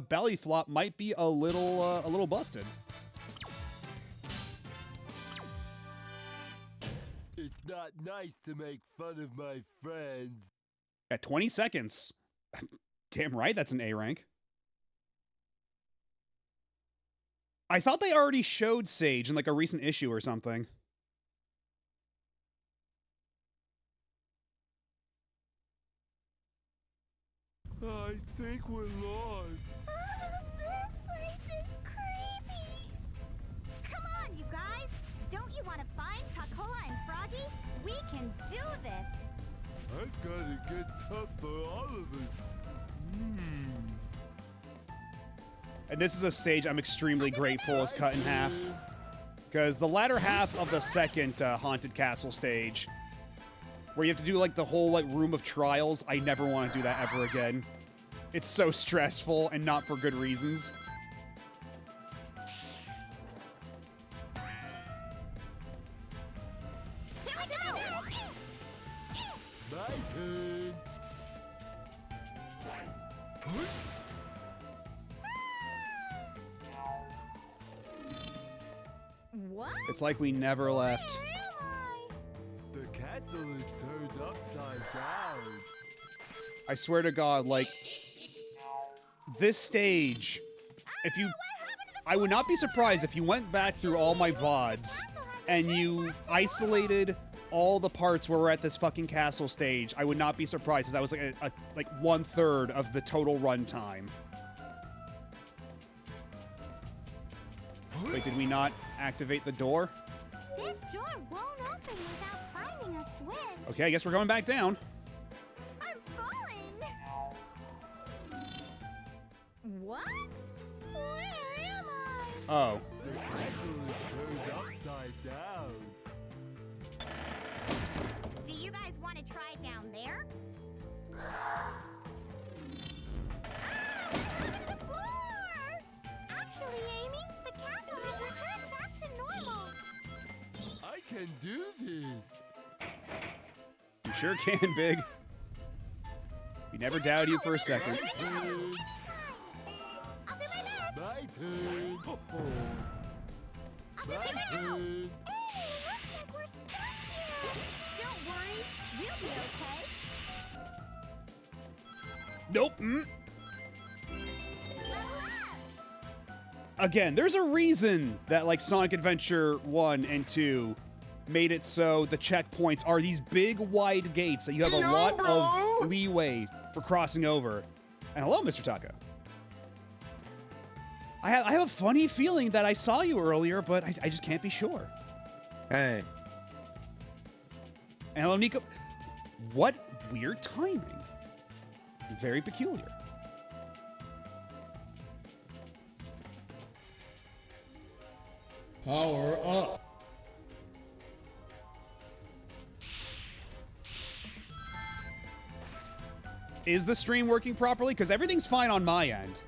belly flop might be a little busted. It's not nice to make fun of my friends. At 20 seconds. Damn right, that's an A rank. I thought they already showed Sage in like a recent issue or something. I think we're lost. This place is creepy. Come on, you guys. Don't you want to find Chocola and Froggy? We can do this. I've got to get tough for all of us. And this is a stage I'm extremely grateful is cut in half. Because the latter half of the second Haunted Castle stage, where you have to do like the whole like room of trials, I never want to do that ever again. It's so stressful and not for good reasons. Here we go. My turn. What? It's like we never left. Where am I? The castle is turned upside down. I swear to God, like, this stage, if you... I would not be surprised if you went back through all my VODs and you isolated all the parts where we're at this fucking castle stage. I would not be surprised if that was like 1/3 of the total runtime. Wait, did we not activate the door? This door won't open without finding a switch. Okay, I guess we're going back down. I'm falling. What? Where am I? Oh. The castle is turned upside down. Do you guys want to try down there? Ah, the floor! Actually, Amy, the castle has returned back to normal. I can do this. You sure can, Big. We never doubted you for a second. I'll do my best. My turn. I'll My just give it out. turn. Hey, looks like we're stuck here. Don't worry, we'll be okay. Nope. Again, there's a reason that like Sonic Adventure 1 and 2 made it so the checkpoints are these big wide gates that you have a lot of leeway for crossing over. And hello, Mr. Taco. I have a funny feeling that I saw you earlier, but I just can't be sure. Hey. And hello, Nico. What weird timing. Very peculiar. Power up. Is the stream working properly? Because everything's fine on my end.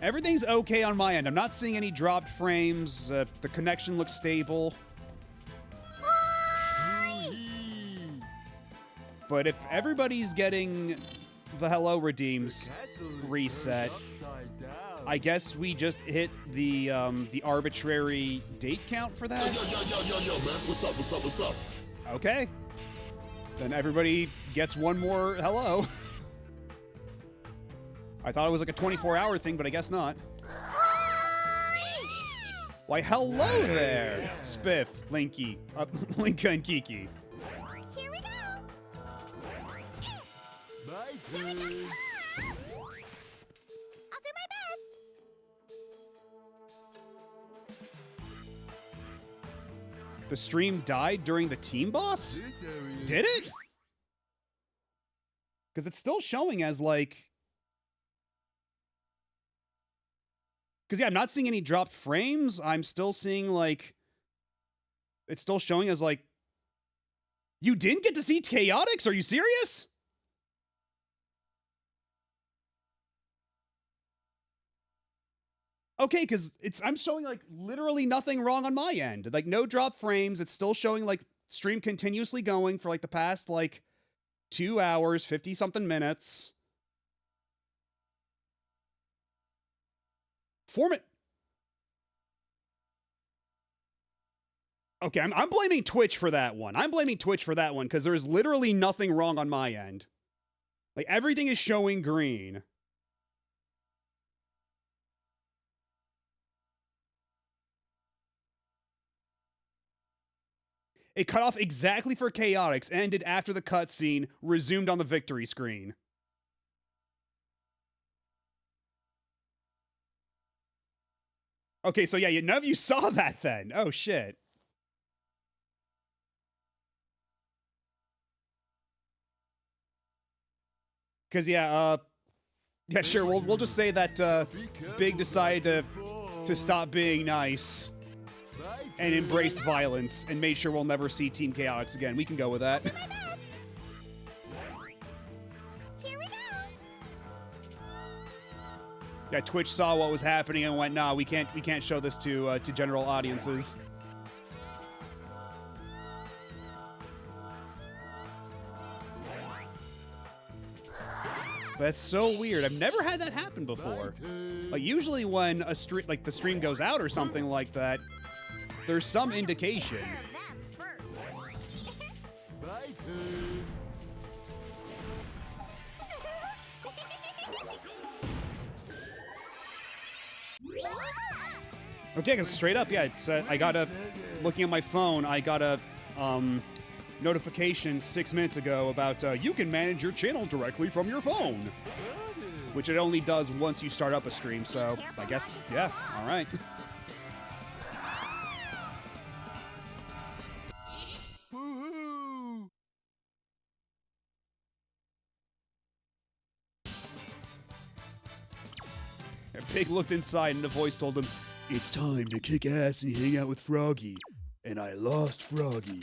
Everything's okay on my end. I'm not seeing any dropped frames. The connection looks stable. But if everybody's getting the hello redeems reset, I guess we just hit the arbitrary date count for that. Yo, man. What's up? Okay. Then everybody gets one more hello. I thought it was like a 24-hour thing, but I guess not. Why, hello there, Spiff, Linky, Linka and Kiki. Here we go. My Here we turn. go. I'll do my best. The stream died during the team boss? This area. Did it? Because it's still showing as like... Because yeah, I'm not seeing any dropped frames. I'm still seeing like... It's still showing as like... You didn't get to see Chaotix? Are you serious? Okay, because I'm showing like literally nothing wrong on my end. Like no drop frames. It's still showing like stream continuously going for like the past like 2 hours, 50 something minutes. Foreman. Okay, I'm blaming Twitch for that one. I'm blaming Twitch for that one because there is literally nothing wrong on my end. Like, everything is showing green. It cut off exactly for Chaotix, ended after the cutscene, resumed on the victory screen. Okay, so yeah, none of you saw that then. Oh, shit. Because, yeah, sure, we'll just say that Big decided to stop being nice and embraced violence and made sure we'll never see Team Chaotix again. We can go with that. Here we go. Yeah, Twitch saw what was happening and went, nah, we can't show this to general audiences. That's so weird. I've never had that happen before. Like, usually when a stream, like the stream goes out or something like that, there's some indication. Care of them first. My turn. Okay, because straight up, yeah, it's I got a looking at my phone. I got a notification 6 minutes ago about you can manage your channel directly from your phone, which it only does once you start up a stream. So I guess, yeah, all right. Woohoo! Pig looked inside and the voice told him, "It's time to kick ass and hang out with Froggy." And I lost Froggy.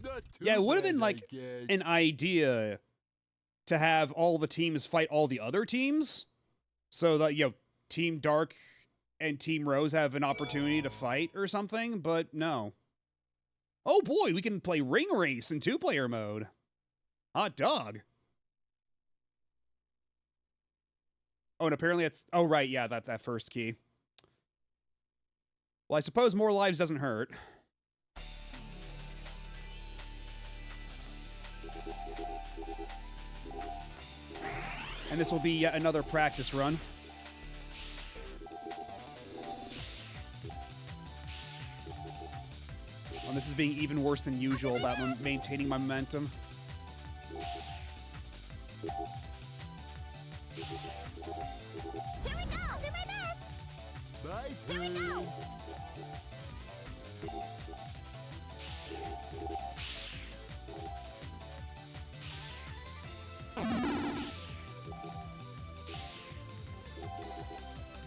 Not too Yeah, it would have bad, been I like guess. an idea to have all the teams fight all the other teams, so that, you know, Team Dark and Team Rose have an opportunity to fight or something, but no. Oh boy, we can play Ring Race in 2-player mode. Hot dog. Oh, and apparently it's... Oh, right, yeah, that first key. Well, I suppose more lives doesn't hurt. And this will be yet another practice run. And this is being even worse than usual about maintaining my momentum. Here we go. I'll do my best. My turn.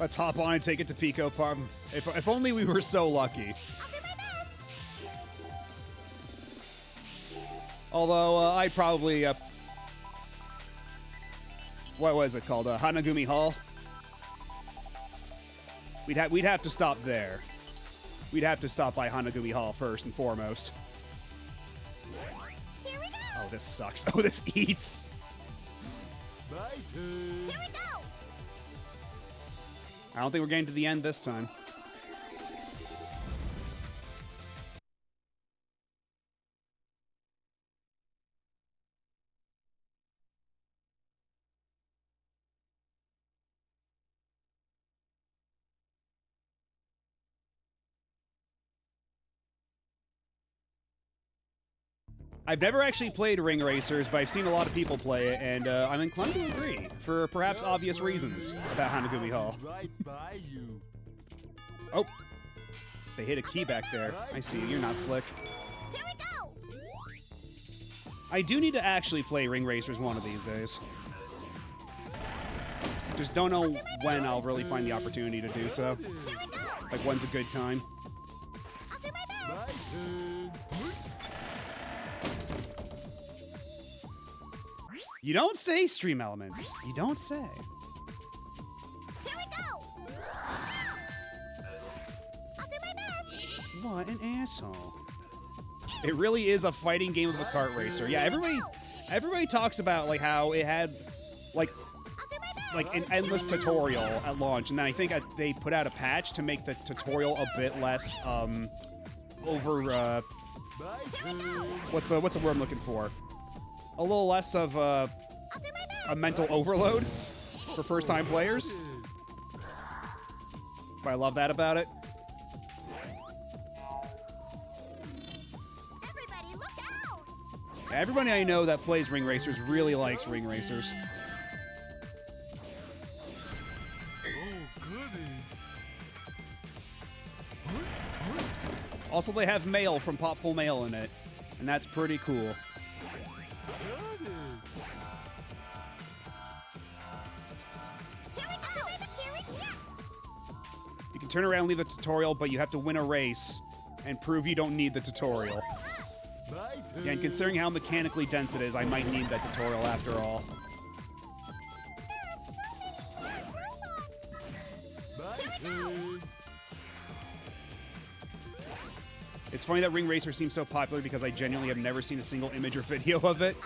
Let's hop on and take it to Pico Farm. If only we were so lucky. I'll do my best. Although, I'd probably, what was it called? Hanagumi Hall? We'd have to stop there. We'd have to stop by Hanagumi Hall first and foremost. Here we go. Oh, this sucks. Oh, this eats. My turn. Here we go. I don't think we're getting to the end this time. I've never actually played Ring Racers, but I've seen a lot of people play it, and I'm inclined to agree, for perhaps obvious reasons, about Hanagumi Hall. Right by you. Oh, they hit a key back there. I see, you're not slick. Here we go. I do need to actually play Ring Racers one of these days. Just don't know when I'll really find the opportunity to do so. Here we go. Like, when's a good time? I'll do my best. My turn. You don't say, Stream Elements. You don't say. Here we go. I'll do my best. What an asshole. It really is a fighting game of a kart racer. Yeah, Everybody talks about like how it had like an endless tutorial at launch, and then I think they put out a patch to make the tutorial a bit less over what's the word I'm looking for? A little less of a mental overload for first-time players. But I love that about it. Everybody, look out! Everybody I know that plays Ring Racers really likes Ring Racers. Also, they have mail from Popful Mail in it, and that's pretty cool. You can turn around and leave the tutorial, but you have to win a race and prove you don't need the tutorial. Yeah, and considering how mechanically dense it is, I might need that tutorial after all. It's funny that Ring Racer seems so popular because I genuinely have never seen a single image or video of it.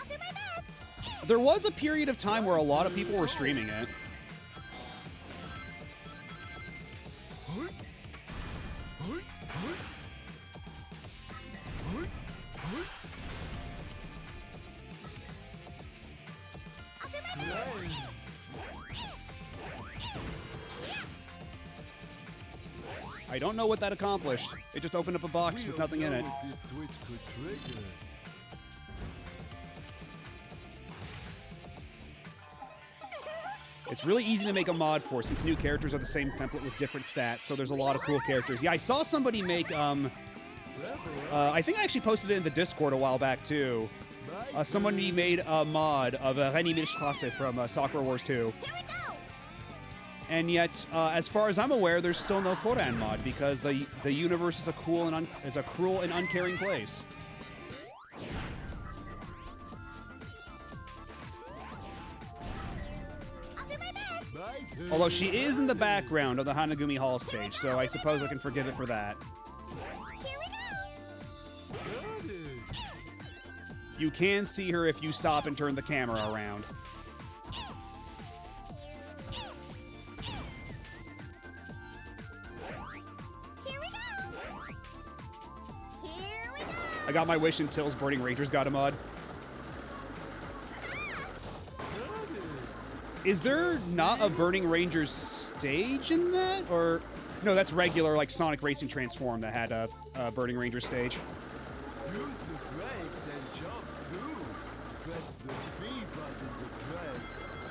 There was a period of time where a lot of people were streaming it. I don't know what that accomplished. It just opened up a box with nothing in it. It's really easy to make a mod for since new characters are the same template with different stats, so there's a lot of cool characters. Yeah, I saw somebody make, I think I actually posted it in the Discord a while back too. Somebody made a mod of René Milchstrasse from Sakura Wars 2. And yet, as far as I'm aware, there's still no Koran mod because the universe is a cruel and uncaring place. Although she is in the background of the Hanagumi Hall stage, so I suppose I can forgive it for that. You can see her if you stop and turn the camera around. I got my wish until Burning Rangers got a mod. Is there not a Burning Rangers stage in that? Or no, that's regular like Sonic Racing Transform that had a Burning Rangers stage. Use the brakes and jump too. Press the B button to press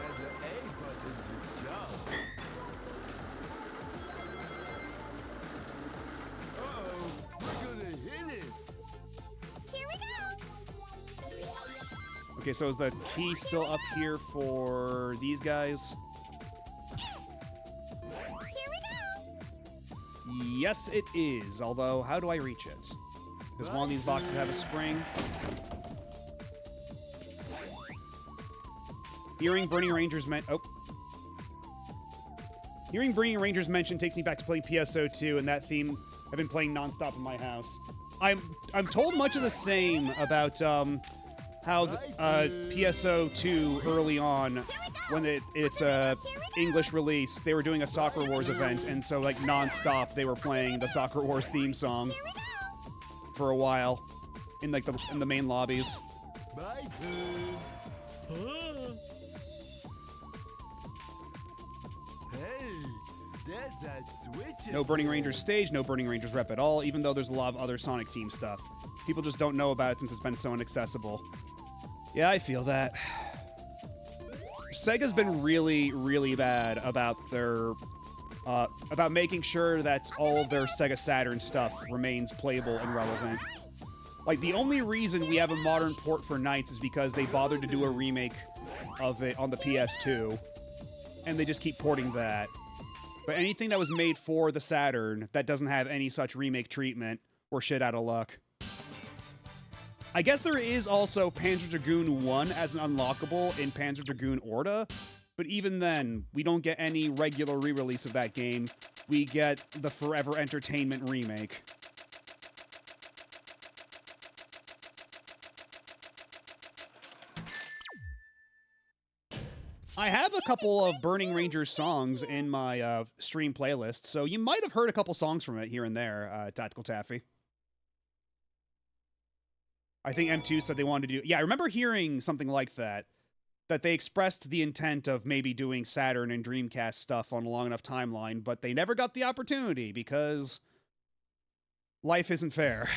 and the A button to jump. Uh-oh, we're gonna hit it. Here we go! Okay, so is the key still up here for these guys? Here we go! Yes, it is. Although, how do I reach it? Does one of these boxes have a spring? Hearing Burning Rangers Hearing Burning Rangers mentioned takes me back to playing PSO2, and that theme I've been playing nonstop in my house. I'm told much of the same about how PSO2 early on, when it's a English release, they were doing a Sakura Wars event, and so like nonstop they were playing the Sakura Wars theme song for a while in like the main lobbies. My turn. Hey, there's that switch. No Burning Rangers stage, no Burning Rangers rep at all, even though there's a lot of other Sonic Team stuff. People just don't know about it since it's been so inaccessible. Yeah, I feel that. Sega's been really, really bad about their about making sure that all of their Sega Saturn stuff remains playable and relevant. Like, the only reason we have a modern port for Knights is because they bothered to do a remake of it on the PS2, and they just keep porting that. But anything that was made for the Saturn that doesn't have any such remake treatment, we're shit out of luck. I guess there is also Panzer Dragoon 1 as an unlockable in Panzer Dragoon Orta, but even then, we don't get any regular re-release of that game. We get the Forever Entertainment remake. I have a couple of Burning Rangers songs in my stream playlist, so you might have heard a couple songs from it here and there, Tactical Taffy. I think M2 said they wanted to do... Yeah, I remember hearing something like that. That they expressed the intent of maybe doing Saturn and Dreamcast stuff on a long enough timeline, but they never got the opportunity because life isn't fair.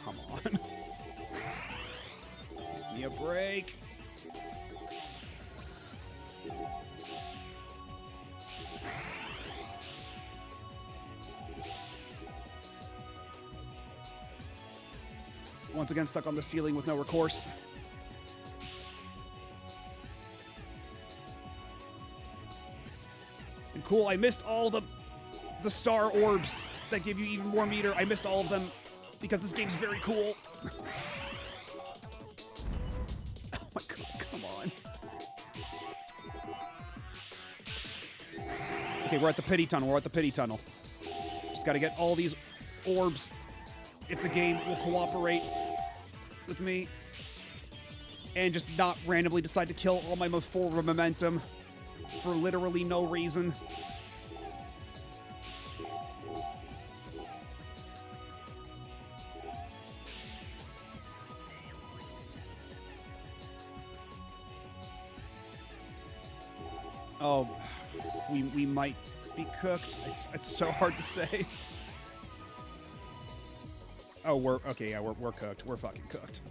Come on. Give me a break. Once again, stuck on the ceiling with no recourse. And cool, I missed all the star orbs that give you even more meter. I missed all of them because this game's very cool. Oh my god, come on. Okay, we're at the pity tunnel. We're at the pity tunnel. Just gotta get all these orbs if the game will cooperate with me and just not randomly decide to kill all my forward momentum for literally no reason. Oh, we might be cooked. It's so hard to say. Oh, we're okay. Yeah, we're cooked. We're fucking cooked.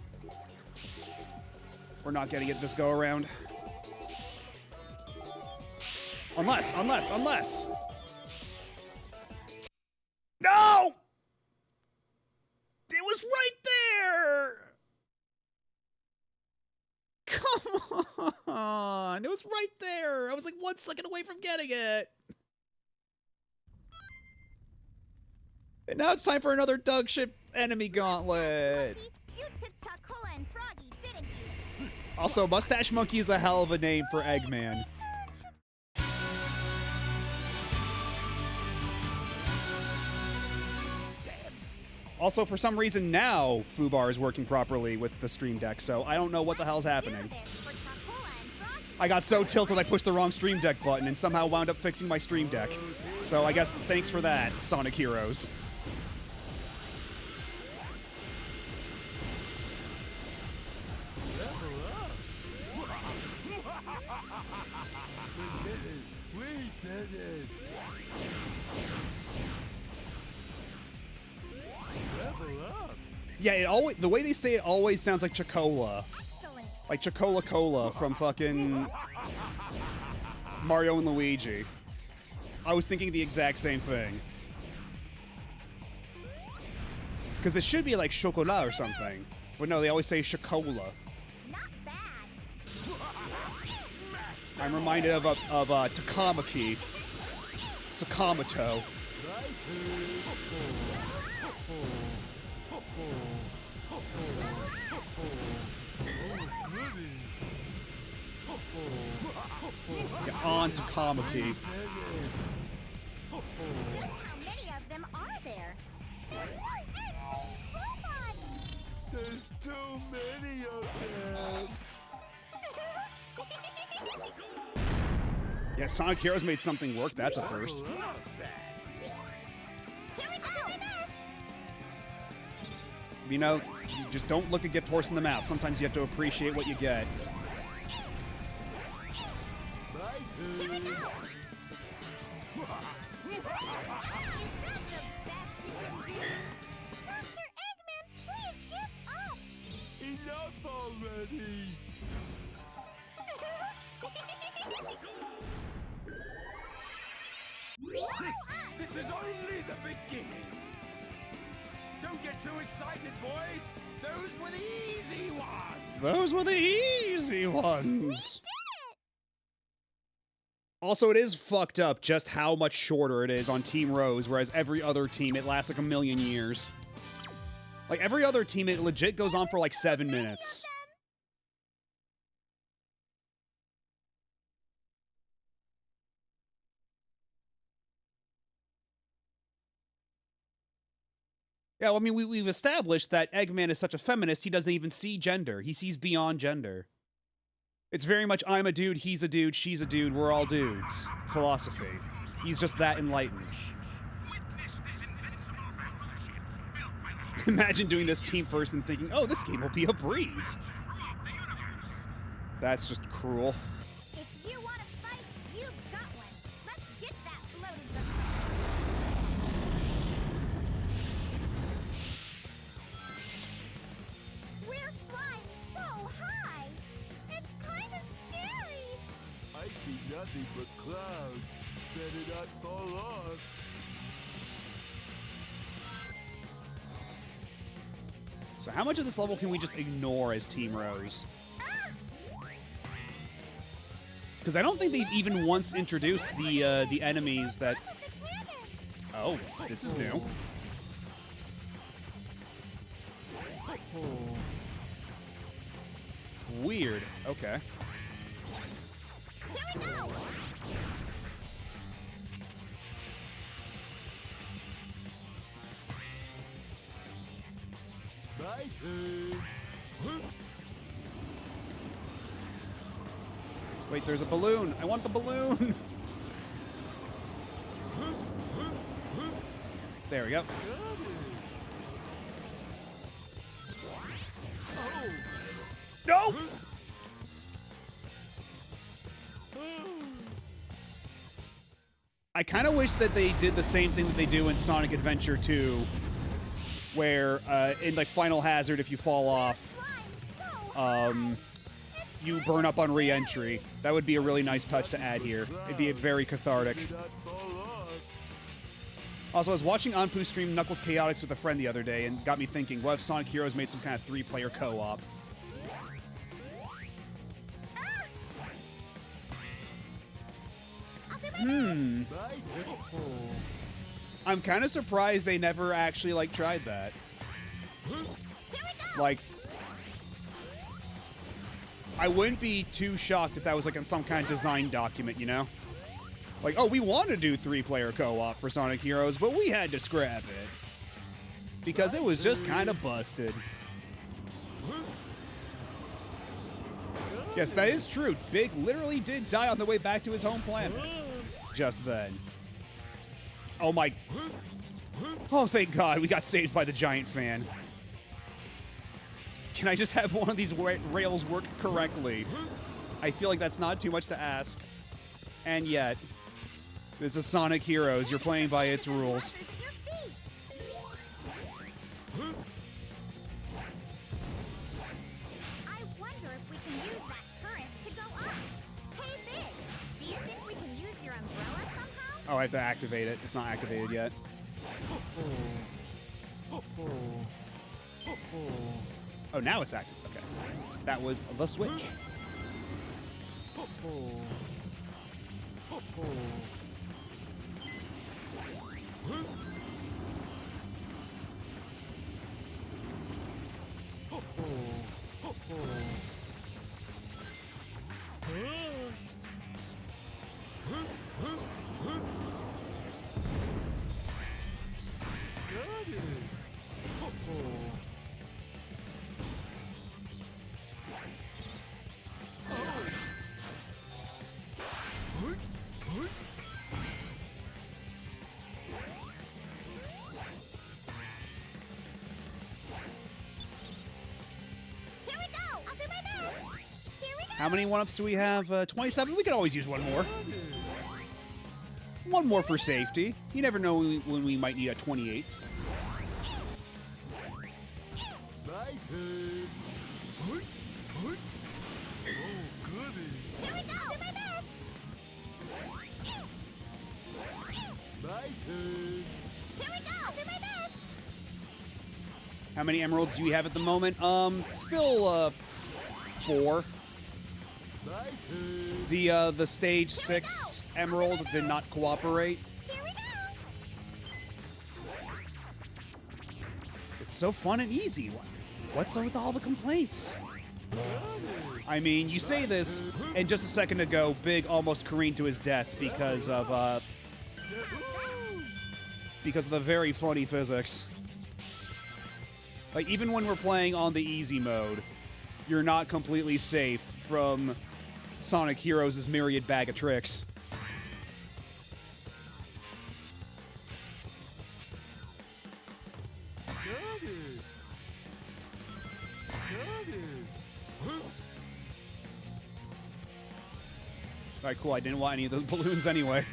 We're not getting it this go around. Unless. No! It was right there! Come on! It was right there! I was like 1 second away from getting it! And now it's time for another Doug Ship enemy gauntlet! You took Chocola and Froggy, didn't you? Also, Mustache Monkey is a hell of a name for Eggman. Also, for some reason now, Fubar is working properly with the Stream Deck, so I don't know what the hell's happening. I got so tilted I pushed the wrong Stream Deck button and somehow wound up fixing my Stream Deck. So I guess thanks for that, Sonic Heroes. We did it! Level up! Yeah, it always, the way they say it always sounds like Chocola. Excellent. Like Chocola Cola from fucking Mario and Luigi. I was thinking the exact same thing. Because it should be like Chocolat or something. But no, they always say Chocola. Not bad. I'm reminded of Takamaki. Sakamoto. Yeah, on Takamaki. Just how many of them are there? There's more ants! Robots! There's too many of them! Yeah, Sonic Heroes made something work. That's a first. Here we go! You know, you just don't look a gift horse in the mouth. Sometimes you have to appreciate what you get. Here we go! Is that the best you can do? Dr. Eggman, please give up! Enough already! This is only the beginning. Don't get too excited, boys. Those were the easy ones. Those were the easy ones. Also, it is fucked up just how much shorter it is on Team Rose, whereas every other team, it lasts like a million years. Like, every other team, it legit goes on for like 7 minutes. Yeah, well, I mean, we've established that Eggman is such a feminist, he doesn't even see gender. He sees beyond gender. It's very much, I'm a dude, he's a dude, she's a dude, we're all dudes. Philosophy. He's just that enlightened. Imagine doing this team first and thinking, oh, this game will be a breeze. That's just cruel. If you want to fight, you've got one. Let's get that bloated look. We're flying so high. It's kind of scary. I see nothing but clouds. Better not fall off. So how much of this level can we just ignore as Team Rose? Because I don't think they've even once introduced the enemies that... Oh, this is new. Weird. Okay. Here we go. My turn. Wait, there's a balloon. I want the balloon. There we go. No! I kind of wish that they did the same thing that they do in Sonic Adventure 2, where in like Final Hazard, if you fall off, you burn up on re-entry. That would be a really nice touch to add here. It'd be very cathartic. Better not fall off. Also, I was watching Anpu stream Knuckles Chaotix with a friend the other day and got me thinking, what if Sonic Heroes made some kind of 3-player co-op? My turn. I'm kind of surprised they never actually, like, tried that. Like, I wouldn't be too shocked if that was, like, in some kind of design document, you know? Like, oh, we want to do 3-player co-op for Sonic Heroes, but we had to scrap it. Because it was just kind of busted. Yes, that is true. Big literally did die on the way back to his home planet. Just then. Oh my... Oh, thank God, we got saved by the giant fan. Can I just have one of these rails work correctly? I feel like that's not too much to ask. And yet, this is Sonic Heroes. You're playing by its rules. I wonder if we can use that current to go up. Hey, Big, do you think we can use your umbrella somehow? Oh, I have to activate it. It's not activated yet. Oh, now it's active. Okay. That was the switch. Here we go! I'll do my best! Here we go! How many 1-ups do we have? 27? We could always use one more. One more for safety. You never know when we might need a 28th. My turn. Oh, goody. Here we go! I'll do my best! My turn. Here we go! I'll do my best! How many emeralds do we have at the moment? Still, 4. My turn. The stage 6 emerald did not cooperate. Here we go! It's so fun and easy. What's up with all the complaints? I mean, you say this, and just a second ago, Big almost careened to his death because of the very funny physics. Like, even when we're playing on the easy mode, you're not completely safe from Sonic Heroes' myriad bag of tricks. Alright, cool. I didn't want any of those balloons anyway.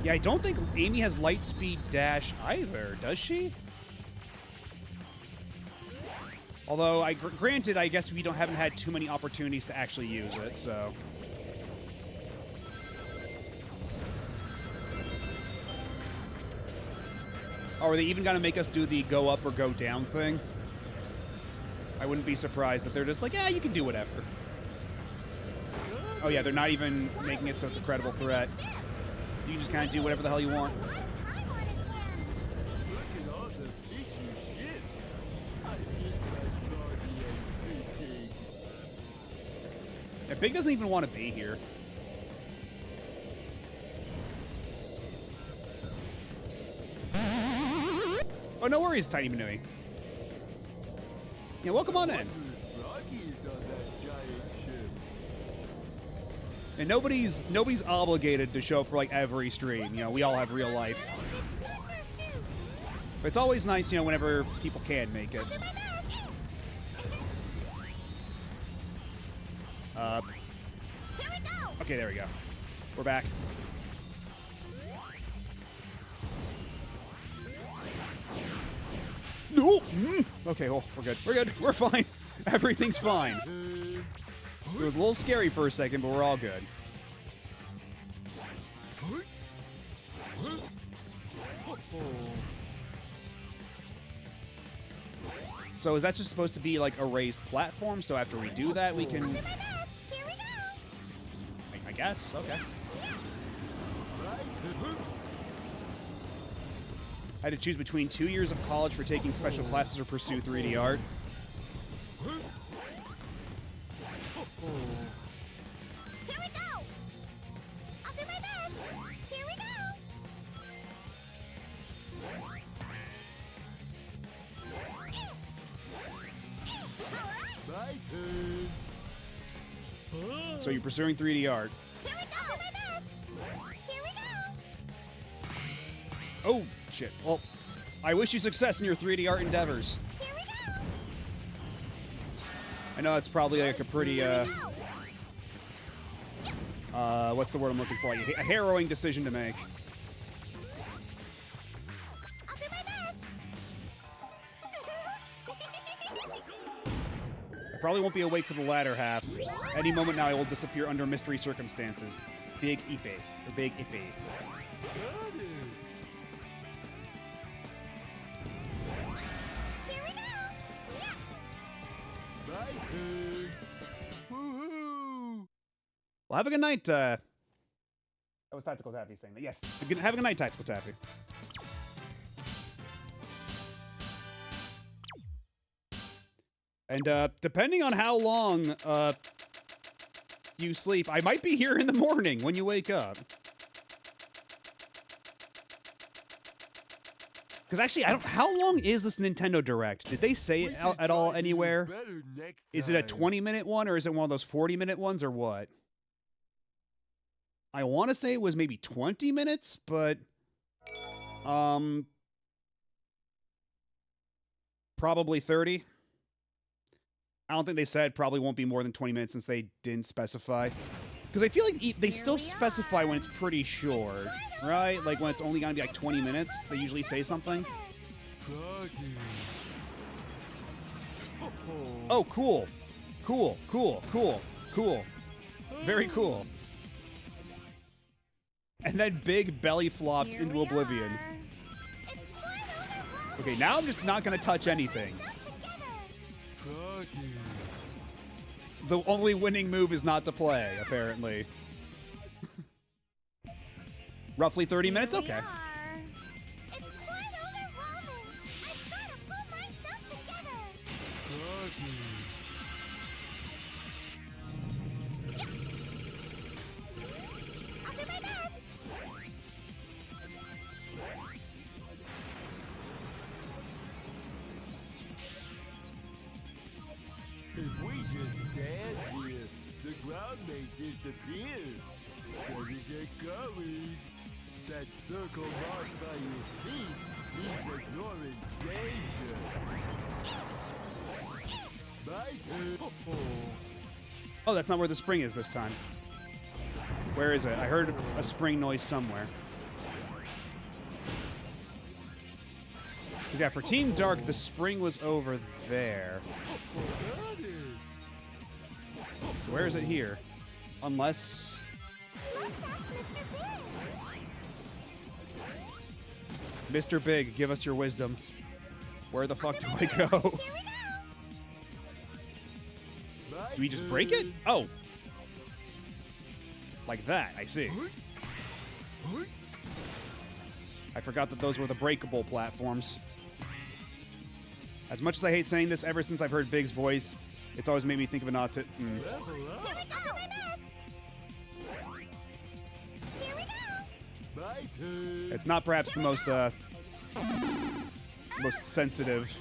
Yeah, I don't think Amy has light speed dash either, does she? Although, granted, I guess we haven't had too many opportunities to actually use it, so... Oh, are they even gonna make us do the go up or go down thing? I wouldn't be surprised that they're just like, yeah, you can do whatever. Oh yeah, they're not even making it so it's a credible threat. You can just kind of do whatever the hell you want. Look at all the fishy shit. I think that's Froggy and fishing. Yeah, Big doesn't even want to be here. Oh, no worries, Tiny Manui. Yeah, welcome on in. Froggy's on that giant ship. And nobody's obligated to show up for like every stream. You know, we all have real life. But it's always nice, you know, whenever people can make it. Okay, there we go. We're back. No! Okay, well, we're good. We're good. We're fine. Everything's fine. It was a little scary for a second, but we're all good. So is that just supposed to be like a raised platform? So after we do that, we can... I guess. Okay. I had to choose between 2 years of college for taking special classes or pursue 3D art. Here we go! I'll do my best! Here we go! My turn. So you're pursuing 3D art. Here we go! My best! Here we go! Oh, shit. Well, I wish you success in your 3D art endeavors. Here we go! I know it's probably like a pretty, what's the word I'm looking for? Like a harrowing decision to make. I'll do my best! I probably won't be awake for the latter half. Any moment now I will disappear under mystery circumstances. Big Ipe. Or Big Ipe. Got it. Here we go! Yeah! My turn. Woohoo! Well, have a good night, That was Tactical Taffy saying that. Yes, have a good night, Tactical Taffy. And, depending on how long, you sleep, I might be here in the morning when you wake up. Because actually, how long is this Nintendo Direct? Did they say it at all anywhere? Is it a 20-minute one, or is it one of those 40-minute ones, or what? I want to say it was maybe 20 minutes, but... Probably 30. I don't think they said probably won't be more than 20 minutes since they didn't specify. Because I feel like they still specify when it's pretty short, right? Like when it's only gonna be like 20 minutes, they usually say something. Froggy. Oh, cool. Cool, cool, cool, cool. Very cool. And then Big belly flopped Here into we oblivion. are. It's quite over. Okay, now I'm just not gonna touch anything. Froggy. the only winning move is not to play, apparently. Roughly 30 minutes? Here we Okay. are. It's quite overwhelming. I've got to pull myself together. Froggy. I'll do my best. If we just stand here, the ground may disappear. Better get going. That circle marked by your feet means that you're in danger. My turn. Oh, that's not where the spring is this time. Where is it? I heard a spring noise somewhere. 'Cause yeah, for Team Dark, the spring was over there. Got it. So where is it here? Unless... Let's ask Mr. Big. Mr. Big, give us your wisdom. Where the fuck do I go? Here we go. My Do we just break it? turn. Oh. Like that, I see. I forgot that those were the breakable platforms. As much as I hate saying this, ever since I've heard Big's voice, it's always made me think of an autistic. Level up. Here we go. Here we go. My turn. It's not perhaps the most sensitive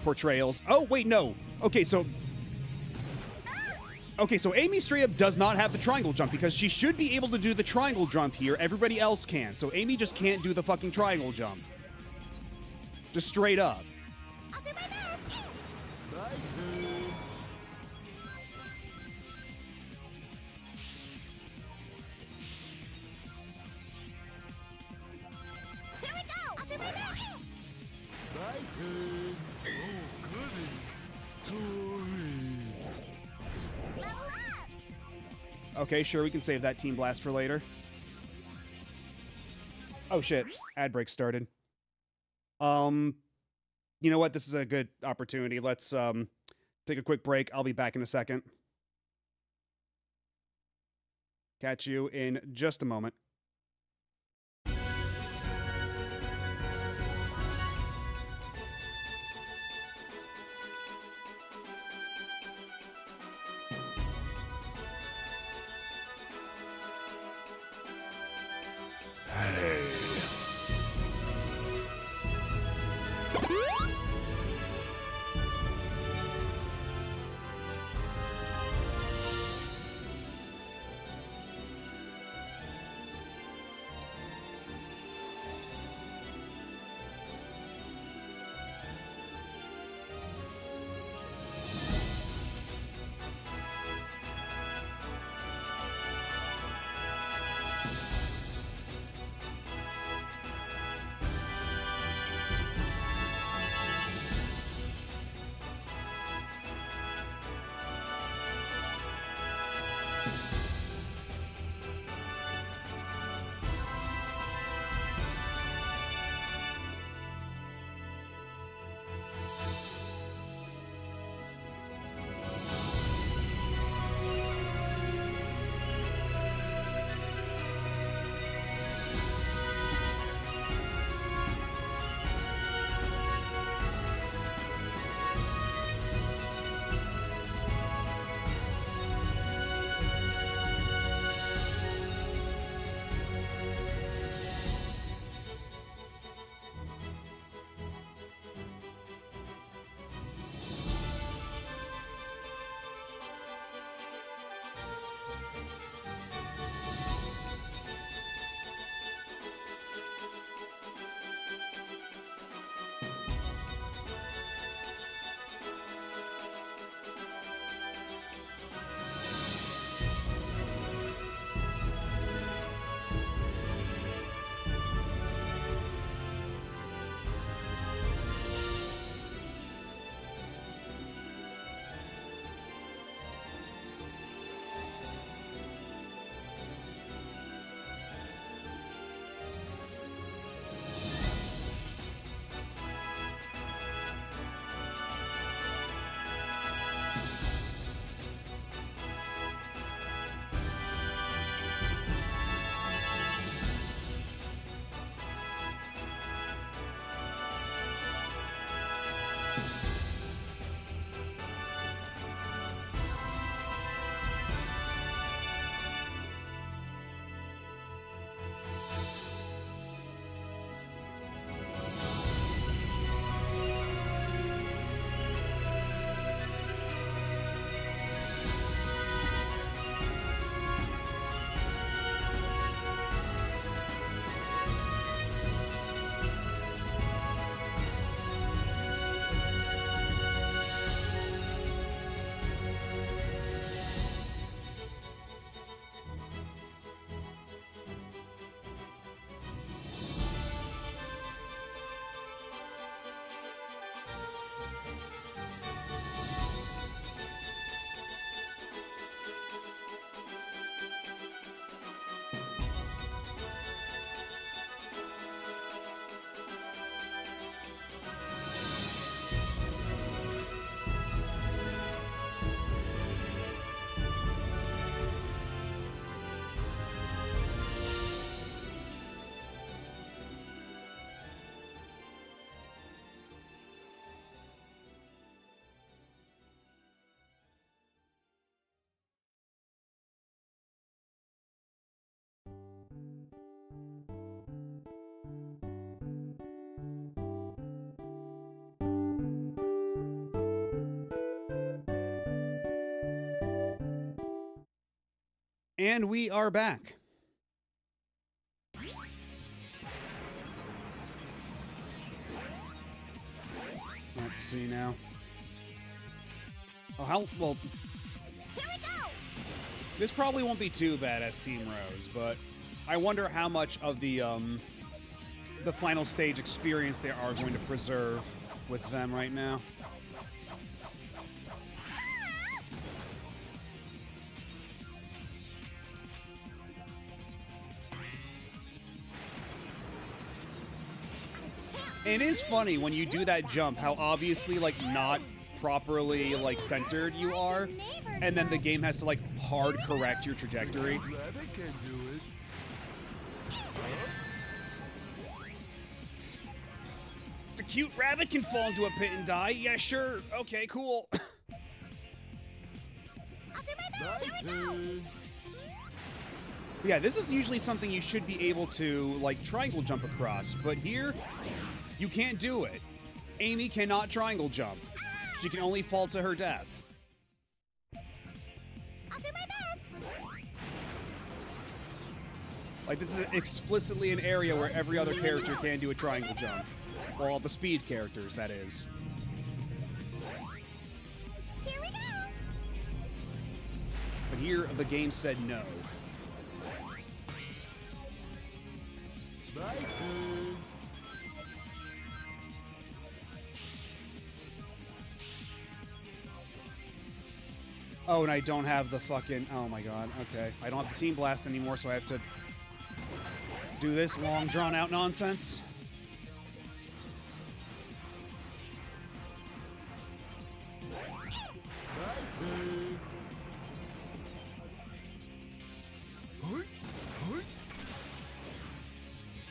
portrayals. Oh wait, no. Okay, so Amy straight up does not have the triangle jump because she should be able to do the triangle jump here. Everybody else can. So Amy just can't do the fucking triangle jump. Just straight up. I'll do my best. My turn. Here we go. I'll do my best. My turn. Oh, goodness. Sorry. Level up. Okay, sure, we can save that team blast for later. Oh shit, ad break started. You know what? This is a good opportunity. Let's take a quick break. I'll be back in a second. Catch you in just a moment. And we are back. Let's see now. Oh, how well? Here we go! This probably won't be too bad as Team Rose, but I wonder how much of the final stage experience they are going to preserve with them right now. It is funny when you do that jump, how obviously, like, not properly, like, centered you are, and then the game has to, like, hard correct your trajectory. Rabbit can do it. The cute rabbit can fall into a pit and die? Yeah, sure. Okay, cool. I'll do my best! My turn. Yeah, this is usually something you should be able to, like, triangle jump across, but here, you can't do it. Amy cannot triangle jump. She can only fall to her death. I'll do my best! Like, this is explicitly an area where every other character can do a triangle jump. Well, all the speed characters, that is. Here we go! But here, the game said no. My turn. Oh, and I don't have the fucking... Oh my god, okay. I don't have the Team Blast anymore, so I have to do this long, drawn-out nonsense. My turn.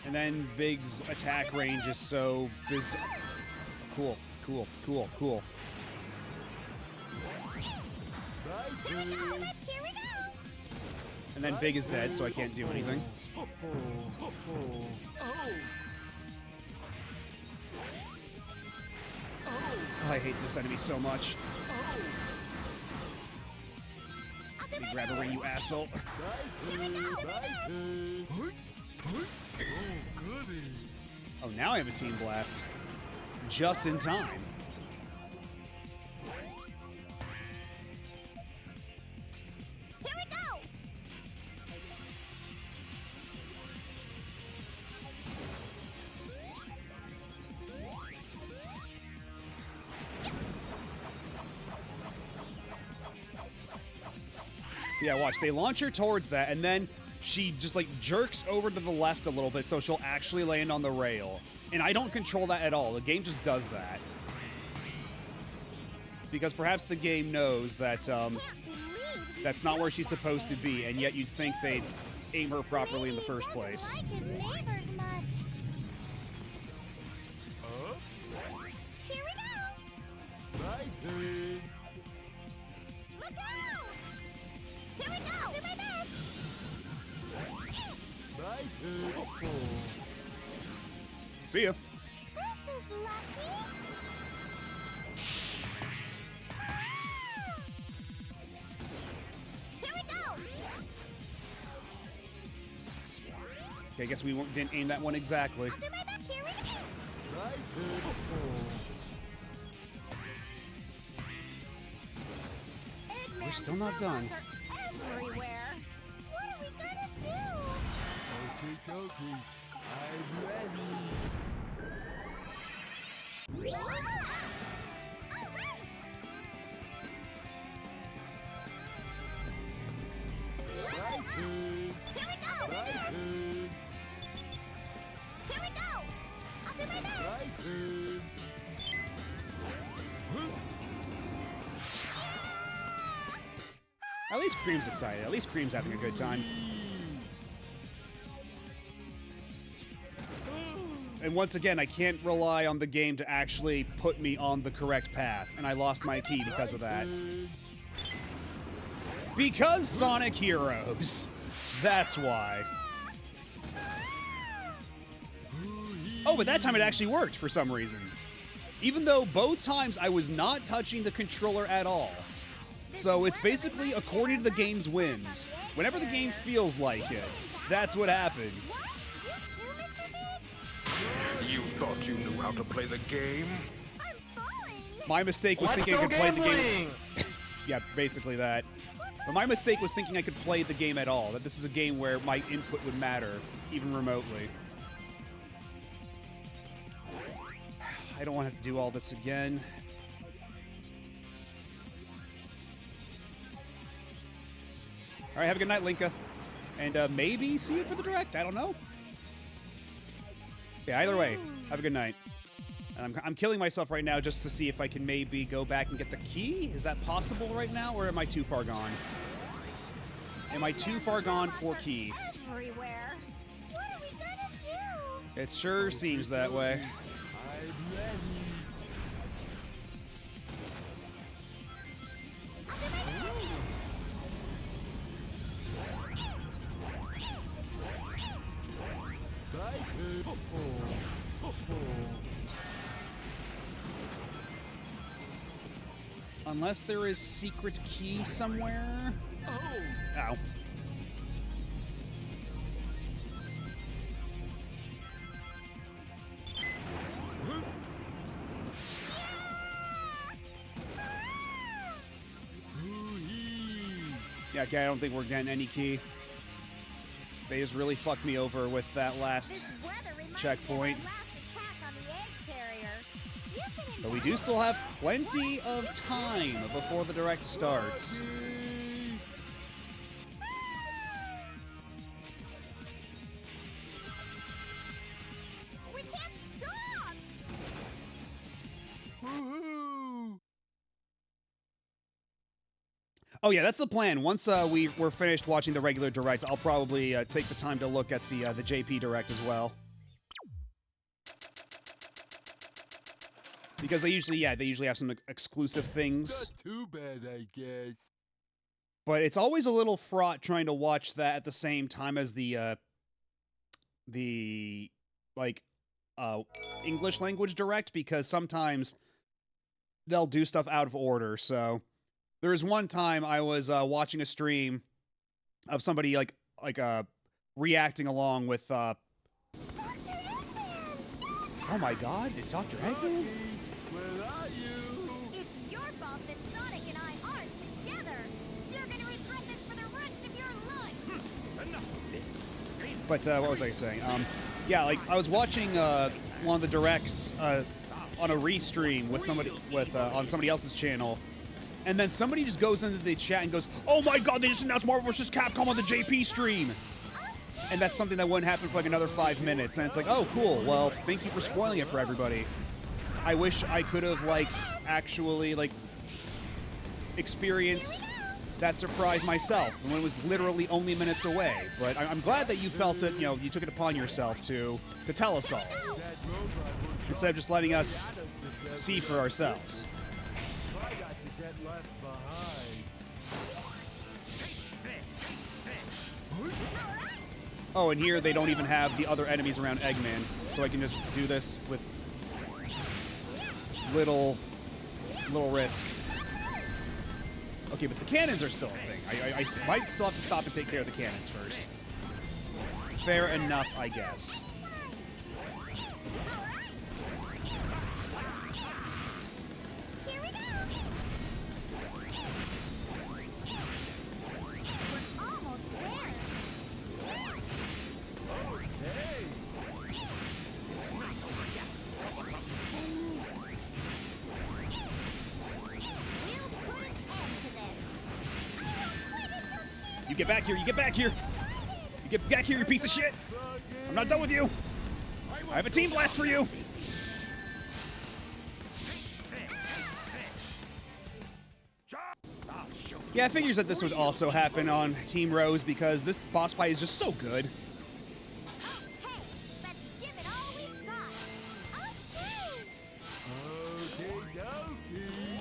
And then Big's attack range is so bizarre. Cool, cool, cool, cool. My turn. Here we go! And then Big is dead, so I can't do anything. Oh, I hate this enemy so much. Let me grab a ring, you asshole. My turn. My turn. Oh, goody. Oh, now I have a Team Blast. Just in time. Here we go! Yeah, watch. They launch her towards that, and then she just, like, jerks over to the left a little bit so she'll actually land on the rail. And I don't control that at all. The game just does that. Because perhaps the game knows that that's not where she's supposed to be, and yet you'd think they'd aim her properly in the first place. Like his neighbors much. Here we go! My turn. Look out! Here we go! Do my best! My turn. See ya. This is lucky! Here we go! Okay, I guess we didn't aim that one exactly. I'll do my best! Here we go! My turn. We're still not done. Are everywhere. What are we gonna do? Okie dokie. I'm ready. My turn. Here we go! My turn. Here we go! I'll do my best! My turn. At least Cream's excited. At least Cream's having a good time. And once again, I can't rely on the game to actually put me on the correct path, and I lost my key because of that. Because Sonic Heroes. That's why. Oh, but that time it actually worked for some reason. Even though both times I was not touching the controller at all. So it's basically according to the game's whims. Whenever the game feels like it, that's what happens. You thought you knew how to play the game? I'm falling. My mistake was Let's thinking I go could play the game. gambling! Yeah, basically that. But my mistake was thinking I could play the game at all. That this is a game where my input would matter, even remotely. I don't want to have to do all this again. All right, have a good night, Linka. And maybe see you for the direct. I don't know. Yeah, either way, have a good night. And I'm killing myself right now just to see if I can maybe go back and get the key. Is that possible right now, or am I too far gone? Am I too far gone for key? Everywhere. What are we gonna do? It sure seems that way. I'm ready. Bye, Unless there is secret key somewhere. Ow. Yeah, okay, I don't think we're getting any key. They just really fucked me over with that last This weather reminds checkpoint. me of our last attack on the egg carrier. You can But we do still have plenty of time before the direct starts. We can't stop. Woohoo! Oh yeah, that's the plan. Once we're finished watching the regular direct, I'll probably take the time to look at the JP direct as well. Because they usually have some exclusive things. Not too bad, I guess. But it's always a little fraught trying to watch that at the same time as the English language direct, because sometimes they'll do stuff out of order. So there was one time I was watching a stream of somebody reacting along with Dr. Eggman! oh my god, it's Dr. Eggman? Where are you? It's your fault that Sonic and I aren't together. You're gonna regret this for the rest of your life. Enough of this. But what was I saying? Yeah, like I was watching one of the directs on a restream with somebody on somebody else's channel, and then somebody just goes into the chat and goes, "Oh my God, they just announced Marvel vs. Capcom on the JP stream," and that's something that wouldn't happen for like another 5 minutes, and it's like, "Oh, cool. Well, thank you for spoiling it for everybody." I wish I could have actually experienced that surprise myself when it was literally only minutes away. But I'm glad that you felt it. You took it upon yourself to tell us all That robot will instead of just letting us see for ourselves. try not to get left behind. Oh, and here they don't even have the other enemies around Eggman, so I can just do this with little risk. Okay, but the cannons are still a thing. I might still have to stop and take care of the cannons first. Fair enough, I guess. Here we go. We're almost there. We'll put an end to this. You get back here, you get back here! You get back here, you piece of shit! I'm not done with you! I have a team blast for you! Yeah, I figures that this would also happen on Team Rose because this boss fight is just so good. Hey, let's give it all we've got. Okay. Okay, dokie.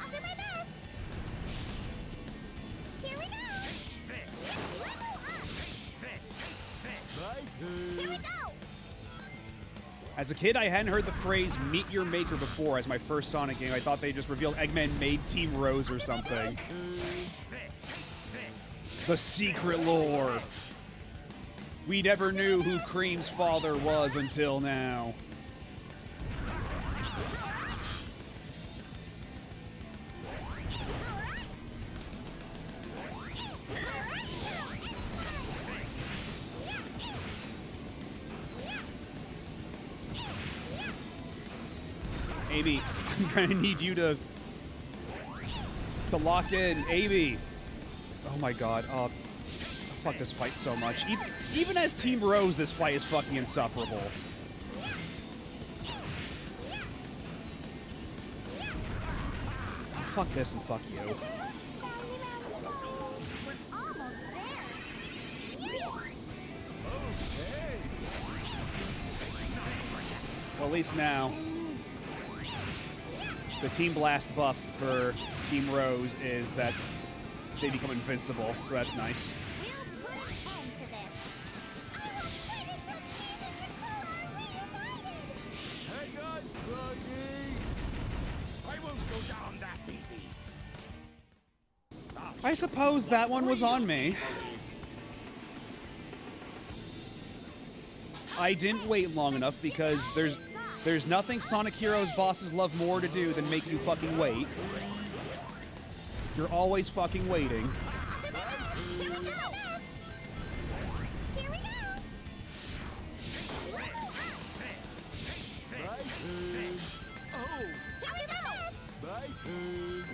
I'll do my best. Here we go. Level up. My Here we turn. go. As a kid, I hadn't heard the phrase "meet your maker" before. As my first Sonic game, I thought they just revealed Eggman made Team Rose or something. The secret lore. We never knew who Cream's father was until now. Amy, I'm gonna need you to lock in. Amy. Oh my god. Fuck this fight so much. Even as Team Rose, this fight is fucking insufferable. Oh, fuck this and fuck you. Well, at least now, the Team Blast buff for Team Rose is that they become invincible, so that's nice. Hang on, Froggy! I won't go down that easy. I suppose that one was on me. I didn't wait long enough because there's nothing Sonic Heroes bosses love more to do than make you fucking wait. You're always fucking waiting.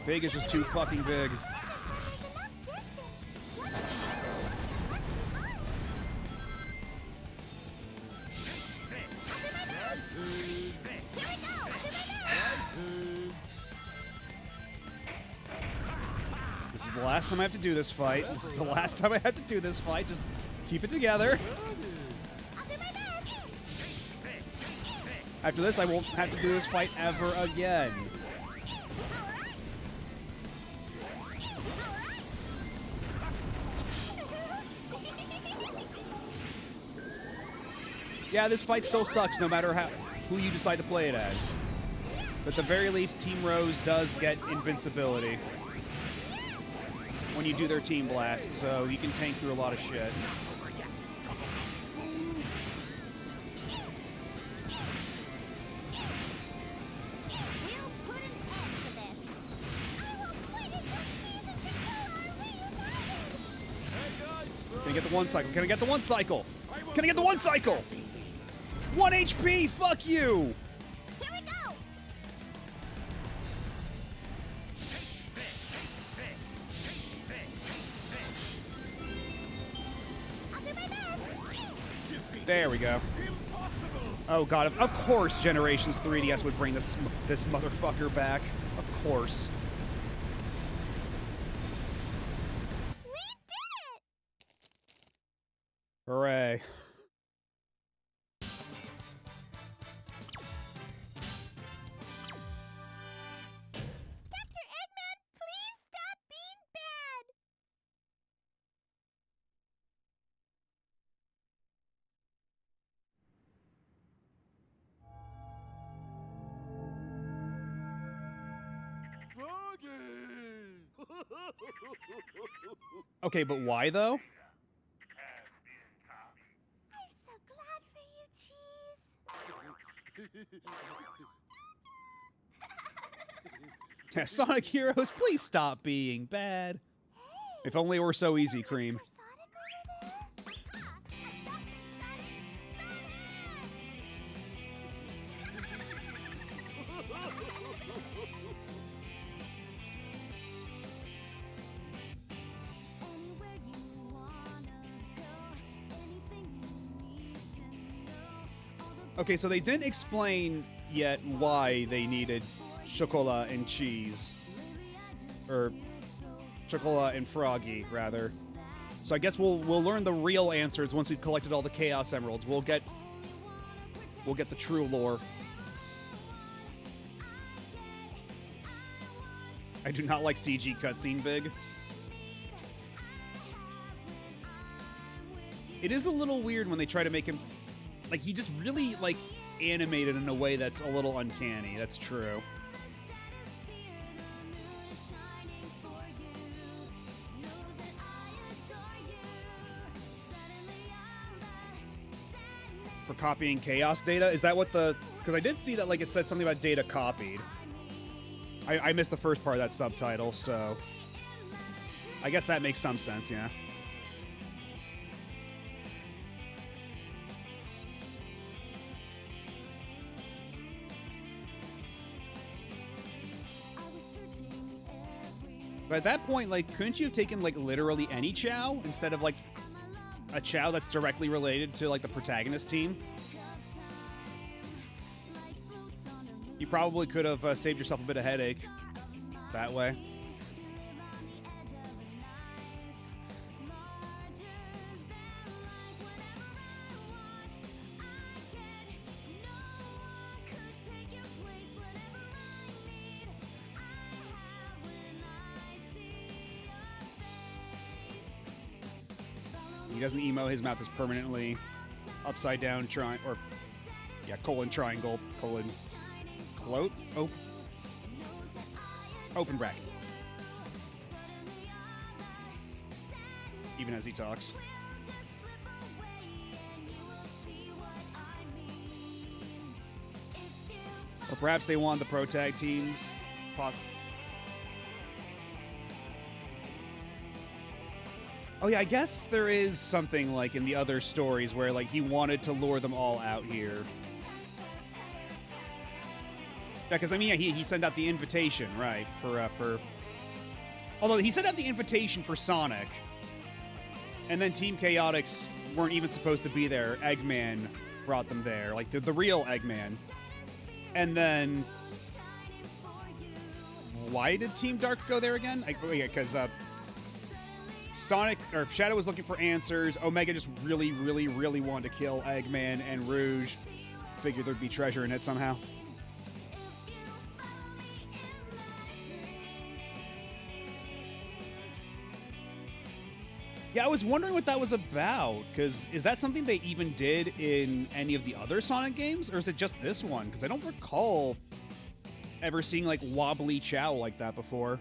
Big is just too fucking big. This is the last time I have to do this fight. This is the last time I have to do this fight. Just keep it together. After this, I won't have to do this fight ever again. Yeah, this fight still sucks no matter who you decide to play it as. But at the very least, Team Rose does get invincibility when you do their Team Blast, so you can tank through a lot of shit. Can I get the one cycle? Can I get the one cycle? Can I get the one cycle? 1 HP, fuck you! Here we go! I'll do my best! There we go. Oh god, of course Generations 3DS would bring this motherfucker back. Of course. We did it! Hooray. Dr. Eggman, please stop being bad! Froggy! Okay, but why though? I'm so glad for you, Cheese! Yeah, Sonic Heroes, please stop being bad. If only it were so easy, Cream. For Sonic over there? Anywhere you wanna go, anything you need to know. All the Okay, so they didn't explain yet why they needed Chocolat and Cheese. Or Chocolat and Froggy, rather. So I guess we'll learn the real answers once we've collected all the Chaos Emeralds. We'll get the true lore. I do not like CG cutscene, Big. It is a little weird when they try to make him... Like, he just really, like... animated in a way that's a little uncanny. That's true. For copying chaos data? Is that what the... Because I did see that, like, it said something about data copied. I missed the first part of that subtitle, so... I guess that makes some sense, yeah. But at that point, like, couldn't you have taken, like, literally any Chao instead of, like, a Chao that's directly related to, like, the protagonist team? You probably could have saved yourself a bit of headache that way. He doesn't emo, his mouth is permanently upside down, colon triangle, colon cloat, open bracket. Even as he talks. Or perhaps they want the pro tag teams. Oh yeah, I guess there is something like in the other stories where like he wanted to lure them all out here. Yeah, because I mean, yeah, he sent out the invitation, right? For although he sent out the invitation for Sonic, and then Team Chaotix weren't even supposed to be there. Eggman brought them there, like the real Eggman. And then why did Team Dark go there again? Because Sonic or Shadow was looking for answers. Omega just really, really, really wanted to kill Eggman, and Rouge figured there'd be treasure in it somehow. Yeah, I was wondering what that was about, because is that something they even did in any of the other Sonic games, or is it just this one? Because I don't recall ever seeing, like, wobbly Chao like that before.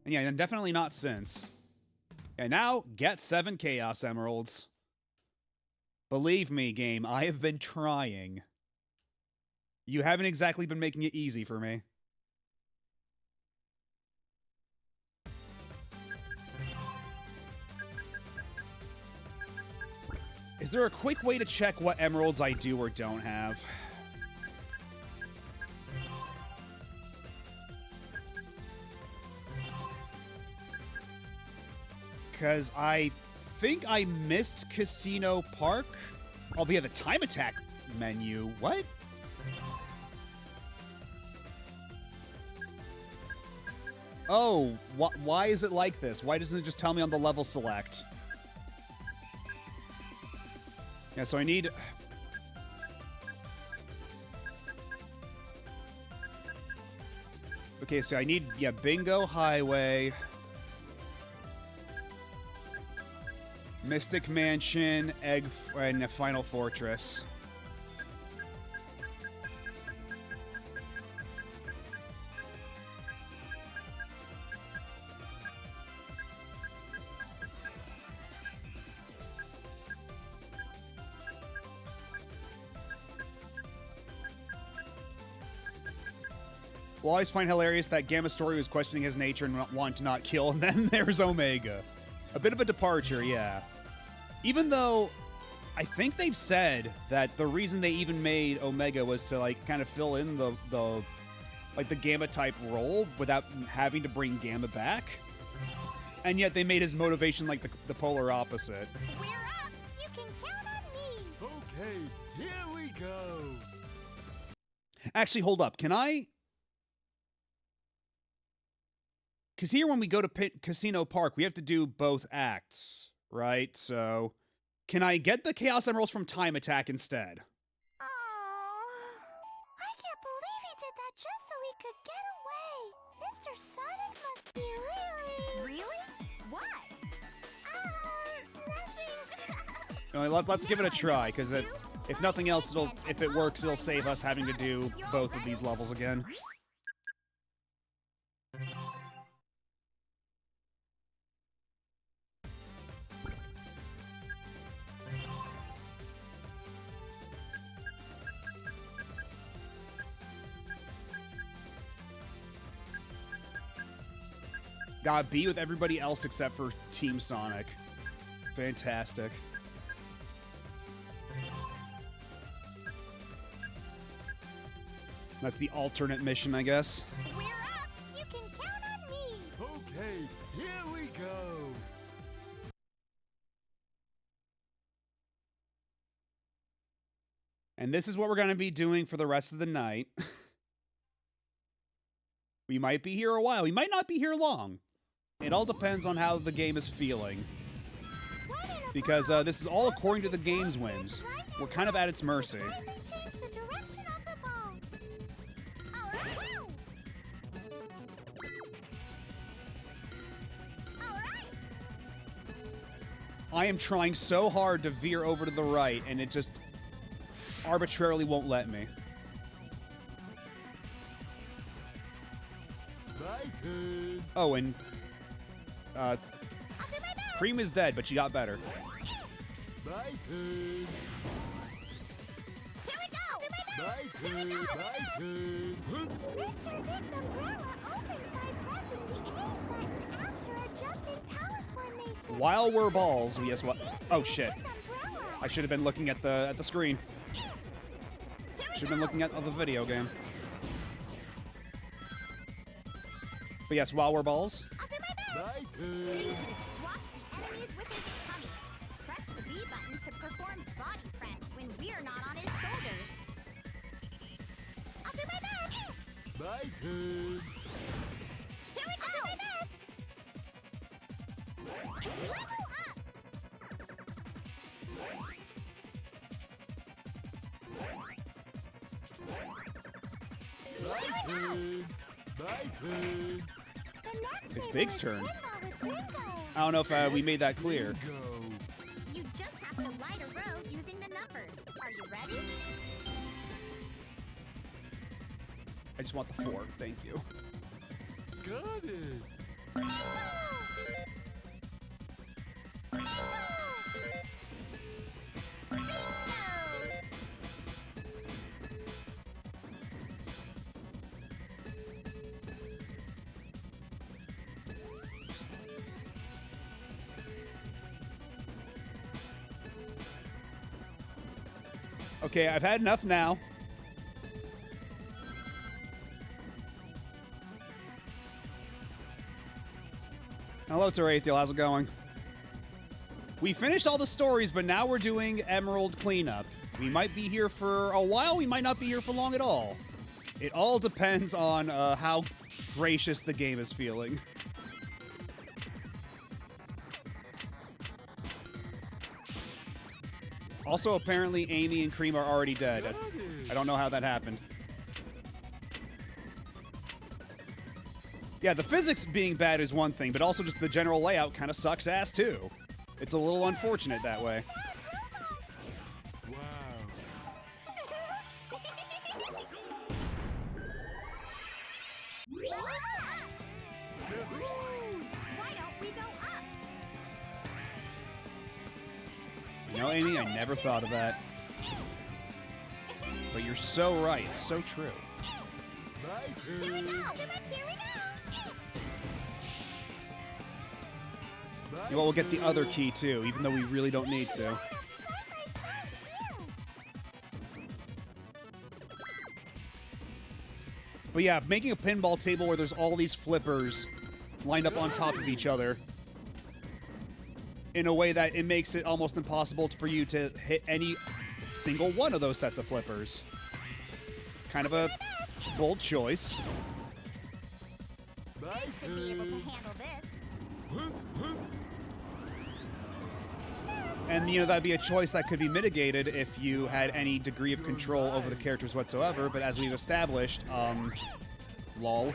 And yeah, definitely not since. And now, get 7 Chaos Emeralds. Believe me, game, I have been trying. You haven't exactly been making it easy for me. Is there a quick way to check what emeralds I do or don't have? Because I think I missed Casino Park. Oh, via the time attack menu. What? Oh, why is it like this? Why doesn't it just tell me on the level select? Yeah, so I need... Okay, so I need, yeah, Bingo Highway, Mystic Mansion, and Final Fortress. Will always find hilarious that Gamma Story was questioning his nature and wanting to not kill, and then there's Omega. A bit of a departure, yeah. Even though I think they've said that the reason they even made Omega was to, like, kind of fill in the Gamma type role without having to bring Gamma back. And yet they made his motivation like the polar opposite. We're up! You can count on me! Okay, here we go. Actually, hold up. Can I... Because here when we go to Casino Park, we have to do both acts, right? So, can I get the Chaos Emeralds from Time Attack instead? Oh, I can't believe he did that just so he could get away. Mr. Sonic must be really... Really? What? Nothing. Let's give it a try, because if nothing else, if it works, it'll save us having to do both of these levels again. Got B with everybody else except for Team Sonic. Fantastic. That's the alternate mission, I guess. We're up! You can count on me! Okay, here we go. And this is what we're going to be doing for the rest of the night. We might be here a while. We might not be here long. It all depends on how the game is feeling. Because this is all according to the game's whims. We're kind of at its mercy. I am trying so hard to veer over to the right, and it just arbitrarily won't let me. Oh, and Cream is dead, but she got better. My turn. Here we go! My turn. My turn. Mr. Big's umbrella opens by pressing the A button after a jumping power formation. While we're balls, yes, what? Oh shit! Umbrella. I should have been looking at the screen. Should have been looking at the video game. But yes, while we're balls. I'll do my best. My turn. Watch the enemies with his tummy. Press the B button to perform body press when we're not on his shoulders. I'll do my best. My turn. Here we go. I'll do my best. Level up. My turn. My turn. The next It's table Big's is turn. pinball with bingo. I don't know if we made that clear. Go. You just have to light a road using the numbers. Are you ready? I just want the 4. Thank you. Got it. Okay, I've had enough now. Hello, Tarathiel. How's it going? We finished all the stories, but now we're doing Emerald Cleanup. We might be here for a while. We might not be here for long at all. It all depends on how gracious the game is feeling. Also, apparently, Amy and Cream are already dead. I don't know how that happened. Yeah, the physics being bad is one thing, but also just the general layout kind of sucks ass, too. It's a little unfortunate that way. Wow. Why don't we go up? You know, Amy, I never thought of that. But you're so right. It's so true. My Here we turn. go. Here we go. My You know what, we'll get the other key, too, even though we really don't need to. But yeah, making a pinball table where there's all these flippers lined up on top of each other in a way that it makes it almost impossible for you to hit any single one of those sets of flippers. Kind of a bold choice. My Should be able to turn. handle this. And, you know, that'd be a choice that could be mitigated if you had any degree of control over the characters whatsoever, but as we've established, lol,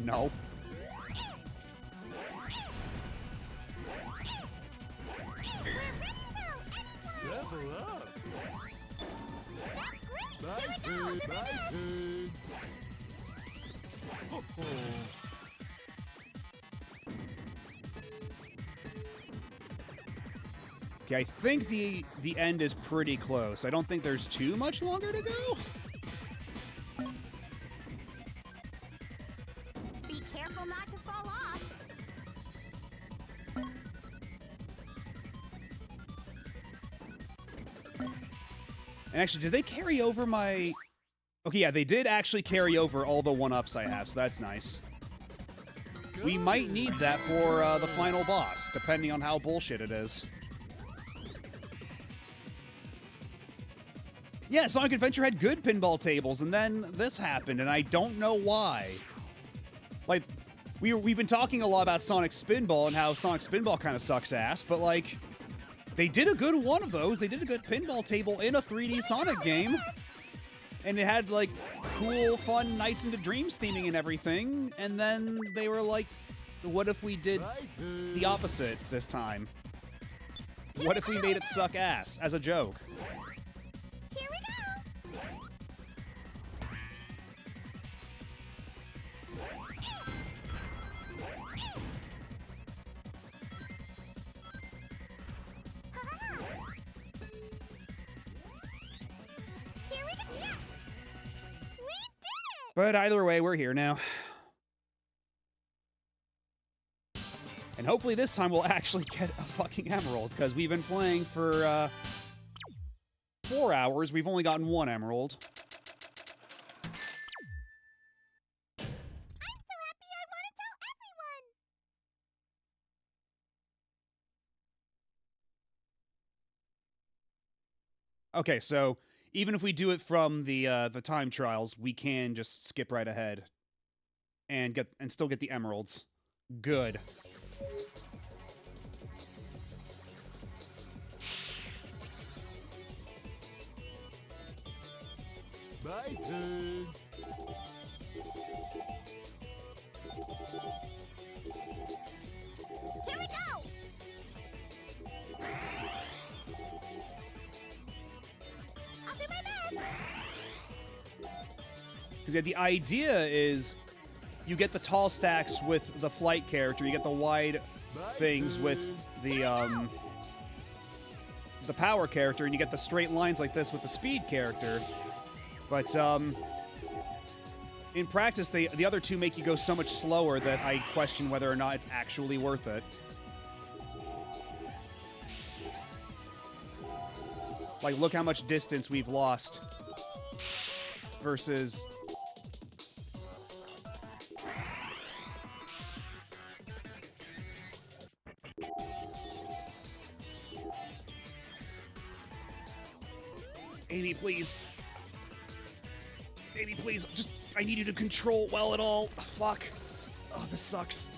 no. level up. That's great! Here we go! My Do turn, my my best! turn. Ho, ho. Okay, I think the end is pretty close. I don't think there's too much longer to go. Be careful not to fall off. And actually, did they carry over my... Okay, yeah, they did actually carry over all the 1-ups I have, so that's nice. We might need that for the final boss, depending on how bullshit it is. Yeah, Sonic Adventure had good pinball tables, and then this happened, and I don't know why. Like, we've been talking a lot about Sonic Spinball and how Sonic Spinball kind of sucks ass, but like, they did a good one of those. They did a good pinball table in a 3D Sonic game. And it had, like, cool, fun Nights into Dreams theming and everything. And then they were like, what if we did My turn. the opposite this time? What if we made it suck ass as a joke? Here we go! Here we go! Yes! We did it! But either way, we're here now. And hopefully this time we'll actually get a fucking emerald, because we've been playing for 4 hours. We've only gotten 1 emerald. I'm so happy I want to tell everyone! Okay, so even if we do it from the time trials, we can just skip right ahead and still get the emeralds. Good. My turn. Here we go! I'll do my best! Because the idea is you get the tall stacks with the flight character, you get the wide My things turn. with the power character, and you get the straight lines like this with the speed character. But in practice, the other two make you go so much slower that I question whether or not it's actually worth it. Like, look how much distance we've lost versus... Amy, please. Amy, please. Just, I need you to control well at all. Fuck. Oh, this sucks.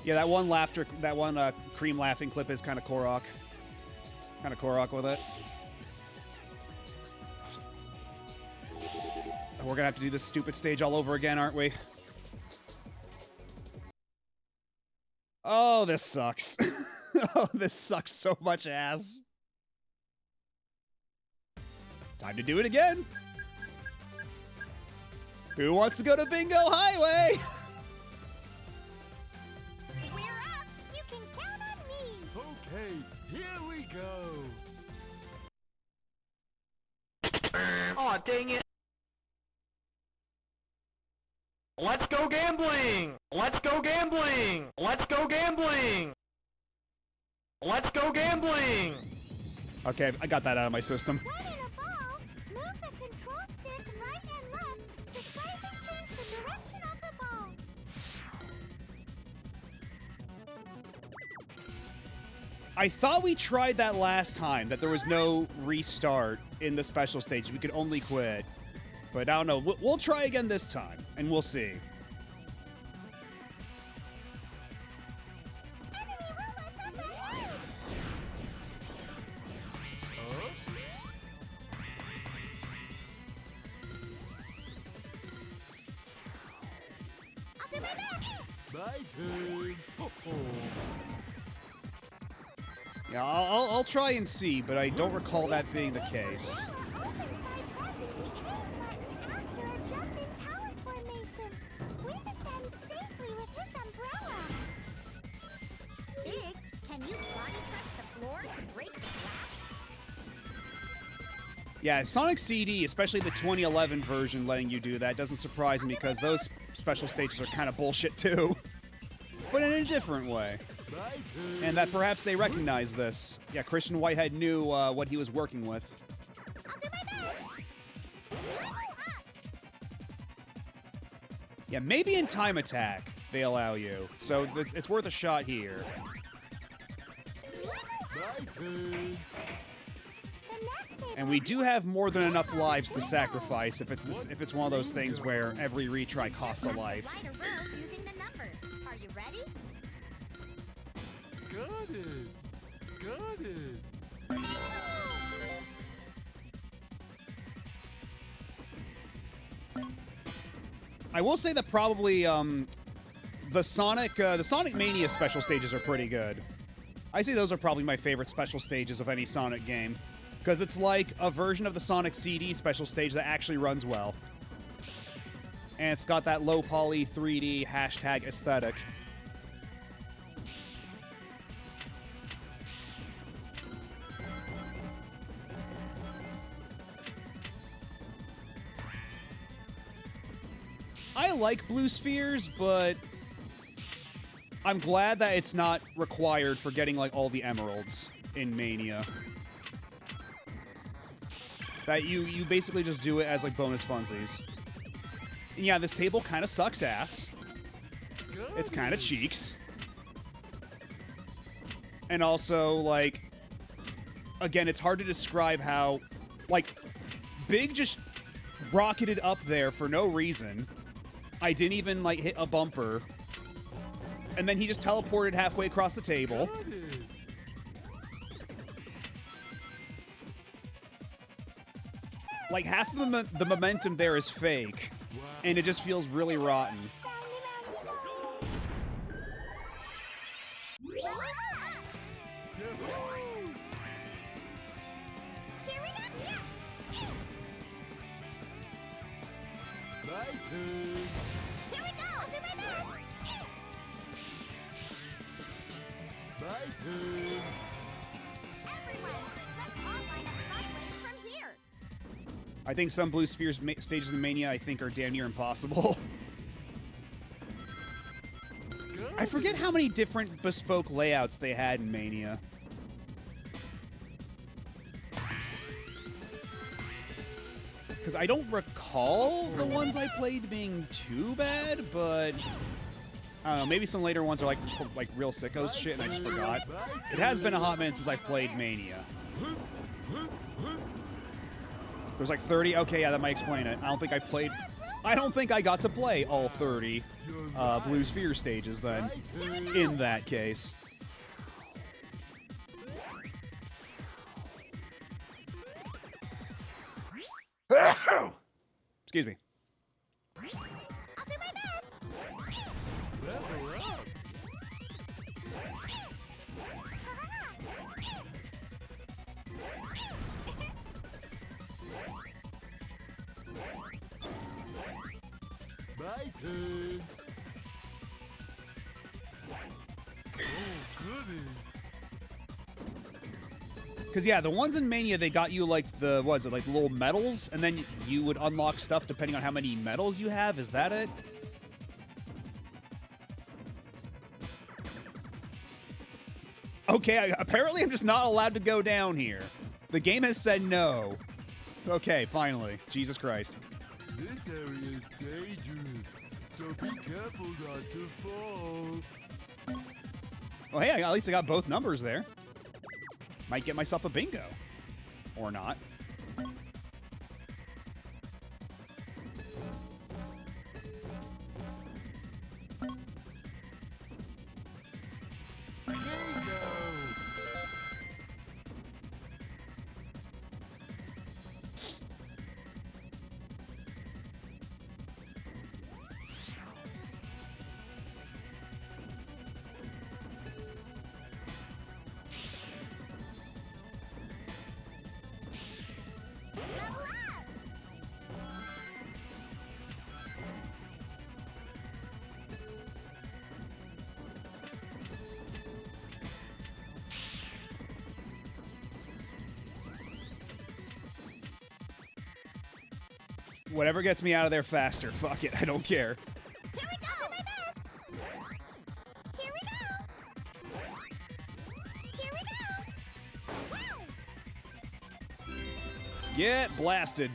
Yeah, that one laughter, that one cream laughing clip is kind of Korok. Kind of Korok with it. We're gonna have to do this stupid stage all over again, aren't we? Oh, this sucks. Oh, this sucks so much ass. Time to do it again. Who wants to go to Bingo Highway? We're up! You can count on me! Okay, here we go. Aw, dang it. Let's go gambling! Let's go gambling! Let's go gambling! Let's go gambling! Okay, I got that out of my system. When in a ball, move the control stick right and left to slightly change the direction of the ball. I thought we tried that last time, that there was no restart in the special stage. We could only quit. But I don't know. We'll try again this time, and we'll see. Enemy robots up ahead! My turn. Yeah, I'll try and see, but I don't recall that being the case. Big, can you body press the floor to break the glass? Yeah, Sonic CD, especially the 2011 version letting you do that, doesn't surprise me because those special stages are kind of bullshit too. But in a different way. My turn. And that perhaps they recognize this. Yeah, Christian Whitehead knew what he was working with. I'll do my best. Level up. Yeah, maybe in Time Attack they allow you. So it's worth a shot here. My turn. And we do have more than enough lives to sacrifice if it's one of those things where every retry costs a life. Right or wrong using the numbers. Are you ready? Got it. Got it. I will say that probably the Sonic Mania special stages are pretty good. I say those are probably my favorite special stages of any Sonic game. Because it's like a version of the Sonic CD special stage that actually runs well. And it's got that low poly 3D hashtag aesthetic. I like Blue Spheres, but I'm glad that it's not required for getting like all the emeralds in Mania. That you basically just do it as like bonus funsies. And yeah, this table kind of sucks ass. It's kind of cheeks. And also, like, again, it's hard to describe how, like, Big just rocketed up there for no reason. I didn't even, like, hit a bumper. And then he just teleported halfway across the table. Got it. Like, half of the momentum there is fake. And it just feels really rotten. Yahoo! Here we go. My turn. Here we go. I'll do my best. My turn. Everyone, let's all line up sideways from here. I think some Blue Spheres stages in Mania I think are damn near impossible. I forget how many different bespoke layouts they had in Mania. Because I don't recall the ones I played being too bad, but I don't know, maybe some later ones are like real sickos shit and I just forgot. It has been a hot minute since I've played Mania. There's like 30. Okay, yeah, that might explain it. I don't think I got to play all 30 Blue Sphere stages then, in that case. Excuse me. I'll do my best. Level up. My turn. Oh, goody. Because, yeah, the ones in Mania, they got you, like, like little medals, and then you would unlock stuff depending on how many medals you have. Is that it? Okay, apparently I'm just not allowed to go down here. The game has said no. Okay, finally. Jesus Christ. This area is dangerous, so be careful not to fall. Well, hey, at least I got both numbers there. Might get myself a bingo. Or not. Whatever gets me out of there faster. Fuck it, I don't care. Here we go! My best! Here we go! Here we go! Wow! Get blasted.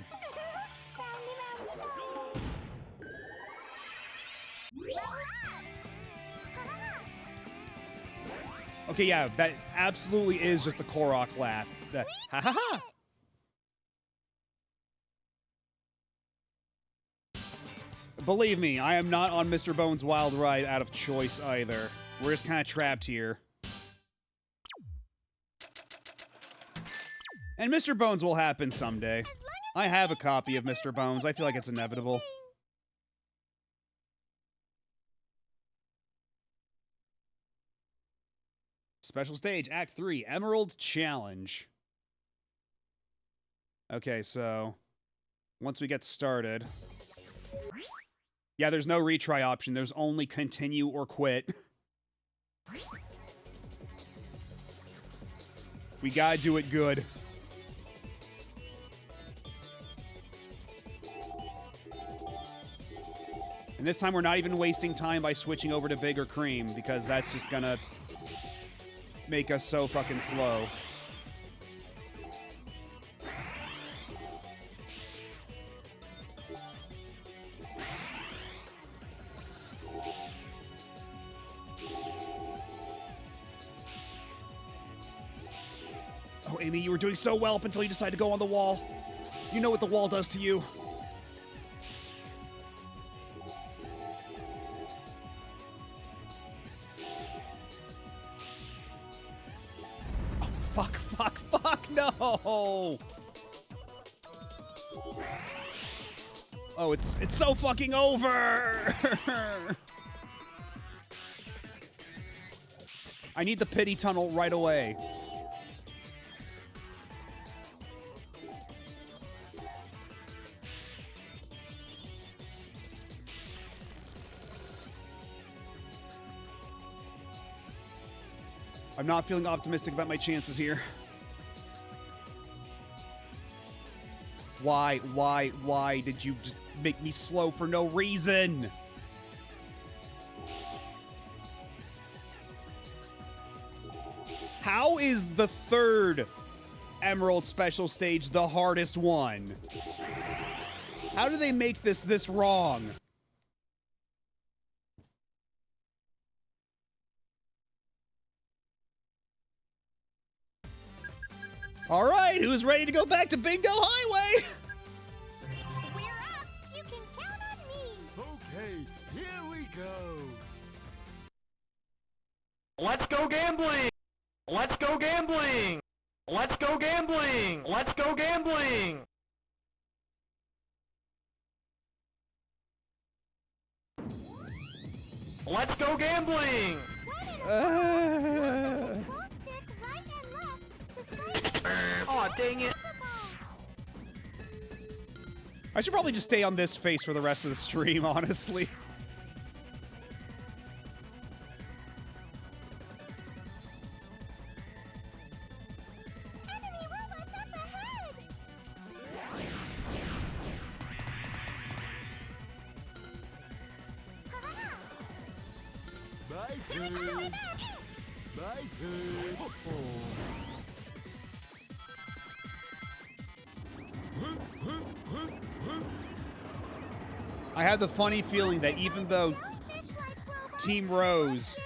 Okay, yeah, that absolutely is just the Korok laugh. The ha ha ha. Believe me, I am not on Mr. Bones' wild ride out of choice either. We're just kind of trapped here. And Mr. Bones will happen someday. I have a copy of Mr. Bones. I feel like it's inevitable. Special stage, Act 3, Emerald Challenge. Okay, so once we get started... Yeah, there's no retry option. There's only continue or quit. We gotta do it good. And this time we're not even wasting time by switching over to bigger cream, because that's just gonna make us so fucking slow. Oh, Amy, you were doing so well up until you decided to go on the wall. You know what the wall does to you. Oh, fuck, fuck, fuck, no! Oh, it's so fucking over! I need the pity tunnel right away. I'm not feeling optimistic about my chances here. Why did you just make me slow for no reason? How is the third Emerald Special Stage the hardest one? How do they make this wrong? All right, who's ready to go back to Bingo Highway? We're up! You can count on me! Okay, here we go. Let's go gambling! Let's go gambling! Let's go gambling! Let's go gambling! Let's go gambling! Aw, dang it. I should probably just stay on this face for the rest of the stream, honestly. Enemy robots up ahead! My turn. My turn. I have the funny feeling that even though Team Rose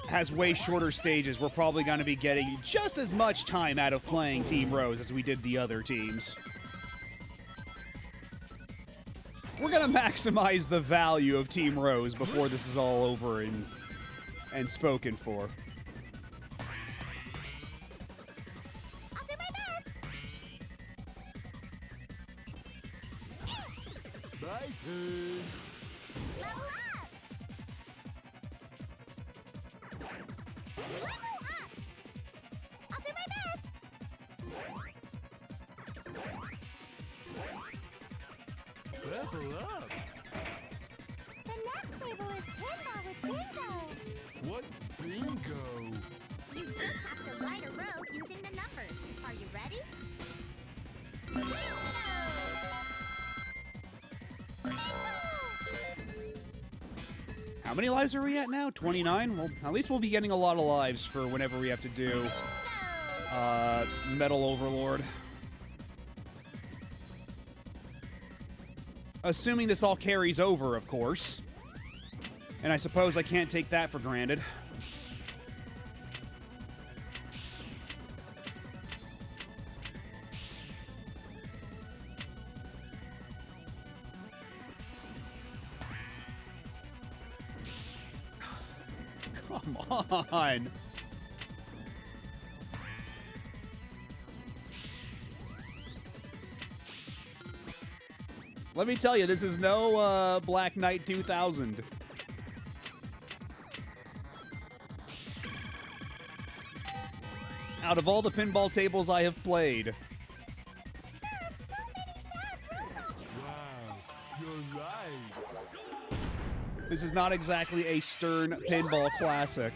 has way shorter stages, we're probably going to be getting just as much time out of playing Team Rose as we did the other teams. We're going to maximize the value of Team Rose before this is all over and spoken for. I'll do my best! My turn. Level up! Level up! I'll do my best! Level up. The next table is pinball with bingo! What bingo? You just have to write a road using the numbers. Are you ready? Bingo! How many lives are we at now? 29? Well, at least we'll be getting a lot of lives for whenever we have to do Metal Overlord. Assuming this all carries over, of course. And I suppose I can't take that for granted. Come on! Let me tell you, this is no Black Knight 2000. Out of all the pinball tables I have played, Wow, you're right. this is not exactly a stern pinball classic.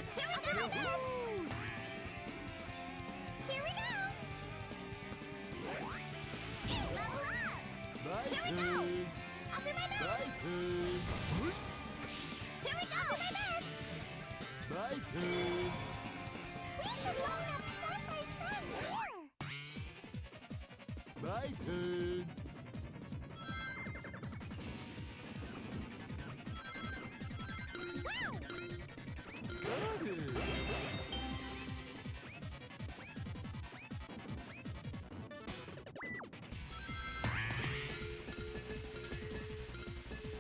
Here we go! My Here we turn. go! I'll do my My best! turn. Here we go! My turn. We should line up side by side here! My turn. Wow! Got it.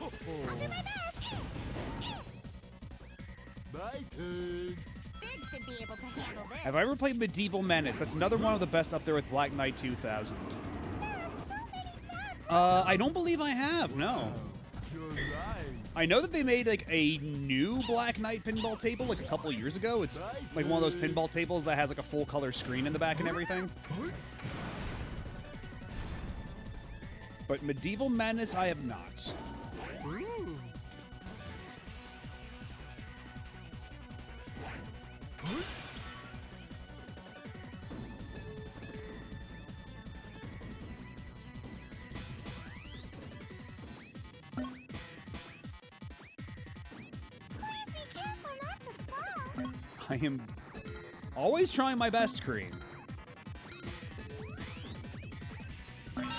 I'll do my best! My turn. Big should be able to handle this. Have I ever played Medieval Menace? That's another one of the best up there with Black Knight 2000. I don't believe I have, no. You're right. I know that they made like a new Black Knight pinball table like a couple years ago. It's like one of those pinball tables that has like a full color screen in the back and everything. But Medieval Menace, I have not. Ooh. Please be careful not to fall. I am always trying my best, Cream. Bingo.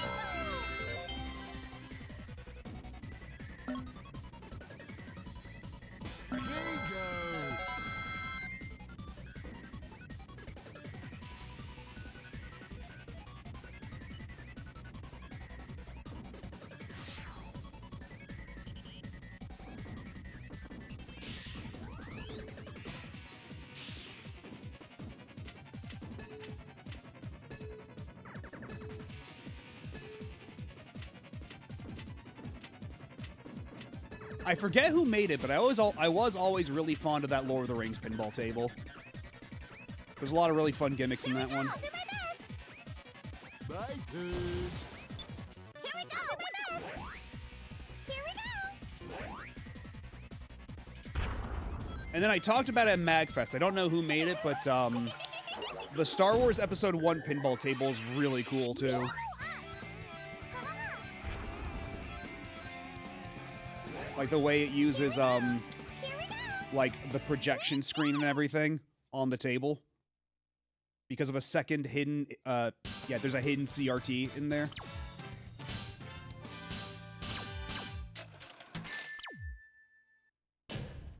I forget who made it, but I was always really fond of that Lord of the Rings pinball table. There's a lot of really fun gimmicks in that one. I'll do my best! My turn. Here we go! Here we go! And then I talked about it at MagFest. I don't know who made it, but the Star Wars Episode 1 pinball table is really cool too. Like the way it uses like the projection screen and everything on the table. Because of a second hidden yeah, there's a hidden CRT in there.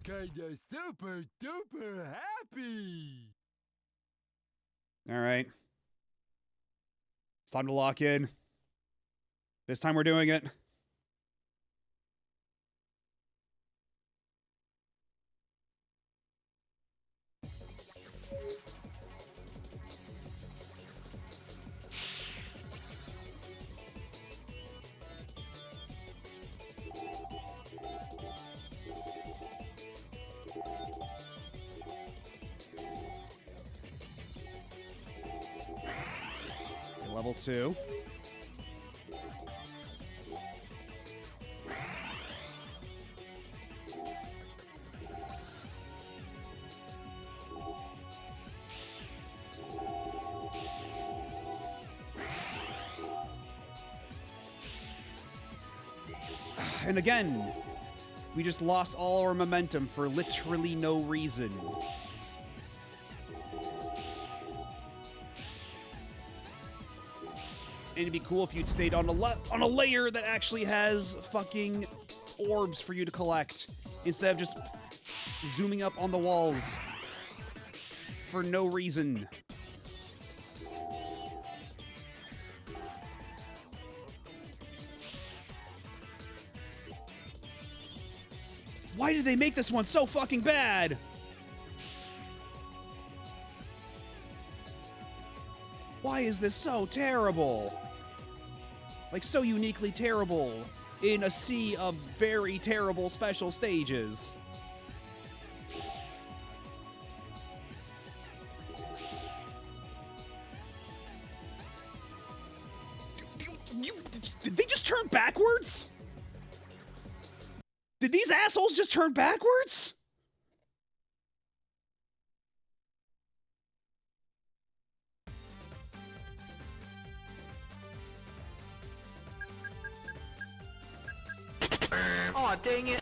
Kinda super duper happy. All right. It's time to lock in. This time we're doing it. Level 2. And again, We just lost all our momentum for literally no reason. And it'd be cool if you'd stayed on a layer that actually has fucking orbs for you to collect, instead of just zooming up on the walls for no reason. Why did they make this one so fucking bad? Why is this so terrible? Like, so uniquely terrible in a sea of very terrible special stages. Did they just turn backwards? Did these assholes just turn backwards? Aw, dang it.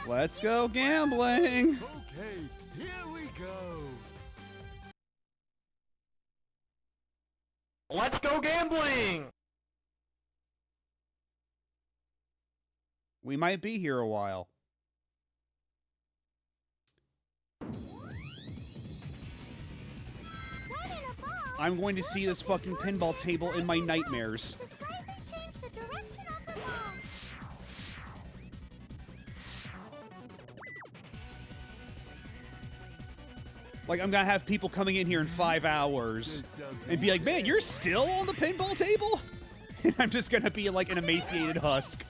Let's go gambling. Okay, here we go. Let's go gambling! We might be here a while. I'm going to see this fucking pinball table in my nightmares. Like, I'm gonna have people coming in here in 5 hours and be like, man, you're still on the pinball table? And I'm just gonna be like an emaciated husk.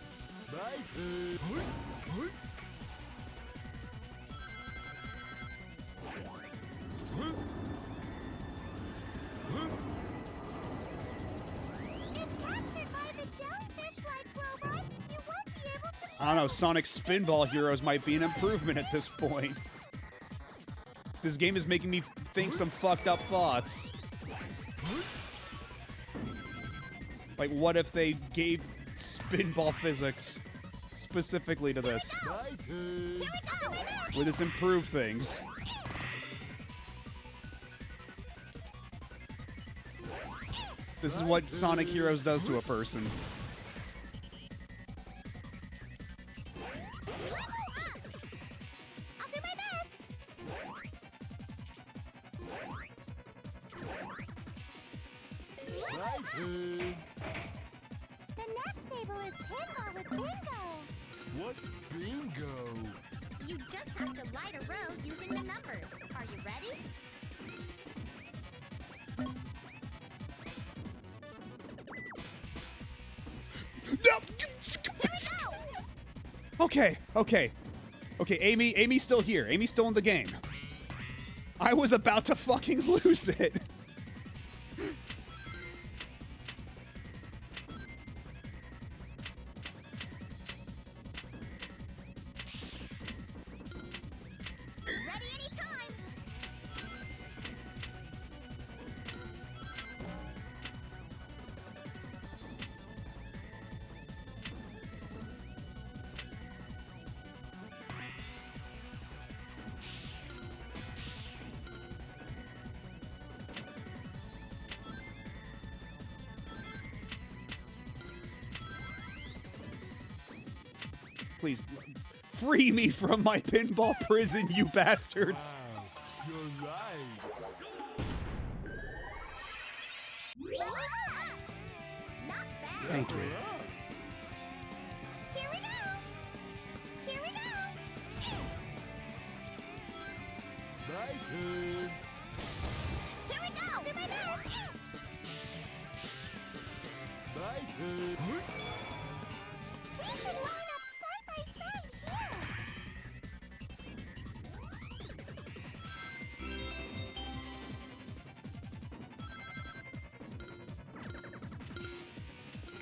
I don't know, Sonic Spinball Heroes might be an improvement at this point. This game is making me think some fucked up thoughts. Like, what if they gave spinball physics specifically to this? Would this improve things? This is what Sonic Heroes does to a person. What bingo? You just have to light a road using the numbers. Are you ready? Okay, okay. Okay, Amy's still here. Amy's still in the game. I was about to fucking lose it. Ready anytime. Please, free me from my pinball prison, you bastards. Wow, you're right. Not bad. Thank you. Here we go. Here we go. My turn. Here we go. Do my best. My turn. We should line up side by side here.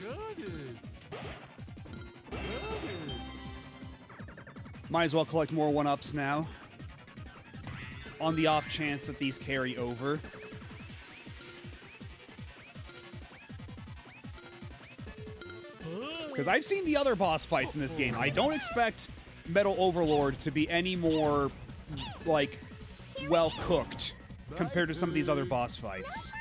Got it. Got it. Might as well collect more 1-ups now. On the off chance that these carry over. Huh? Because I've seen the other boss fights in this game. I don't expect Metal Overlord to be any more, like, well-cooked compared to some of these other boss fights.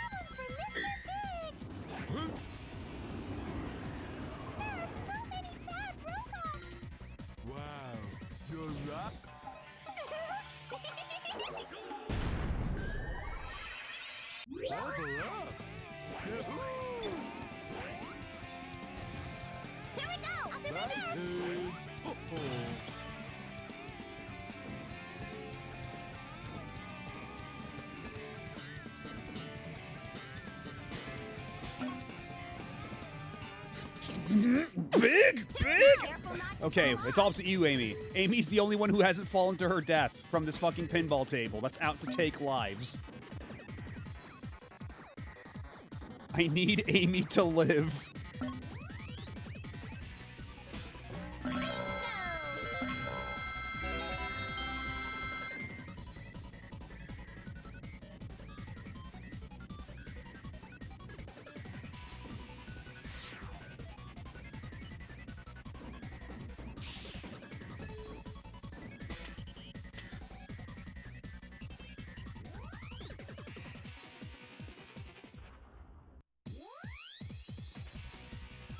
Wow, you're up. Level up. Yahoo! Here we go! I'll do my My best! turn. Oh. Big! Careful not to Okay, fall it's all up to you, Amy. Amy's the only one who hasn't fallen to her death from this fucking pinball table that's out to take lives. I need Amy to live.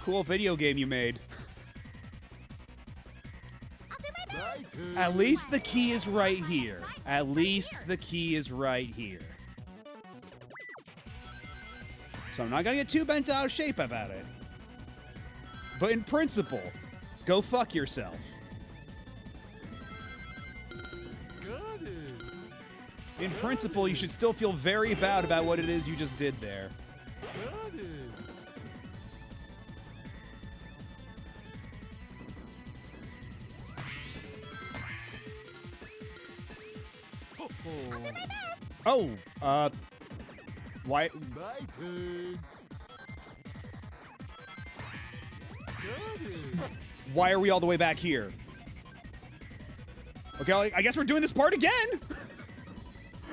Cool video game you made. My turn. At least the key is right here. At least the key is right here. So I'm not gonna get too bent out of shape about it. But in principle, go fuck yourself. Got it. In principle, you should still feel very bad about what it is you just did there. Got it. Oh, why? My turn. Got it. Why are we all the way back here? Okay, I guess we're doing this part again.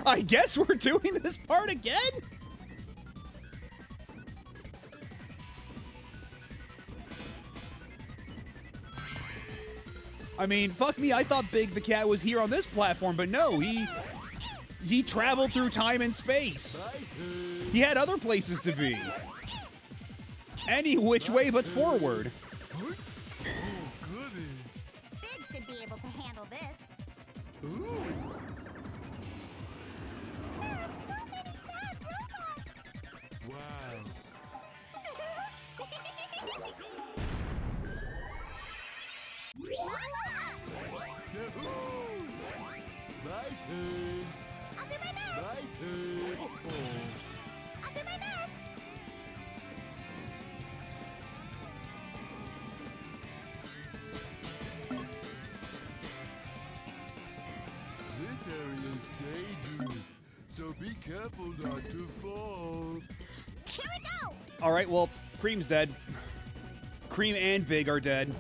I guess we're doing this part again. I mean, fuck me, I thought Big the Cat was here on this platform, but no, he traveled through time and space. My turn. He had other places to be. Any which way but forward. Goodness. Big should be able to handle this. Ooh. Wow. Yahoo! My turn. I'll do my best! My turn. Oh. I'll do my best! This area is dangerous, so be careful not to fall. Here we go! All right, well, Cream's dead. Cream and Big are dead.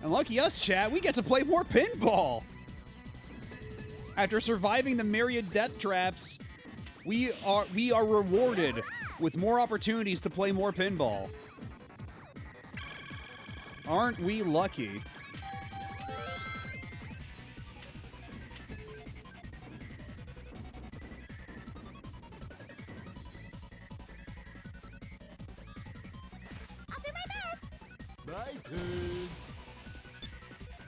And lucky us, chat, we get to play more pinball! After surviving the myriad death traps, we are rewarded with more opportunities to play more pinball. Aren't we lucky? I'll do my best! My turn.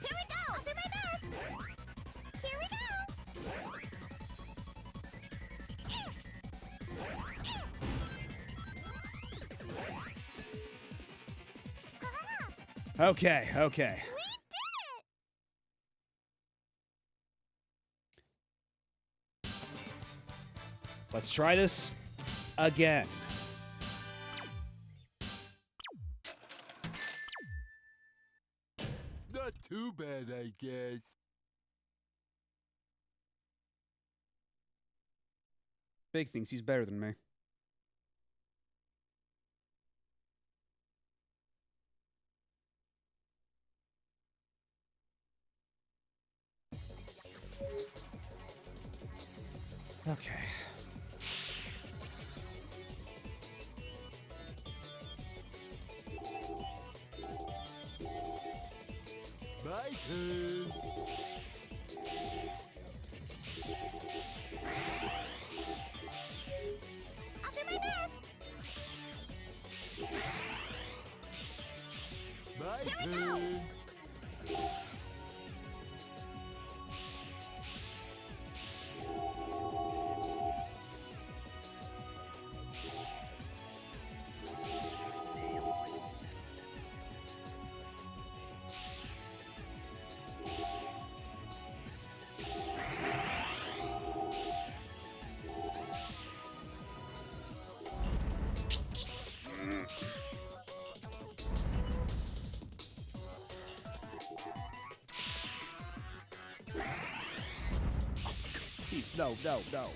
Here we go! I'll do my best! Here we go! Okay, okay. We did it! Let's try this again. Not too bad, I guess. Big thinks he's better than me. Okay. My turn. I'll do my best. My Here we go. turn. Please, no, no, no.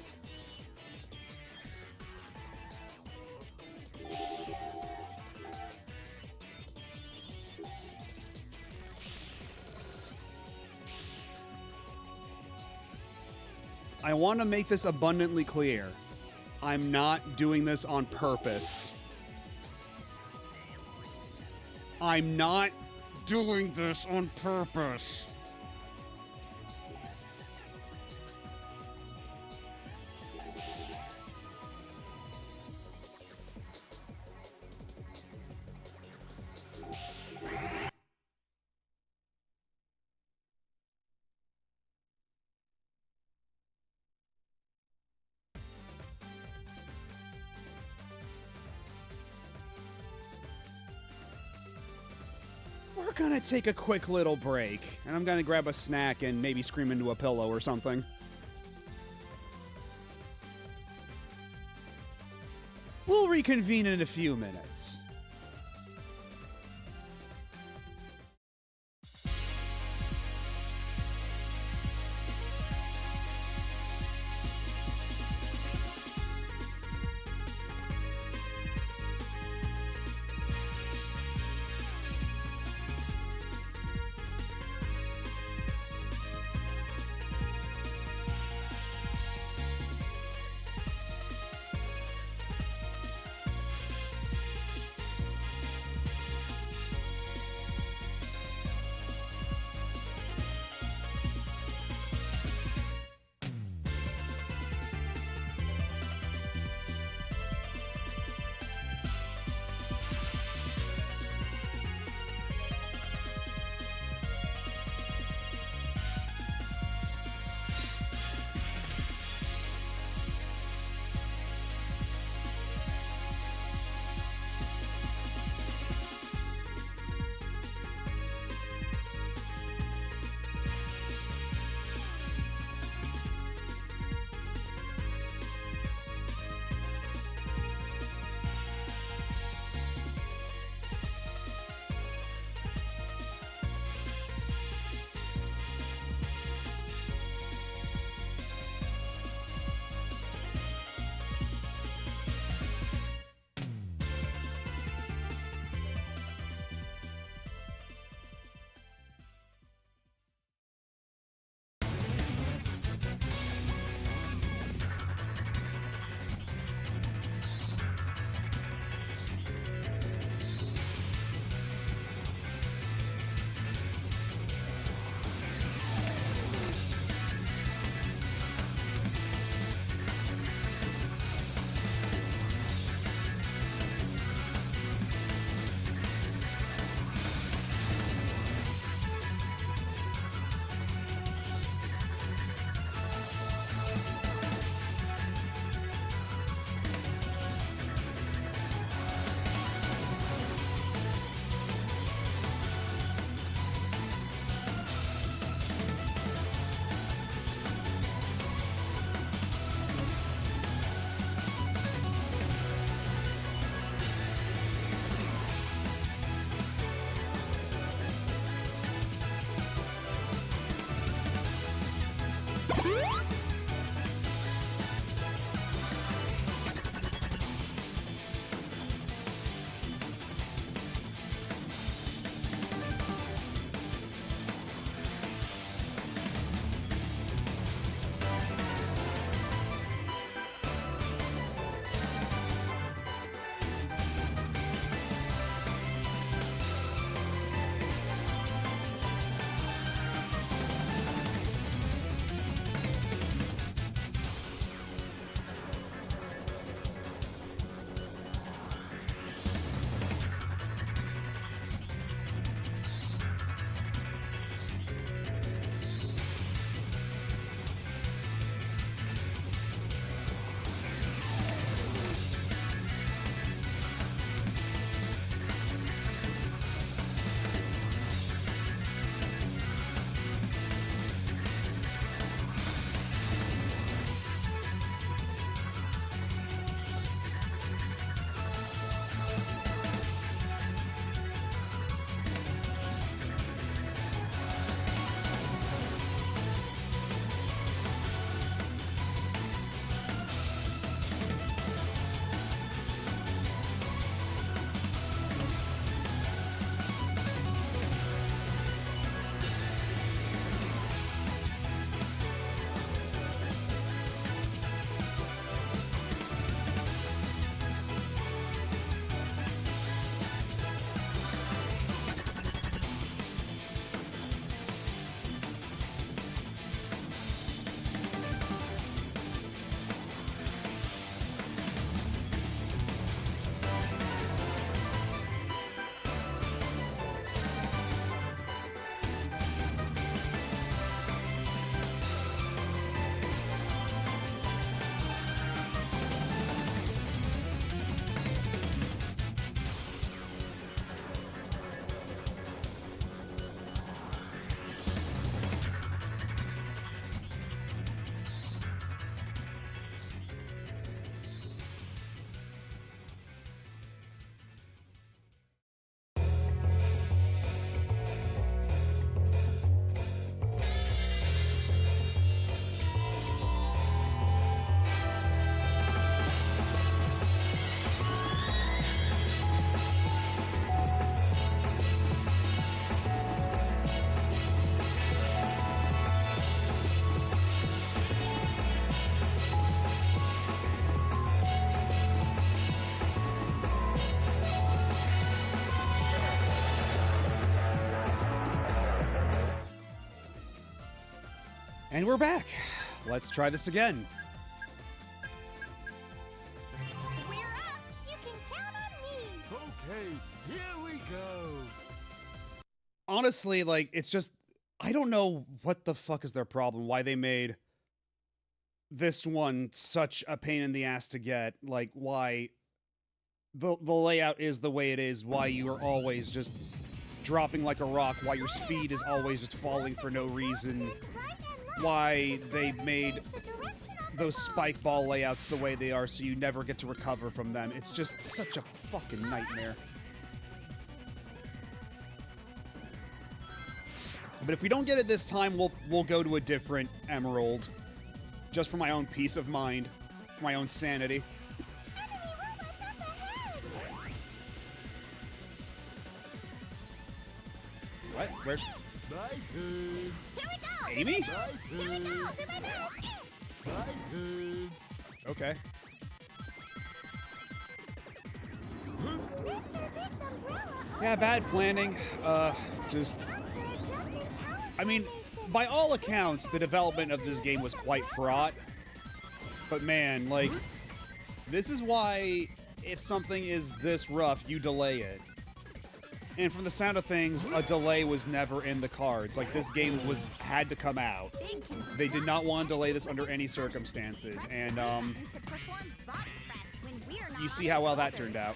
I want to make this abundantly clear. I'm not doing this on purpose. I'm not doing this on purpose. We're gonna take a quick little break, and I'm gonna grab a snack and maybe scream into a pillow or something. We'll reconvene in a few minutes. And we're back. Let's try this again. We're up. You can count on me. Okay, here we go. Honestly, like, it's just, I don't know what the fuck is their problem, why they made this one such a pain in the ass to get, like, why the layout is the way it is, why you are always just dropping like a rock, why your speed is always just falling for no reason, why they made those spike ball layouts the way they are so you never get to recover from them. It's just such a fucking nightmare. But if we don't get it this time, we'll go to a different emerald. Just for my own peace of mind. For my own sanity. What? Where? My turn. Here we go. Amy? My Here we turn. go. Do my best. My turn. Okay. Mr. Big's umbrella. Yeah, bad planning. Just... I mean, by all accounts, the development of this game was quite fraught. But man, like, this is why if something is this rough, you delay it. And from the sound of things, a delay was never in the cards. Like, this game had to come out. They did not want to delay this under any circumstances. And, you see how well that turned out.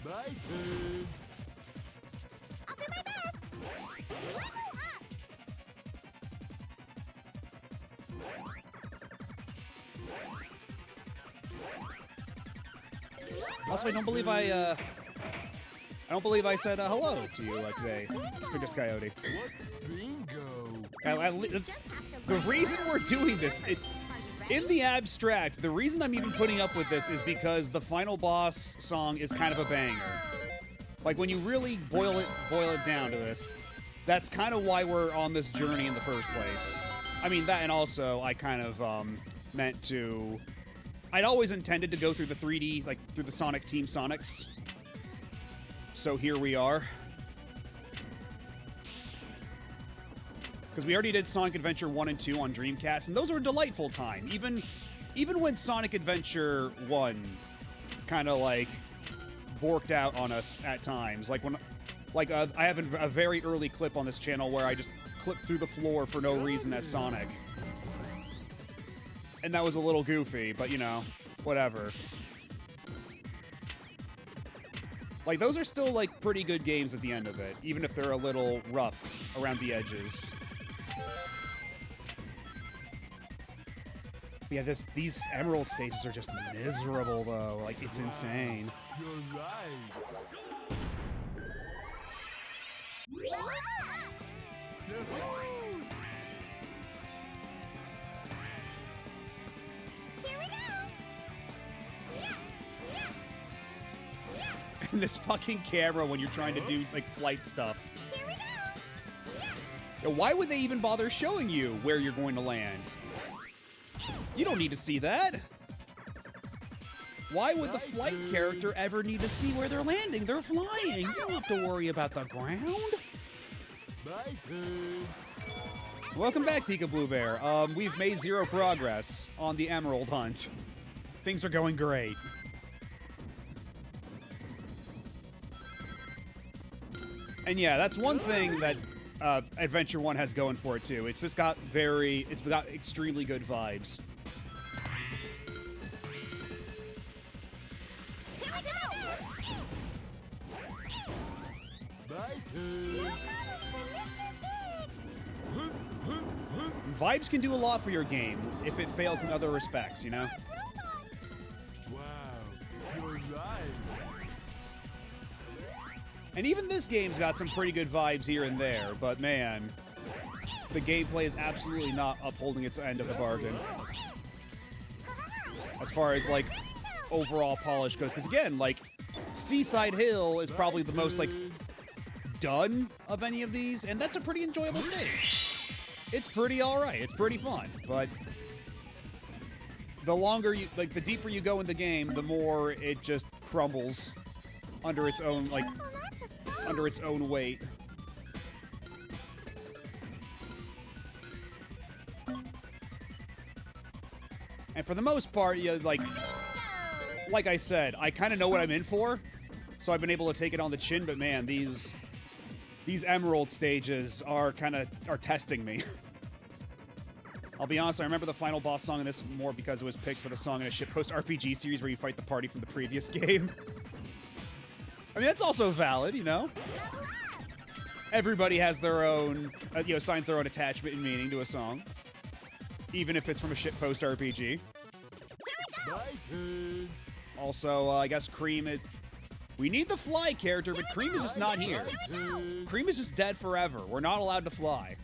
My turn. I'll do my best. Level up. Also, I don't believe I said hello to you today, Spingus Coyote. What's bingo? The reason we're doing this, in the abstract, the reason I'm even putting up with this is because the final boss song is kind of a banger. Like, when you really boil it down to this, that's kind of why we're on this journey in the first place. I mean, that, and also, I kind of meant to... I'd always intended to go through the 3D, like, through the Sonic Team Sonics. So here we are. Because we already did Sonic Adventure 1 and 2 on Dreamcast, and those were a delightful time. Even when Sonic Adventure 1 kind of, like, borked out on us at times. Like, I have a very early clip on this channel where I just clipped through the floor for no reason as Sonic. And that was a little goofy, but, you know, whatever. Like, those are still, like, pretty good games at the end of it, even if they're a little rough around the edges. But yeah, these Emerald stages are just miserable, though. Like, it's insane. You're right. Yahoo! Here we go. Yeah. And this fucking camera when you're trying to do, like, flight stuff. Here we go. Yo, why would they even bother showing you where you're going to land? You don't need to see that. Why would the flight character ever need to see where they're landing? They're flying. You don't have to worry about the ground. My turn. Welcome back, Pika Blue Bear. We've made zero progress on the Emerald Hunt. Things are going great. And yeah, that's one thing that Adventure 1 has going for it too. It's just got it's got extremely good vibes. Here we go. My turn. Vibes can do a lot for your game if it fails in other respects, you know? Wow, you're right. And even this game's got some pretty good vibes here and there, but man, the gameplay is absolutely not upholding its end of the bargain. As far as, like, overall polish goes. Because again, like, Seaside Hill is probably the most, like, done of any of these, and that's a pretty enjoyable stage. It's pretty alright, it's pretty fun, but the longer you, like, the deeper you go in the game, the more it just crumbles under its own, like, under its own weight. And for the most part, yeah, like I said, I kind of know what I'm in for, so I've been able to take it on the chin. But man, these Emerald stages are testing me. I'll be honest, I remember the final boss song in this more because it was picked for the song in a shitpost RPG series where you fight the party from the previous game. I mean, that's also valid, you know? Everybody has their own, assigns their own attachment and meaning to a song. Even if it's from a shitpost RPG. My turn. Also, I guess Cream, we need the fly character, but Cream is just not here. Cream is just dead forever. We're not allowed to fly.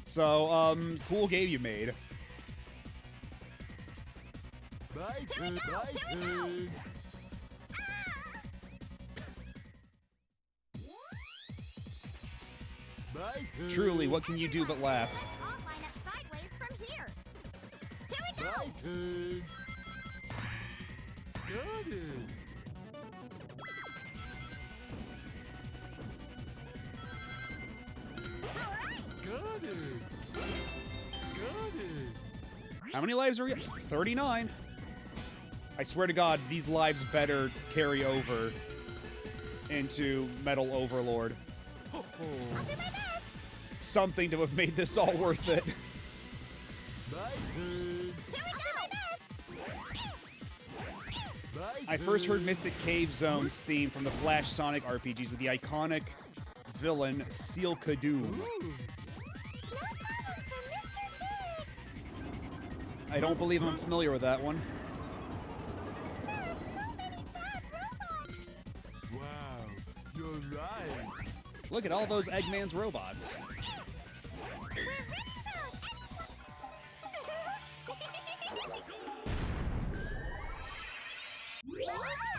So, cool game you made. My turn. My turn. My turn. Truly, what can you do but laugh? I'll line up sideways from here. Here we go. My turn. Got it. All right. Got it. Got it. How many lives are we at? 39. I swear to God, these lives better carry over into Metal Overlord. I'll do my best. Something to have made this all worth it. My turn. Here we go. My I first heard turn. Mystic Cave Zone's theme from the Flash Sonic RPGs with the iconic villain Seal Kadoom. I don't believe I'm familiar with that one. Wow, you're right. Look at all those Eggman's robots.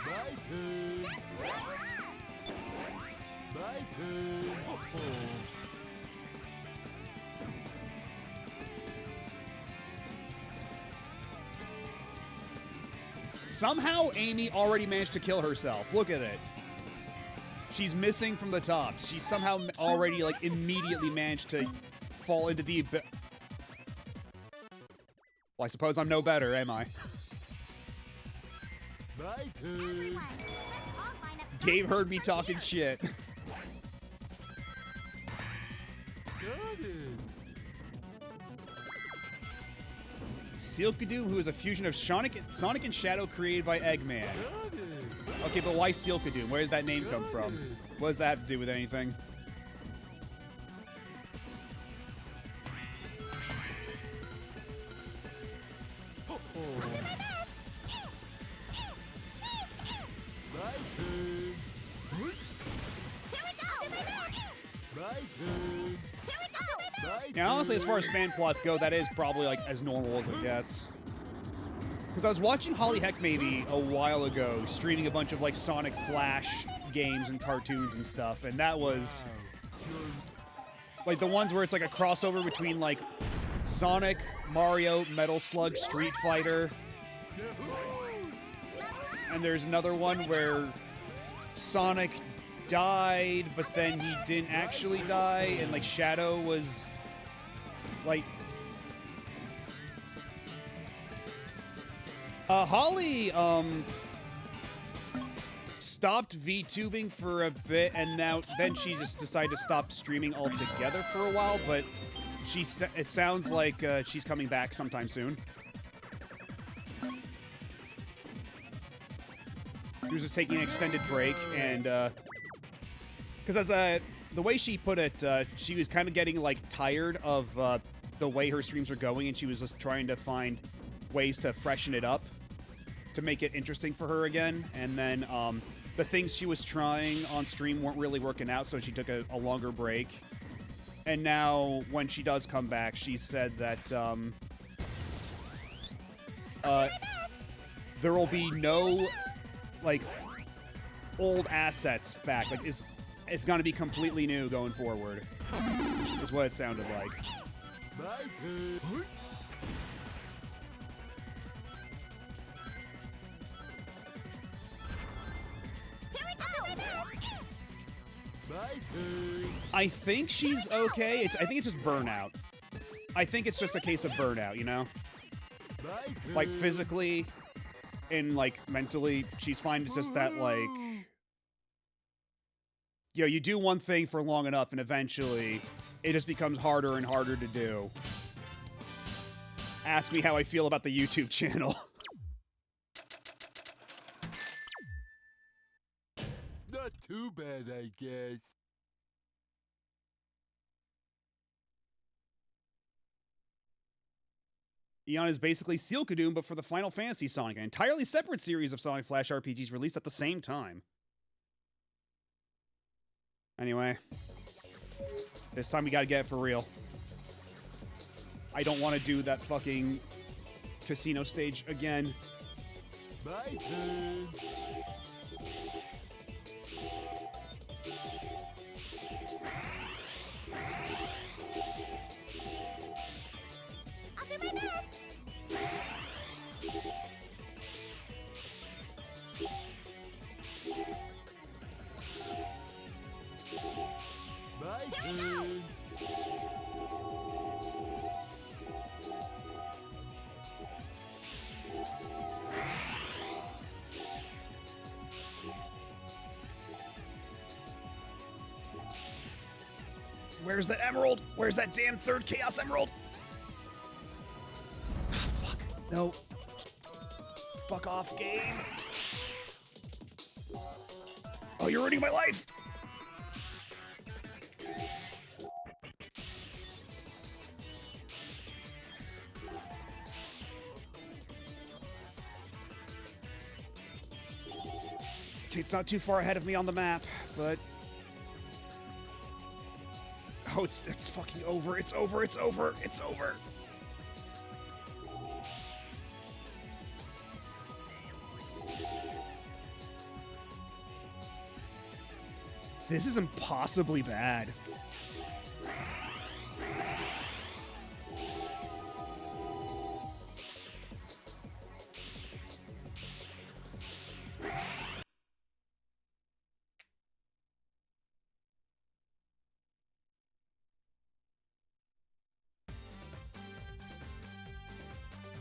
My turn. My turn. Somehow Amy already managed to kill herself. Look at it. She's missing from the top. She somehow already, like, immediately managed to fall into the abyss. Well, I suppose I'm no better, am I? My turn. I'll line up Gabe heard me talking shit. Got it. Seal Kadoom, who is a fusion of Sonic and Shadow created by Eggman. Got it. Okay, but why Seal Kadoom? Where did that name come from? What does that have to do with anything? My turn. My turn. My Now, honestly, as far as turn. fan plots go, that is probably, like, as normal as it gets. Because I was watching Holly Heck maybe a while ago, streaming a bunch of, like, Sonic Flash games and cartoons and stuff, and that was, like, the ones where it's, like, a crossover between, like, Sonic, Mario, Metal Slug, Street Fighter, and there's another one where Sonic died, but then he didn't actually die, and, like, Shadow was, like... Holly, stopped VTubing for a bit, and then she just decided to stop streaming altogether for a while, but it sounds like she's coming back sometime soon. She was just taking an extended break, and, because as the way she put it, she was kind of getting, like, tired of the way her streams were going, and she was just trying to find ways to freshen it up to make it interesting for her again. And then the things she was trying on stream weren't really working out, so she took a longer break. And now, when she does come back, she said that there will be no, like, old assets back. Like, it's going to be completely new going forward, is what it sounded like. My turn. My turn. I think she's okay. I think it's just burnout. I think it's just a case of burnout, you know? Like, physically and, like, mentally, she's fine. It's just that, like, you know, you do one thing for long enough and eventually it just becomes harder and harder to do. Ask me how I feel about the YouTube channel. Not too bad, I guess. Eon is basically Seal Kadoom, but for the Final Fantasy Sonic, an entirely separate series of Sonic Flash RPGs released at the same time. Anyway, this time we gotta get it for real. I don't want to do that fucking casino stage again. My turn. I'll do my best. My turn. Where's the emerald? Where's that damn third Chaos Emerald? Ah, fuck. No. Fuck off, game. Oh, you're ruining my life. Okay, it's not too far ahead of me on the map, but... Oh, it's fucking over. It's over. It's over. It's over. This is impossibly bad.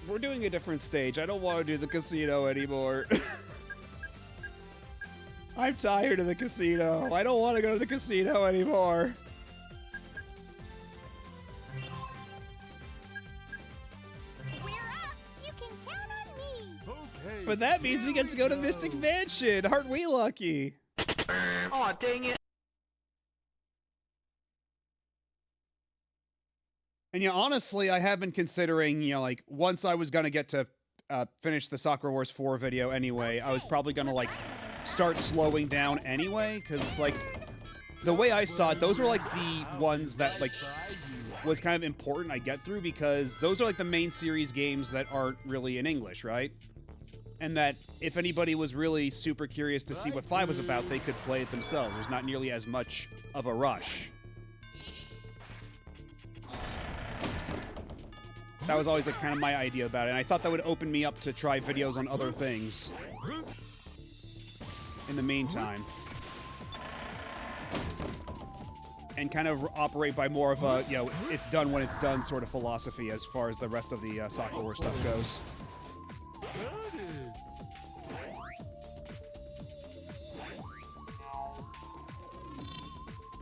We're doing a different stage. I don't want to do the casino anymore. I'm tired of the casino. I don't want to go to the casino anymore. We're up. You can count on me. Okay. But that means we get to go to we Mystic go. Mansion. Aren't we lucky? Aw, dang it. And yeah, honestly, I have been considering, you know, like, once I was gonna get to finish the Sakura Wars 4 video anyway, I was probably gonna, like, start slowing down anyway, because, like, the way I saw it, those were, like, the ones that, like, was kind of important I get through, because those are, like, the main series games that aren't really in English, right? And that if anybody was really super curious to see what 5 was about, they could play it themselves. There's not nearly as much of a rush. That was always like kind of my idea about it, and I thought that would open me up to try videos on other things in the meantime. And kind of operate by more of a, you know, it's done when it's done sort of philosophy as far as the rest of the Sakura Wars stuff goes. Got it.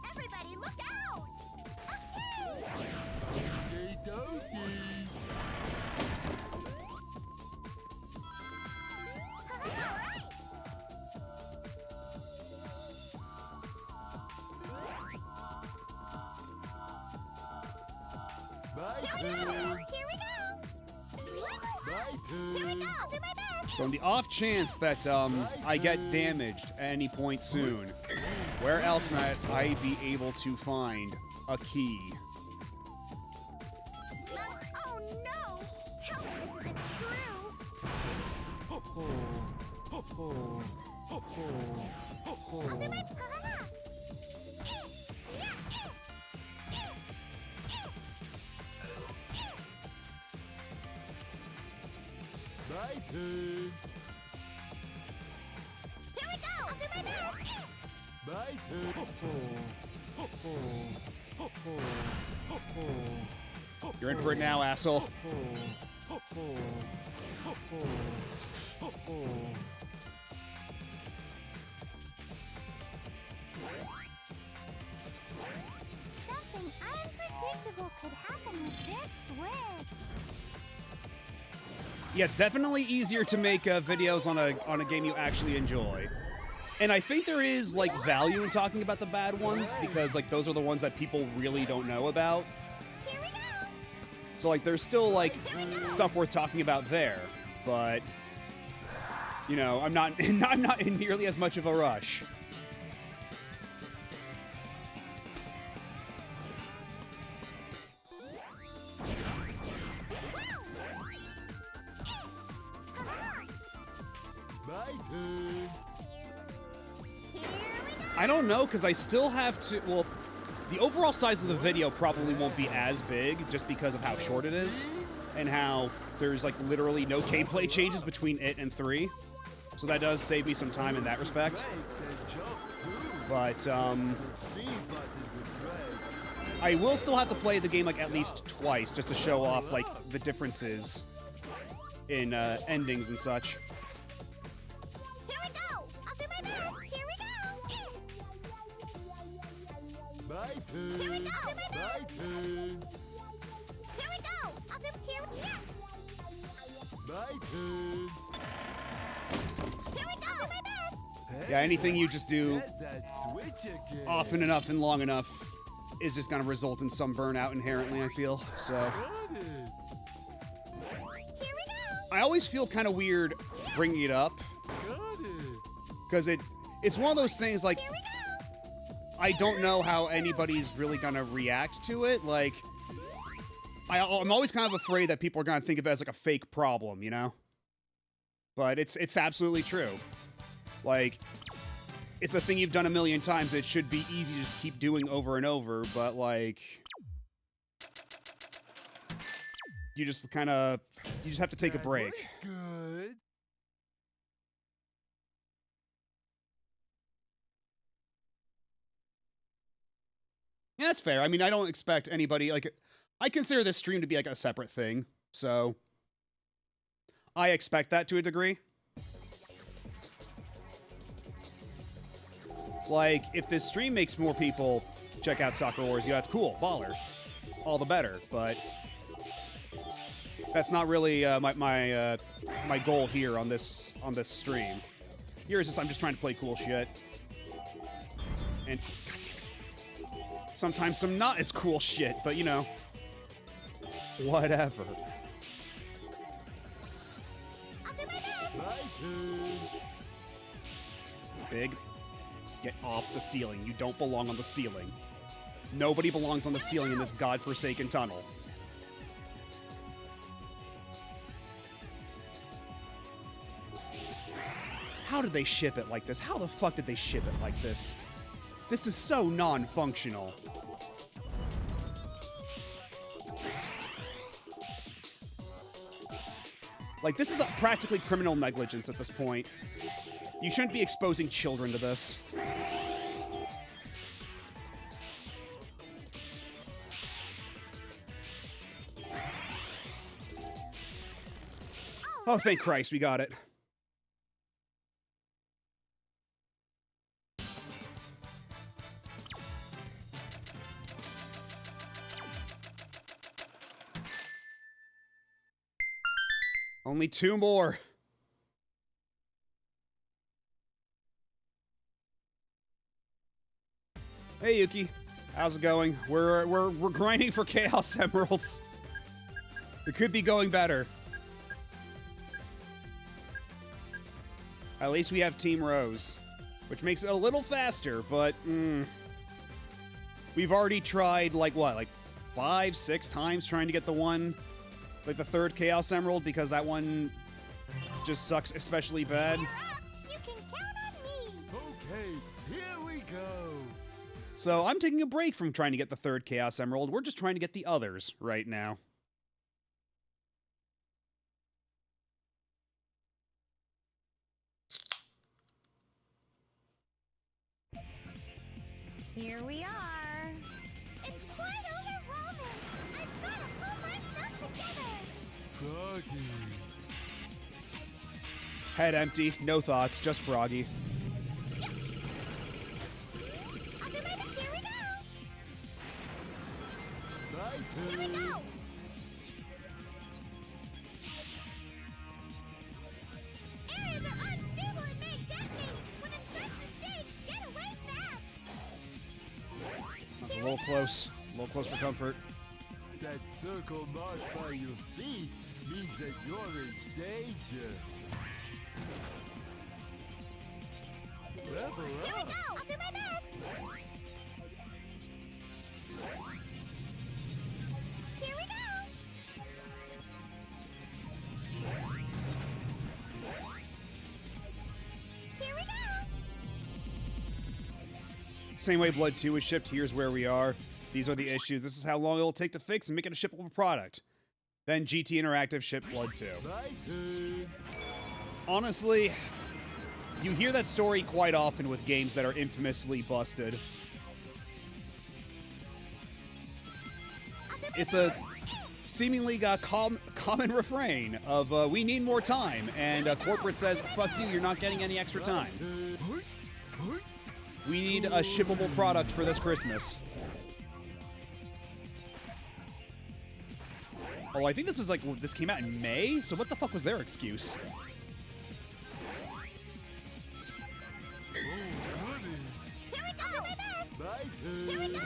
Everybody, look out. Okay. Okay, dokie. All right. My Here we go. turn. Here we go. My Here we turn. go. I'll do my best. So in the off chance that I get damaged at any point soon, where else might I be able to find a key? Oh no! Tell me this isn't true. I'll do my My turn. Here we go. I'll do my best. My turn. You're in for it now, asshole. Something unpredictable could happen with this switch. Yeah, it's definitely easier to make videos on a game you actually enjoy. And I think there is, like, value in talking about the bad ones, because, like, those are the ones that people really don't know about. Here we go. So, like, there's still, like, stuff worth talking about there. But, you know, I'm not in nearly as much of a rush. My turn. I don't know, because I still have to... Well, the overall size of the video probably won't be as big, just because of how short it is, and how there's, like, literally no gameplay changes between it and 3. So that does save me some time in that respect. But, I will still have to play the game, like, at least twice, just to show off, like, the differences in, endings and such. Here we go. I'll do my best. Here we go. My turn. Here we go. My turn. Here we go. I'll do here. Yeah. My turn. Here we go. My best. Yeah, anything you just do Get that switch again. often enough and long enough is just gonna result in some burnout inherently, I feel. So Got it. Here we go. I always feel kind of weird bringing it up, Got it. because it's one of those things, like, Here we go. I don't know how anybody's really gonna react to it. Like, I'm always kind of afraid that people are gonna think of it as, like, a fake problem, you know? But it's absolutely true. Like, it's a thing you've done a million times. It should be easy to just keep doing over and over, but, like, you just have to take a That break. was good. Yeah, that's fair. I mean, I don't expect anybody, like, I consider this stream to be, like, a separate thing, so I expect that to a degree. Like, if this stream makes more people check out Soccer Wars, yeah, that's cool, baller, all the better, but that's not really my goal here on this stream. Here is just, I'm just trying to play cool shit. And, sometimes some not as cool shit, but you know, whatever. I'll do my best. My turn. Big, get off the ceiling. You don't belong on the ceiling. Nobody belongs on the ceiling in this godforsaken tunnel. How did they ship it like this? How the fuck did they ship it like this? This is so non-functional. Like, this is practically criminal negligence at this point. You shouldn't be exposing children to this. Oh, thank Christ, we got it. Only 2 more. Hey Yuki, how's it going? We're grinding for Chaos Emeralds. It could be going better. At least we have Team Rose, which makes it a little faster, but we've already tried like 5, 6 times trying to get the one, like the 3rd Chaos Emerald, because that one just sucks especially bad. You can count on me. Okay, here we go. So I'm taking a break from trying to get the 3rd Chaos Emerald. We're just trying to get the others right now. Here we are. It's quite overwhelming. I've got to pull myself together. Froggy. Head empty, no thoughts, just Froggy. I'll do my best. Here we go. My Here we turn. go. Areas are unstable and may detonate. When it starts to shake, get away fast. That's a little close. A little close for comfort. That circle marked by your feet means that you're in danger. Level Here we up. go. I'll do my best. Here we go. Here we go. Same way Blood 2 was shipped, here's where we are. These are the issues. This is how long it'll take to fix and make it a shippable product. Then GT Interactive shipped Blood 2. My turn. Honestly, you hear that story quite often with games that are infamously busted. It's a seemingly common refrain of we need more time, and corporate says, fuck you, you're not getting any extra time. We need a shippable product for this Christmas. Oh, I think this was like, this came out in May? So what the fuck was their excuse? Here we go. I'll do my best. My Here we turn. go.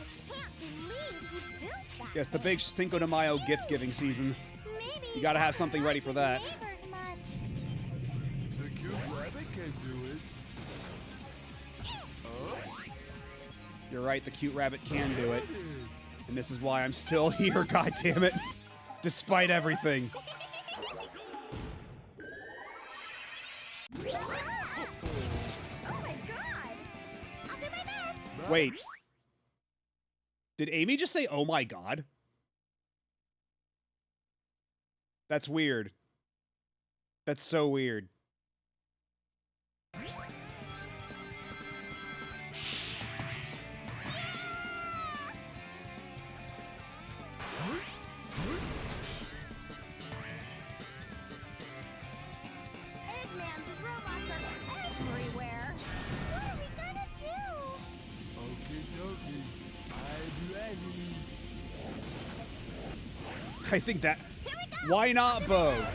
I can't believe you built that. Yes, the big Cinco de Mayo gift-giving season. Maybe You gotta have something ready for that. neighbors much. The cute rabbit can do it. You're right, the cute rabbit can do it. And this is why I'm still here, goddammit. Despite everything. Oh my god! I'll do my best. Wait. Did Amy just say, oh my god? That's weird. That's so weird. Eggman's robots are everywhere. What are we gonna do? Okie dokie. I'm ready. I think that... Here we go. Why not both?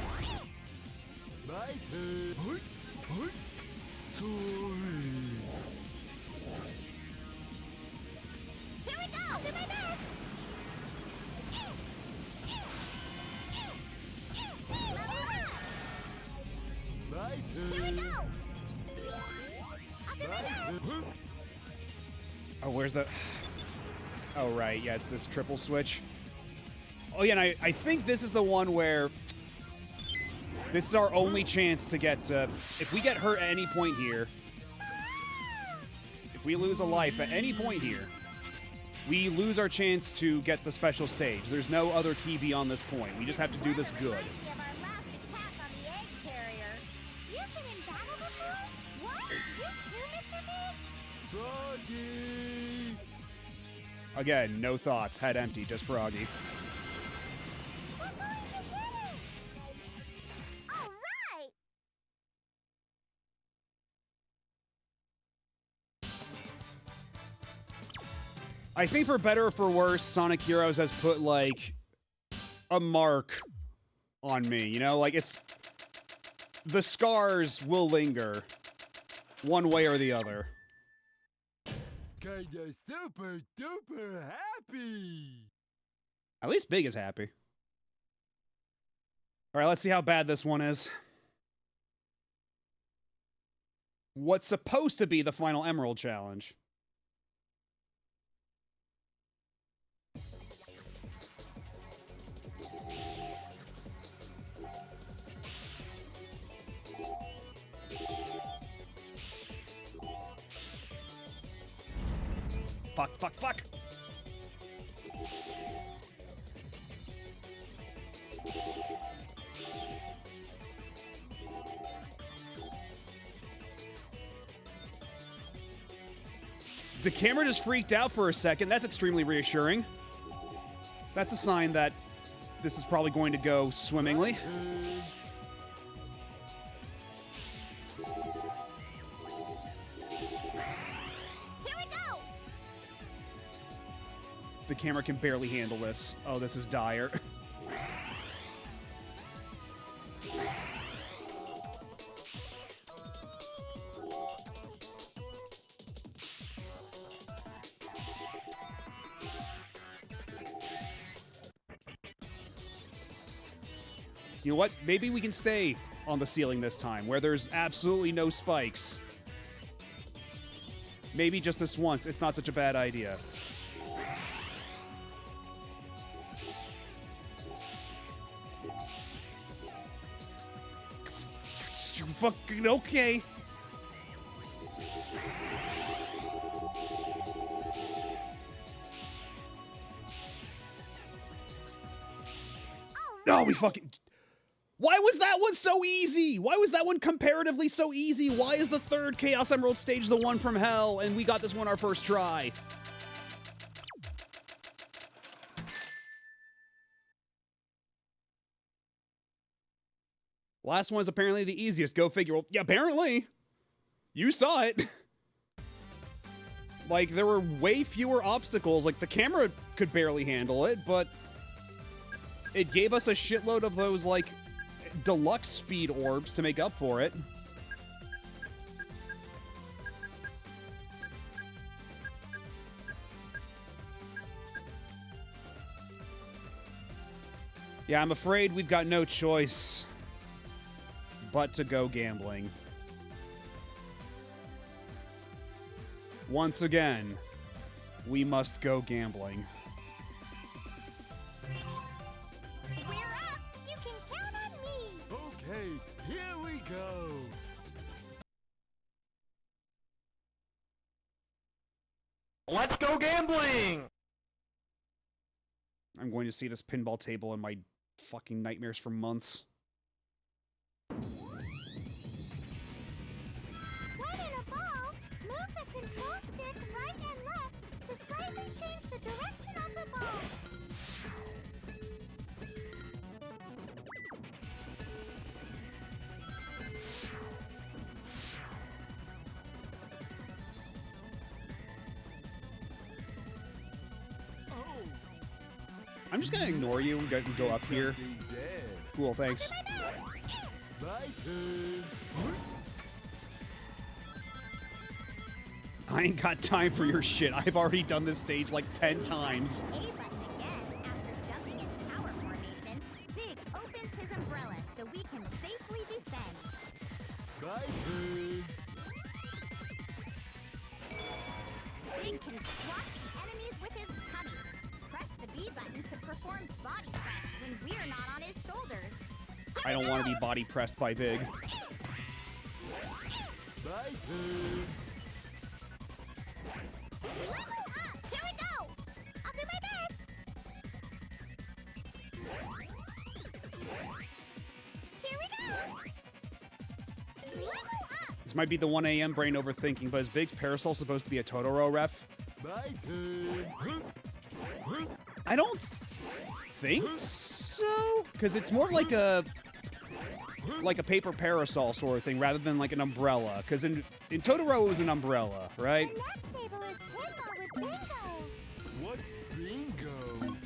My turn. Sorry. Here we go. I'll do my best. My Here we turn. go. I'll do my best. Oh, where's the... Oh, right. Yeah, it's this triple switch. Oh, yeah, and I think this is the one where... This is our only chance to get... if we get hurt at any point here... If we lose a life at any point here... We lose our chance to get the special stage. There's no other key beyond this point. We just have to do this good. Reminds me of our last attack on the egg carrier. You've been in battle before? What? You too, Mr. Big? Froggy. Again, no thoughts. Head empty, just Froggy. We're going to hit it! All right! I think for better or for worse, Sonic Heroes has put, like, a mark on me, you know? Like, it's... The scars will linger, one way or the other. Kinda super duper happy. At least Big is happy. Alright, let's see how bad this one is. What's supposed to be the final Emerald Challenge. fuck, fuck, fuck. The camera just freaked out for a second. That's extremely reassuring. That's a sign that this is probably going to go swimmingly. Here we go! The camera can barely handle this. Oh, this is dire. You know what? Maybe we can stay on the ceiling this time, where there's absolutely no spikes. Maybe just this once, it's not such a bad idea. Fucking okay. Oh, we fucking... Why was that one so easy? Why was that one comparatively so easy? Why is the third Chaos Emerald stage the one from hell, and we got this one our first try? Last one is apparently the easiest. Go figure. Well, yeah, apparently. You saw it. Like, there were way fewer obstacles. Like, the camera could barely handle it, but it gave us a shitload of those, like, deluxe speed orbs to make up for it. Yeah, I'm afraid we've got no choice but to go gambling. Once again, we must go gambling. We're up! You can count on me! Okay, here we go. Let's go gambling! I'm going to see this pinball table in my fucking nightmares for months. When in a ball, move the control stick right and left to slightly change the direction of the ball. I'm just gonna ignore you and go up here. Be dead. Cool, thanks. My turn. I ain't got time for your shit. I've already done this stage like 10 times. A button again. After jumping in tower formation, Big opens his umbrella so we can safely descend. My turn. Big can squash enemies with his tummy. Press the B button to perform body press when we're not on his shoulders. I don't want to be body pressed by Big. My turn. Level up! Here we go! I'll do my best! Here we go! Level up! This might be the 1 a.m. brain overthinking, but is Big's parasol supposed to be a Totoro ref? My turn. I don't think so, because it's more like a paper parasol sort of thing rather than like an umbrella. Because in Totoro it was an umbrella, right? The next table is pinball with bingo! What bingo?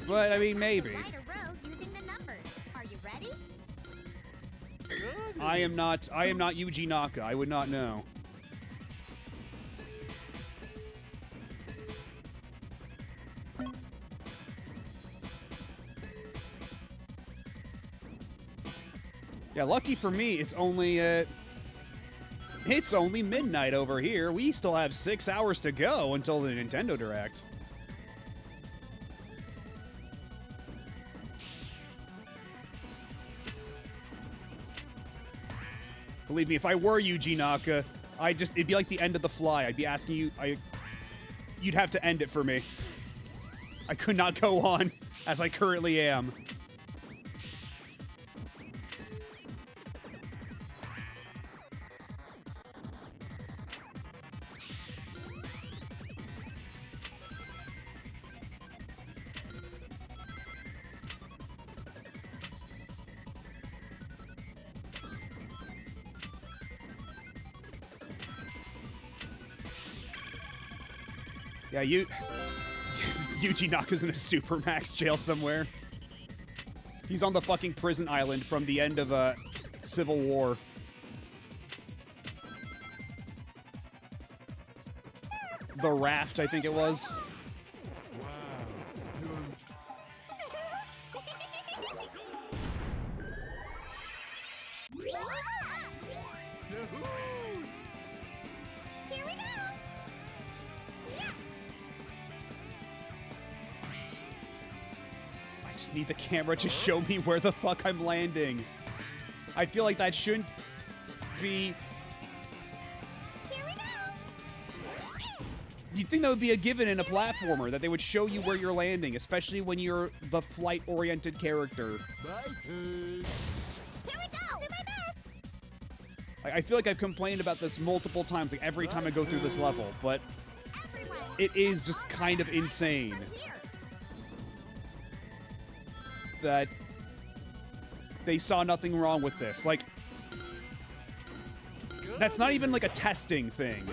But I mean, maybe. Write a row using the numbers. Are you ready? I am not Yuji Naka. I would not know. Yeah, lucky for me, it's only midnight over here. We still have 6 hours to go until the Nintendo Direct. Believe me, if I were Yuji Naka, it'd be like the end of The Fly. I'd be asking you, you'd have to end it for me. I could not go on as I currently am. Yeah, Yuji Naka's in a supermax jail somewhere. He's on the fucking prison island from the end of Civil War. The Raft, I think it was. Here we go. Yeah. I just need the camera to show me where the fuck I'm landing. I feel like that shouldn't be... Here we go. You'd think that would be a given in a platformer, that they would show you where you're landing, especially when you're the flight-oriented character. My turn. Here we go. Do my best. I feel like I've complained about this multiple times, like every time I go through this level, but Everyone. it is just kind of insane From here. that they saw nothing wrong with this. Like, that's not even like a testing thing.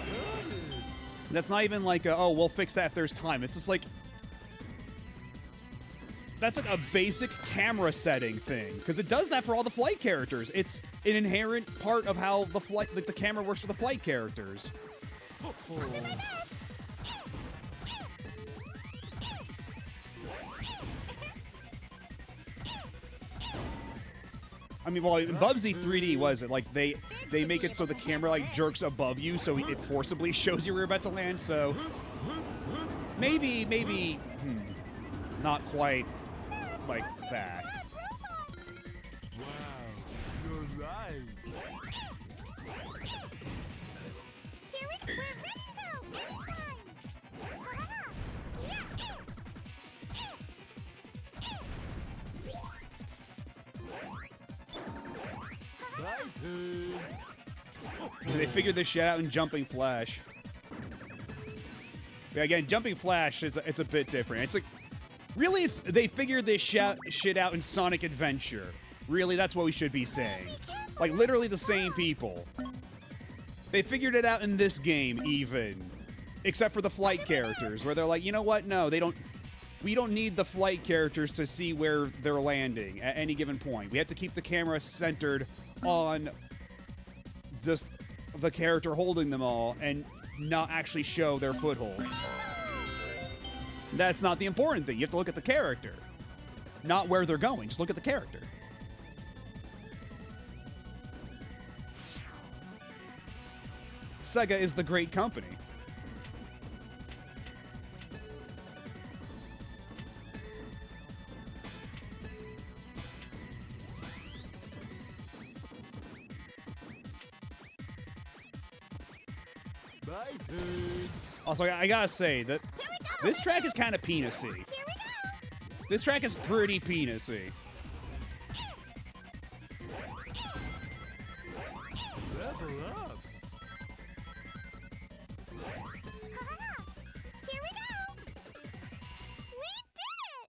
That's not even like, oh, we'll fix that if there's time. It's just like, that's like a basic camera setting thing, because it does that for all the flight characters. It's an inherent part of how the flight, like the camera works for the flight characters. I mean, well, in Bubsy 3D, was it like they make it so the camera like jerks above you, so it forcibly shows you where you're about to land. So maybe, not quite like that. Wow, you're right. Here we go. We're ready now. It's time. Yeah. My turn. They figured this shit out in Jumping Flash. But again, Jumping Flash, it's a bit different. It's like, really, they figured this shit out in Sonic Adventure. Really, that's what we should be saying. Like, literally the same people. They figured it out in this game, even. Except for the flight characters, where they're like, you know what? No, we don't need the flight characters to see where they're landing at any given point. We have to keep the camera centered on just the character holding them all and not actually show their foothold. That's not the important thing. You have to look at the character, not where they're going. Just look at the character. Sega is the great company. My turn. Also, I gotta say that this track is kind of penisy. Here we go. This track is pretty penisy. Level up. Here we go. We did it.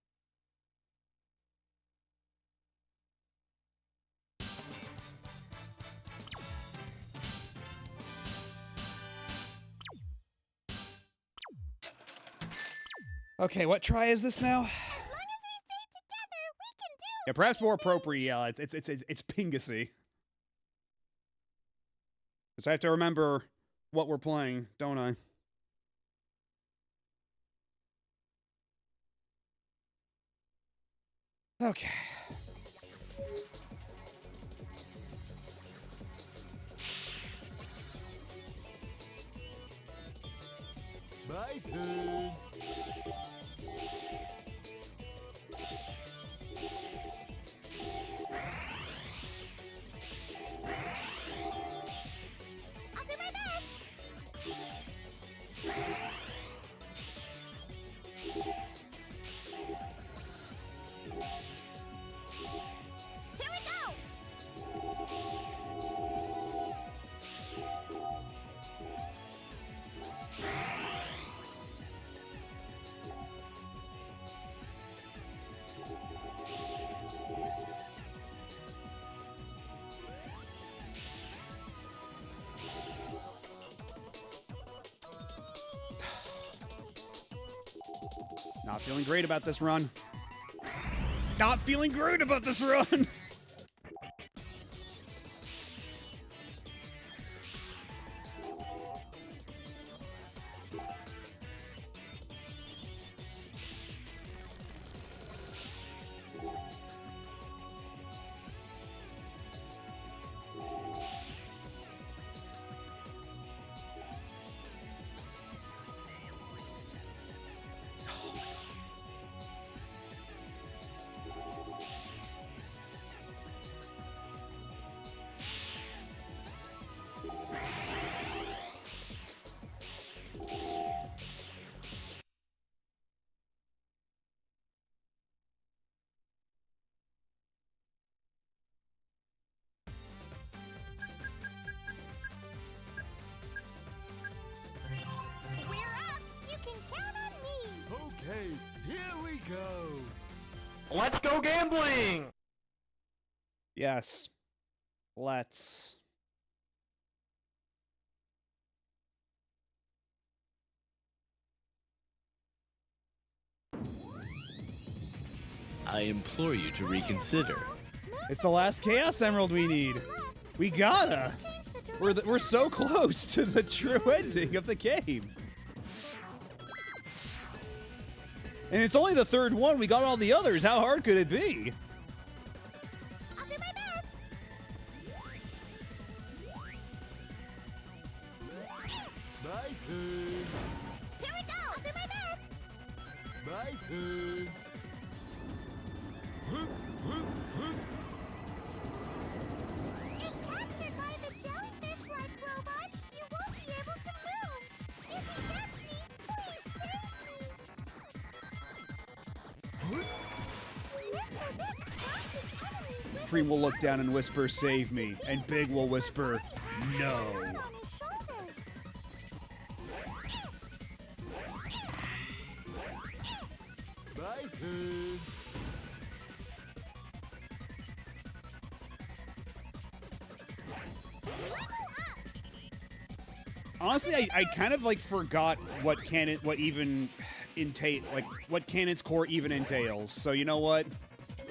Okay, what try is this now? As long as we stay together, we can do Yeah, perhaps more appropriate. Yeah, it's pingacy. Because I have to remember what we're playing, don't I? Okay. My turn. I'll do my best. Not feeling great about this run. Not feeling great about this run. We're up! You can count on me! Okay, here we go. Let's go gambling! Yes. Let's. I implore you to reconsider. It's the last Chaos Emerald we need. We gotta. We're so close to the true ending of the game. And it's only the third one. We got all the others. How hard could it be? I'll do my best! My turn. Here we go! I'll do my best! My turn. If captured by the jellyfish-like robot, you won't be able to move! If you catch me, please save me! Mr. Big crosses enemies with Cream will look down and whisper, "Save me," and Big will whisper, "No." on his shoulders. My turn. Honestly, I kind of like forgot what even entail, like what Canon's Core even entails. So you know what?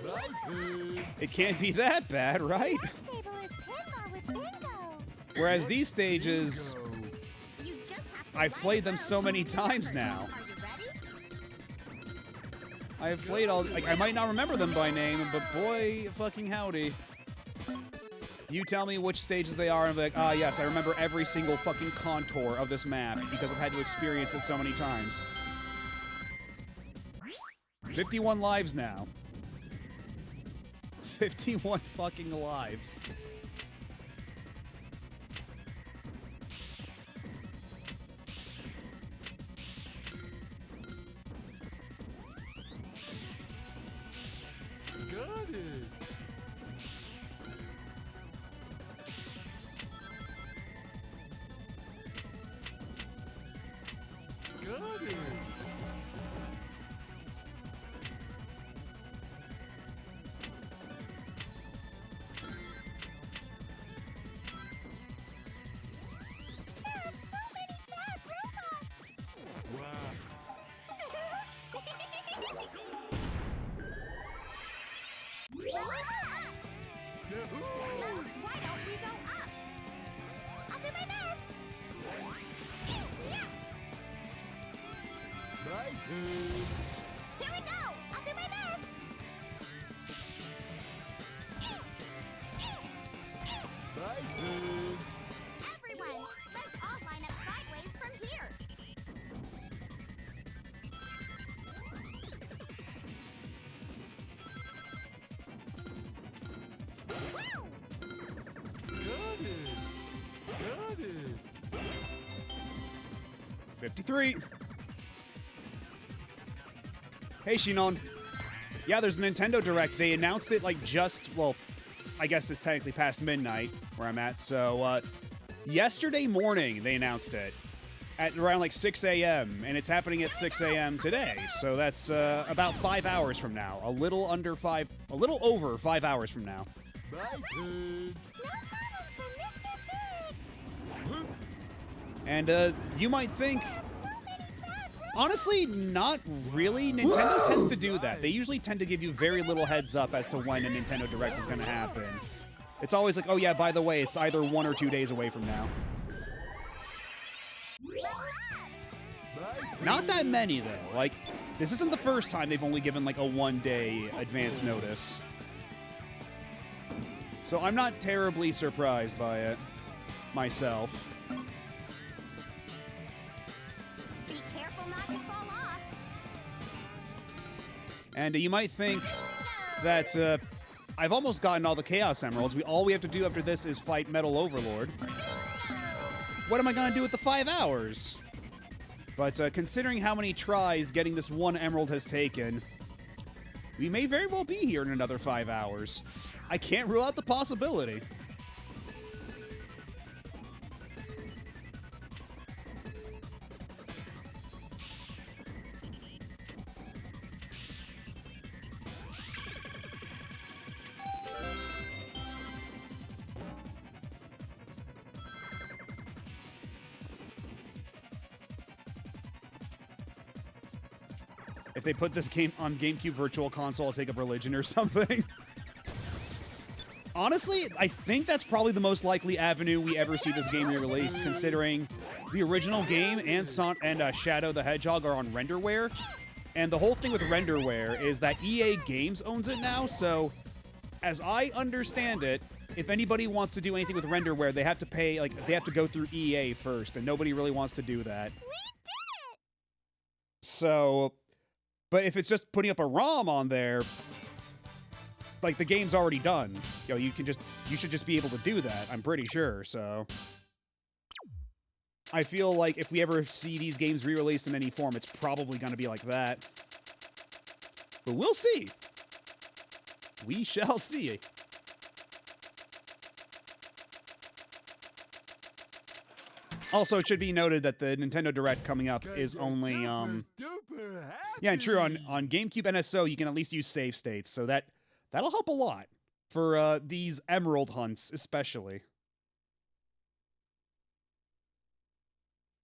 My turn. It can't be that bad, right? Next table is pinball with bingo. Whereas these stages, Go. You just have to I've run played them around so many the times river. now. Are you ready? I've played all, like I might not remember them by name, but boy, fucking howdy. You tell me which stages they are, and I'll be like, ah, yes, I remember every single fucking contour of this map because I've had to experience it so many times. 51 lives now. 51 fucking lives. Got it. Got it. Wow. Well, why don't we go up? I'll do my best. Yeah, My turn. here we go. I'll do my best. My turn. Everyone, let's all line up sideways from here. Woo! Got it. Got it. 53. Hey, Shinon. Yeah, there's a Nintendo Direct. They announced it like just, well, I guess it's technically past midnight where I'm at. So, yesterday morning they announced it at around like 6 a.m. and it's happening at 6 a.m. today. So that's about 5 hours from now. A little over 5 hours from now. My turn. No problem for Mr. Big. And you might think, So many bad Honestly, not really. Nintendo tends to do that. They usually tend to give you very little heads up as to when a Nintendo Direct is going to happen. It's always like, oh yeah, by the way, it's either 1 or 2 days away from now. Not that many, though. Like, this isn't the first time they've only given, like, a 1-day advance notice. So I'm not terribly surprised by it myself. Be careful not to fall off. And you might think that I've almost gotten all the Chaos Emeralds. All we have to do after this is fight Metal Overlord. What am I going to do with the 5 hours? But considering how many tries getting this 1 emerald has taken, we may very well be here in another 5 hours. I can't rule out the possibility. If they put this game on GameCube Virtual Console, I'll take up religion or something. Honestly, I think that's probably the most likely avenue we ever see this game re-released, considering the original game and Shadow the Hedgehog are on Renderware. And the whole thing with Renderware is that EA Games owns it now, so as I understand it, if anybody wants to do anything with Renderware, they have to pay, like, they have to go through EA first, and nobody really wants to do that. We did it! So, but if it's just putting up a ROM on there, like, the game's already done. You know, you should just be able to do that, I'm pretty sure, so. I feel like if we ever see these games re-released in any form, it's probably going to be like that. But we'll see. We shall see. Also, it should be noted that the Nintendo Direct coming up is only, yeah, and true, on GameCube NSO, you can at least use save states, so that'll help a lot for these Emerald hunts, especially.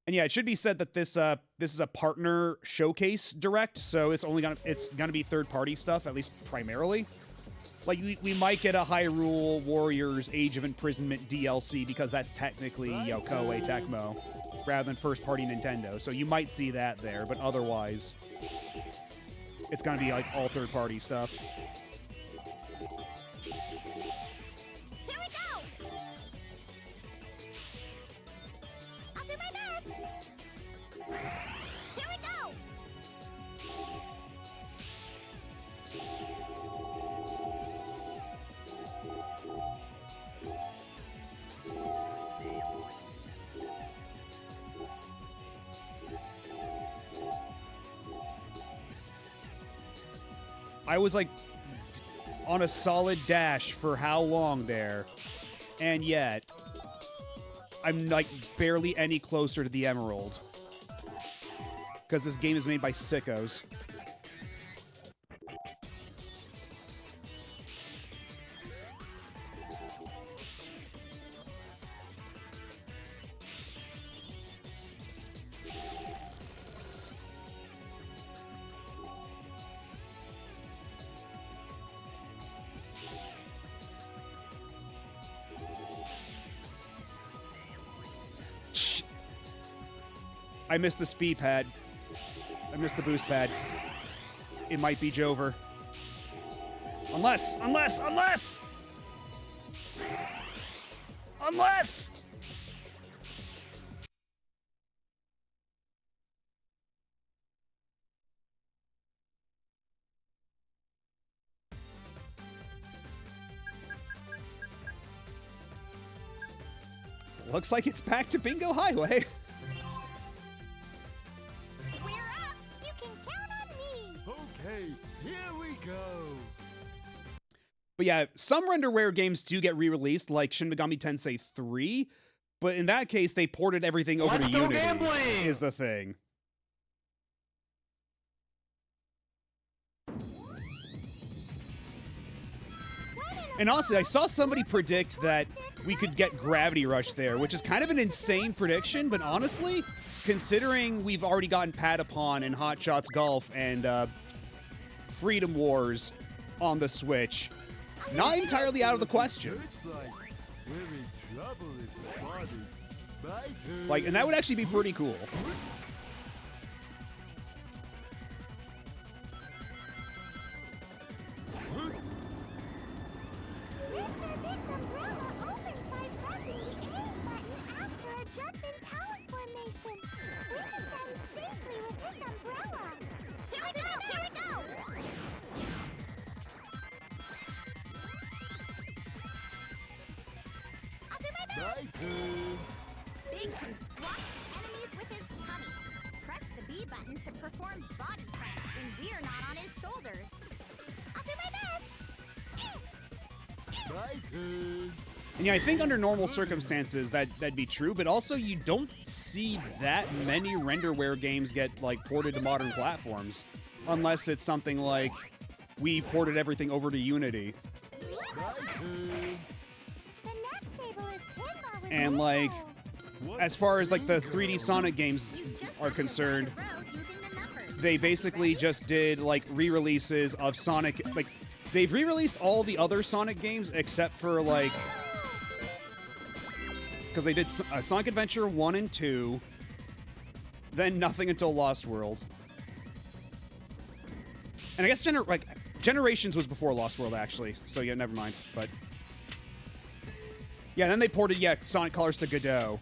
And yeah, it should be said that this is a partner showcase Direct, so it's gonna be third-party stuff, at least primarily. Like, we might get a Hyrule Warriors Age of Imprisonment DLC, because that's technically, you know, Koei Tecmo, rather than first-party Nintendo. So you might see that there, but otherwise, it's gonna be, like, all third-party stuff. Here we go! I'll do my best! Here we go! I was, like, on a solid dash for how long there, and yet I'm, like, barely any closer to the Emerald. Because this game is made by sickos. I missed the speed pad. I missed the boost pad. It might be Jover. Unless! Looks like it's back to Bingo Highway. We're up! You can count on me! Okay, here we go. But yeah, some Renderware games do get re-released, like Shin Megami Tensei 3, but in that case, they ported everything over to Unity, is the thing. And honestly, I saw somebody predict that we could get Gravity Rush there, which is kind of an insane prediction, but honestly, considering we've already gotten Patapon and Hot Shots Golf and Freedom Wars on the Switch, not entirely out of the question. Looks like we're in trouble if spotted. My turn. Like, and that would actually be pretty cool. Mr. Big's umbrella opens by pressing the A button after a jump in power formation. We just got safely with his umbrella. Here we go! Here we go! I'll do my best! My turn. Big can squash enemies with his tummy. Press the B button to perform body press when we're not on his shoulders. I'll do my best! My turn. And yeah, I think under normal circumstances that'd be true, but also you don't see that many renderware games get like ported to modern platforms, unless it's something like we ported everything over to Unity. My turn. The next table is pinball with And like, Mario. as far as like the 3D Sonic games You just are have to concerned, row using the numbers. they basically just did like re-releases of Sonic. Like, they've re-released all the other Sonic games except for like, because they did Sonic Adventure 1 and 2, then nothing until Lost World. And I guess Generations was before Lost World, actually. So yeah, never mind. But yeah, then they ported Sonic Colors to Godot.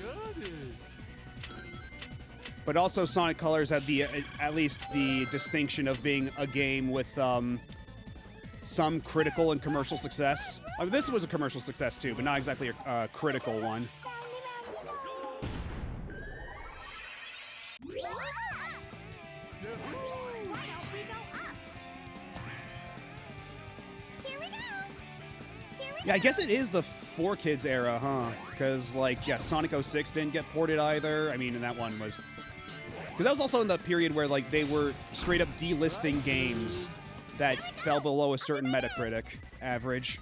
Got it. But also Sonic Colors had the at least the distinction of being a game with some critical and commercial success. I mean, this was a commercial success too, but not exactly a critical one. Why don't we go up? Here we go! Here we Yeah, I guess it is the 4Kids era, huh? Because, like, yeah, Sonic 06 didn't get ported either. I mean, and that one was... Because that was also in the period where, like, they were straight up delisting games that fell below a certain Metacritic average.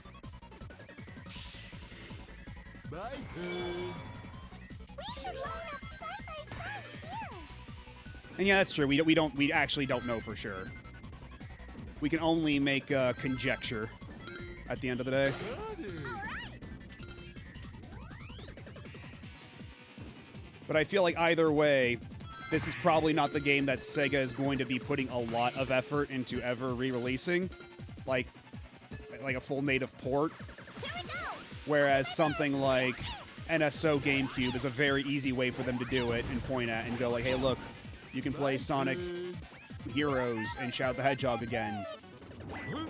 My turn. We should line up side by side here. And yeah, that's true. We actually don't know for sure. We can only make conjecture at the end of the day. Got it. All right. But I feel like either way, this is probably not the game that Sega is going to be putting a lot of effort into ever re-releasing, like a full native port. Here we go! Whereas something like NSO GameCube is a very easy way for them to do it and point at and go like, hey, look, you can play Sonic Heroes and Shout the Hedgehog again.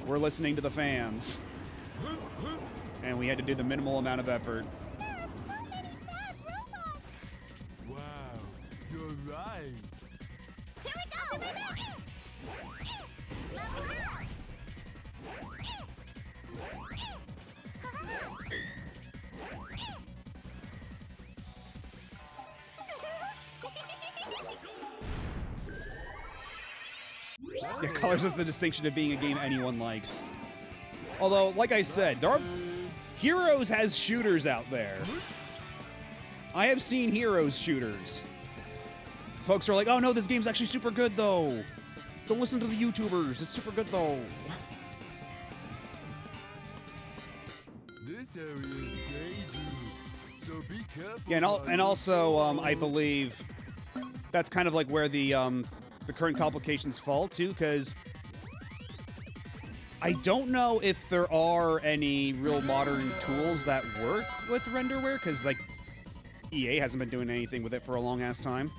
We're listening to the fans. And we had to do the minimal amount of effort. There are so many bad robots. Wow. You're right. Here we go! Level up! Yeah, Colors is the distinction of being a game anyone likes. Although, like I said, Heroes has shooters out there. I have seen Heroes shooters. Folks are like, oh no, this game's actually super good though. Don't listen to the YouTubers, it's super good though. This area is dangerous, so be careful. Yeah, and Mario. also, I believe that's kind of like where the current complications fall too, because I don't know if there are any real modern tools that work with renderware, because like EA hasn't been doing anything with it for a long ass time.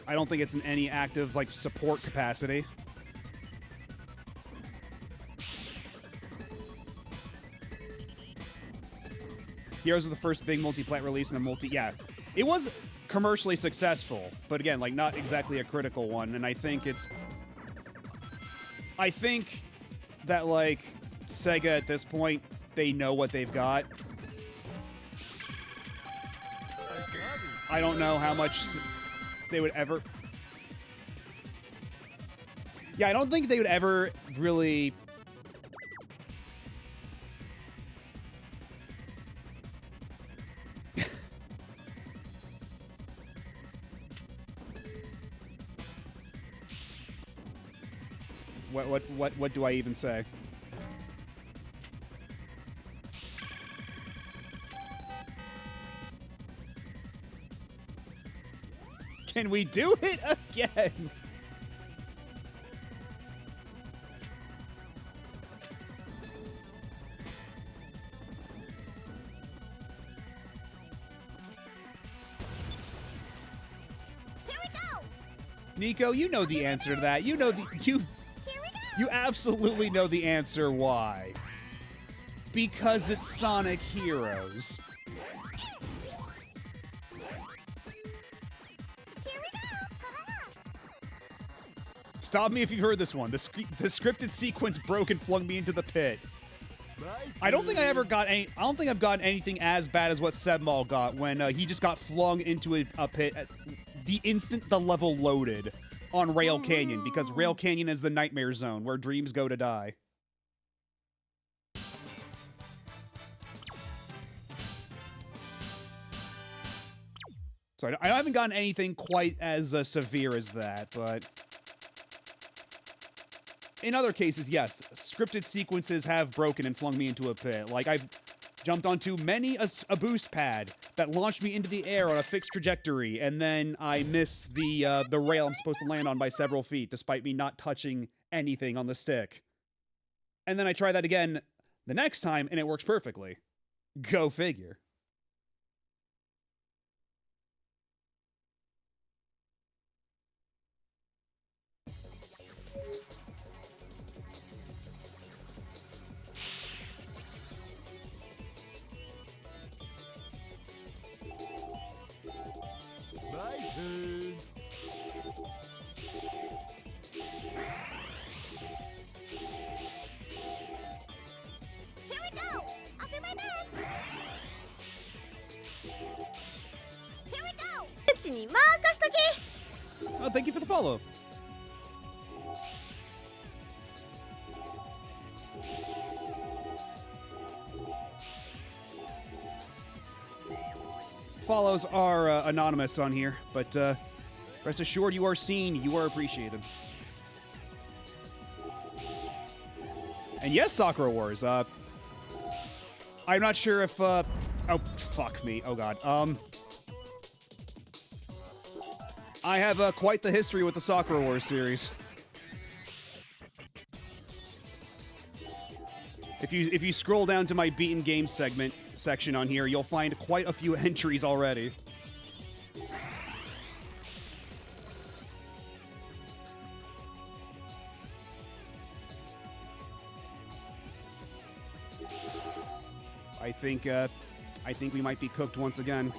I don't think it's in any active like support capacity. Heroes was the first big multi-plat release in a yeah, it was commercially successful, but again, like not exactly a critical one. And I think that like Sega at this point, they know what they've got. I don't know how much they would ever. Yeah, I don't think they would ever really... What do I even say? Can we do it again? Here we go! Nico, you know the answer to that. You know you absolutely know the answer why. Because it's Sonic Heroes. Stop me if you've heard this one. The scripted sequence broke and flung me into the pit. I don't think I ever got any. I don't think I've gotten anything as bad as what Sebmal got when he just got flung into a pit at the instant the level loaded on Rail Canyon, because Rail Canyon is the nightmare zone where dreams go to die. So I haven't gotten anything quite as severe as that, but in other cases, yes, scripted sequences have broken and flung me into a pit. Like, I've jumped onto many a boost pad that launched me into the air on a fixed trajectory, and then I miss the rail I'm supposed to land on by several feet, despite me not touching anything on the stick. And then I try that again the next time, and it works perfectly. Go figure. My turn. Here we go! I'll do my best! Here we go! うちに任しとけ! Oh, thank you for the follow. Follows are anonymous on here, but rest assured you are seen, you are appreciated. And yes, Sakura Wars, I'm not sure if, oh, fuck me, oh god, I have quite the history with the Sakura Wars series. If you scroll down to my beaten games section on here, you'll find quite a few entries already. I think we might be cooked once again.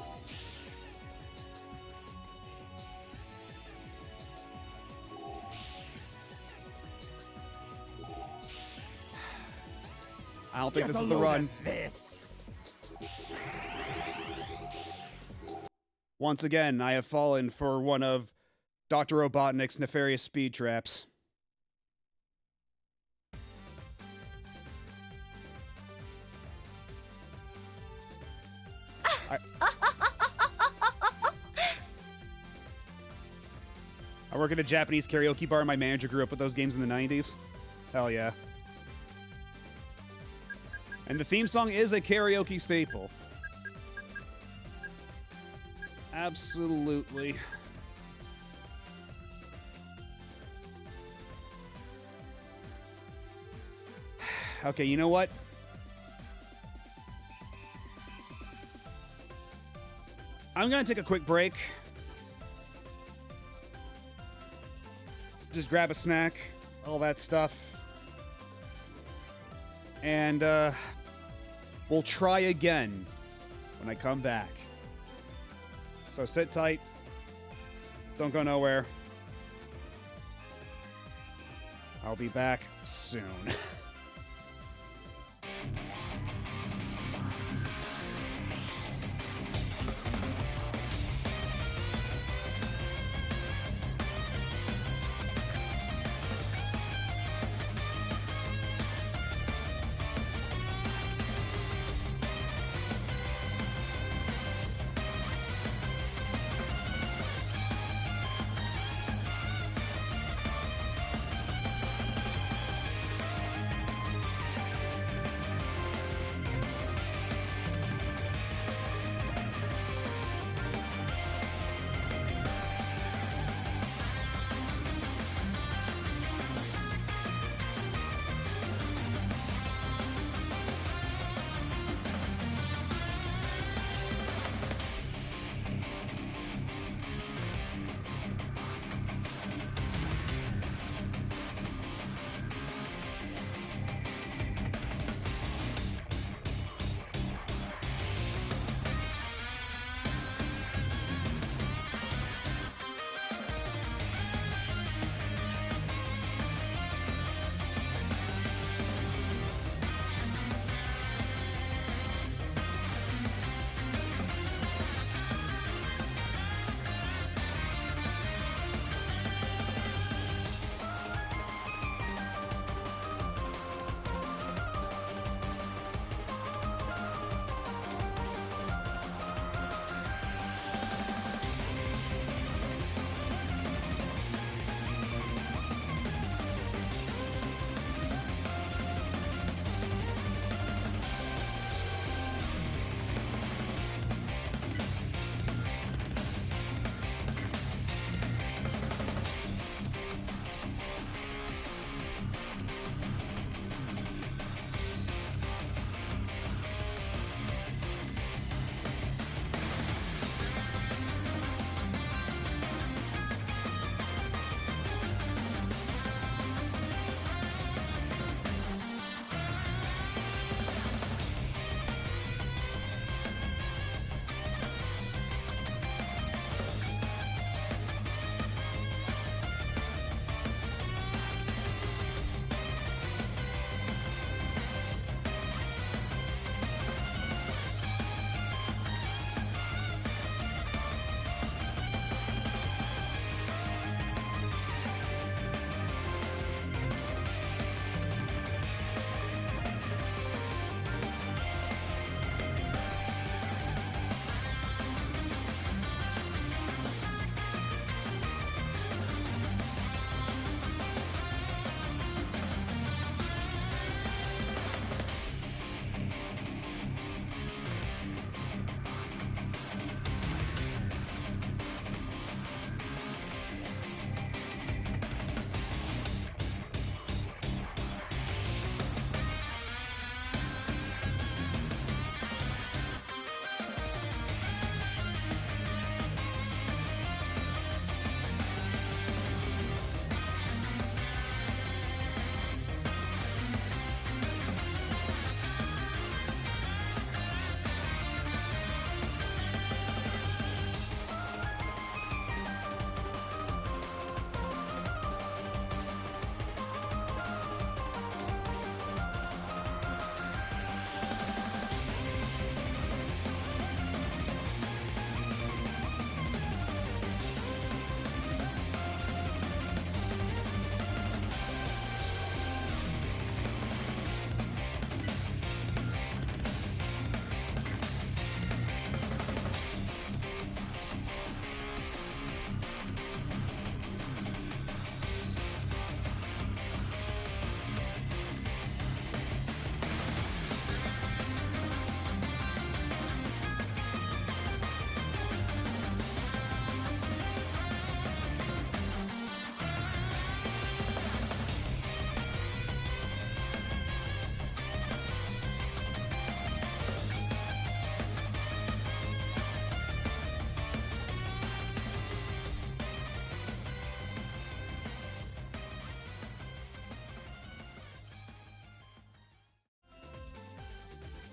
I don't think this is the run. Once again, I have fallen for one of Dr. Robotnik's nefarious speed traps. I work at a Japanese karaoke bar, and my manager grew up with those games in the 90s. Hell yeah. And the theme song is a karaoke staple. Absolutely. Okay, you know what? I'm gonna take a quick break. Just grab a snack, all that stuff. And, we'll try again when I come back. So sit tight. Don't go nowhere. I'll be back soon.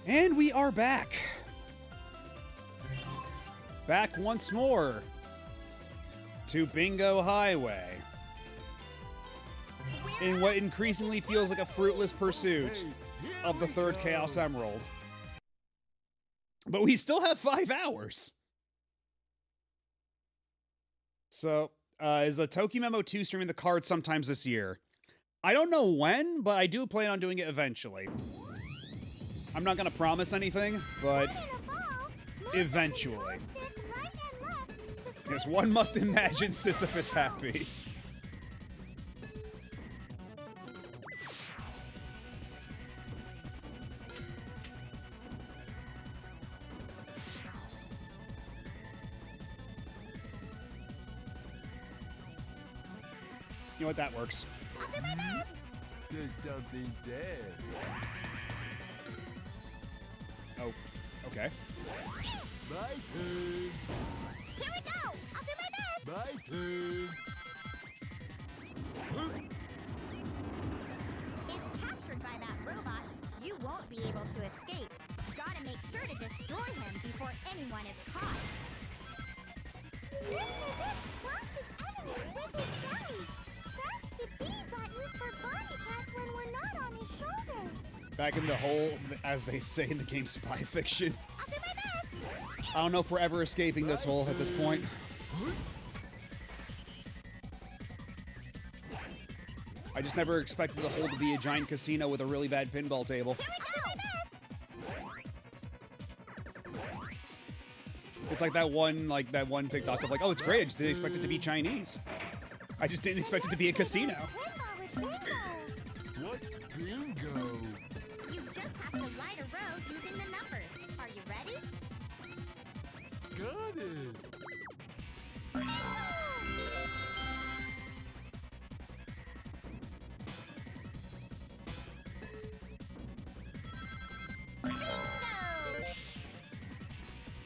And we are back. Back once more to Bingo Highway. In what increasingly feels like a fruitless pursuit of the third Chaos Emerald. But we still have 5 hours. So, is the Tokimemo 2 streaming the card sometimes this year? I don't know when, but I do plan on doing it eventually. I'm not going to promise anything, but eventually. Because one must imagine Sisyphus happy. You know what, that works. There's something there. Oh, okay. My turn. Here we go! I'll do my best! My turn. If captured by that robot, you won't be able to escape. Gotta make sure to destroy him before anyone is caught. Mr. Dick flashes enemies with his belly. Press the B button for body parts when we're not on his shoulders. Back in the hole, as they say in the game Spy Fiction. I'll do my best! I don't know if we're ever escaping this hole at this point. I just never expected the hole to be a giant casino with a really bad pinball table. Here we go! It's like that one TikTok of like, oh, it's great. I just didn't expect it to be Chinese. I just didn't expect it to be a casino. What's bingo? You just have to light a road using the numbers. Are you ready? Got it.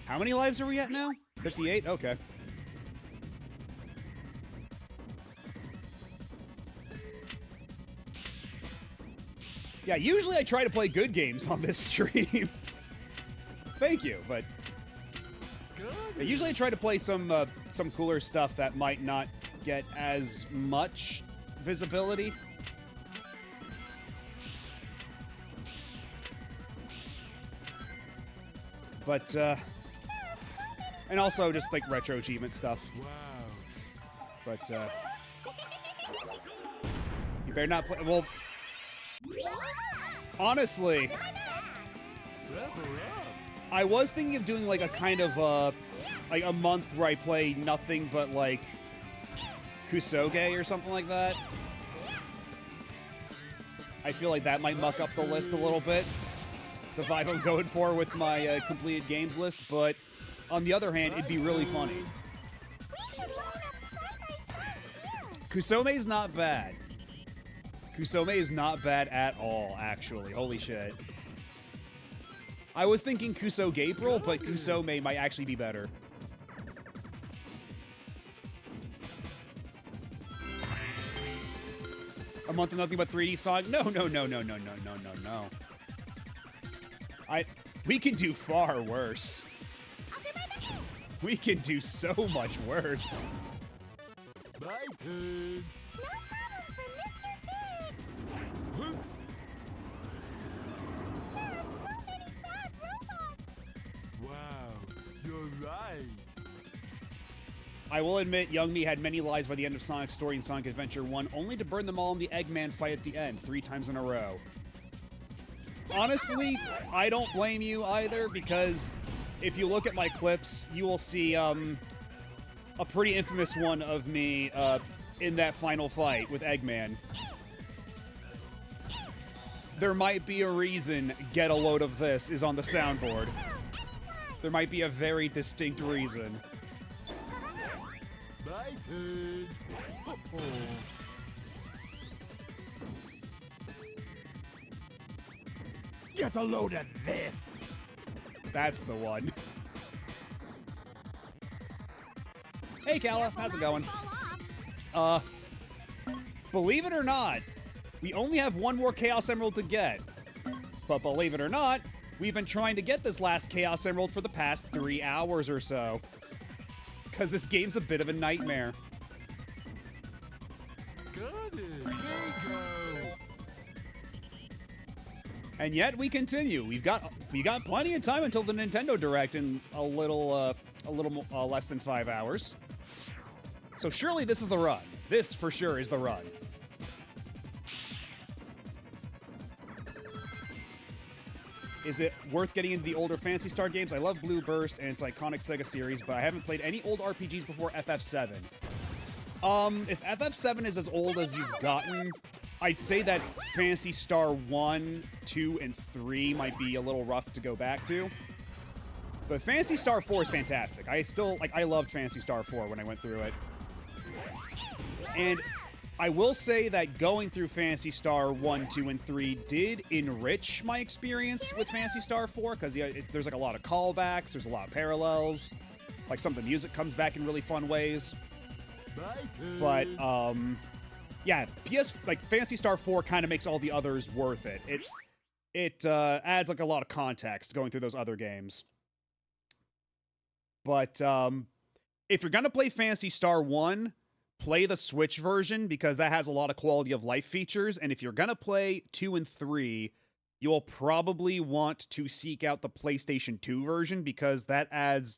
How many lives are we at now? 58? Okay. Yeah, usually I try to play good games on this stream. Thank you, but usually I try to play some cooler stuff that might not get as much visibility. But and also just like retro achievement stuff. Wow. But you better not play. Well, honestly, Level up. I was thinking of doing like a kind of like a month where I play nothing but like Kusoge or something like that. I feel like that might muck up the list a little bit. The vibe I'm going for with my completed games list, but on the other hand, it'd be really funny. We should line up side by side here. Kusome's not bad. Kusome is not bad at all, actually. Holy shit. I was thinking Kuso Gabriel, but Kusome might actually be better. A month of nothing but 3D Sonic? No. We can do far worse. I'll do my best! We can do so much worse. My turn. No problem for Mr. Big! Huh? There are so many bad robots! Wow. You're right. I will admit, Young Me had many lives by the end of Sonic's story in Sonic Adventure 1, only to burn them all in the Eggman fight at the end, 3 times in a row. Honestly, I don't blame you either, because if you look at my clips, you will see a pretty infamous one of me in that final fight with Eggman. There might be a reason Get a Load of This is on the soundboard. There might be a very distinct reason. My turn. Get a load of this! That's the one. Hey, Kala, how's it going? Fall off. Believe it or not, we only have one more Chaos Emerald to get. But believe it or not, We've been trying to get this last Chaos Emerald for the past 3 hours or so. Because this game's a bit of a nightmare. Got it. Bingo. And yet we continue. We got plenty of time until the Nintendo Direct in a little less than 5 hours. So surely this is the run. This for sure is the run. Is it worth getting into the older Phantasy Star games? I love Blue Burst and its iconic Sega series, but I haven't played any old RPGs before FF7. If FF7 is as old as you've gotten, I'd say that Phantasy Star 1, 2, and 3 might be a little rough to go back to. But Phantasy Star 4 is fantastic. I loved Phantasy Star 4 when I went through it. And I will say that going through Phantasy Star 1, 2, and 3 did enrich my experience with Phantasy Star 4, because there's like a lot of callbacks, there's a lot of parallels, like some of the music comes back in really fun ways. But, yeah, Phantasy Star 4 kind of makes all the others worth it. It adds like a lot of context going through those other games. But, if you're gonna play Phantasy Star 1, play the Switch version, because that has a lot of quality of life features, and if you're gonna play 2 and 3, you'll probably want to seek out the PlayStation 2 version, because that adds...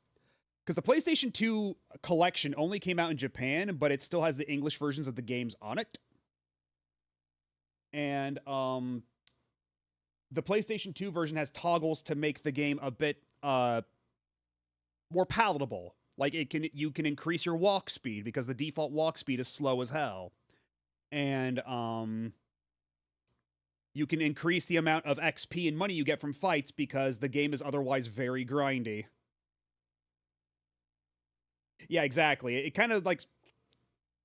Because the PlayStation 2 collection only came out in Japan, but it still has the English versions of the games on it. And, the PlayStation 2 version has toggles to make the game a bit, more palatable. Like, you can increase your walk speed, because the default walk speed is slow as hell. And, you can increase the amount of XP and money you get from fights, because the game is otherwise very grindy. Yeah, exactly. It kind of, like,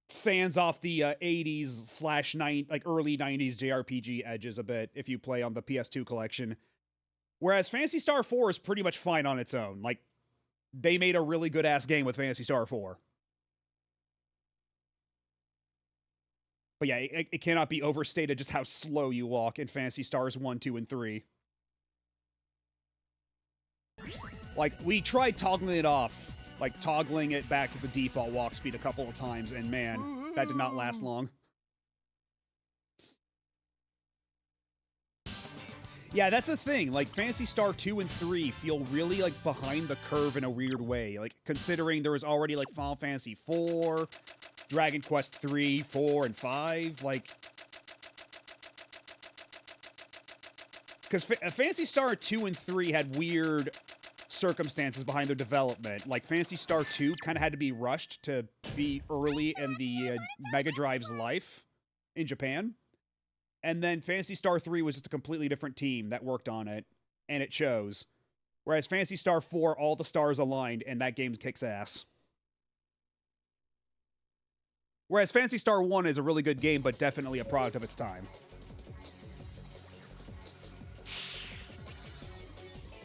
sands off the 80s / early 90s JRPG edges a bit if you play on the PS2 collection. Whereas Phantasy Star 4 is pretty much fine on its own. Like, they made a really good-ass game with Phantasy Star 4. But yeah, it cannot be overstated just how slow you walk in Phantasy Stars 1, 2, and 3. Like, we tried toggling it off. Like, toggling it back to the default walk speed a couple of times, and man, that did not last long. Yeah, that's the thing. Like, Phantasy Star 2 and 3 feel really, like, behind the curve in a weird way. Like, considering there was already, like, Final Fantasy 4, Dragon Quest 3, 4, and 5. Like... Because Phantasy Star 2 and 3 had weird circumstances behind their development. Like, Phantasy Star 2 kind of had to be rushed to be early in the Mega Drive's life in Japan. And then Phantasy Star 3 was just a completely different team that worked on it, and it shows. Whereas Phantasy Star 4, all the stars aligned, and that game kicks ass. Whereas Phantasy Star 1 is a really good game, but definitely a product of its time.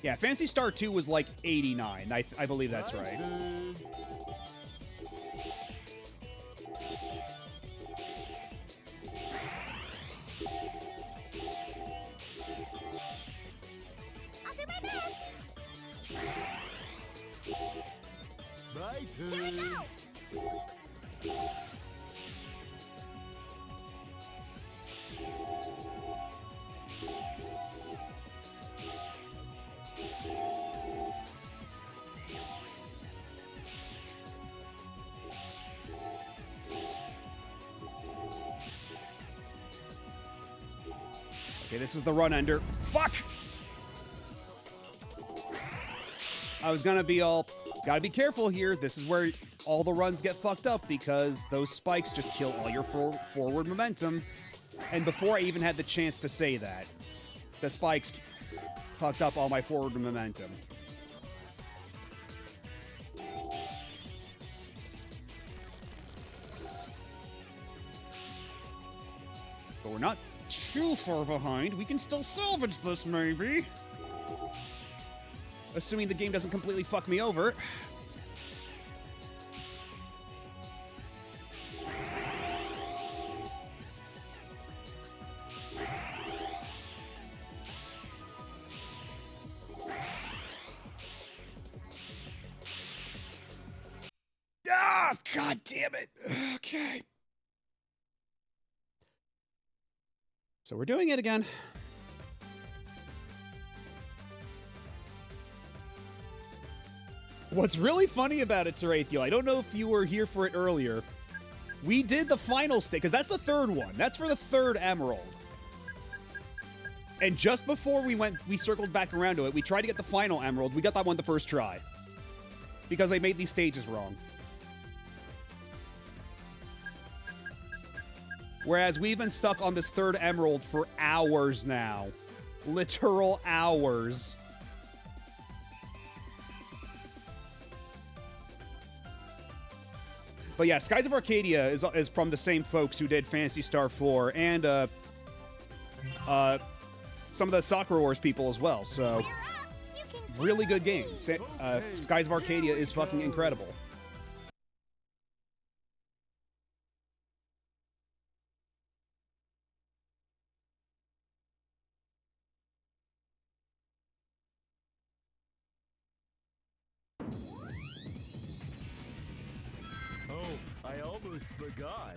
Yeah, Phantasy Star 2 was like 89. I believe that's right. I'll do my best. My Here we turn. go. Okay, this is the run ender. Fuck! I was gonna be all... Gotta be careful here. This is where all the runs get fucked up, because those spikes just kill all your forward momentum. And before I even had the chance to say that, the spikes fucked up all my forward momentum. But we're not too far behind. We can still salvage this, maybe. Assuming the game doesn't completely fuck me over. God damn it. Okay. So we're doing it again. What's really funny about it, Terathio, I don't know if you were here for it earlier. We did the final stage, because that's the third one. That's for the third emerald. And just before we circled back around to it, we tried to get the final emerald. We got that one the first try. Because they made these stages wrong. Whereas we've been stuck on this third emerald for hours now. Literal hours. But yeah, Skies of Arcadia is from the same folks who did Phantasy Star 4 and some of the Sakura Wars people as well. So, really good game. Skies of Arcadia is fucking incredible. I almost forgot.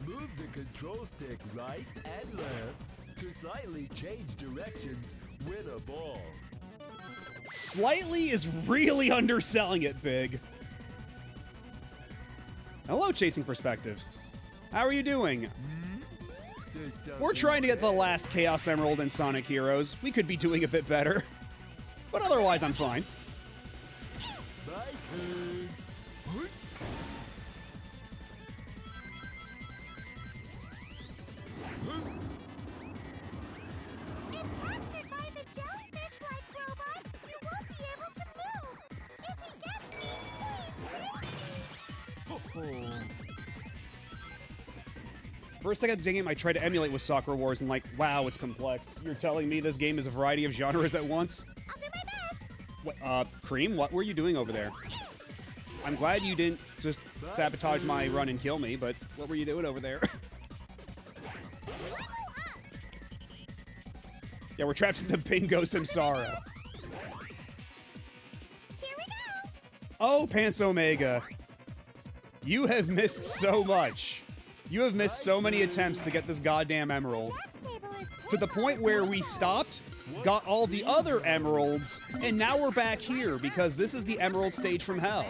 Move the control stick right and left to slightly change directions with a ball. Slightly is really underselling it, Big. Hello, Chasing Perspective. How are you doing? We're trying to get the last Chaos Emerald in Sonic Heroes. We could be doing a bit better. But otherwise, I'm fine. For a second, the game I tried to emulate was Sakura Wars and like, wow, it's complex. You're telling me this game is a variety of genres at once? I'll do my best. What, Cream, what were you doing over there? I'm glad you didn't just sabotage my run and kill me, but what were you doing over there? Yeah, we're trapped in the Bingo Samsara. Here we go. Oh, Pants Omega. You have missed so much. You have missed so many attempts to get this goddamn emerald. To the point where we stopped, got all the other emeralds, and now we're back here because this is the emerald stage from hell.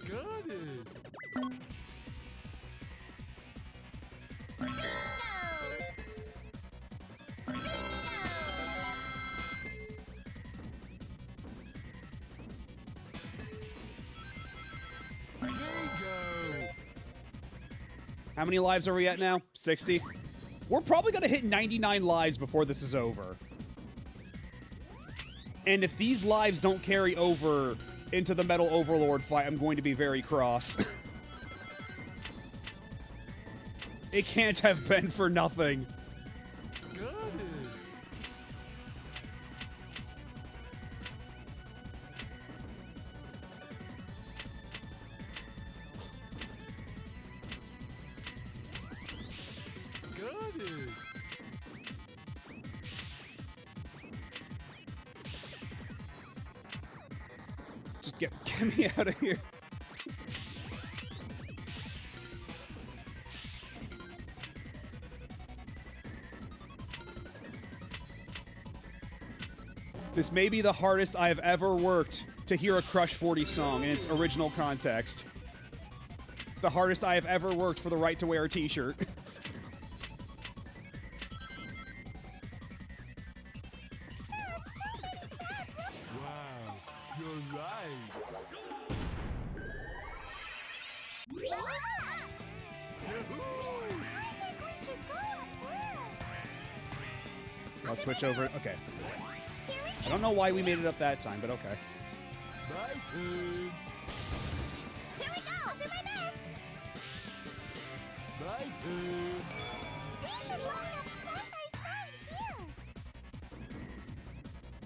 Got it. How many lives are we at now? 60? We're probably gonna hit 99 lives before this is over. And if these lives don't carry over into the Metal Overlord fight, I'm going to be very cross. It can't have been for nothing. Got it. Got it. Just get me out of here. This may be the hardest I have ever worked to hear a Crush 40 song in its original context. The hardest I have ever worked for the right to wear a t-shirt. Wow, you're right. I'll switch over. Okay. I don't know why we made it up that time, but okay. My turn. Here we go. I'll do my best. My turn. We should line up side by side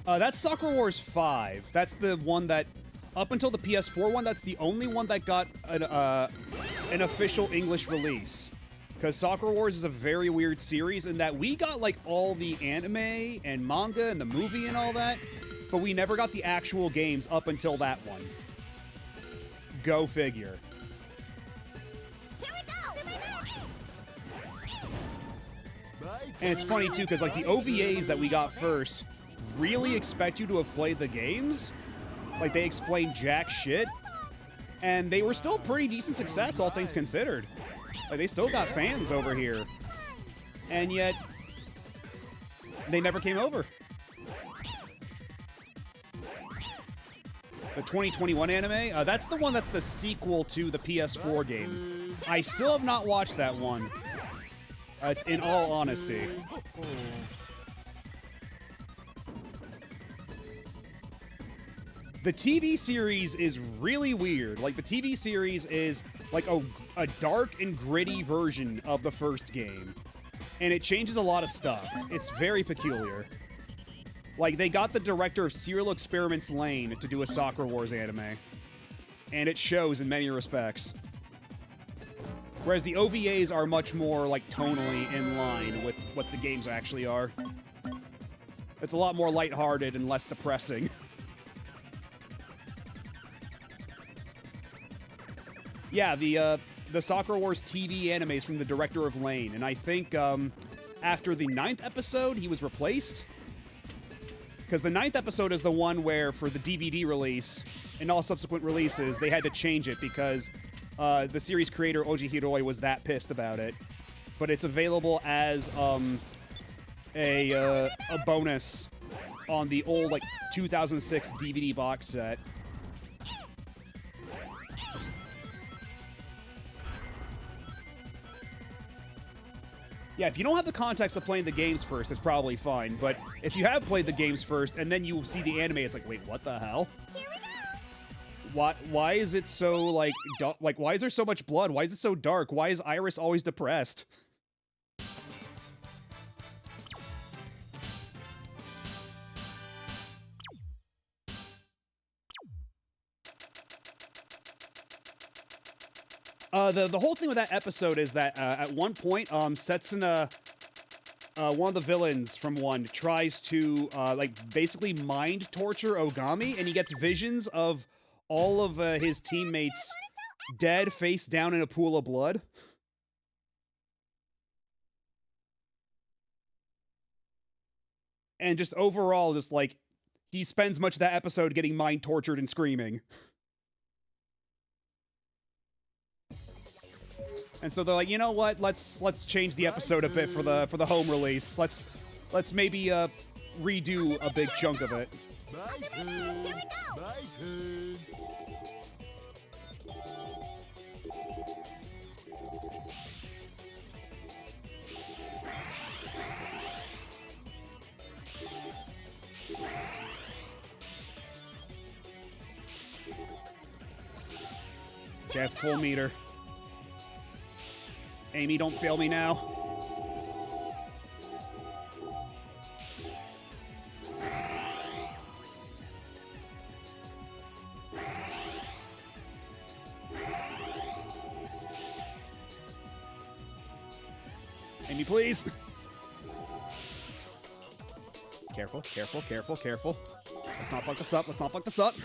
here. That's Sakura Wars 5. That's the one that, up until the PS4 one, that's the only one that got an official English release. Because Sakura Wars is a very weird series in that we got, like, all the anime and manga and the movie and all that, but we never got the actual games up until that one. Go figure. Here we go! And it's funny too, because like the OVAs that we got first really expect you to have played the games. Like they explain jack shit. And they were still pretty decent success, all things considered. Like they still got fans over here. And yet, they never came over. The 2021 anime, that's the one that's the sequel to the PS4 game. I still have not watched that one, in all honesty. The TV series is really weird. Like, the TV series is like a dark and gritty version of the first game. And it changes a lot of stuff. It's very peculiar. Like, they got the director of Serial Experiments Lane to do a Sakura Wars anime. And it shows in many respects. Whereas the OVAs are much more, like, tonally in line with what the games actually are. It's a lot more lighthearted and less depressing. Yeah, the Sakura Wars TV animes from the director of Lane. And I think, after the 9th episode, he was replaced. Because the 9th episode is the one where, for the DVD release and all subsequent releases, they had to change it because the series creator, Oji Hiroi, was that pissed about it. But it's available as a bonus on the old, like, 2006 DVD box set. Yeah, if you don't have the context of playing the games first, it's probably fine. But if you have played the games first and then you see the anime, it's like, wait, what the hell? Here we go! Why is it so, like, why is there so much blood? Why is it so dark? Why is Iris always depressed? The whole thing with that episode is that at one point, Setsuna, one of the villains from one, tries to like basically mind torture Ogami, and he gets visions of all of his teammates dead, face down in a pool of blood. And just overall, just like he spends much of that episode getting mind tortured and screaming. And so they're like, you know what? Let's change the episode a bit for the home release. Let's maybe redo a big chunk of it. Here we go! Okay, full meter. Amy, don't fail me now. Amy, please. Careful, careful, careful, careful. Let's not fuck this up. Let's not fuck this up.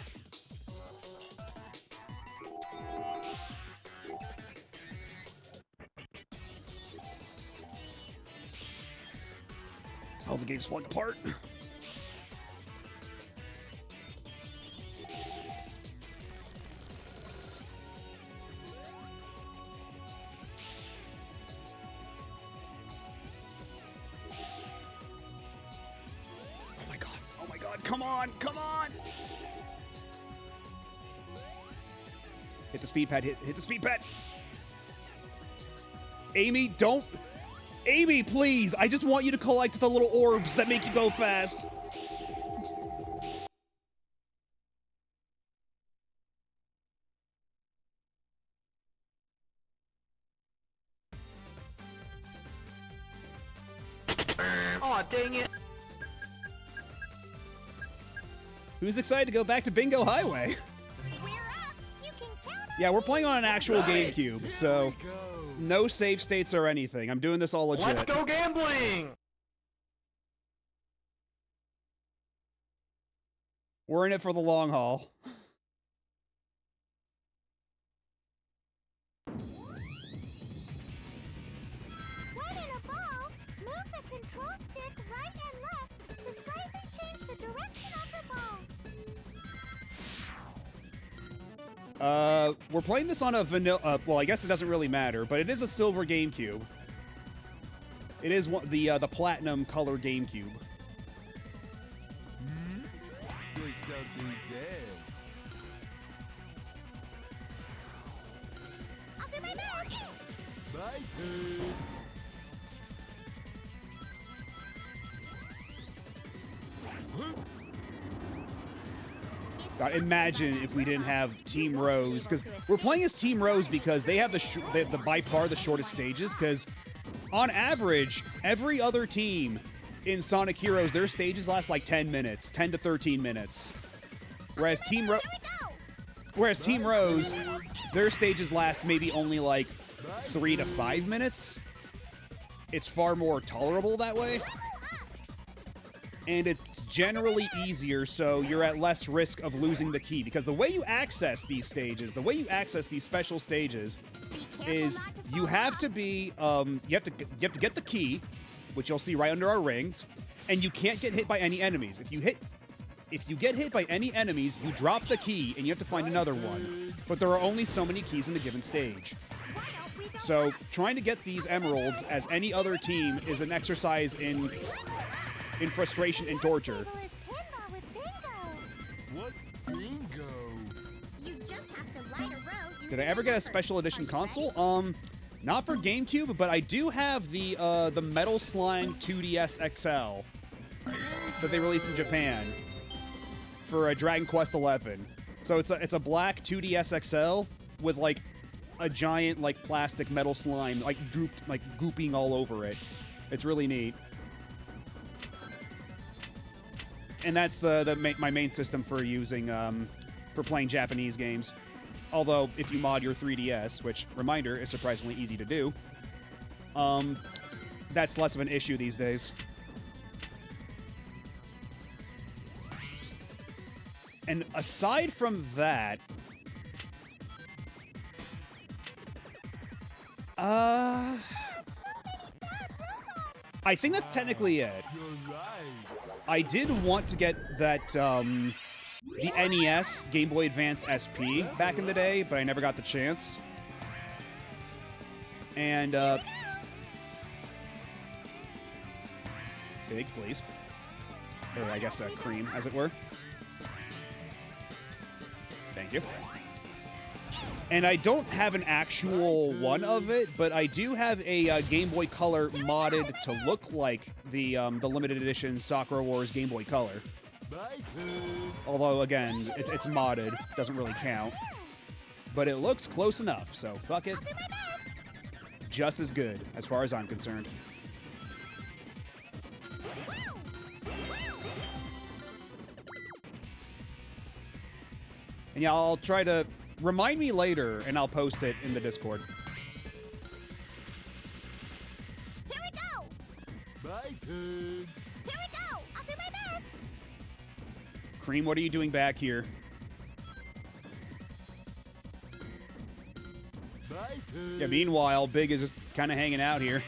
Oh, the game's falling apart. Oh my god. Oh my god. Come on. Come on. Hit the speed pad. Hit the speed pad. Amy, don't. Amy, please! I just want you to collect the little orbs that make you go fast. Aw, dang it. Who's excited to go back to Bingo Highway? We're up! You can count on Yeah, we're playing on an actual GameCube, so Go. no save states or anything. I'm doing this all legit. Let's go gambling! We're in it for the long haul. When in a ball, move the control stick right and left to slightly change the direction of the ball. We're playing this on a vanilla. Well, I guess it doesn't really matter, but it is a silver GameCube. It is the platinum color GameCube. There's something there. I'll do my best. My turn. God, imagine if we didn't have Team Rose, because we're playing as Team Rose because they have the by far the shortest stages. Because on average, every other team in Sonic Heroes, their stages last like 10 minutes, 10 to 13 minutes, whereas Team Rose, their stages last maybe only like 3 to 5 minutes. It's far more tolerable that way. And it's generally easier, so you're at less risk of losing the key. Because the way you access these stages, the way you access these special stages, is you have to be you have to get the key, which you'll see right under our rings, and you can't get hit by any enemies. If you get hit by any enemies, you drop the key and you have to find another one. But there are only so many keys in a given stage. So trying to get these emeralds as any other team is an exercise in frustration and torture. What bingo? You just have to light a row. Did I ever get a special edition console? Not for GameCube, but I do have the Metal Slime 2DS XL that they released in Japan for Dragon Quest XI. So it's a black 2DS XL with like a giant like plastic metal slime like gooping all over it. It's really neat. And that's my main system for using for playing Japanese games. Although if you mod your 3DS, which reminder is surprisingly easy to do, that's less of an issue these days. And aside from that, I think that's technically it. You're right. I did want to get that, the NES Game Boy Advance SP back in the day, but I never got the chance. And, big, please. Or I guess cream, as it were. Thank you. And I don't have an actual one of it, but I do have a Game Boy Color modded to look like the limited edition Sakura Wars Game Boy Color. My turn. Although, again, it's modded. Doesn't really count. But it looks close enough, so fuck it. Just as good, as far as I'm concerned. And yeah, I'll try to... Remind me later, and I'll post it in the Discord. Here we go! My turn. Here we go! I'll do my best! Cream, what are you doing back here? My turn. Yeah, meanwhile, Big is just kind of hanging out here.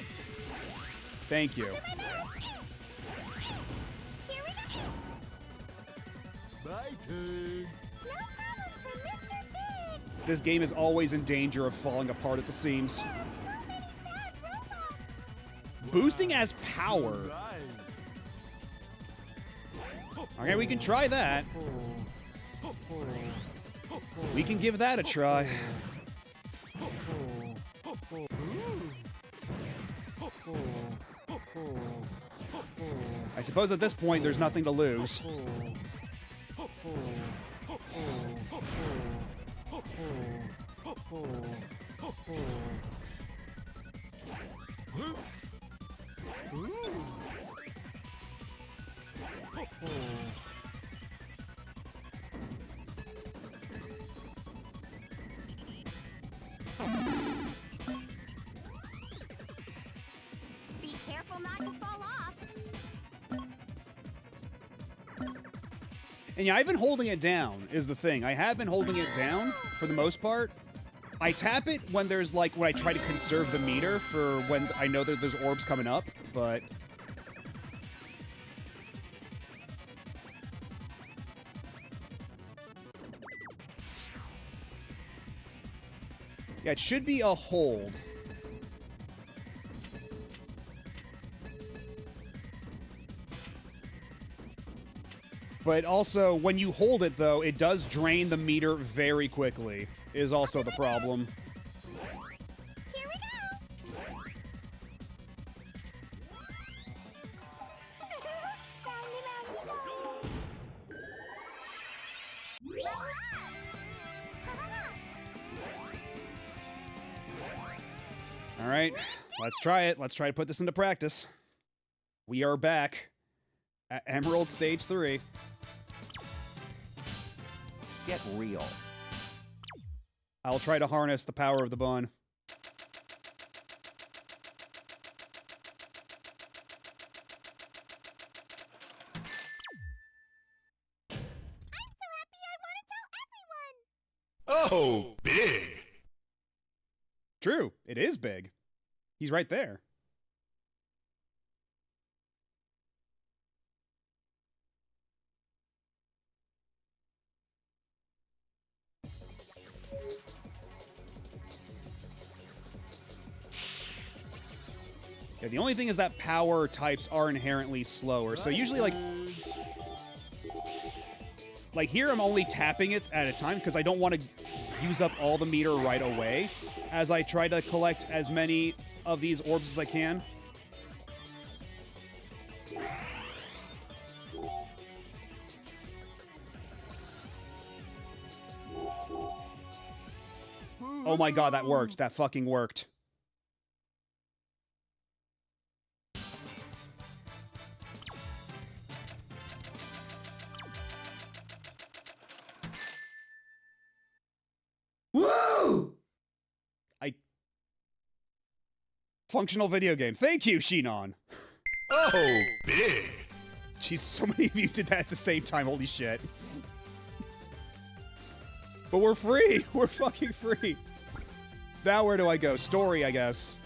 Thank you. Here we go! My turn. No problem for Mr. Big! This game is always in danger of falling apart at the seams. So many bad robots! Boosting as power. Right. Okay, we can try that. We can give that a try. I suppose at this point there's nothing to lose. Be careful not to fall off! And yeah, I've been holding it down, is the thing. I have been holding it down for the most part. I tap it when there's like, when I try to conserve the meter for when I know that there's orbs coming up, but... Yeah, it should be a hold. But also, when you hold it, though, it does drain the meter very quickly, is also the problem. Here we go! Roundy, roundy, round. All right, let's try it. Let's try to put this into practice. We are back at Emerald Stage 3. Get real. I'll try to harness the power of the bun. Oh, big. True, it is big. He's right there. Yeah, the only thing is that power types are inherently slower. So usually, like here, I'm only tapping it at a time because I don't want to use up all the meter right away as I try to collect as many of these orbs as I can. Oh my god, that worked. That fucking worked. Woo! Functional video game. Thank you, Shinon. Oh, big. Jeez, so many of you did that at the same time. Holy shit. But we're free. We're fucking free. Now where do I go? Story, I guess.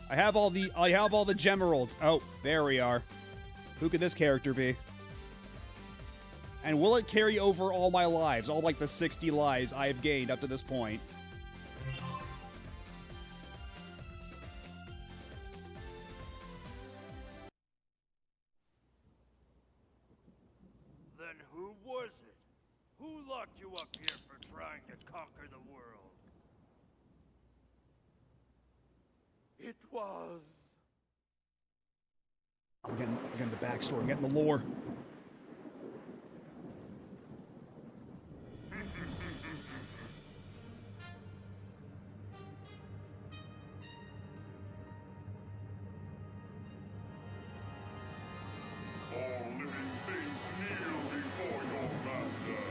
I have all the Gemeralds. Oh, there we are. Who could this character be? And will it carry over all my lives? All like the 60 lives I have gained up to this point. Then who was it? Who locked you up here for trying to conquer the world? It was. I'm getting the backstory. I'm getting the lore. All living things kneel before your master.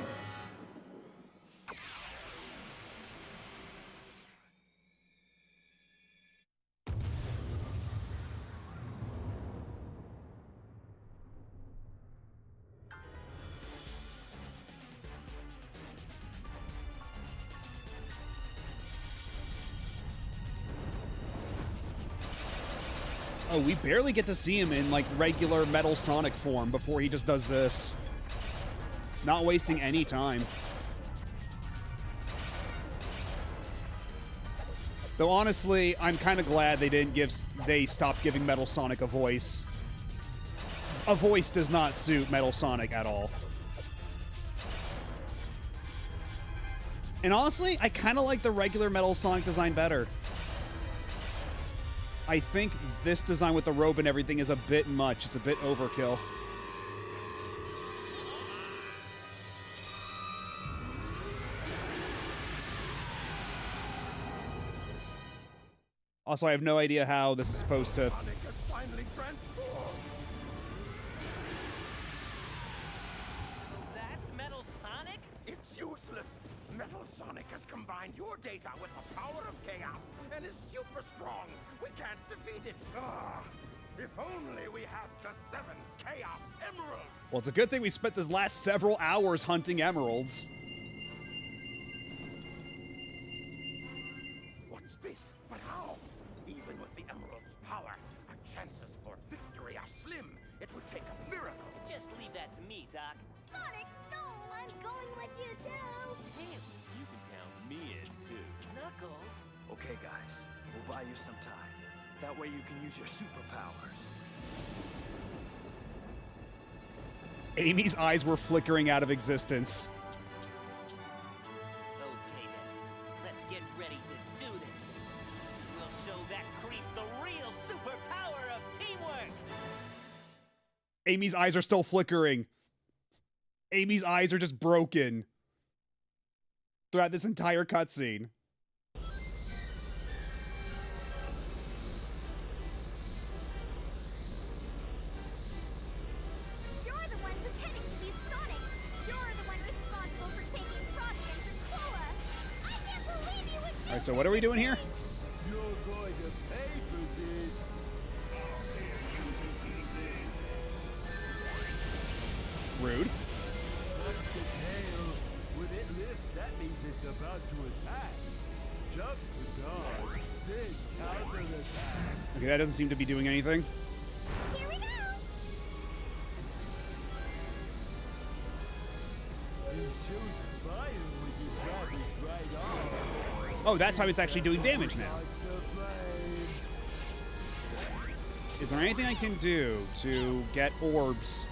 Oh, we barely get to see him in, like, regular Metal Sonic form before he just does this. Not wasting any time. Though, honestly, I'm kind of glad they stopped giving Metal Sonic a voice. A voice does not suit Metal Sonic at all. And honestly, I kind of like the regular Metal Sonic design better. I think this design with the robe and everything is a bit much. It's a bit overkill. Also, I have no idea how this is supposed to... Sonic has finally transformed. So that's Metal Sonic? It's useless. Metal Sonic has combined your data with the power of chaos and is super strong. We can't defeat it. Ah. If only we had the 7 Chaos Emeralds! Well, it's a good thing we spent this last several hours hunting emeralds. What's this? But how? Even with the Emerald's power, our chances for victory are slim. It would take a miracle. Just leave that to me, Doc. Sonic, no, I'm going with you too. Tails. You can count me in, too. Knuckles. Okay, guys, we'll buy you some time. That way you can use your superpowers. Amy's eyes were flickering out of existence. Okay then, let's get ready to do this. We'll show that creep the real superpower of teamwork. Amy's eyes are still flickering. Amy's eyes are just broken throughout this entire cutscene. You're the one pretending to be Sonic. You're the one responsible for taking Frosty and Krakoa. I can't believe you would do Alright, so what are we doing here? You're going to pay for this. I'll tear you to pieces. Rude. Touch the tail. When it lifts, that means it's about to attack. Jump to dodge, then counterattack. Okay, that doesn't seem to be doing anything. Here we go. He shoots fire when you grab his right arm. Oh, that's how it's actually doing damage now. Dodge the flame. Is there anything I can do to get orbs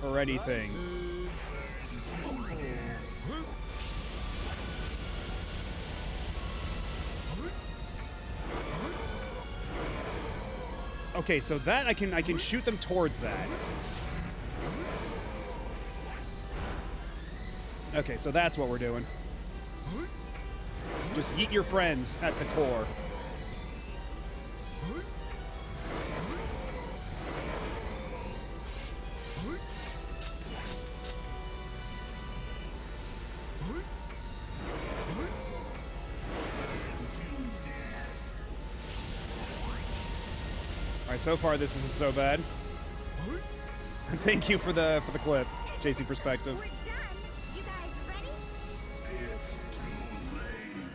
or anything? Okay, so that I can shoot them towards that. Okay, so that's what we're doing. Just yeet your friends at the core. Alright, so far this isn't so bad. Thank you for the clip, JC Perspective. We're done. You guys ready? It's too late.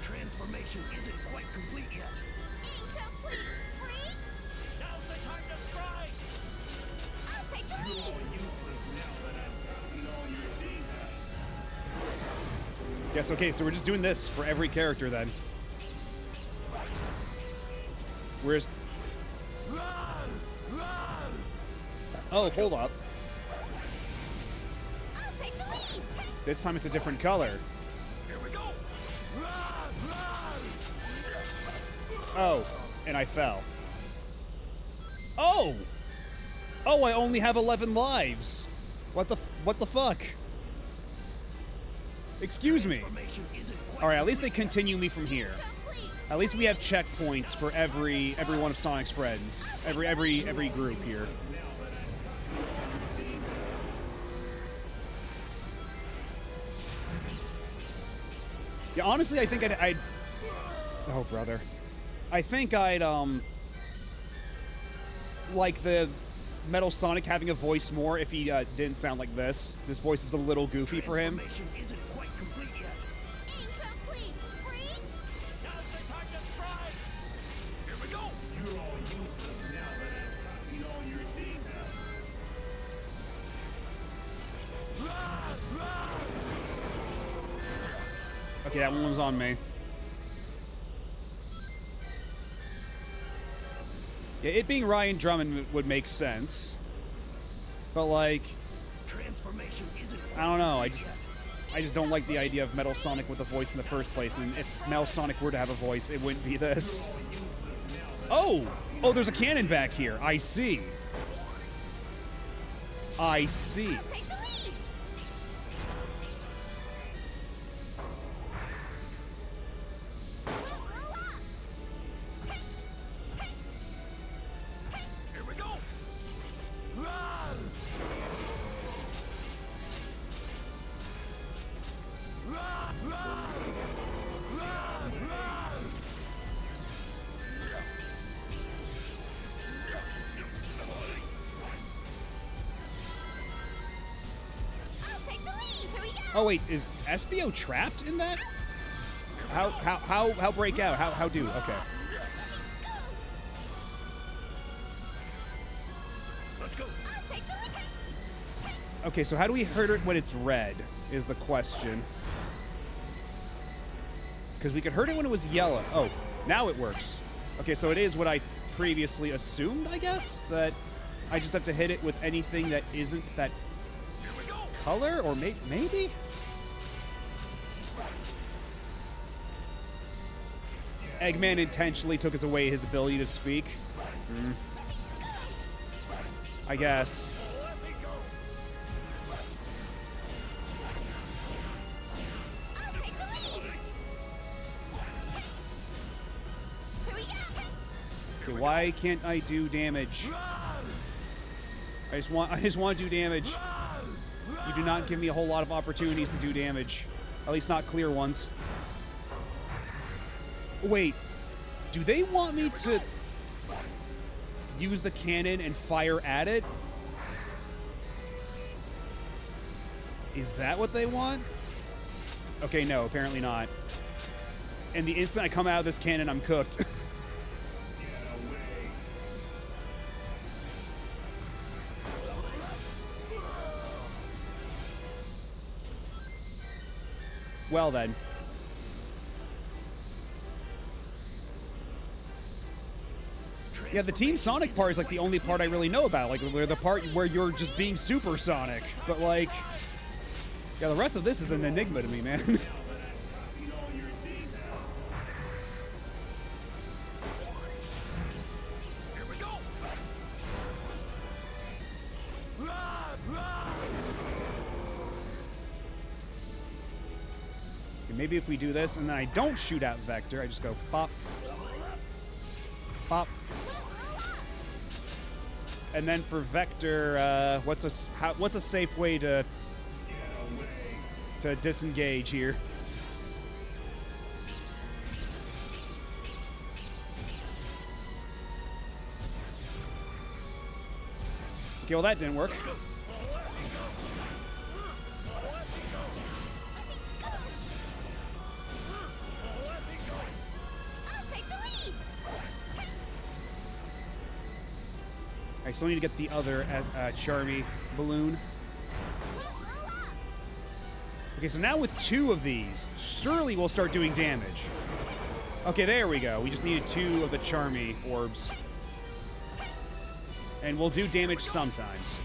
Transformation isn't quite complete yet. Incomplete. Freak. Now's the time to strike. I'll take the You're lead. useless now that I've gotten all your data. Yes, okay, so we're just doing this for every character then. Where's... Oh, hold up. I'll take the lead. This time it's a different color. Here we go! Oh, and I fell. Oh! Oh, I only have 11 lives. What the fuck? Excuse me. Transformation isn't quite All right, at least they continue me from here. Complete. At least we have checkpoints for every one of Sonic's friends. Every group here. Yeah, honestly, I think I'd oh, brother. I think I'd like the Metal Sonic having a voice more if he didn't sound like this. This voice is a little goofy for him. Transformation isn't quite complete yet. Incomplete. Freak. Now's the time to strike. Here we go! You're all useless now that I've gotten all your data. Okay, that one was on me. Yeah, it being Ryan Drummond would make sense. But like, Transformation isn't I don't know, I complete just don't like the idea of Metal Sonic with a voice in the first place, and if Metal Sonic were to have a voice, it wouldn't be this. Oh! Oh, there's a cannon back here. I see. I see. I'll take the lead. Roll up. Here we go! Oh wait, is Espio trapped in that? How break out? How do? Okay. Okay, so how do we hurt it when it's red is the question. Because we could hurt it when it was yellow. Oh, now it works. Okay, so it is what I previously assumed, I guess? That I just have to hit it with anything that isn't that color? Or maybe? Eggman intentionally took us away his ability to speak. I guess. Okay, why can't I do damage? I just want to do damage. You do not give me a whole lot of opportunities to do damage. At least not clear ones. Wait, do they want me to use the cannon and fire at it? Is that what they want? Okay, no, apparently not. And the instant I come out of this cannon, I'm cooked. Well then. Yeah, the Team Sonic part is like the only part I really know about. Like, where the part where you're just being Super Sonic. But like, yeah, the rest of this is an enigma to me, man. Maybe if we do this and then I don't shoot out Vector, I just go pop, pop. And then for Vector, what's a safe way to disengage here? Okay, well that didn't work. I still need to get the other Charmy balloon. Okay, so now with 2 of these, surely we'll start doing damage. Okay, there we go. We just needed 2 of the Charmy orbs. And we'll do damage sometimes.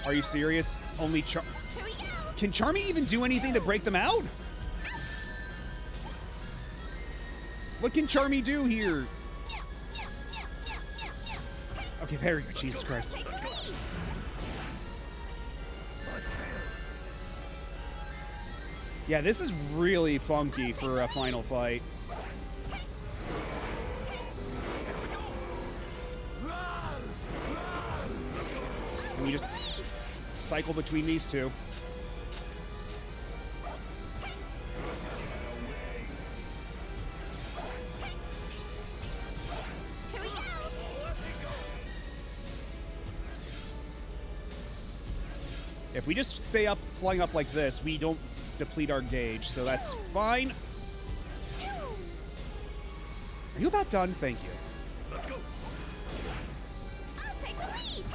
Are you serious? Only Can Charmy even do anything to break them out? What can Charmy do here? Okay, there we go. Jesus Christ. Yeah, this is really funky for a final fight. And we just cycle between these 2. If we just stay up, flying up like this, we don't deplete our gauge, so that's fine. Are you about done? Thank you. Let's go. I'll take the lead.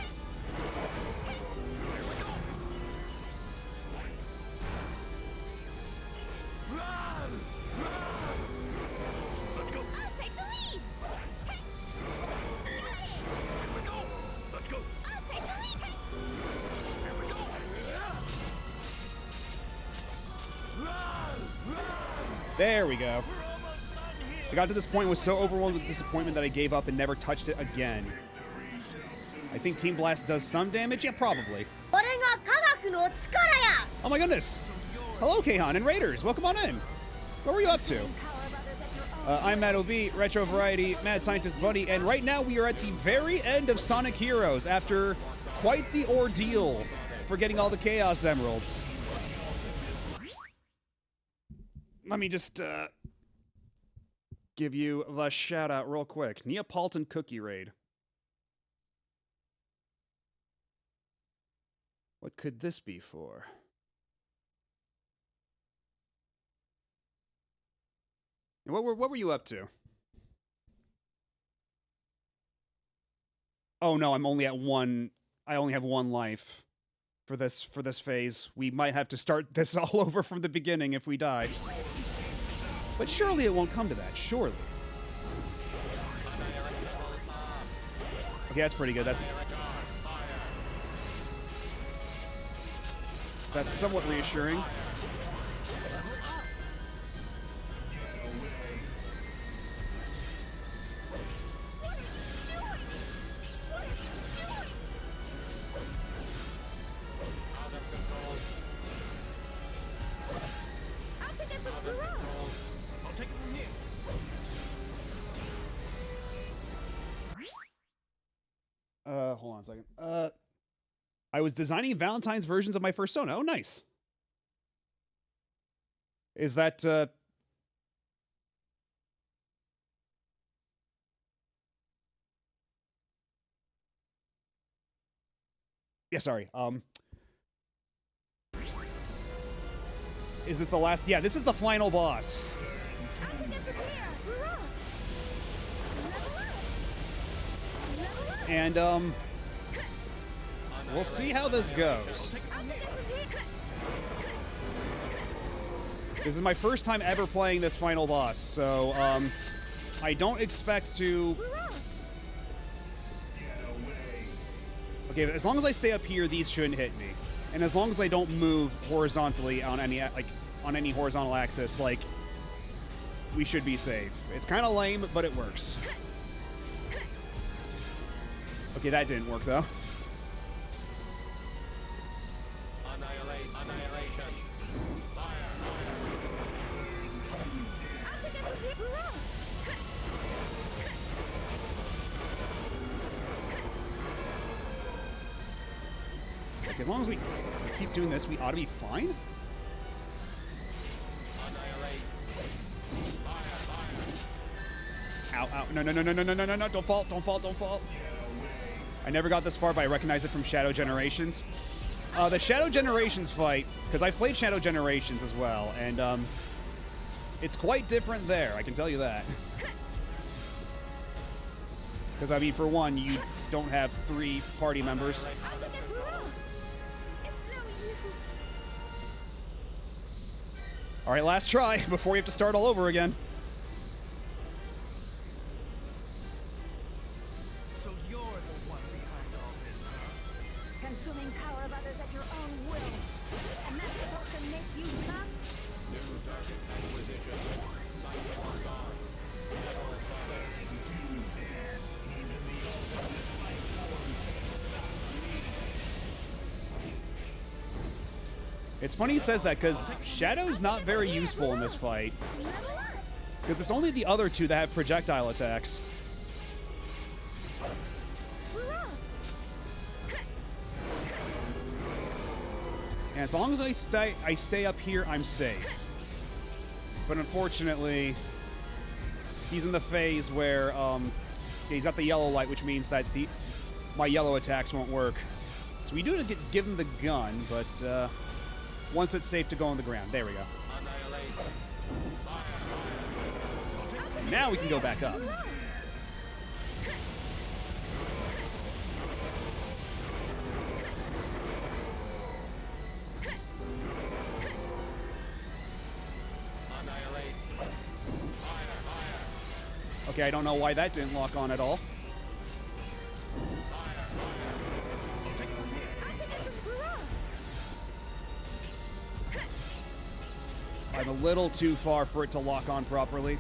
Let's go. I'll take the lead. Here we go. Let's go. I'll take the lead. Here we go. There we go. I got to this point, was so overwhelmed with disappointment that I gave up and never touched it again. I think Team Blast does some damage? Yeah, probably. Oh my goodness! Hello, Keihan and Raiders. Welcome on in. What were you up to? I'm Matt OV, Retro Variety, Mad Scientist Bunny, and right now we are at the very end of Sonic Heroes after quite the ordeal for getting all the Chaos Emeralds. let me just give you the shout out real quick. Neapolitan Cookie Raid. What could this be for? What were you up to? Oh no, I'm only at one. I only have one life for this phase. We might have to start this all over from the beginning if we die. But surely it won't come to that. Surely. Okay, that's pretty good. That's somewhat reassuring. Hold on a second. I was designing Valentine's versions of my first Sona. Oh, nice. Is that, yeah, sorry. Is this the last? Yeah, this is the final boss. And, we'll see how this goes. This is my first time ever playing this final boss, so, I don't expect to... Okay, as long as I stay up here, these shouldn't hit me. And as long as I don't move horizontally on any, on any horizontal axis, like, we should be safe. It's kind of lame, but it works. Okay, that didn't work, though. Annihilation. Fire. Okay, as long as we keep doing this, we ought to be fine. Annihilate. Ow, ow. No, don't fall. I never got this far, but I recognize it from Shadow Generations. The Shadow Generations fight, because I've played Shadow Generations as well, and it's quite different there, I can tell you that. Because, I mean, for one, you don't have 3 party members. Alright, last try, before we have to start all over again. So you're the one behind all this, huh? Consuming power of others at your own will. And that's supposed to make you tough? New target acquisition. Science gone. Metal father. It's funny he says that, because Shadow's not very useful in this fight. Because it's only the other 2 that have projectile attacks. And as long as I stay up here, I'm safe. But unfortunately, he's in the phase where he's got the yellow light, which means that my yellow attacks won't work. So we do give him the gun, but once it's safe to go on the ground. There we go. Now we can go back up. Okay, I don't know why that didn't lock on at all. I'm a little too far for it to lock on properly.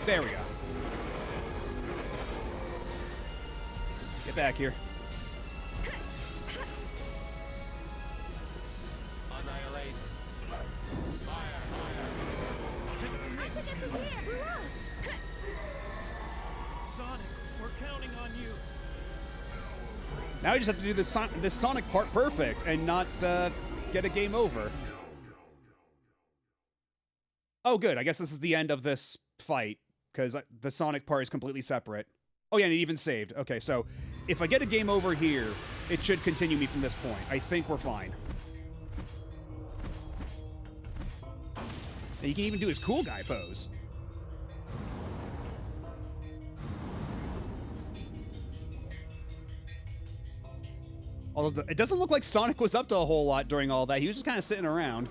There we go. Get back here. Annihilate. Fire. Sonic, we're counting on you. Now we just have to do this Sonic part perfect and not get a game over. Oh, good. I guess this is the end of this fight, because the Sonic part is completely separate. Oh, yeah, and it even saved. Okay, so if I get a game over here, it should continue me from this point. I think we're fine. And you can even do his cool guy pose. Although it doesn't look like Sonic was up to a whole lot during all that. He was just kind of sitting around.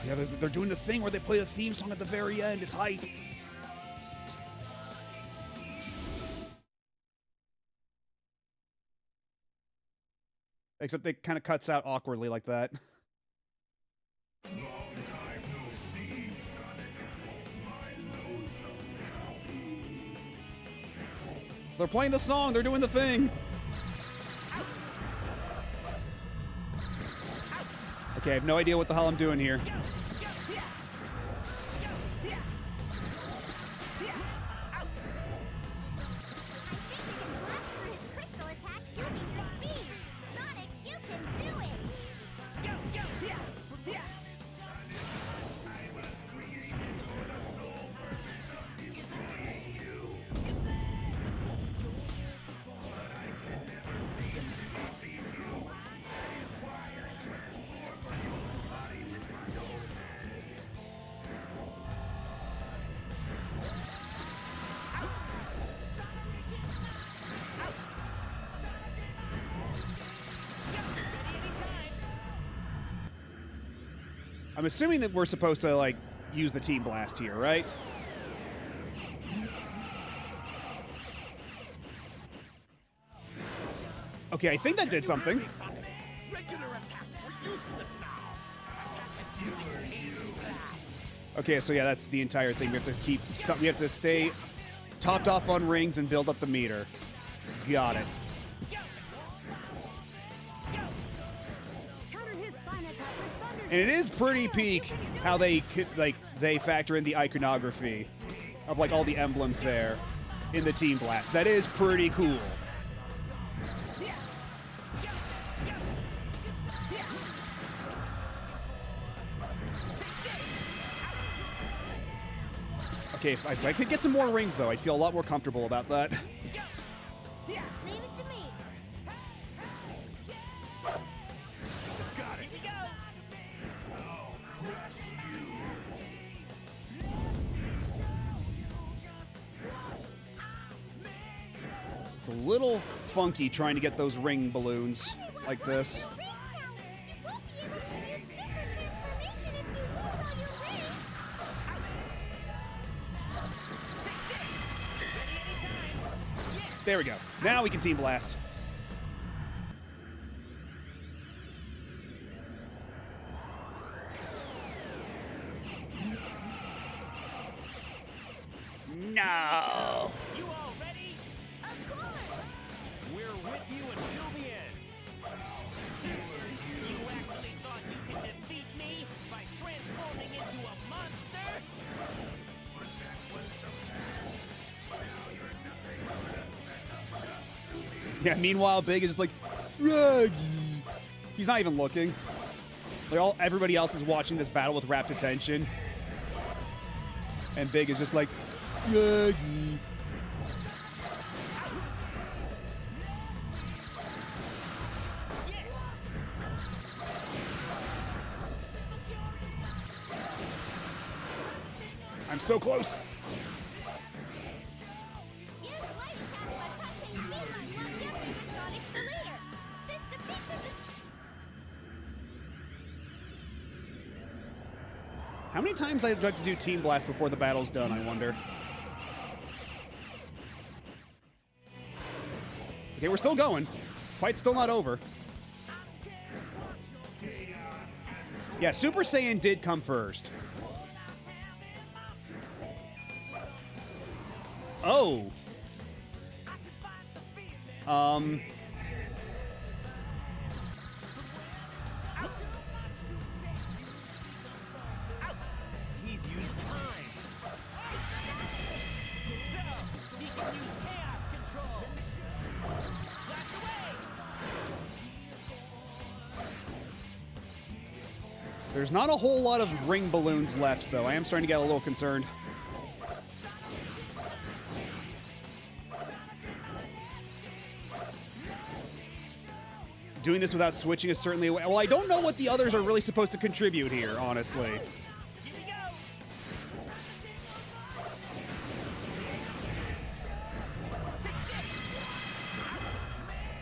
Yeah, they're doing the thing where they play the theme song at the very end. It's hype. Except it kind of cuts out awkwardly like that. They're playing the song. They're doing the thing. Okay, I have no idea what the hell I'm doing here. I'm assuming that we're supposed to, like, use the Team Blast here, right? Okay, I think that did something. Okay, so yeah, that's the entire thing. We have to keep stuff. We have to stay topped off on rings and build up the meter. Got it. And it is pretty peak how they factor in the iconography of like all the emblems there in the Team Blast. That is pretty cool. Okay, if I could get some more rings though, I'd feel a lot more comfortable about that. It's a little funky trying to get those ring balloons like this. There we go. Now we can Team Blast. No. You all ready? Of course. We're with you until the end. You actually thought you could defeat me by transforming into a monster? Yeah, meanwhile, Big is just like, Froggy. He's not even looking. Like everybody else is watching this battle with rapt attention. And Big is just like, Froggy. I'm so close. How many times I'd like to do Team Blast before the battle's done, I wonder. Okay, we're still going. Fight's still not over. Yeah, Super Saiyan did come first. Oh. He's used time. So, he can There's not a whole lot of ring balloons left, though. I am starting to get a little concerned. Doing this without switching is certainly a way. Well, I don't know what the others are really supposed to contribute here, honestly. Here we go.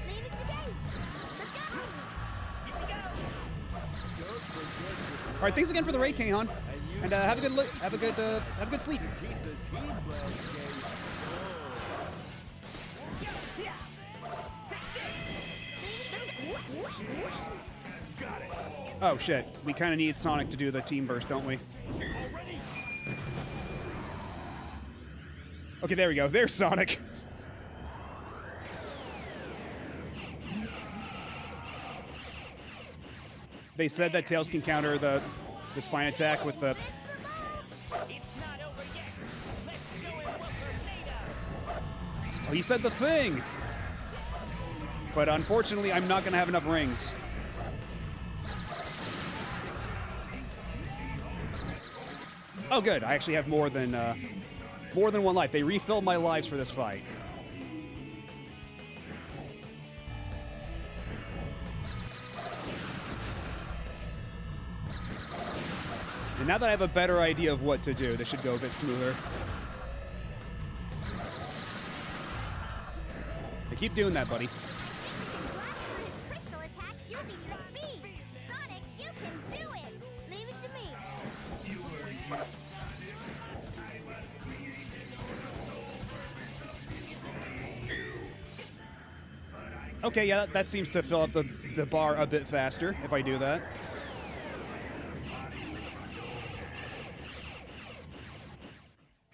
Leave it today. Let's go. Here we go. Don't forget All right, thanks again for the raid, Kahan, and have a good have a good sleep. to keep the team blast game. Oh shit, we kind of need Sonic to do the team burst, don't we? Okay, there we go. There's Sonic. They said that Tails can counter the spine attack with the... It's not over yet. Let's show him what we're made of. Oh, he said the thing! But unfortunately, I'm not going to have enough rings. Oh, good. I actually have more than one life. They refilled my lives for this fight. And now that I have a better idea of what to do, this should go a bit smoother. I keep doing that, buddy. Crystal attack using your speed. Sonic, you can do it. Leave it to me. Okay, yeah, that seems to fill up the bar a bit faster if I do that.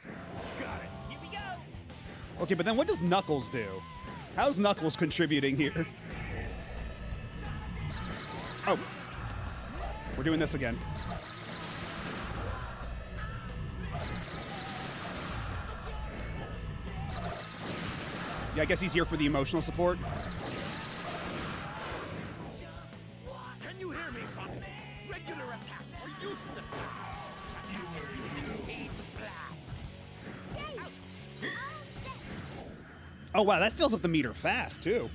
Here we go. Okay, but then what does Knuckles do? How's Knuckles contributing here? Oh. We're doing this again. Yeah, I guess he's here for the emotional support. Can you hear me, Sonic? Regular attacks are useless. Oh, wow, that fills up the meter fast, too.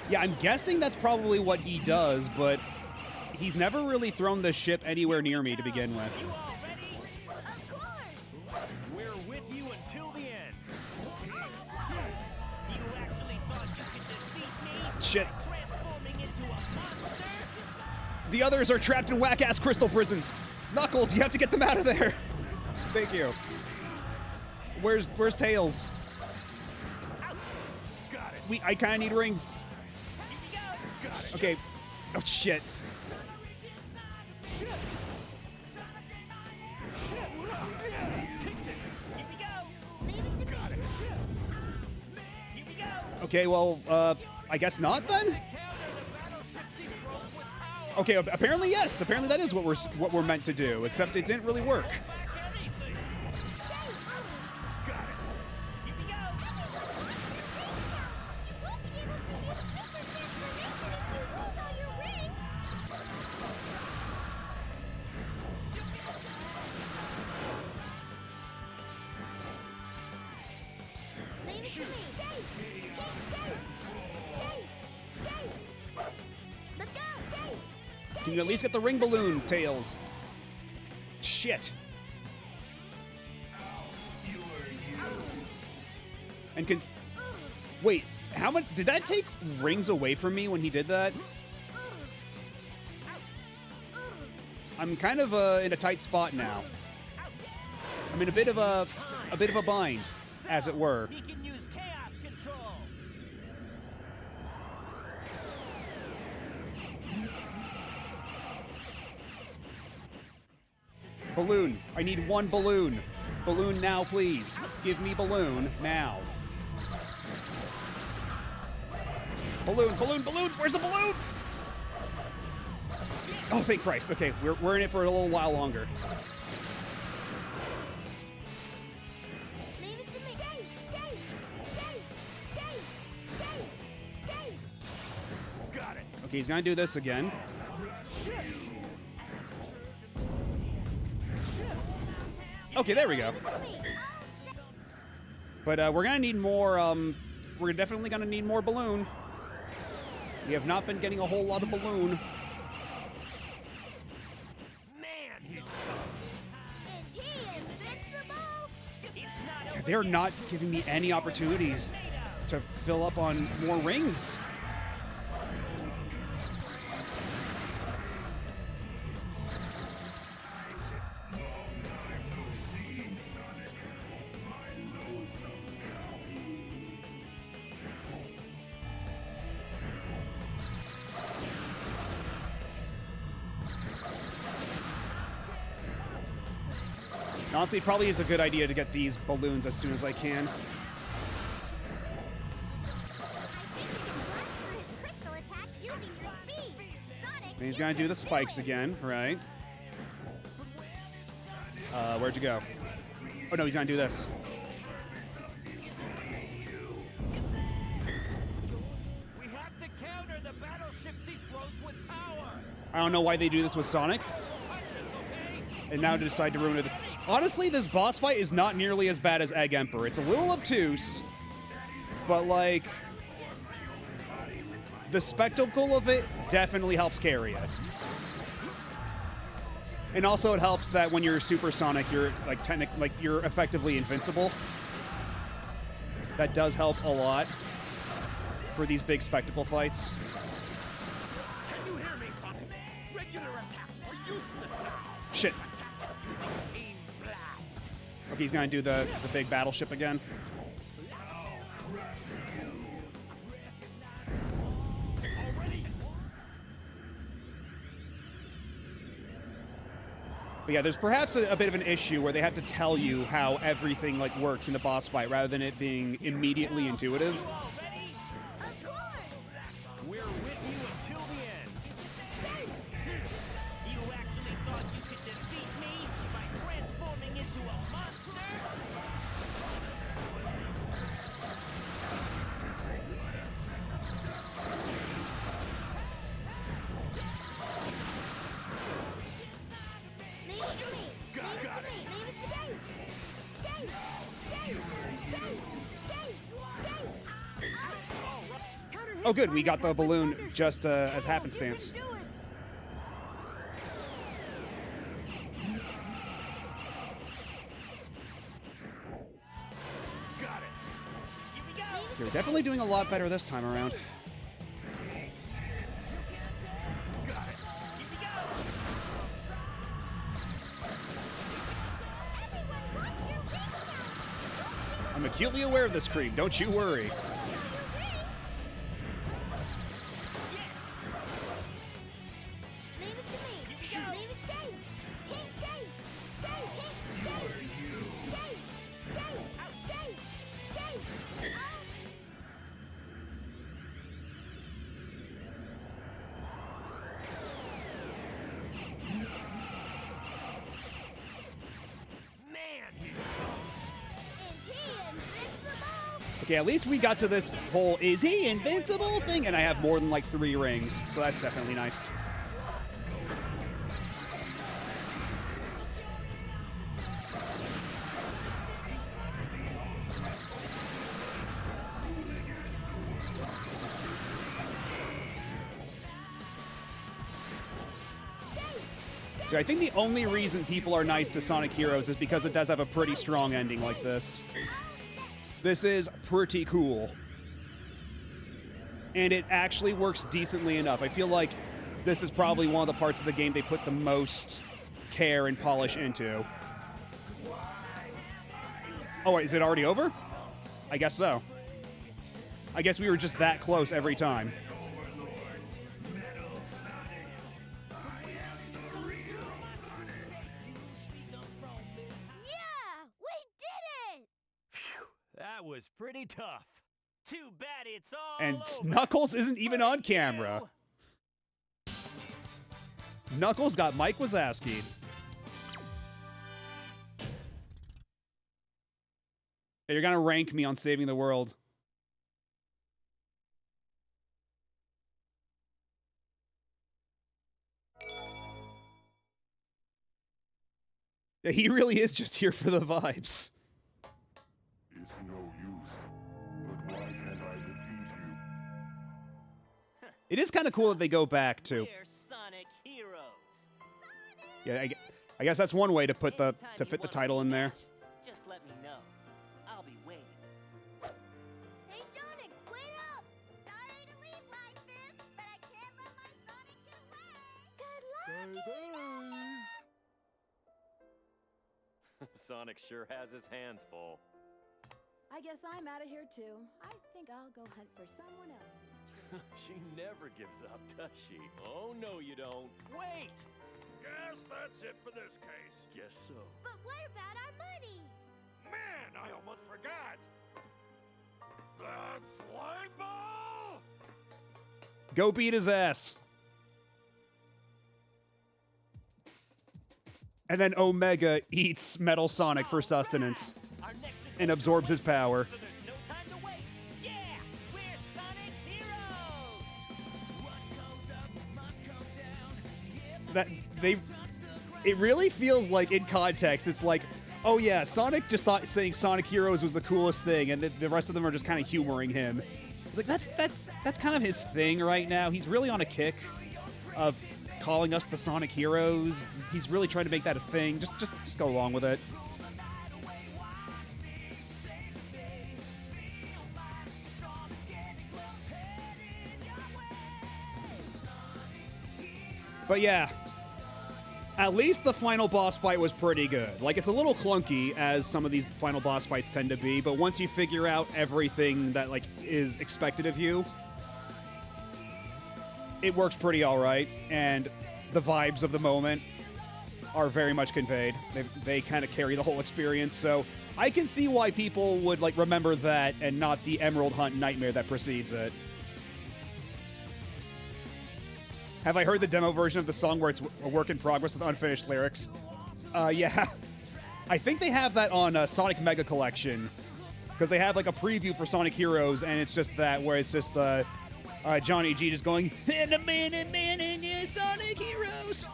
Yeah, I'm guessing that's probably what he does, but he's never really thrown the ship anywhere near me to begin with. You all ready? Of course. We're with you until the end. You actually thought you could defeat me? Shit. Transforming into a monster? The others are trapped in whack-ass crystal prisons. Knuckles, you have to get them out of there. Thank you. Where's Tails? I kind of need rings. Okay. Oh shit. Okay, well, I guess not then. Okay, apparently yes. Apparently that is what we're meant to do. Except it didn't really work. Can you at least get the ring balloon, Tails? Shit. And wait, how much did that take rings away from me when he did that? I'm kind of in a tight spot now. I'm in a bit of a bind, as it were. He can use chaos control. Balloon. I need one balloon. Balloon now, please. Give me balloon now. Balloon, balloon, balloon! Where's the balloon? Oh, thank Christ. Okay, we're in it for a little while longer. Okay, he's gonna do this again. Okay, there we go. But we're gonna need more. We're definitely gonna need more balloon. We have not been getting a whole lot of balloon. Man, he's And he is invincible. Yeah, they're not giving me any opportunities to fill up on more rings. Honestly, it probably is a good idea to get these balloons as soon as I can. Crystal attack using your speed. Sonic. And he's gonna do the spikes again, right? Where'd you go? Oh no, he's gonna do this. We have to counter the battleships he throws with power. I don't know why they do this with Sonic. And now to decide to ruin it. Honestly, this boss fight is not nearly as bad as Egg Emperor. It's a little obtuse, but like, the spectacle of it definitely helps carry it. And also it helps that when you're supersonic, you're like you're effectively invincible. That does help a lot for these big spectacle fights. Can you hear me, Sonic? Regular attacks are useless now. Shit. Okay, he's gonna do the big battleship again. But yeah, there's perhaps a bit of an issue where they have to tell you how everything like works in the boss fight rather than it being immediately intuitive. We're with you until the end. You actually thought you could defeat me by transforming into a monster? Leave it to me. Leave it to me. Leave it to Dave. Dave. Dave. Dave. Dave. Dave. Oh good, we got the balloon just as happenstance. Do it. You're definitely doing a lot better this time around. I'm acutely aware of this, Cream. Don't you worry. Leave it to me. Leave it to Dave. Hit Dave. Dave. Hit Dave. Dave. Dave. Dave. Dave. Man, he's And he invincible. Okay, at least we got to this whole "is he invincible" thing, and I have more than like 3 rings, so that's definitely nice. So I think the only reason people are nice to Sonic Heroes is because it does have a pretty strong ending like this. This is pretty cool. And it actually works decently enough. I feel like this is probably one of the parts of the game they put the most care and polish into. Oh, wait, is it already over? I guess so. I guess we were just that close every time. Yeah, we did it. That was pretty tough. too bad it's all And over. Knuckles isn't even on For camera. you. Knuckles got Mike Wazowski. Hey, you're gonna rank me on saving the world. He really is just here for the vibes. It's no use. But why can't I defeat you? It is kind of cool that they go back to. We're Sonic Heroes. Yeah, I guess that's one way to put the Anytime to you fit the want title a in there. match, just let me know. I'll be waiting. Hey, Sonic, wait up! Sorry to leave like this, but I can't let my Sonic get away. Good luck, Sonic sure has his hands full. I guess I'm out of here too. I think I'll go hunt for someone else's. She never gives up, does she? Oh, no, you don't. Wait! Guess that's it for this case. Guess so. But what about our money? Man, I almost forgot. That slime ball! Go beat his ass. And then Omega eats Metal Sonic for sustenance Our next and absorbs his power. so there's no time to waste. Yeah, we're Sonic Heroes. That it really feels like in context it's like, oh yeah, Sonic just thought saying Sonic Heroes was the coolest thing, and the rest of them are just kind of humoring him. It's like that's kind of his thing right now. He's really on a kick of calling us the Sonic Heroes. He's really trying to make that a thing. Just go along with it. But yeah, at least the final boss fight was pretty good. Like, it's a little clunky, as some of these final boss fights tend to be, but once you figure out everything that, like, is expected of you, it works pretty alright, and the vibes of the moment are very much conveyed. They kind of carry the whole experience, so I can see why people would, like, remember that and not the Emerald Hunt nightmare that precedes it. Have I heard the demo version of the song where it's a work in progress with unfinished lyrics? Yeah. I think they have that on Sonic Mega Collection, because they have like a preview for Sonic Heroes, and it's just that where it's just Johnny G just going, "In a minute, yeah, Sonic Heroes."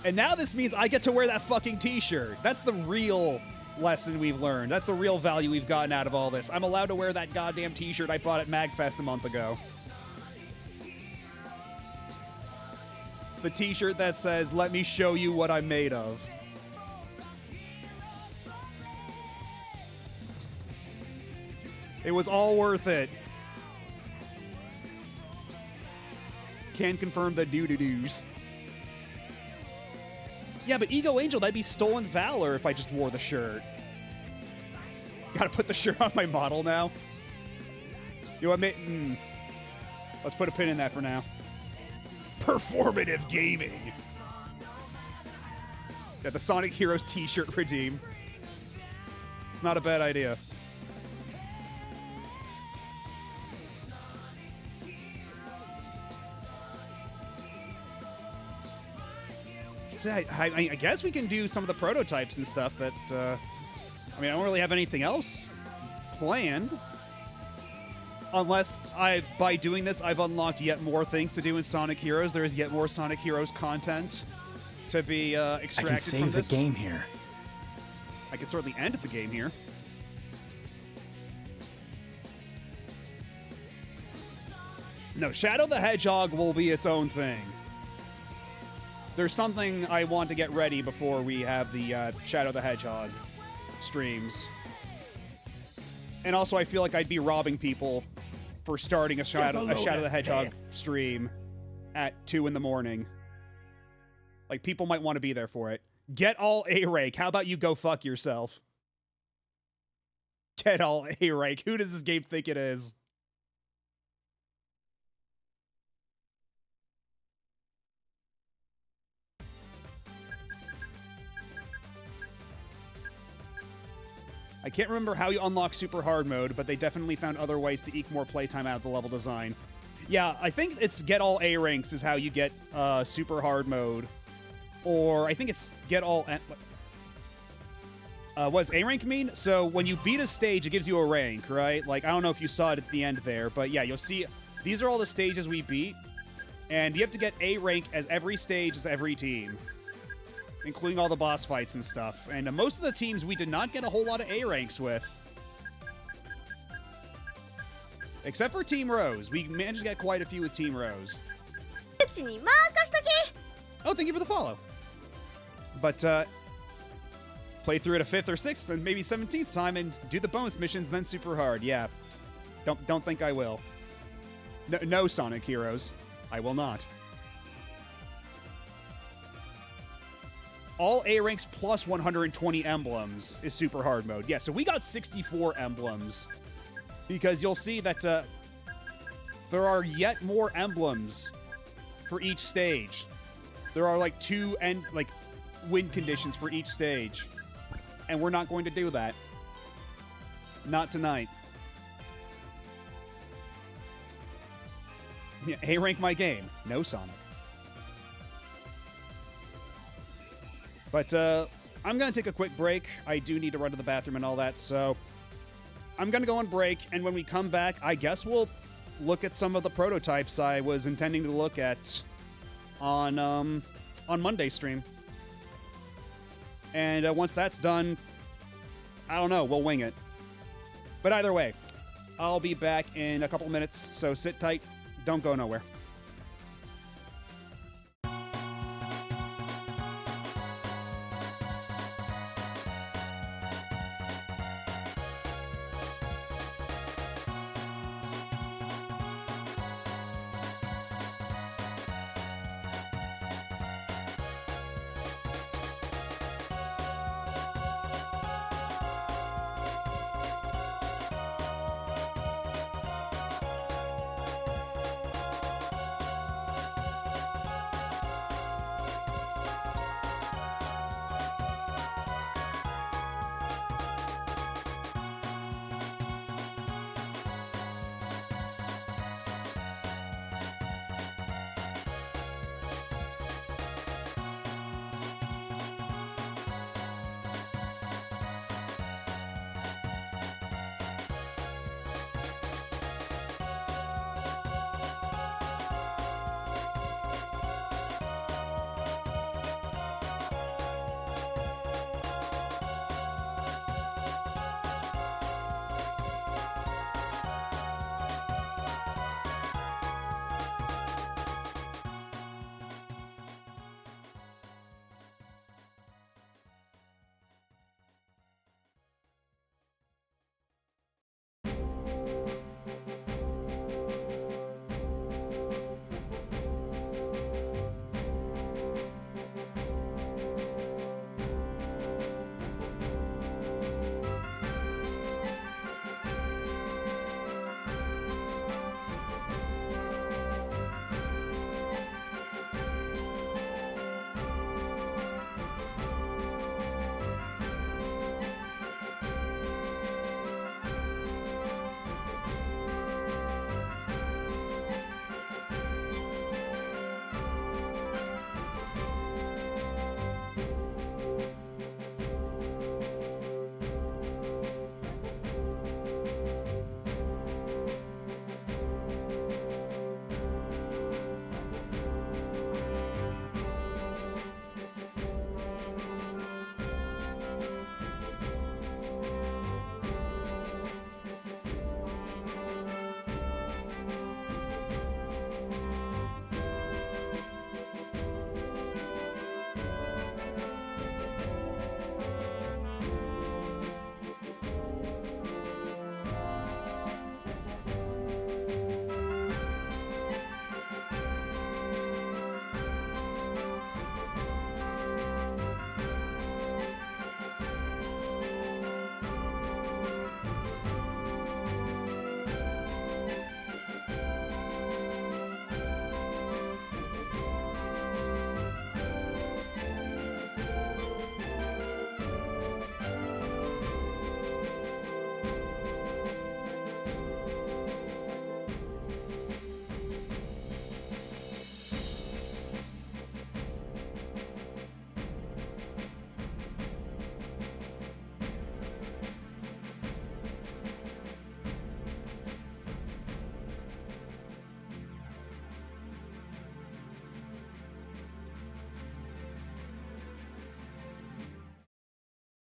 And now this means I get to wear that fucking t-shirt. That's the real lesson we've learned. That's the real value we've gotten out of all this. I'm allowed to wear that goddamn t-shirt I bought at MagFest a month ago. The t-shirt that says, "Let me show you what I'm made of." It was all worth it. Can confirm the doo-doo-doos. Yeah, but Ego Angel, that'd be stolen valor if I just wore the shirt. Gotta put the shirt on my model now. You know what, let's put a pin in that for now. Performative gaming. Yeah, the Sonic Heroes t-shirt redeem. It's not a bad idea. So I guess we can do some of the prototypes and stuff that, I mean, I don't really have anything else planned. Unless by doing this, I've unlocked yet more things to do in Sonic Heroes. There is yet more Sonic Heroes content to be extracted I can save from this. the game here. I can certainly end the game here. No, Shadow the Hedgehog will be its own thing. There's something I want to get ready before we have the Shadow the Hedgehog streams. And also, I feel like I'd be robbing people for starting a Shadow the Hedgehog stream at 2 in the morning. Like, people might want to be there for it. Get all A-Rank. How about you go fuck yourself? Get all A-Rank. Who does this game think it is? I can't remember how you unlock super hard mode, but they definitely found other ways to eke more playtime out of the level design. Yeah, I think it's get all A ranks is how you get super hard mode. Or I think it's get all... what does A rank mean? So when you beat a stage, it gives you a rank, right? Like, I don't know if you saw it at the end there, but yeah, you'll see... These are all the stages we beat. And you have to get A rank as every stage as every team, including all the boss fights and stuff. And most of the teams we did not get a whole lot of A ranks with. Except for Team Rose. We managed to get quite a few with Team Rose. Oh, thank you for the follow. But, play through it a 5th or 6th and maybe 17th time and do the bonus missions, then super hard. Yeah. Don't think I will. No, Sonic Heroes. I will not. All A ranks plus 120 emblems is super hard mode. Yeah, so we got 64 emblems. Because you'll see that there are yet more emblems for each stage. There are like 2 win conditions for each stage. And we're not going to do that. Not tonight. Yeah, A rank my game. No Sonic. But I'm going to take a quick break. I do need to run to the bathroom and all that, so I'm going to go on break, and when we come back, I guess we'll look at some of the prototypes I was intending to look at on Monday's stream. And once that's done, I don't know, we'll wing it. But either way, I'll be back in a couple minutes, so sit tight, don't go nowhere.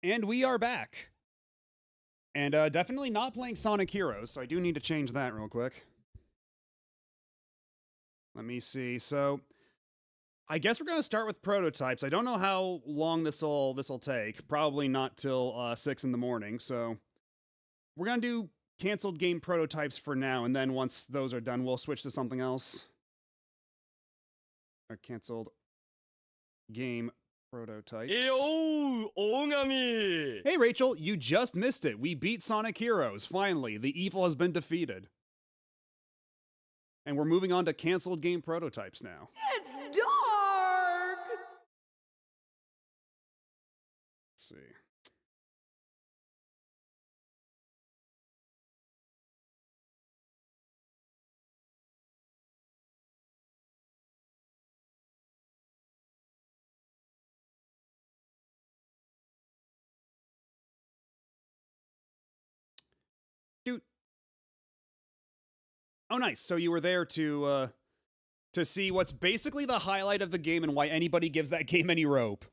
And we are back. And definitely not playing Sonic Heroes, so I do need to change that real quick. Let me see. So, I guess we're going to start with prototypes. I don't know how long this'll take. Probably not till 6 in the morning, so we're going to do canceled game prototypes for now, and then once those are done, we'll switch to something else. Canceled game prototypes. Hey Rachel, you just missed it. We beat Sonic Heroes. Finally, the evil has been defeated. And we're moving on to canceled game prototypes now. It's dark! Let's see. Dude. Oh, nice. So you were there to see what's basically the highlight of the game and why anybody gives that game any rope.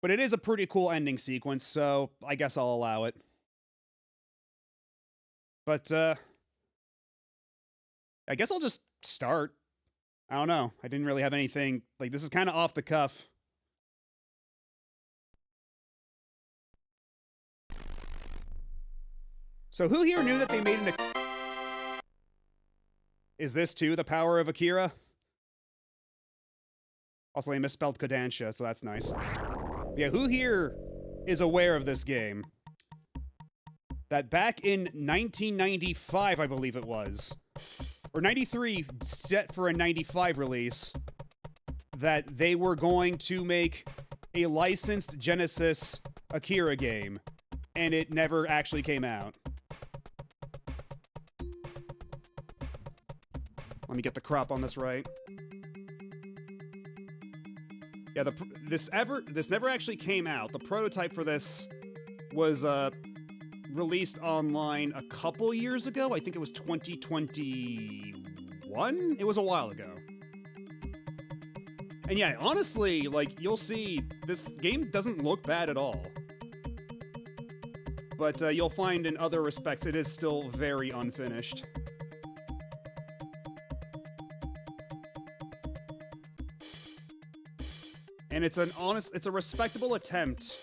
But it is a pretty cool ending sequence, so I guess I'll allow it. But, I guess I'll just start. I don't know. I didn't really have anything. Like, this is kind of off the cuff. So who here knew that they made an... Is this too the power of Akira? Also, they misspelled Kodansha, so that's nice. Yeah, who here is aware of this game? That back in 1995, I believe it was, or 93, set for a 95 release, that they were going to make a licensed Genesis Akira game, and it never actually came out. Let me get the crop on this right. Yeah, this never actually came out. The prototype for this was released online a couple years ago. I think it was 2021. It was a while ago. And yeah, honestly, like, you'll see this game doesn't look bad at all. But you'll find in other respects it is still very unfinished. And it's a respectable attempt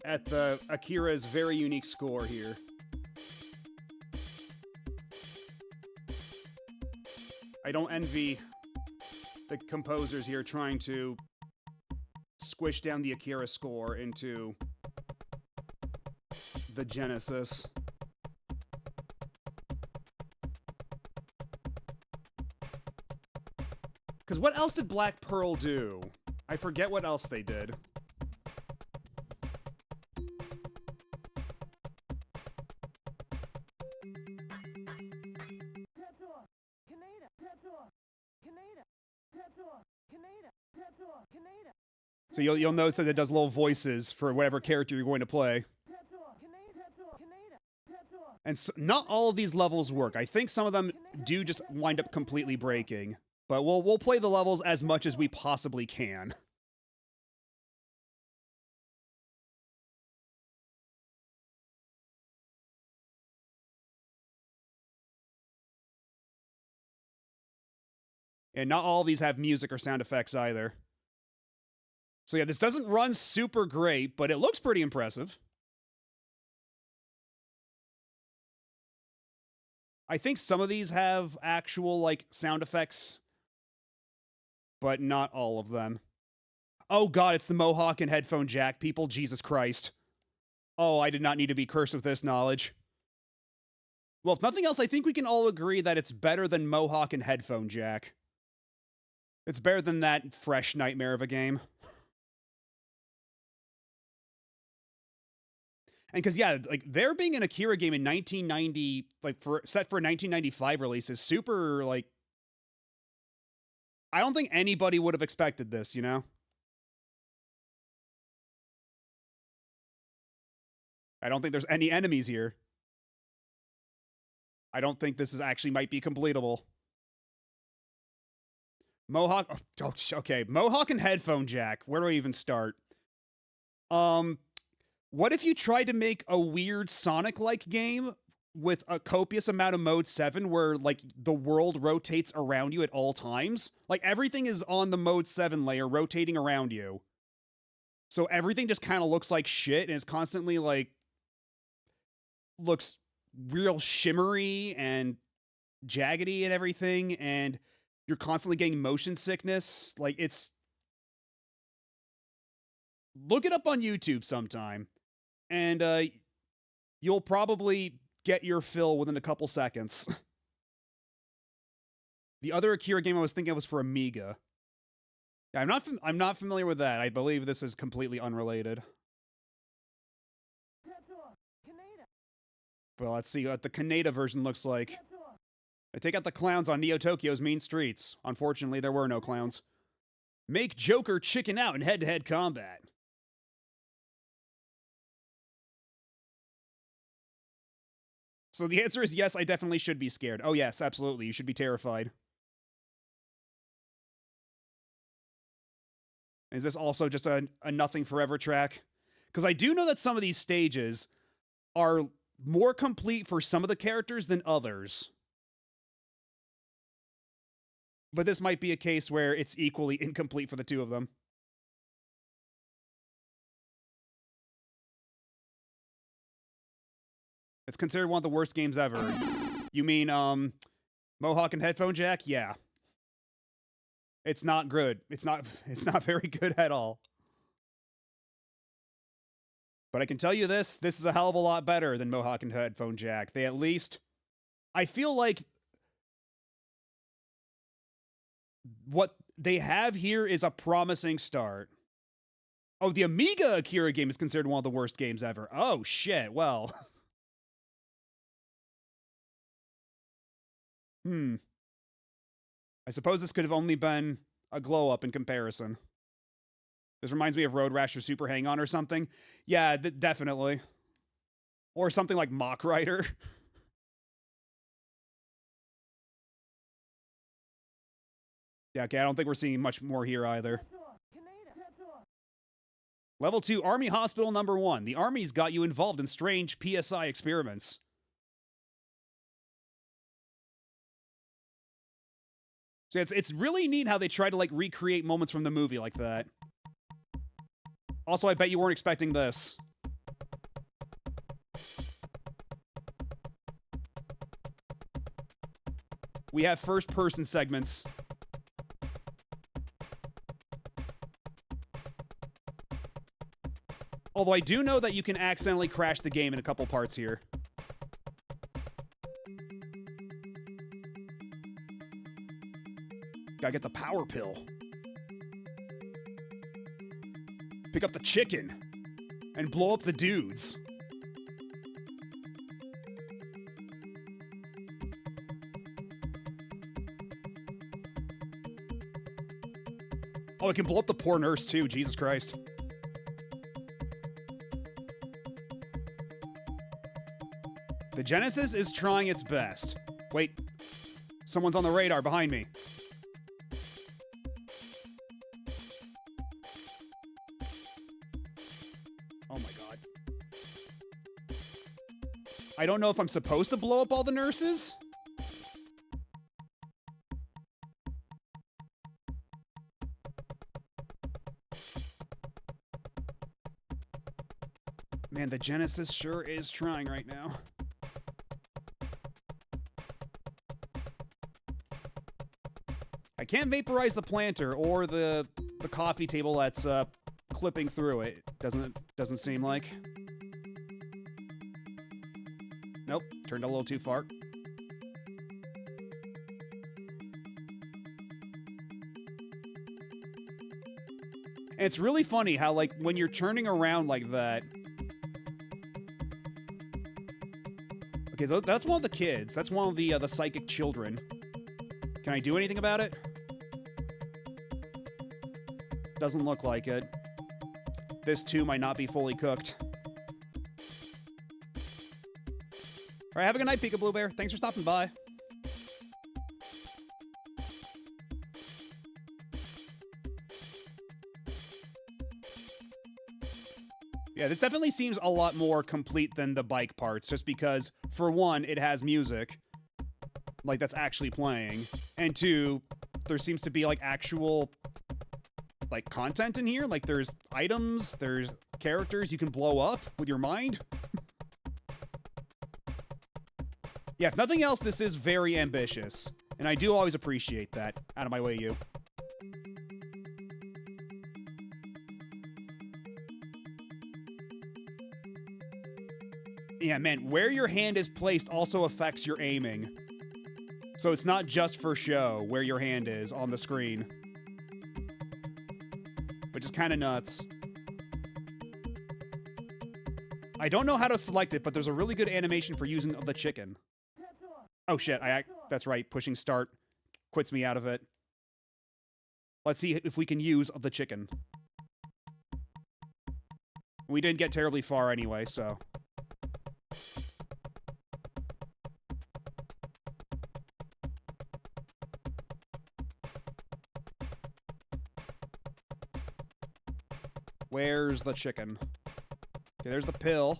at the Akira's very unique score here. I don't envy the composers here trying to squish down the Akira score into the Genesis. Because what else did Black Pearl do? I forget what else they did. So you'll notice that it does little voices for whatever character you're going to play. And so, not all of these levels work. I think some of them do just wind up completely breaking. But we'll play the levels as much as we possibly can. And not all of these have music or sound effects either. So yeah, this doesn't run super great, but it looks pretty impressive. I think some of these have actual, like, sound effects, but not all of them. Oh god, it's the Mohawk and headphone jack, people. Jesus Christ. Oh, I did not need to be cursed with this knowledge. Well, if nothing else, I think we can all agree that it's better than Mohawk and headphone jack. It's better than that fresh nightmare of a game. And because, yeah, like, there being an Akira game in 1990, like, set for a 1995 release is super, like, I don't think anybody would have expected this, you know? I don't think there's any enemies here. I don't think this is actually might be completable. Mohawk, okay, Mohawk and headphone jack. Where do I even start? What if you tried to make a weird Sonic-like game with a copious amount of Mode 7 where, like, the world rotates around you at all times? Like, everything is on the Mode 7 layer rotating around you. So everything just kind of looks like shit and it's constantly, like, looks real shimmery and jaggedy and everything, and you're constantly getting motion sickness. Like, it's... Look it up on YouTube sometime, and you'll probably get your fill within a couple seconds. The other Akira game I was thinking of was for Amiga. Yeah, I'm not familiar with that. I believe this is completely unrelated. Well, let's see what the Kaneda version looks like. I take out the clowns on Neo Tokyo's mean streets. Unfortunately, there were no clowns. Make Joker chicken out in head-to-head combat. So the answer is yes, I definitely should be scared. Oh yes, absolutely, you should be terrified. Is this also just a Nothing Forever track? Because I do know that some of these stages are more complete for some of the characters than others. But this might be a case where it's equally incomplete for the two of them. It's considered one of the worst games ever. You mean, Mohawk and Headphone Jack? Yeah. It's not good. It's not very good at all. But I can tell you this is a hell of a lot better than Mohawk and Headphone Jack. They at least... I feel like what they have here is a promising start. Oh, the Amiga Akira game is considered one of the worst games ever. Oh, shit. Well... I suppose this could have only been a glow-up in comparison. This reminds me of Road Rash or Super Hang-On or something. Yeah, definitely. Or something like Mach Rider. Yeah, okay, I don't think we're seeing much more here either. Level 2, Army Hospital number 1. The Army's got you involved in strange PSI experiments. So it's really neat how they try to, like, recreate moments from the movie like that. Also, I bet you weren't expecting this. We have first-person segments. Although I do know that you can accidentally crash the game in a couple parts here. Gotta get the power pill. Pick up the chicken. And blow up the dudes. Oh, it can blow up the poor nurse too, Jesus Christ. The Genesis is trying its best. Wait. Someone's on the radar behind me. I don't know if I'm supposed to blow up all the nurses. Man, the Genesis sure is trying right now. I can't vaporize the planter or the coffee table that's clipping through it. Doesn't seem like. Nope, turned a little too far. And it's really funny how, like, when you're turning around like that... Okay, that's one of the kids. That's one of the psychic children. Can I do anything about it? Doesn't look like it. This, too, might not be fully cooked. All right, have a good night, Pika Blue Bear. Thanks for stopping by. Yeah, this definitely seems a lot more complete than the bike parts, just because, for one, it has music, like, that's actually playing, and two, there seems to be, like, actual, like, content in here. Like, there's items, there's characters you can blow up with your mind. Yeah, if nothing else, this is very ambitious, and I do always appreciate that. Out of my way, you. Yeah, man, where your hand is placed also affects your aiming. So it's not just for show where your hand is on the screen. Which is kind of nuts. I don't know how to select it, but there's a really good animation for using the chicken. Oh shit, that's right, pushing start quits me out of it. Let's see if we can use the chicken. We didn't get terribly far anyway, so... Where's the chicken? Okay, there's the pill.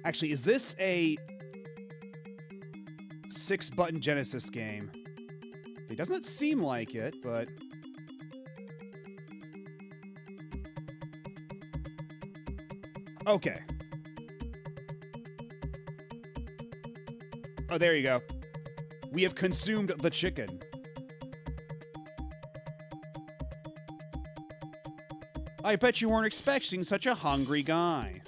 Actually, is this a 6-button Genesis game? It doesn't seem like it, but... Okay. Oh, there you go. We have consumed the chicken. I bet you weren't expecting such a hungry guy.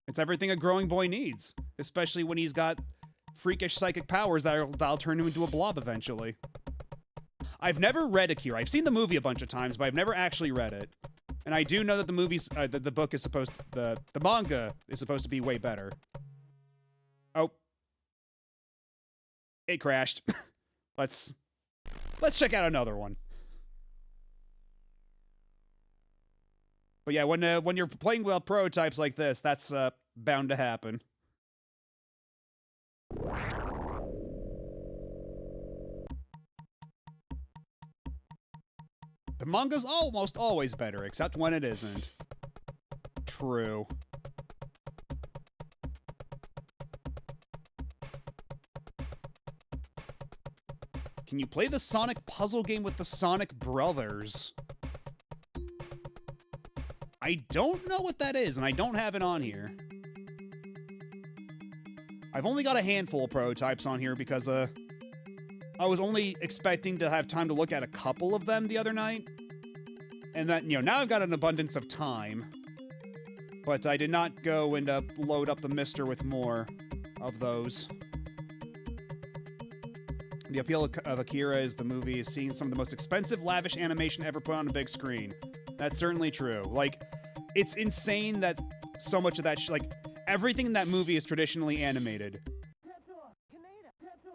It's everything a growing boy needs, especially when he's got freakish psychic powers that'll turn him into a blob eventually. I've never read Akira. I've seen the movie a bunch of times, but I've never actually read it. And I do know that the book is supposed to, the manga is supposed to be way better. Oh. It crashed. Let's check out another one. But yeah, when you're playing with prototypes like this, that's bound to happen. The manga's almost always better, except when it isn't. True. Can you play the Sonic puzzle game with the Sonic Brothers? I don't know what that is, and I don't have it on here. I've only got a handful of prototypes on here because, I was only expecting to have time to look at a couple of them the other night. And that, now I've got an abundance of time. But I did not go and load up the mister with more of those. The appeal of Akira is the movie is seeing some of the most expensive, lavish animation ever put on a big screen. That's certainly true. Like, it's insane that so much of that, everything in that movie is traditionally animated.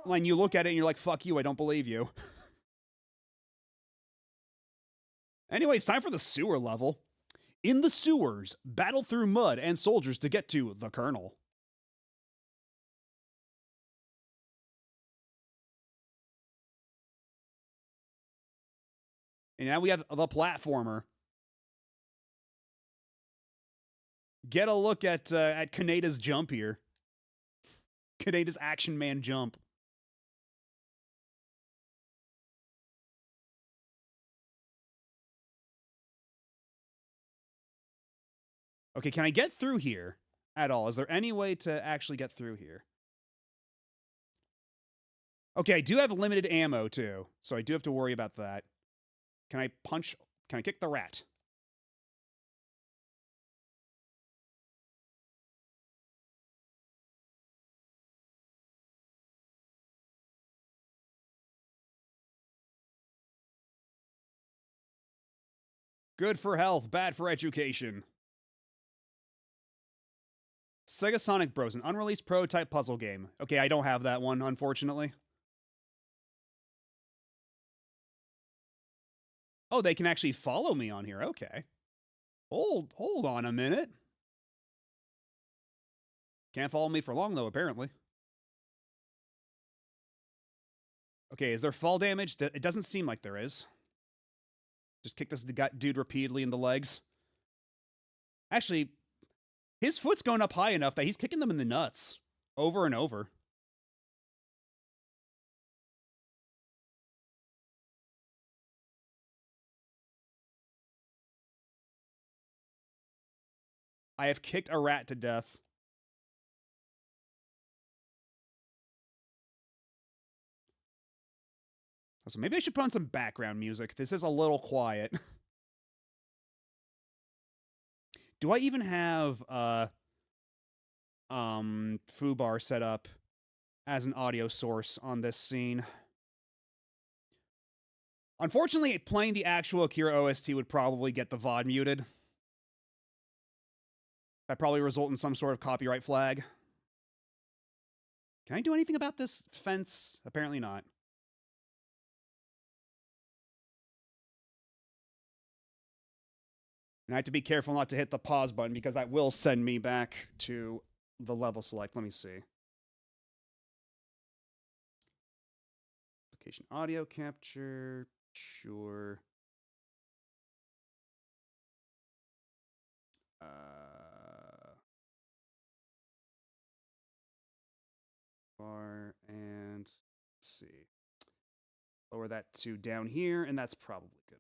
When you look at it and you're like, fuck you, I don't believe you. Anyway, it's time for the sewer level. In the sewers, battle through mud and soldiers to get to the Colonel. And now we have the platformer. Get a look at Kaneda's jump here. Kaneda's Action Man jump. Okay, can I get through here at all? Is there any way to actually get through here? Okay, I do have limited ammo, too, so I do have to worry about that. Can I punch? Can I kick the rat? Good for health, bad for education. Sega Sonic Bros, an unreleased prototype puzzle game. Okay, I don't have that one, unfortunately. Oh, they can actually follow me on here. Okay. Hold on a minute. Can't follow me for long, though, apparently. Okay, is there fall damage? It doesn't seem like there is. Just kick this dude repeatedly in the legs. Actually, his foot's going up high enough that he's kicking them in the nuts. Over and over. I have kicked a rat to death. So maybe I should put on some background music. This is a little quiet. Do I even have Fubar set up as an audio source on this scene? Unfortunately, playing the actual Akira OST would probably get the VOD muted. That'd probably result in some sort of copyright flag. Can I do anything about this fence? Apparently not. And I have to be careful not to hit the pause button because that will send me back to the level select. Let me see. Application audio capture. Sure. And let's see. Lower that to down here, and that's probably good.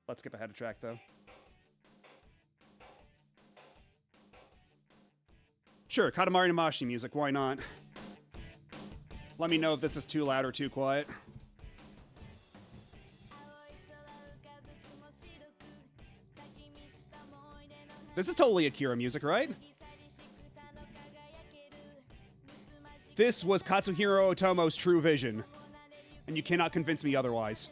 Let's skip ahead of track, though. Sure, Katamari Namashi music, why not? Let me know if this is too loud or too quiet. This is totally Akira music, right? This was Katsuhiro Otomo's true vision, and you cannot convince me otherwise.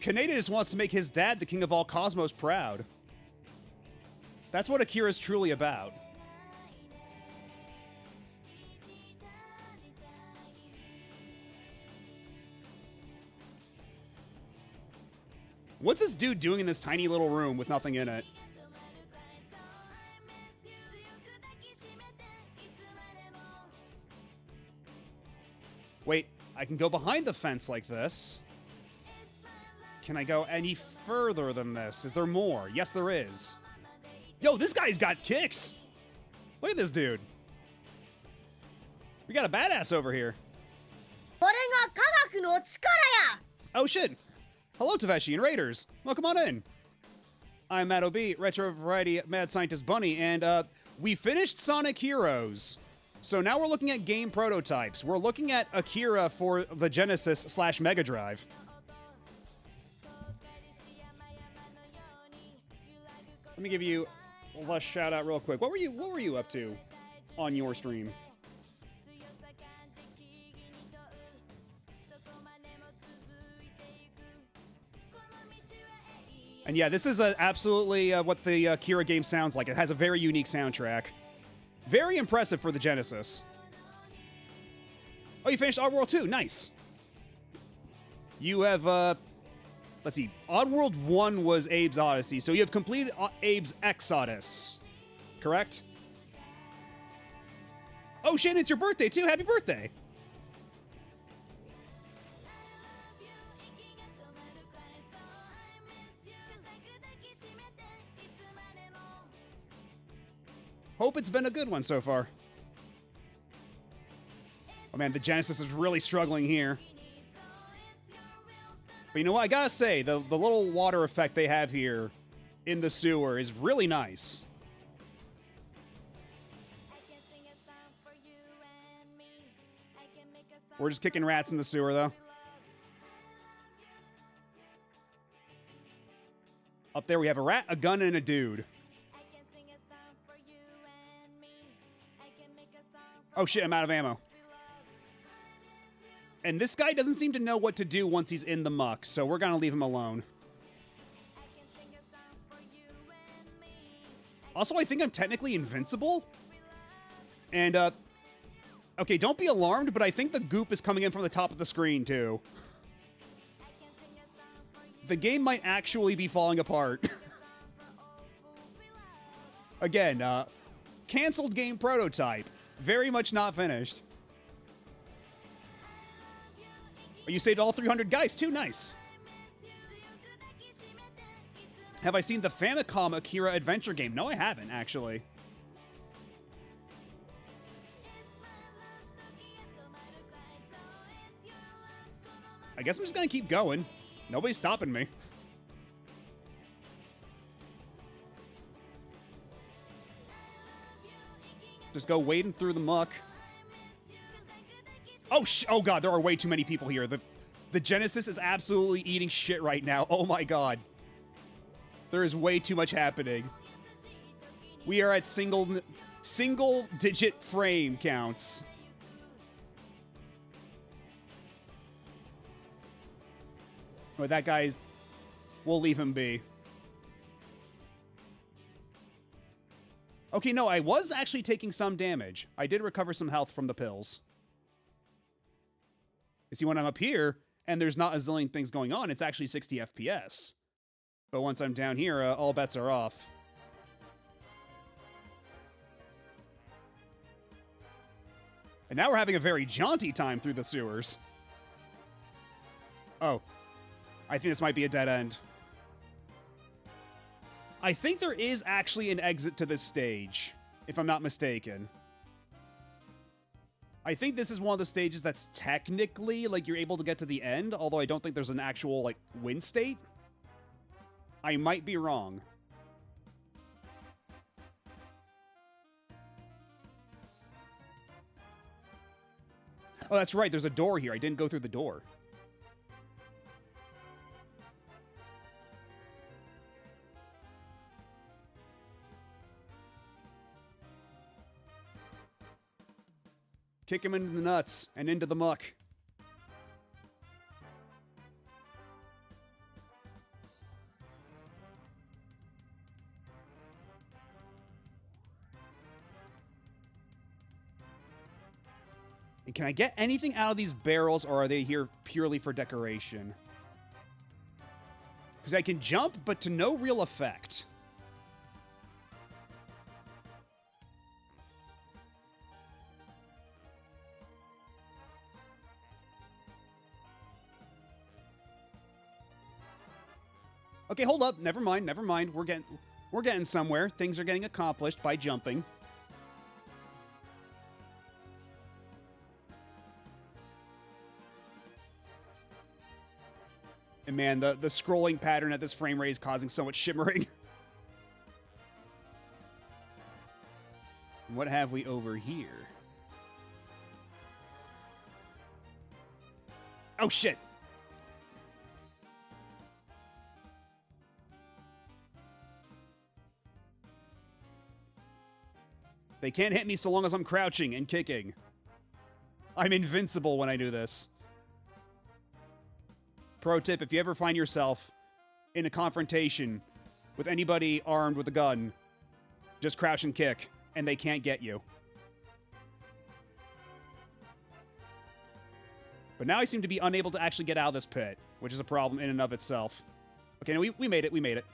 Kaneda just wants to make his dad, the king of all cosmos, proud. That's what Akira's truly about. What's this dude doing in this tiny little room with nothing in it? Wait, I can go behind the fence like this. Can I go any further than this? Is there more? Yes, there is. Yo, this guy's got kicks. Look at this dude. We got a badass over here. Oh, shit. Hello, Taveshi and Raiders. Welcome on in. I'm Matt O.B., Retro Variety Mad Scientist Bunny, and we finished Sonic Heroes. So now we're looking at game prototypes. We're looking at Akira for the Genesis / Mega Drive. Let me give you a shout out real quick. What were you up to on your stream? And yeah, this is absolutely what the Akira game sounds like. It has a very unique soundtrack. Very impressive for the Genesis. Oh, you finished Oddworld 2. Nice. You have, let's see. Oddworld 1 was Abe's Odyssey, so you have completed Abe's Exodus. Correct? Oh, Shane, it's your birthday, too. Happy birthday. Hope it's been a good one so far. Oh man, the Genesis is really struggling here. But you know what? I gotta say, the little water effect they have here in the sewer is really nice. We're just kicking rats in the sewer, though. Up there we have a rat, a gun, and a dude. Oh shit, I'm out of ammo. And this guy doesn't seem to know what to do once he's in the muck, so we're gonna leave him alone. Also, I think I'm technically invincible. And, okay, don't be alarmed, but I think the goop is coming in from the top of the screen, too. The game might actually be falling apart. Again, canceled game prototype. Very much not finished. Oh, you saved all 300 guys, too. Nice. Have I seen the Famicom Akira adventure game? No, I haven't, actually. I guess I'm just gonna keep going. Nobody's stopping me. Just go wading through the muck. Oh god, there are way too many people here. The Genesis is absolutely eating shit right now. Oh my god. There is way too much happening. We are at single digit frame counts. But that guy, we'll leave him be. Okay, no, I was actually taking some damage. I did recover some health from the pills. You see, when I'm up here, and there's not a zillion things going on, it's actually 60 FPS. But once I'm down here, all bets are off. And now we're having a very jaunty time through the sewers. Oh. I think this might be a dead end. I think there is actually an exit to this stage, if I'm not mistaken. I think this is one of the stages that's technically, like, you're able to get to the end, although I don't think there's an actual, like, win state. I might be wrong. Oh, that's right, there's a door here. I didn't go through the door. Kick him into the nuts and into the muck. And can I get anything out of these barrels, or are they here purely for decoration? Because I can jump, but to no real effect. Okay, hold up. Never mind. Never mind. We're getting somewhere. Things are getting accomplished by jumping. And man, the scrolling pattern at this frame rate is causing so much shimmering. What have we over here? Oh shit. They can't hit me so long as I'm crouching and kicking. I'm invincible when I do this. Pro tip, if you ever find yourself in a confrontation with anybody armed with a gun, just crouch and kick, and they can't get you. But now I seem to be unable to actually get out of this pit, which is a problem in and of itself. Okay, no, we made it, we made it.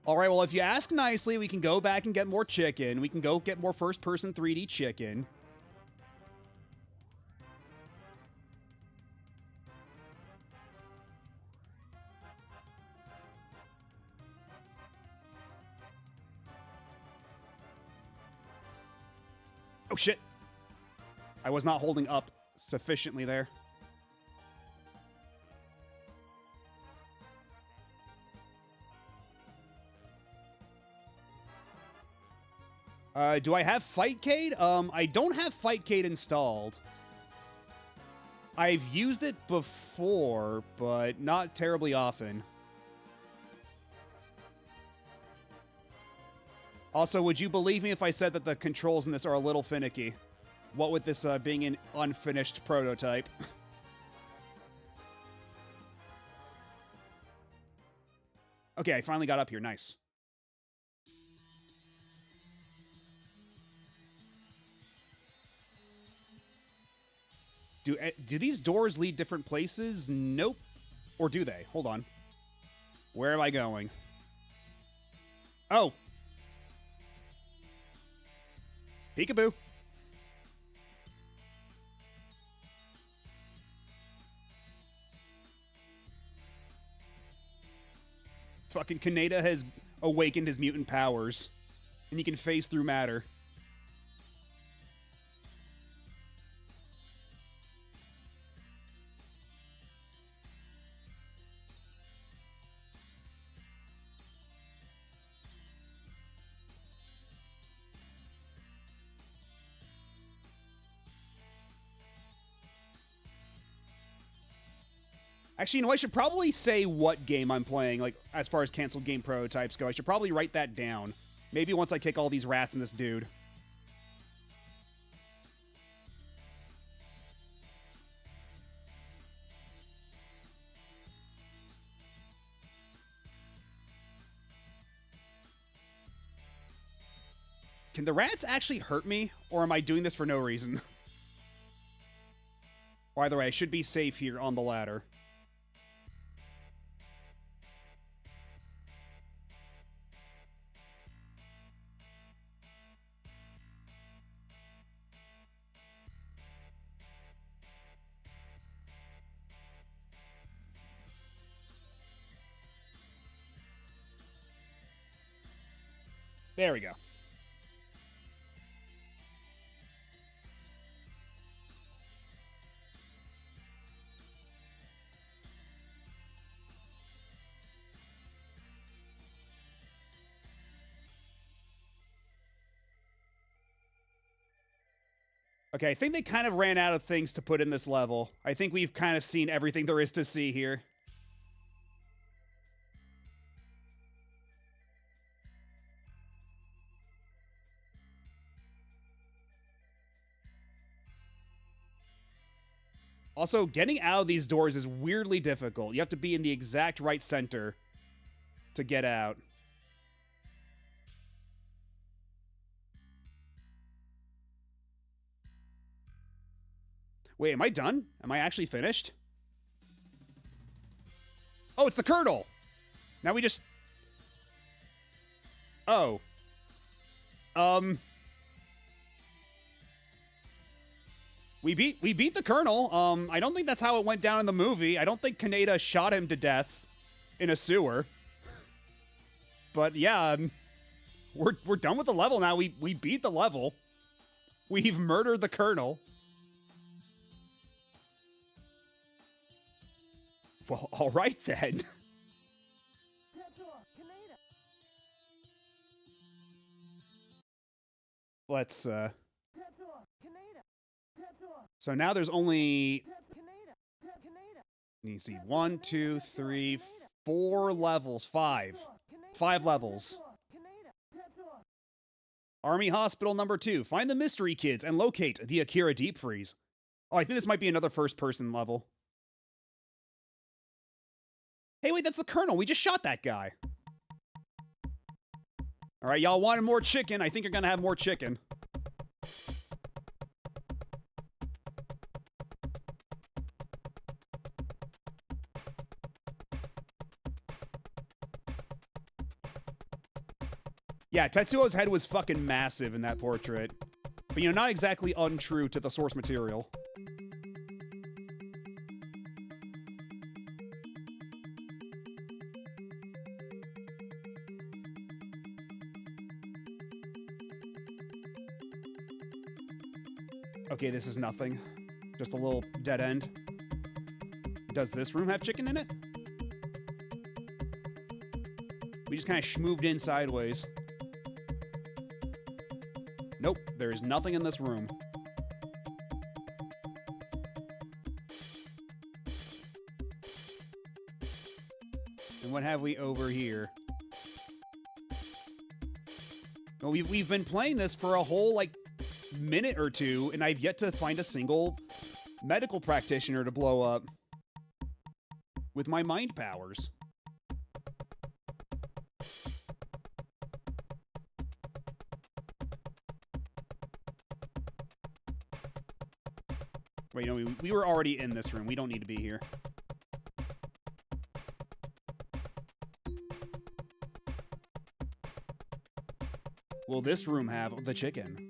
Alright, well, if you ask nicely, we can go back and get more chicken. We can go get more first-person 3D chicken. Oh, shit. I was not holding up sufficiently there. Do I have Fightcade? I don't have Fightcade installed. I've used it before, but not terribly often. Also, would you believe me if I said that the controls in this are a little finicky? What with this being an unfinished prototype? Okay, I finally got up here. Nice. Do these doors lead different places? Nope. Or do they? Hold on. Where am I going? Oh. Peekaboo. Fucking Kaneda has awakened his mutant powers, and he can phase through matter. Actually, you know, I should probably say what game I'm playing, like, as far as canceled game prototypes go. I should probably write that down. Maybe once I kick all these rats and this dude. Can the rats actually hurt me, or am I doing this for no reason? Or either way, I should be safe here on the ladder. There we go. Okay, I think they kind of ran out of things to put in this level. I think we've kind of seen everything there is to see here. Also, getting out of these doors is weirdly difficult. You have to be in the exact right center to get out. Wait, am I done? Am I actually finished? Oh, it's the Colonel! Now we just... Oh. We beat the Colonel. I don't think that's how it went down in the movie. I don't think Kaneda shot him to death in a sewer. But yeah, we're done with the level now. We beat the level. We've murdered the Colonel. Well, all right then. Let's So now there's only, let me see, 1, 2, 3, 4 levels, 5 levels. Army Hospital number 2. Find the mystery kids and locate the Akira Deep Freeze. Oh, I think this might be another first-person level. Hey, wait, that's the Colonel. We just shot that guy. All right, y'all wanted more chicken. I think you're gonna have more chicken. Yeah, Tetsuo's head was fucking massive in that portrait. But, you know, not exactly untrue to the source material. Okay, this is nothing. Just a little dead end. Does this room have chicken in it? We just kind of schmooved in sideways. Nope, there's nothing in this room. And what have we over here? Well, we've been playing this for a whole, like, minute or two, and I've yet to find a single medical practitioner to blow up with my mind powers. Wait, no, we were already in this room. We don't need to be here. Will this room have the chicken?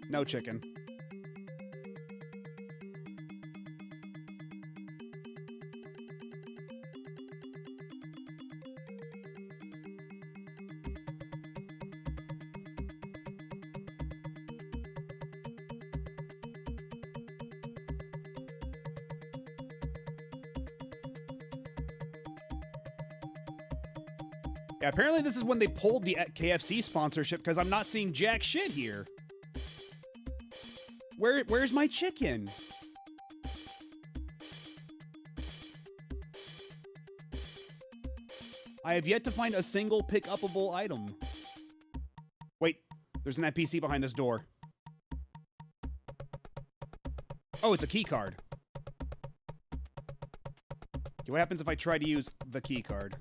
No chicken. Yeah, apparently this is when they pulled the KFC sponsorship because I'm not seeing jack shit here. Where's my chicken? I have yet to find a single pick-upable item. Wait, there's an NPC behind this door. Oh, it's a key card. Okay, what happens if I try to use the key card?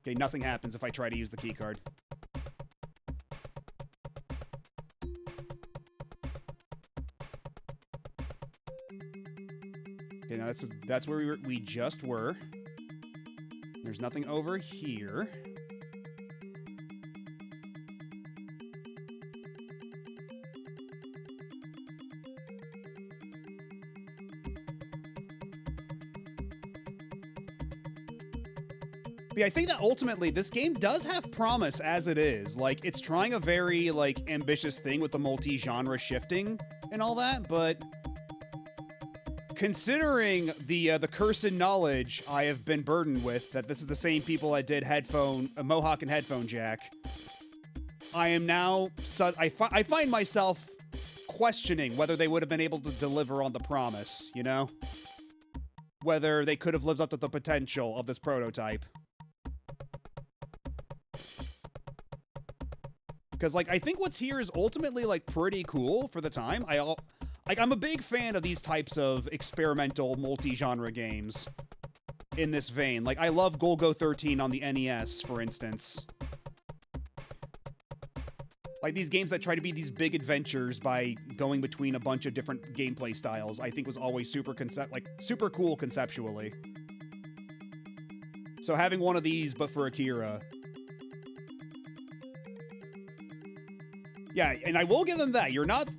Okay, nothing happens if I try to use the key card. Okay, now that's where we just were. There's nothing over here. Yeah, I think that ultimately this game does have promise as it is. Like, it's trying a very, like, ambitious thing with the multi-genre shifting and all that, but considering the cursed knowledge I have been burdened with, that this is the same people that did Mohawk and Headphone Jack, I am now, I find myself questioning whether they would have been able to deliver on the promise, you know? Whether they could have lived up to the potential of this prototype. Because, like, I think what's here is ultimately, like, pretty cool for the time. I'm a big fan of these types of experimental multi-genre games in this vein. Like, I love Golgo 13 on the NES, for instance. Like, these games that try to be these big adventures by going between a bunch of different gameplay styles, I think was always super cool conceptually. So having one of these, but for Akira. Yeah, and I will give them that. You're not...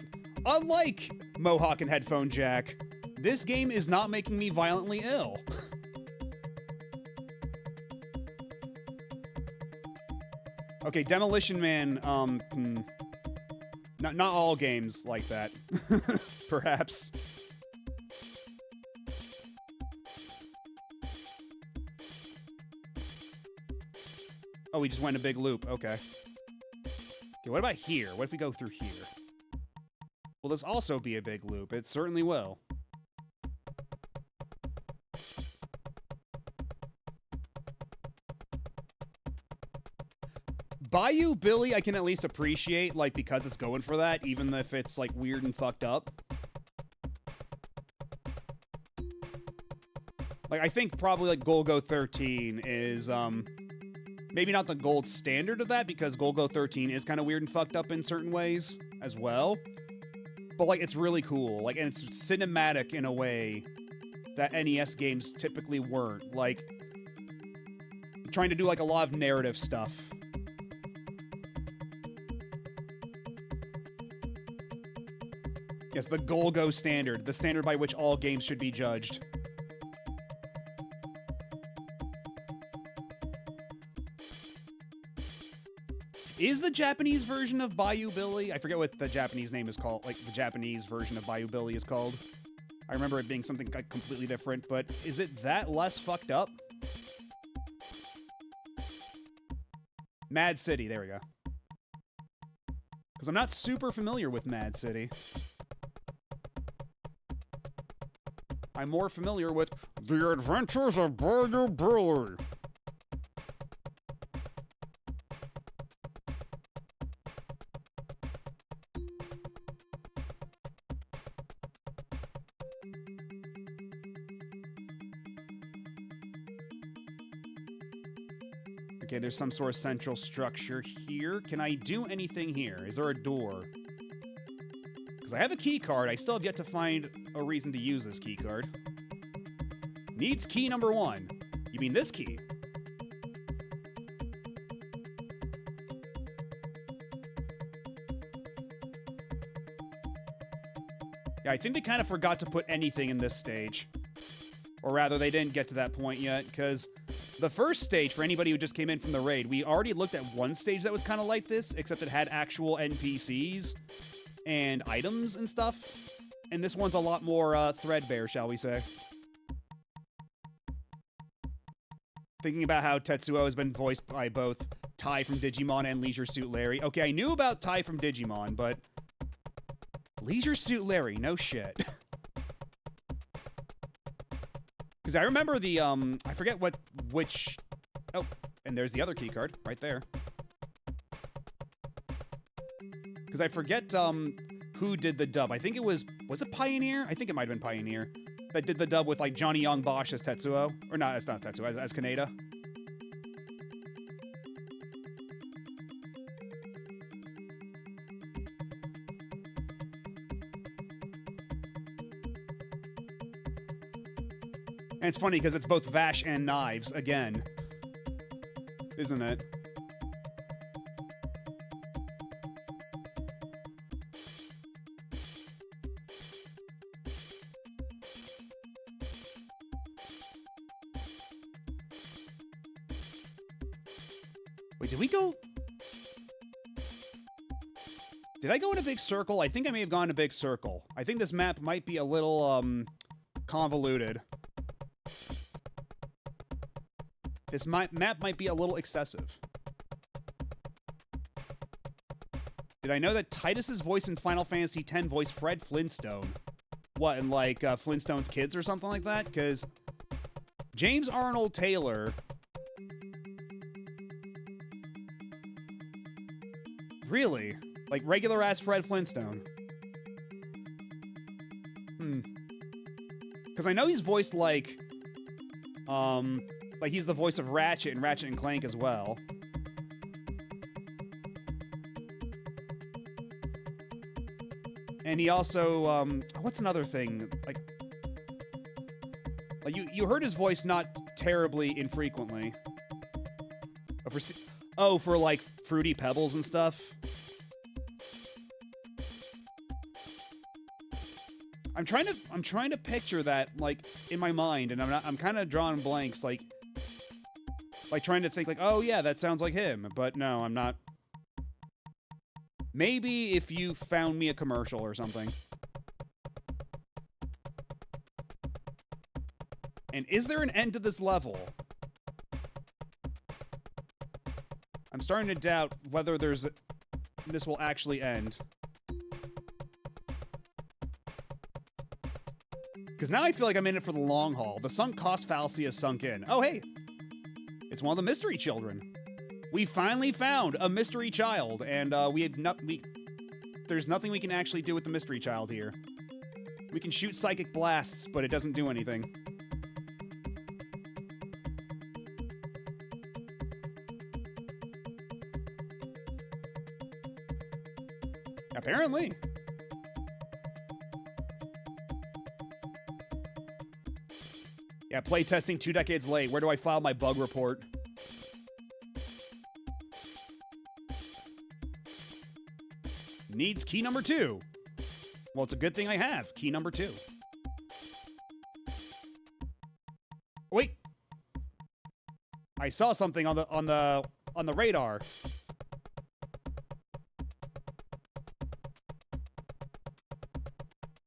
Unlike Mohawk and Headphone Jack, this game is not making me violently ill. Okay, Demolition Man, not all games like that. Perhaps. Oh, we just went in a big loop. Okay. Okay, what about here? What if we go through here? Will this also be a big loop? It certainly will. Bayou Billy, I can at least appreciate, like, because it's going for that, even if it's, like, weird and fucked up. Like, I think probably, like, Golgo 13 is, maybe not the gold standard of that, because Golgo 13 is kind of weird and fucked up in certain ways as well. But, like, it's really cool. Like, and it's cinematic in a way that NES games typically weren't. Like, trying to do, like, a lot of narrative stuff. Yes, the Golgo standard. The standard by which all games should be judged. Is the Japanese version of Bayou Billy? I forget what the Japanese name is called. Like, the Japanese version of Bayou Billy is called. I remember it being something completely different, but is it that less fucked up? Mad City, there we go. Because I'm not super familiar with Mad City. I'm more familiar with The Adventures of Bayou Billy. Okay, there's some sort of central structure here. Can I do anything here? Is there a door? Because I have a key card. I still have yet to find a reason to use this key card. Needs key number 1. You mean this key? Yeah, I think they kind of forgot to put anything in this stage. Or rather, they didn't get to that point yet, because the first stage, for anybody who just came in from the raid, we already looked at one stage that was kind of like this, except it had actual NPCs and items and stuff. And this one's a lot more threadbare, shall we say. Thinking about how Tetsuo has been voiced by both Tai from Digimon and Leisure Suit Larry. Okay, I knew about Tai from Digimon, but Leisure Suit Larry, no shit. Because I remember the, I forget which... Oh, and there's the other key card, right there. Because I forget, who did the dub. I think it was it Pioneer? I think it might have been Pioneer. That did the dub with, like, Johnny Young Bosch as Tetsuo. Or not, it's not Tetsuo, as Kaneda. And it's funny because it's both Vash and Knives again. Isn't it? Wait, did we go? Did I go in a big circle? I think I may have gone in a big circle. I think this map might be a little, convoluted. This map might be a little excessive. Did I know that Titus's voice in Final Fantasy X voiced Fred Flintstone? What, in like Flintstone's Kids or something like that? Because James Arnold Taylor... Really? Like regular-ass Fred Flintstone? Because I know he's voiced like he's the voice of Ratchet and Ratchet and Clank as well. And he also, what's another thing? Like you heard his voice not terribly infrequently. For like Fruity Pebbles and stuff. I'm trying to picture that like in my mind, and I'm kind of drawing blanks, like trying to think like, oh yeah, that sounds like him, but no, I'm not. Maybe if you found me a commercial or something. And is there an end to this level? I'm starting to doubt whether this will actually end. Because now I feel like I'm in it for the long haul. The sunk cost fallacy has sunk in. Oh, hey. It's one of the mystery children. We finally found a mystery child, and there's nothing we can actually do with the mystery child here. We can shoot psychic blasts, but it doesn't do anything. Apparently. Yeah, playtesting 2 decades late. Where do I file my bug report? Needs key number 2. Well, it's a good thing I have key number 2. Wait. I saw something on the radar.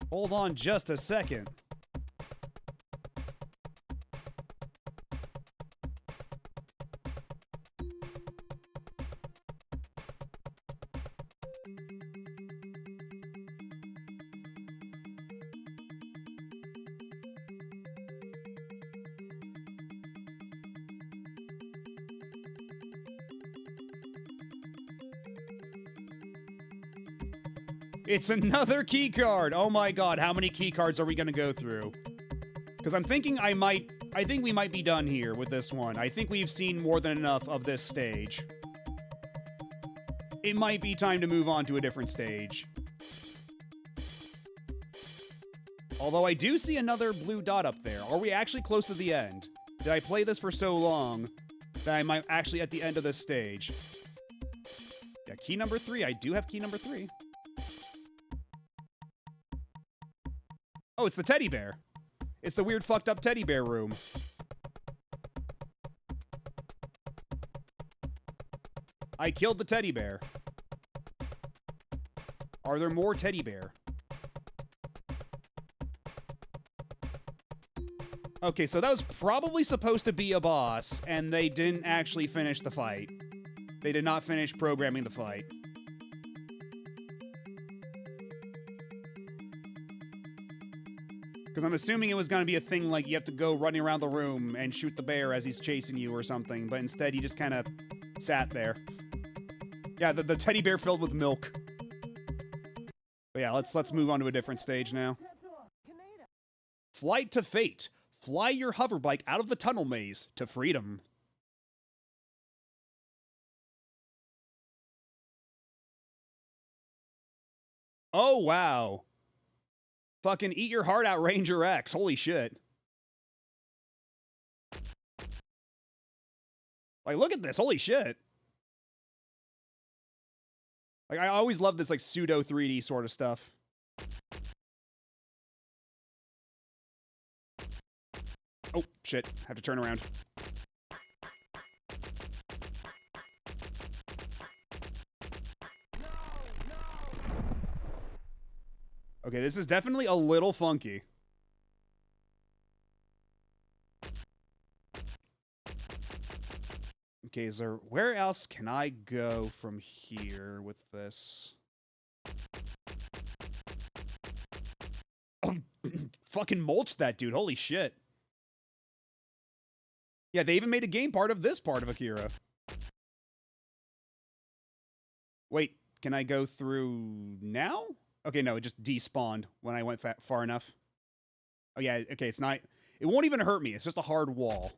Hold on just a second. It's another key card. Oh my god, how many key cards are we going to go through? Because I'm thinking I might I think we might be done here with this one. I think we've seen more than enough of this stage. It might be time to move on to a different stage. Although I do see another blue dot up there. Are we actually close to the end? Did I play this for so long that I might actually at the end of this stage? Yeah, key number 3. I do have key number 3. Oh, it's the teddy bear. It's the weird fucked up teddy bear room. I killed the teddy bear. Are there more teddy bear? Okay, so that was probably supposed to be a boss, and they didn't actually finish the fight. They did not finish programming the fight. Because I'm assuming it was going to be a thing like you have to go running around the room and shoot the bear as he's chasing you or something, but instead he just kind of sat there. Yeah, the teddy bear filled with milk. But yeah, let's move on to a different stage now. Flight to Fate. Fly your hoverbike out of the tunnel maze to freedom. Oh, wow. Fucking eat your heart out, Ranger X. Holy shit. Like, look at this. Holy shit. Like, I always love this, like, pseudo 3D sort of stuff. Oh, shit. Have to turn around. Okay, this is definitely a little funky. Okay, is there... Where else can I go from here with this? Oh, fucking mulched that dude. Holy shit. Yeah, they even made a game part of this part of Akira. Wait, can I go through now? Okay, no, it just despawned when I went far enough. Oh yeah, okay, it's not... It won't even hurt me, it's just a hard wall.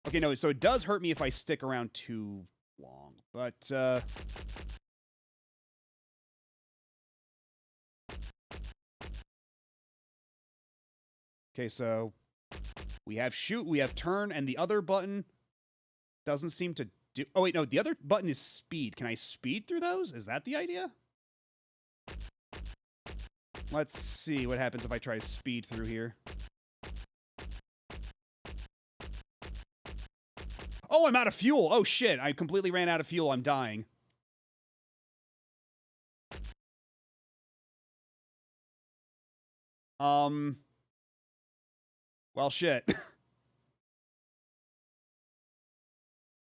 Okay, no, so it does hurt me if I stick around too long, but, okay, so... We have shoot, we have turn, and the other button doesn't seem to do... Oh, wait, no, the other button is speed. Can I speed through those? Is that the idea? Let's see what happens if I try to speed through here. Oh, I'm out of fuel! Oh, shit, I completely ran out of fuel. I'm dying. Well, shit.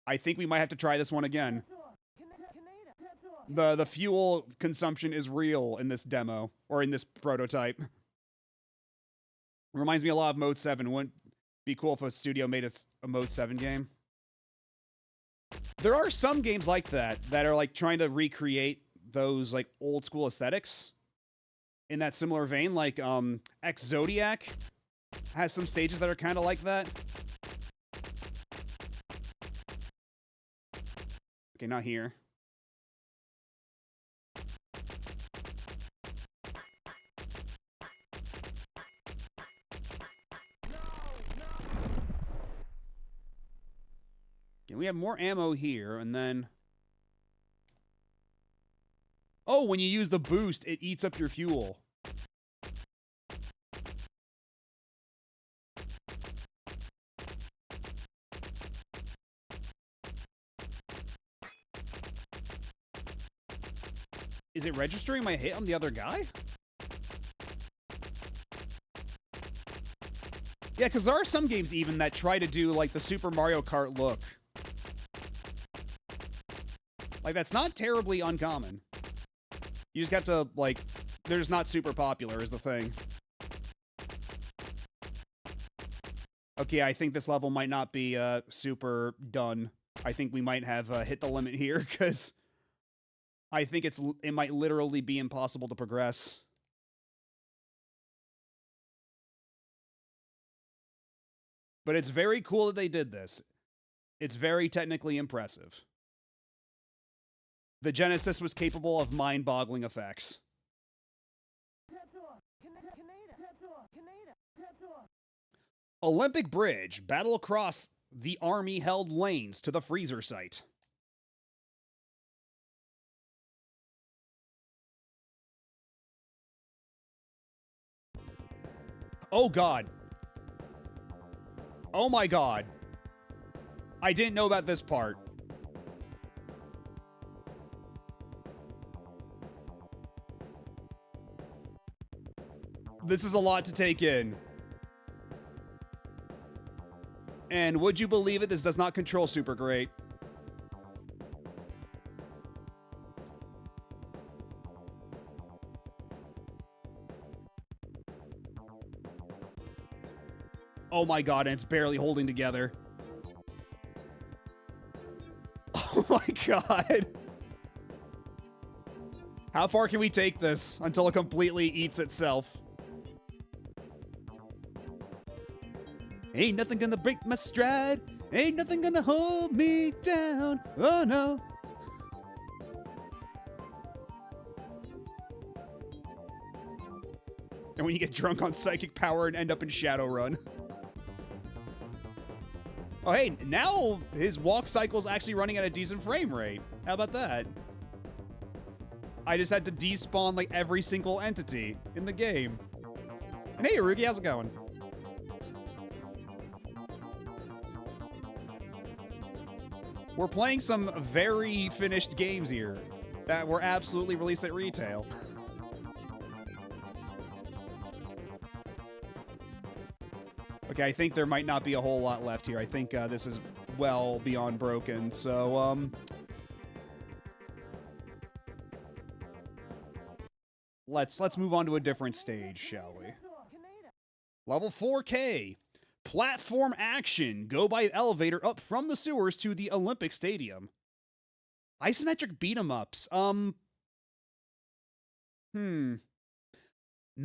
I think we might have to try this one again. The fuel consumption is real in this demo, or in this prototype. Reminds me a lot of Mode 7. Wouldn't be cool if a studio made a Mode 7 game. There are some games like that are like trying to recreate those like old school aesthetics in that similar vein, like Exodiac has some stages that are kind of like that. Okay, not here. Okay, we have more ammo here, and then... Oh, when you use the boost, it eats up your fuel. Is it registering my hit on the other guy? Yeah, because there are some games even that try to do, like, the Super Mario Kart look. Like, that's not terribly uncommon. You just have to, like, they're just not super popular is the thing. Okay, I think this level might not be, super done. I think we might have, hit the limit here, because... I think it might literally be impossible to progress. But it's very cool that they did this. It's very technically impressive. The Genesis was capable of mind-boggling effects. Olympic Bridge. Battle across the Army-held lanes to the freezer site. Oh god. Oh my god. I didn't know about this part. This is a lot to take in. And would you believe it, this does not control super great. Oh my god, and it's barely holding together. Oh my god. How far can we take this until it completely eats itself? Ain't nothing gonna break my stride. Ain't nothing gonna hold me down. Oh no. And when you get drunk on psychic power and end up in Shadowrun. Oh hey, now his walk cycle's actually running at a decent frame rate. How about that? I just had to despawn like every single entity in the game. And hey, Haruki, how's it going? We're playing some very finished games here that were absolutely released at retail. Okay, I think there might not be a whole lot left here. I think this is well beyond broken, so, Let's move on to a different stage, shall we? Level 4K. Platform action. Go by elevator up from the sewers to the Olympic Stadium. Isometric beat-em-ups. Not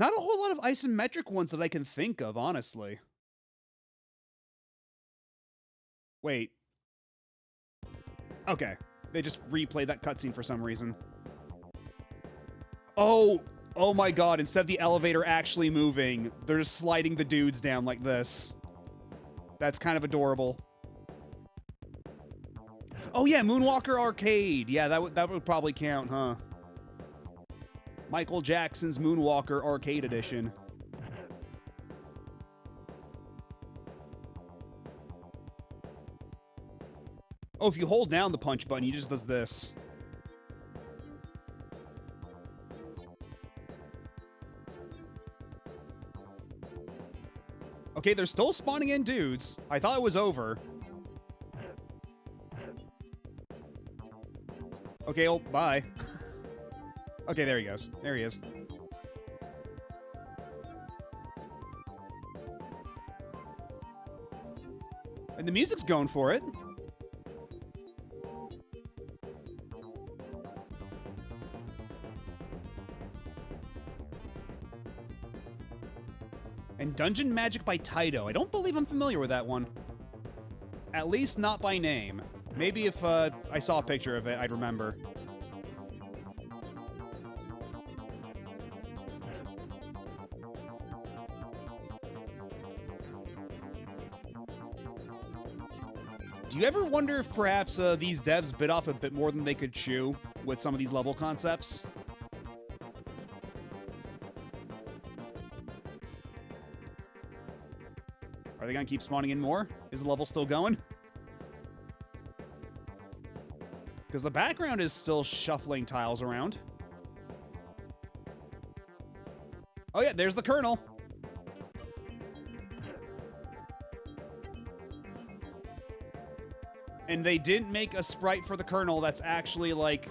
a whole lot of isometric ones that I can think of, honestly. Wait. Okay. They just replayed that cutscene for some reason. Oh my god, instead of the elevator actually moving, they're just sliding the dudes down like this. That's kind of adorable. Oh yeah, Moonwalker Arcade. Yeah, that would probably count, huh? Michael Jackson's Moonwalker Arcade Edition. Oh, if you hold down the punch button, he just does this. Okay, they're still spawning in dudes. I thought it was over. Okay, oh, bye. Okay, there he goes. There he is. And the music's going for it. And Dungeon Magic by Taito. I don't believe I'm familiar with that one. At least not by name. Maybe if I saw a picture of it, I'd remember. Do you ever wonder if perhaps these devs bit off a bit more than they could chew with some of these level concepts? Are they gonna keep spawning in more? Is the level still going? Because the background is still shuffling tiles around. Oh yeah, there's the Colonel. And they didn't make a sprite for the Colonel that's actually, like,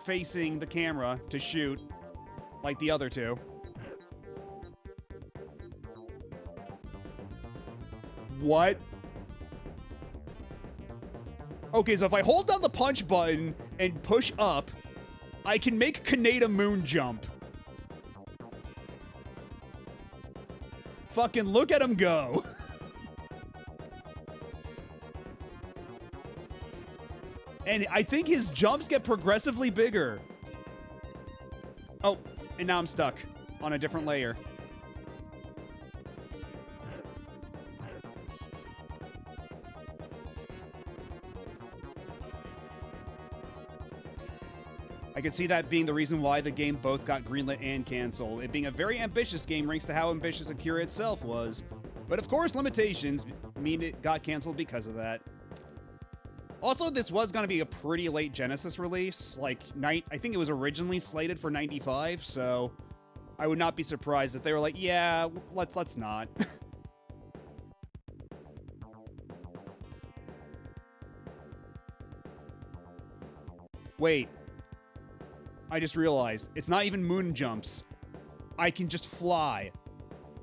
facing the camera to shoot, like the other two. What? Okay, so if I hold down the punch button and push up, I can make Kaneda moon jump. Fucking look at him go. And I think his jumps get progressively bigger. Oh, and now I'm stuck on a different layer. I can see that being the reason why the game both got greenlit and canceled. It being a very ambitious game ranks to how ambitious Akira itself was. But of course, limitations mean it got canceled because of that. Also, this was going to be a pretty late Genesis release. Like, I think it was originally slated for 95, so I would not be surprised if they were like, yeah, let's not. Wait. I just realized, it's not even moon jumps. I can just fly.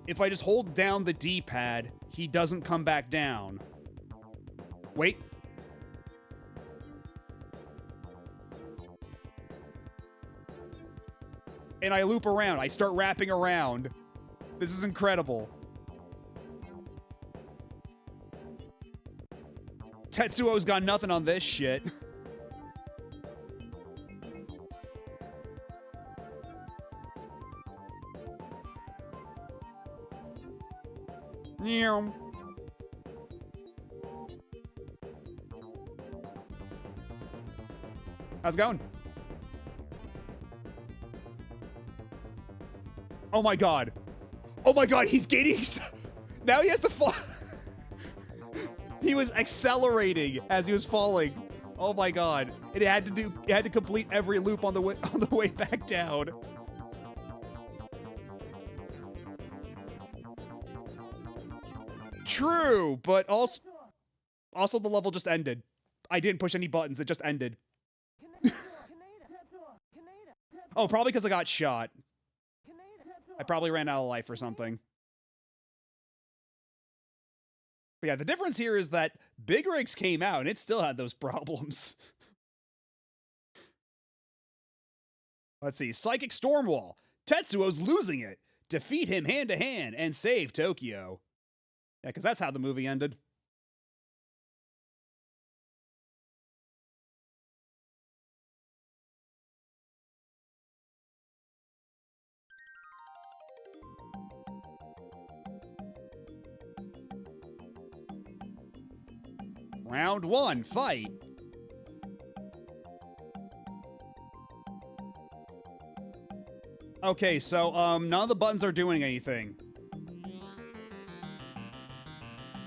If I just hold down the D-pad, he doesn't come back down. Wait. And I loop around. I start wrapping around. This is incredible. Tetsuo's got nothing on this shit. Meow. How's it going? Oh my god. Oh my god, he's gaining. Now he has to fall. He was accelerating as he was falling. Oh my god. It had to complete every loop on the way back down. True, but also the level just ended. I didn't push any buttons, it just ended. Oh, probably because I got shot. I probably ran out of life or something. But yeah, the difference here is that Big Rigs came out and it still had those problems. Let's see. Psychic Stormwall. Tetsuo's losing it. Defeat him hand to hand and save Tokyo. Yeah, because that's how the movie ended. Round 1, fight. Okay, so, none of the buttons are doing anything.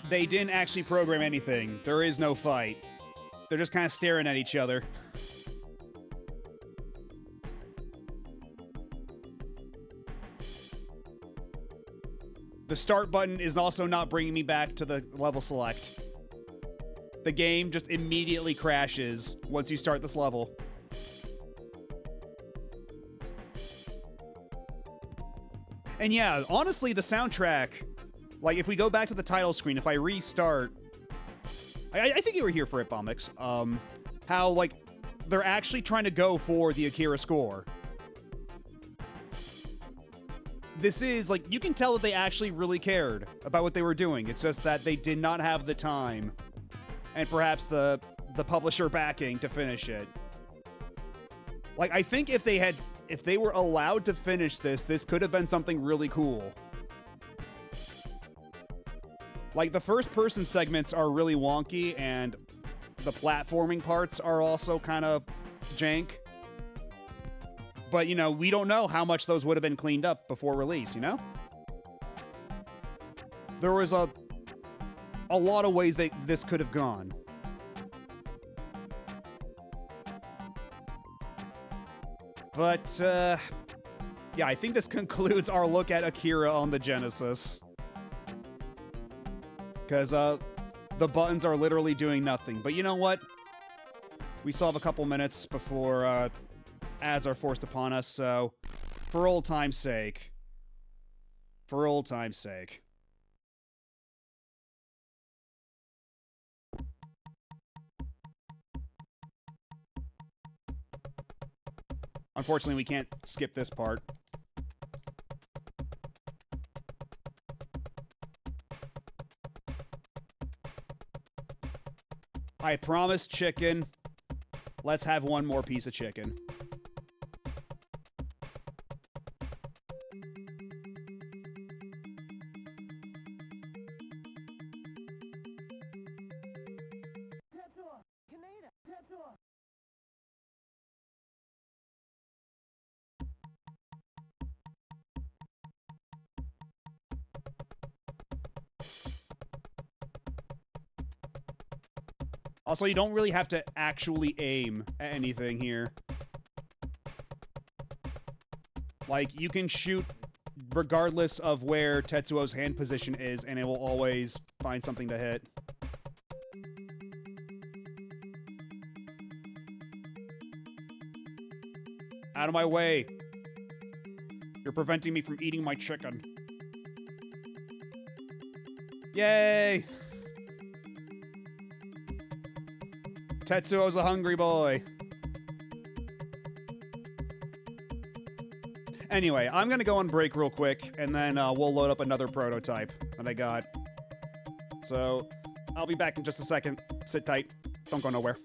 They didn't actually program anything. There is no fight. They're just kind of staring at each other. The start button is also not bringing me back to the level select. The game just immediately crashes once you start this level. And yeah, honestly, the soundtrack, like if we go back to the title screen, if I restart, I think you were here for it, Bombix, how like they're actually trying to go for the Akira score. This is like, you can tell that they actually really cared about what they were doing. It's just that they did not have the time and perhaps the publisher backing to finish it. Like, I think if they were allowed to finish this could have been something really cool. Like, the first-person segments are really wonky, and the platforming parts are also kind of jank. But, you know, we don't know how much those would have been cleaned up before release, you know? There was a lot of ways that this could have gone. But, yeah, I think this concludes our look at Akira on the Genesis. Because, the buttons are literally doing nothing. But you know what? We still have a couple minutes before, ads are forced upon us, so for old time's sake. For old time's sake. Unfortunately, we can't skip this part. I promised chicken. Let's have one more piece of chicken. Also, you don't really have to actually aim at anything here. Like, you can shoot regardless of where Tetsuo's hand position is, and it will always find something to hit. Out of my way. You're preventing me from eating my chicken. Yay! Tetsuo's a hungry boy. Anyway, I'm gonna go on break real quick, and then we'll load up another prototype that I got. So, I'll be back in just a second. Sit tight. Don't go nowhere.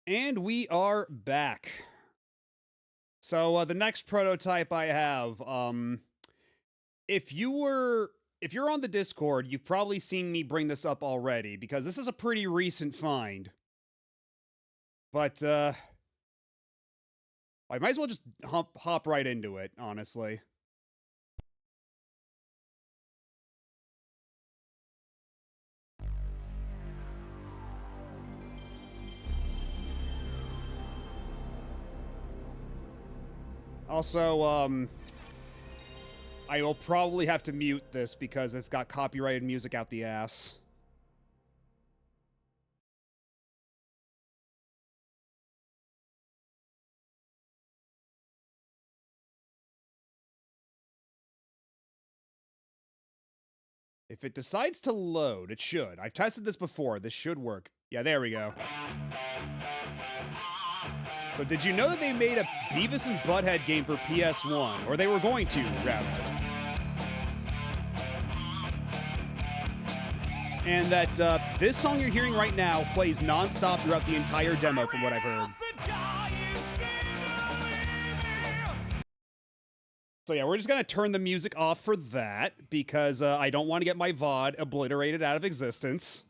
And we are back. So the next prototype I have, if you're on the Discord, you've probably seen me bring this up already because this is a pretty recent find. But I might as well just hop right into it, honestly. Also, I will probably have to mute this because it's got copyrighted music out the ass. If it decides to load, it should. I've tested this before. This should work. Yeah, there we go. So did you know that they made a Beavis and Butthead game for PS1? Or they were going to, rather. And that this song you're hearing right now plays non-stop throughout the entire demo from what I've heard. So yeah, we're just gonna turn the music off for that because I don't want to get my VOD obliterated out of existence.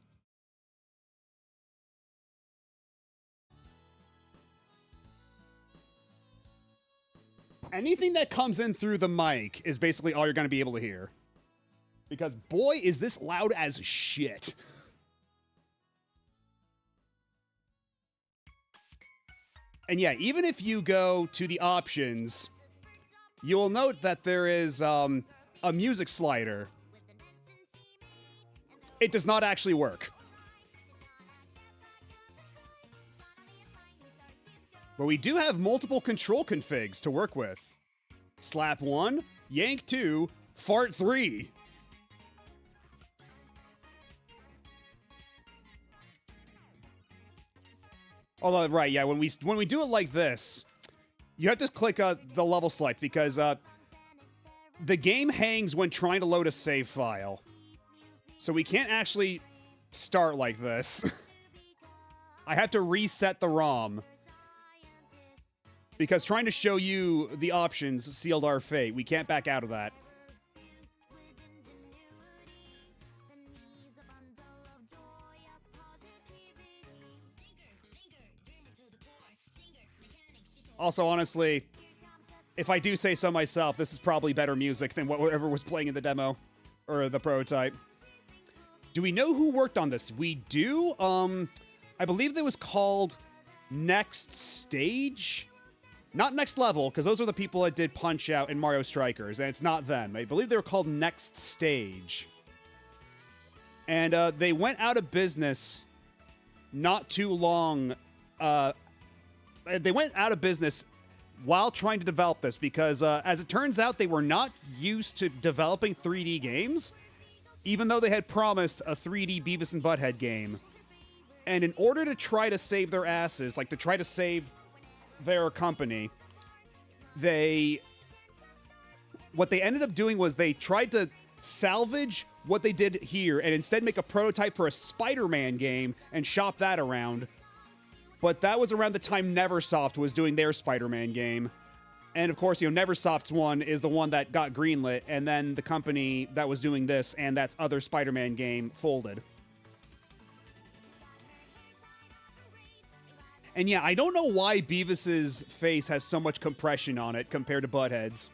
Anything that comes in through the mic is basically all you're going to be able to hear. Because boy, is this loud as shit. And yeah, even if you go to the options, you will note that there is a music slider. It does not actually work. But we do have multiple control configs to work with. Slap 1, yank 2, fart 3. Although, right, yeah, when we do it like this, you have to click the level select because the game hangs when trying to load a save file. So we can't actually start like this. I have to reset the ROM. Because trying to show you the options sealed our fate. We can't back out of that. Also, honestly, if I do say so myself, this is probably better music than whatever was playing in the demo. Or the prototype. Do we know who worked on this? We do. I believe it was called Next Stage? Not Next Level, because those are the people that did Punch-Out and Mario Strikers, and it's not them. I believe they were called Next Stage. And they went out of business not too long. They went out of business while trying to develop this, because as it turns out, they were not used to developing 3D games, even though they had promised a 3D Beavis and Butthead game. And in order to try to save their asses, like to try to save their company, what they ended up doing was they tried to salvage what they did here and instead make a prototype for a Spider-Man game and shop that around. But that was around the time Neversoft was doing their Spider-Man game. And of course, Neversoft's one is the one that got greenlit, and then the company that was doing this and that other Spider-Man game folded. And yeah, I don't know why Beavis's face has so much compression on it compared to Butthead's.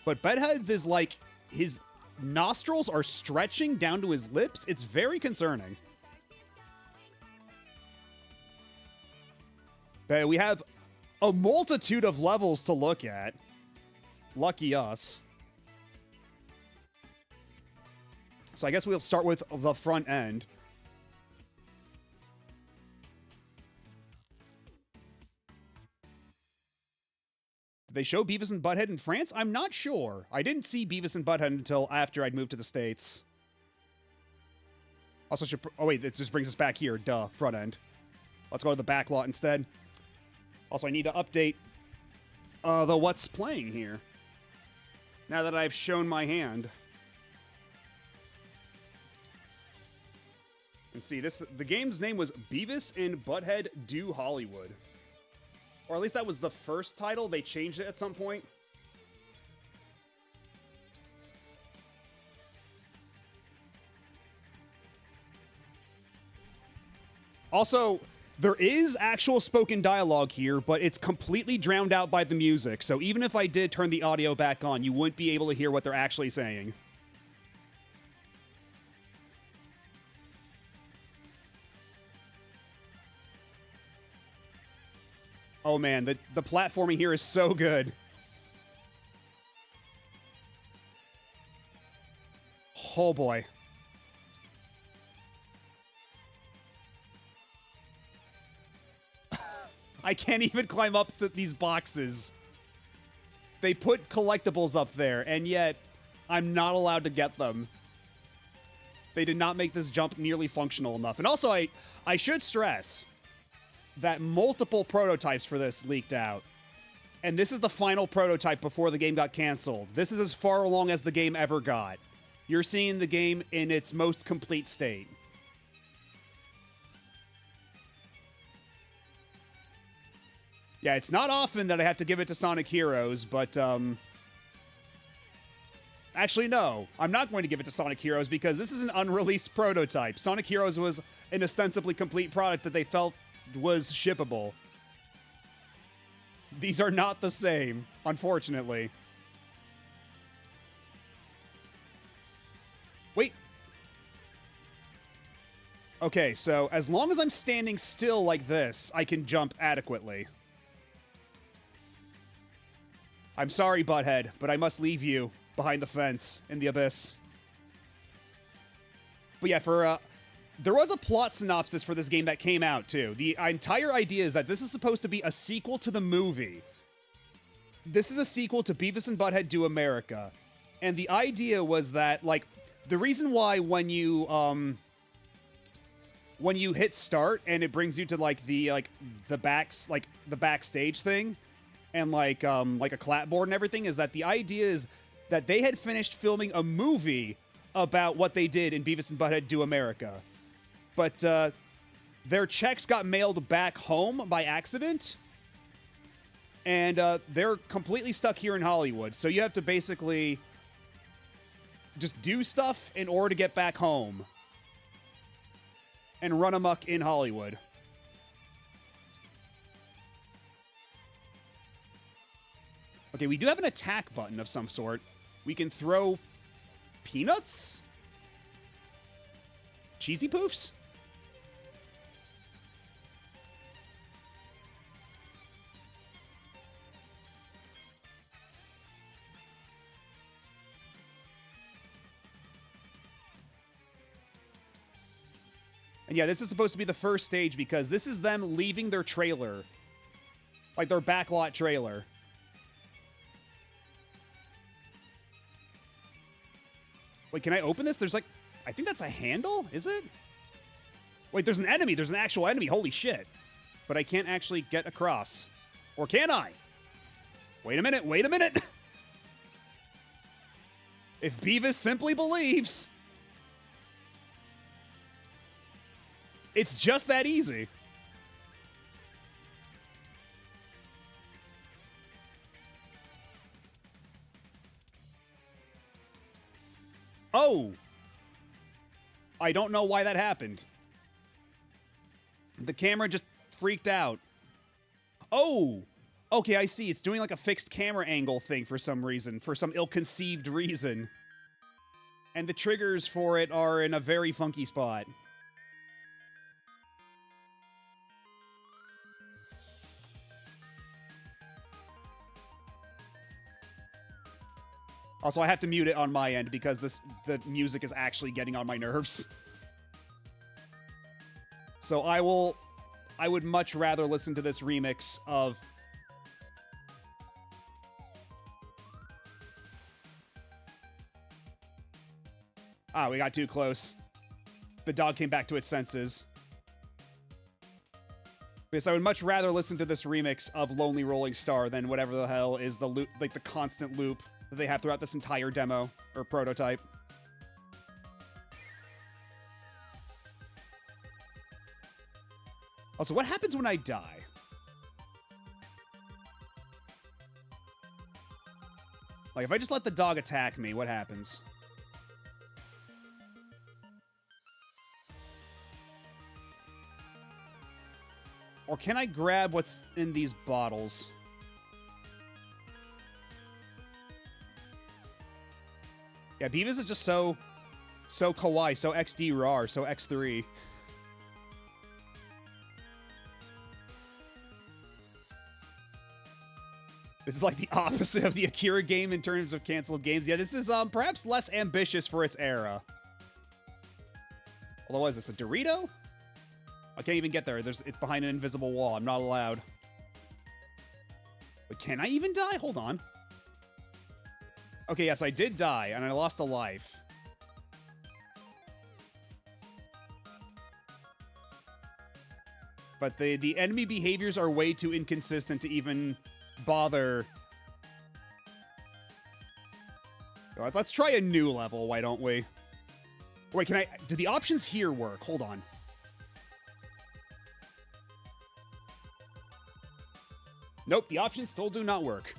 But Butthead's is like, his nostrils are stretching down to his lips. It's very concerning. But we have a multitude of levels to look at. Lucky us. So I guess we'll start with the front end. Did they show Beavis and Butthead in France? I'm not sure. I didn't see Beavis and Butthead until after I'd moved to the States. Also, oh wait, it just brings us back here. Duh, front end. Let's go to the back lot instead. Also, I need to update the what's playing here. Now that I've shown my hand. Let's see, the game's name was Beavis and Butthead Do Hollywood. Or at least that was the first title. They changed it at some point. Also, there is actual spoken dialogue here, but it's completely drowned out by the music. So even if I did turn the audio back on, you wouldn't be able to hear what they're actually saying. Oh man, the platforming here is so good. Oh boy. I can't even climb up to these boxes. They put collectibles up there, and yet I'm not allowed to get them. They did not make this jump nearly functional enough. And also, I should stress that multiple prototypes for this leaked out. And this is the final prototype before the game got canceled. This is as far along as the game ever got. You're seeing the game in its most complete state. Yeah, it's not often that I have to give it to Sonic Heroes, but, actually, no. I'm not going to give it to Sonic Heroes because this is an unreleased prototype. Sonic Heroes was an ostensibly complete product that they felt was shippable. These are not the same, unfortunately. Wait. Okay, so as long as I'm standing still like this, I can jump adequately. I'm sorry, Butthead, but I must leave you behind the fence in the abyss. But yeah, there was a plot synopsis for this game that came out, too. The entire idea is that this is supposed to be a sequel to the movie. This is a sequel to Beavis and Butthead Do America. And the idea was that, like, the reason why when you hit start and it brings you to, like, the backstage thing, and like a clapboard and everything, is that the idea is that they had finished filming a movie about what they did in Beavis and Butthead Do America. But their checks got mailed back home by accident, and they're completely stuck here in Hollywood. So you have to basically just do stuff in order to get back home and run amok in Hollywood. Okay, we do have an attack button of some sort. We can throw peanuts? Cheesy poofs? And yeah, this is supposed to be the first stage because this is them leaving their trailer. Like their backlot trailer. Wait, can I open this? There's like, I think that's a handle, is it? Wait, there's an enemy. There's an actual enemy. Holy shit. But I can't actually get across. Or can I? Wait a minute. Wait a minute. If Beavis simply believes, it's just that easy. Oh! I don't know why that happened. The camera just freaked out. Oh! Okay, I see. It's doing like a fixed camera angle thing for some reason. For some ill-conceived reason. And the triggers for it are in a very funky spot. Also, I have to mute it on my end because the music is actually getting on my nerves. So I would much rather listen to this remix of... Ah, we got too close. The dog came back to its senses. Yes, I would much rather listen to this remix of Lonely Rolling Star than whatever the hell is the loop, like the constant loop that they have throughout this entire demo or prototype. Also, what happens when I die? Like, if I just let the dog attack me, what happens? Or can I grab what's in these bottles? Yeah, Beavis is just so kawaii, so XD rar, so X3. This is like the opposite of the Akira game in terms of canceled games. Yeah, this is perhaps less ambitious for its era. Although, what is this, a Dorito? I can't even get there. It's behind an invisible wall. I'm not allowed. But can I even die? Hold on. Okay, yes, I did die, and I lost a life. But the enemy behaviors are way too inconsistent to even bother. Let's try a new level, why don't we? Wait, do the options here work? Hold on. Nope, the options still do not work.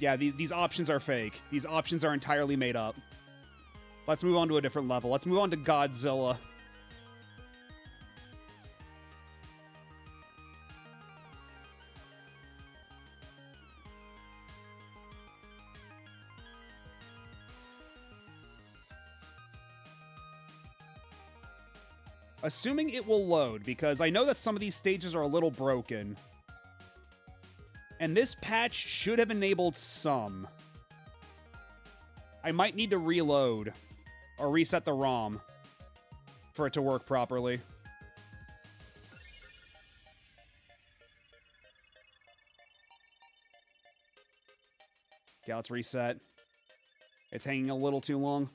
Yeah, these options are fake. These options are entirely made up. Let's move on to a different level. Let's move on to Godzilla. Assuming it will load, because I know that some of these stages are a little broken. And this patch should have enabled some. I might need to reload or reset the ROM for it to work properly. Okay, let's reset. It's hanging a little too long.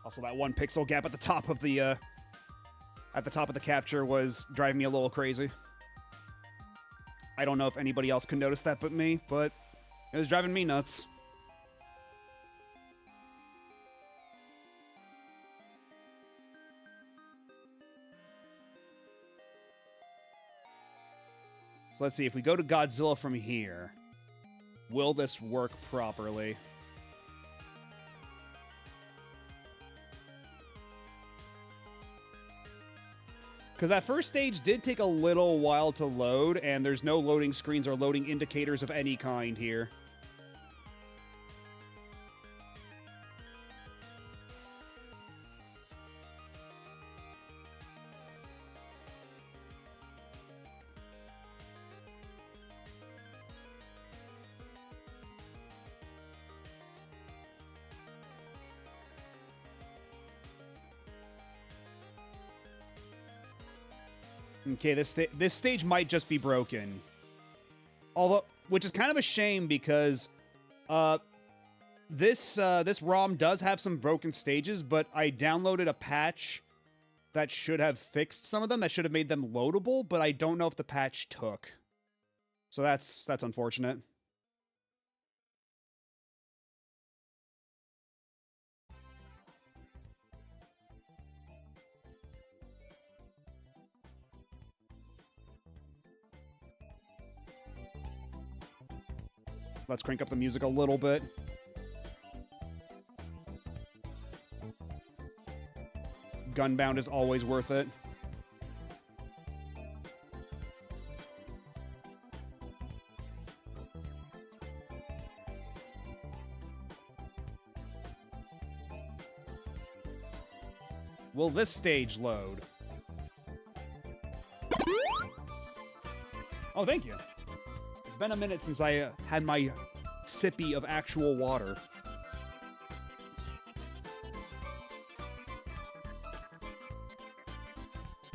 Also, that one pixel gap at the top of the capture was driving me a little crazy. I don't know if anybody else could notice that but me, but it was driving me nuts. So let's see, if we go to Godzilla from here, will this work properly? Because that first stage did take a little while to load, and there's no loading screens or loading indicators of any kind here. Okay, this stage might just be broken. Although, which is kind of a shame because this ROM does have some broken stages, but I downloaded a patch that should have fixed some of them, that should have made them loadable, but I don't know if the patch took. So that's unfortunate. Let's crank up the music a little bit. Gunbound is always worth it. Will this stage load? Oh, thank you. It's been a minute since I had my sippy of actual water.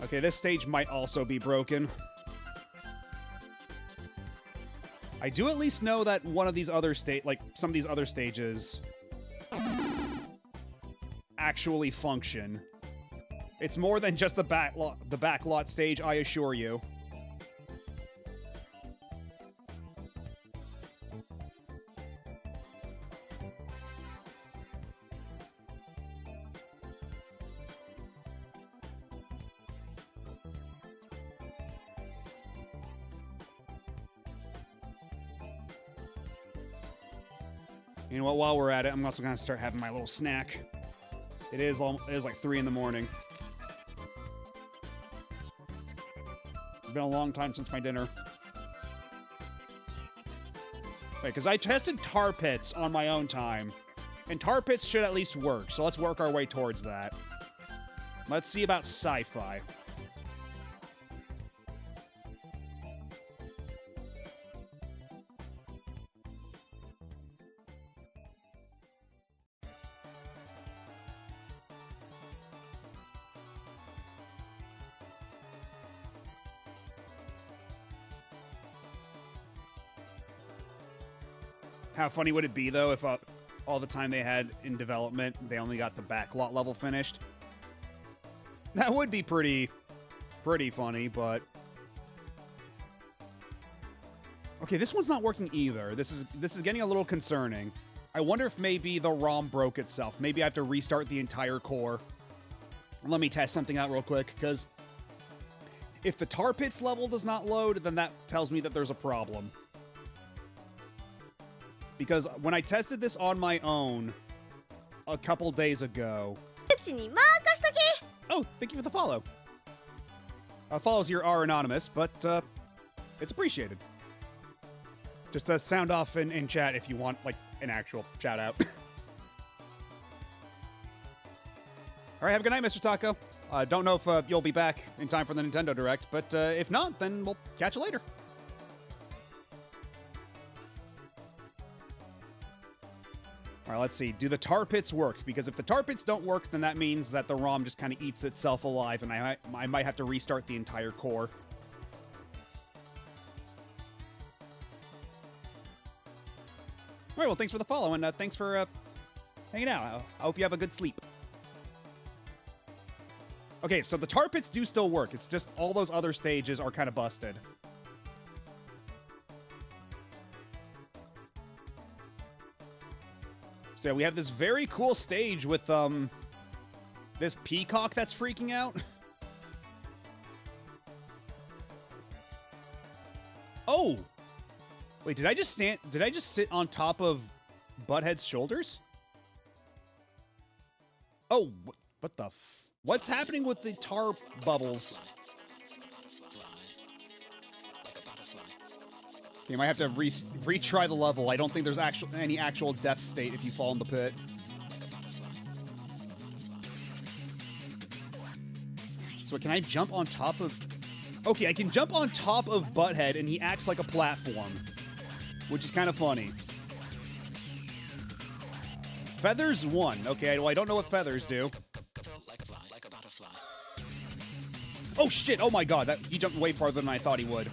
Okay, this stage might also be broken. I do at least know that one of these other some of these other stages actually function. It's more than just the backlot stage, I assure you. You know what, while we're at it, I'm also gonna start having my little snack. It is like 3 in the morning. It's been a long time since my dinner. Wait, because I tested tar pits on my own time, and tar pits should at least work, so let's work our way towards that. Let's see about sci-fi. How funny would it be, though, if all the time they had in development, they only got the backlot level finished? That would be pretty funny, but... Okay, this one's not working either. This is getting a little concerning. I wonder if maybe the ROM broke itself. Maybe I have to restart the entire core. Let me test something out real quick, because if the tar pits level does not load, then that tells me that there's a problem. Because when I tested this on my own a couple days ago... Oh, thank you for the follow. Follows here are anonymous, but it's appreciated. Just sound off in chat if you want, like, an actual shout out. Alright, have a good night, Mr. Taco. Don't know if you'll be back in time for the Nintendo Direct, but if not, then we'll catch you later. Alright, let's see. Do the tar pits work? Because if the tar pits don't work, then that means that the ROM just kind of eats itself alive, and I might have to restart the entire core. Alright, well, thanks for the follow, and thanks for hanging out. I hope you have a good sleep. Okay, so the tar pits do still work. It's just all those other stages are kind of busted. So we have this very cool stage with this peacock that's freaking out. Oh! Wait, did I just sit on top of Butthead's shoulders? Oh, what the what's happening with the tar bubbles? You might have to retry the level. I don't think there's any actual death state if you fall in the pit. So can I jump on top of... Okay, I can jump on top of Butthead and he acts like a platform, which is kind of funny. Feathers 1. Okay, well, I don't know what feathers do. Oh shit, oh my god, he jumped way farther than I thought he would.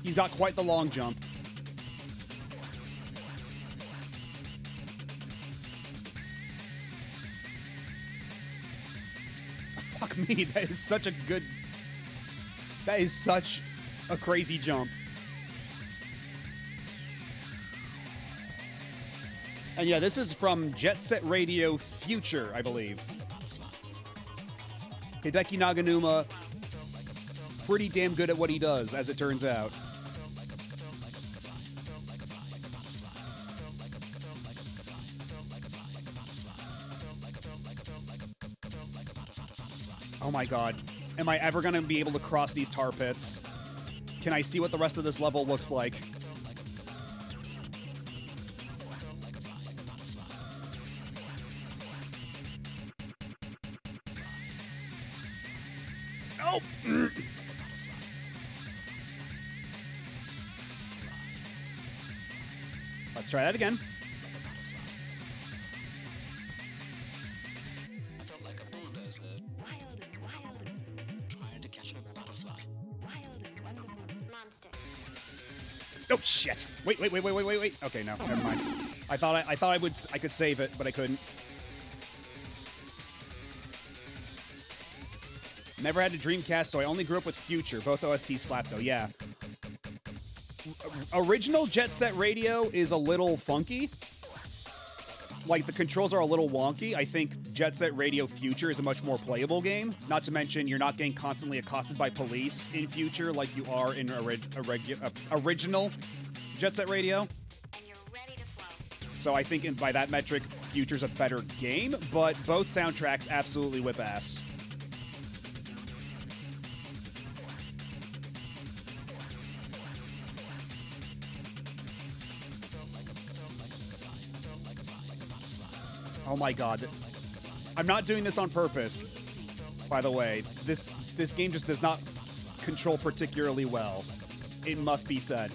He's got quite the long jump. Fuck me, that is such a good... That is such a crazy jump. And yeah, this is from Jet Set Radio Future, I believe. Hideki Naganuma, pretty damn good at what he does, as it turns out. Oh my god. Am I ever gonna be able to cross these tar pits? Can I see what the rest of this level looks like? Oh! Let's try that again. Oh shit! Wait. Okay, no, never mind. I thought I could save it, but I couldn't. Never had a Dreamcast, so I only grew up with Future. Both OSTs slap though. Yeah. Original Jet Set Radio is a little funky. Like, the controls are a little wonky. I think Jet Set Radio Future is a much more playable game. Not to mention, you're not getting constantly accosted by police in Future like you are in original Jet Set Radio. So I think by that metric, Future's a better game, but both soundtracks absolutely whip ass. Oh my god. I'm not doing this on purpose, by the way. This game just does not control particularly well. It must be said.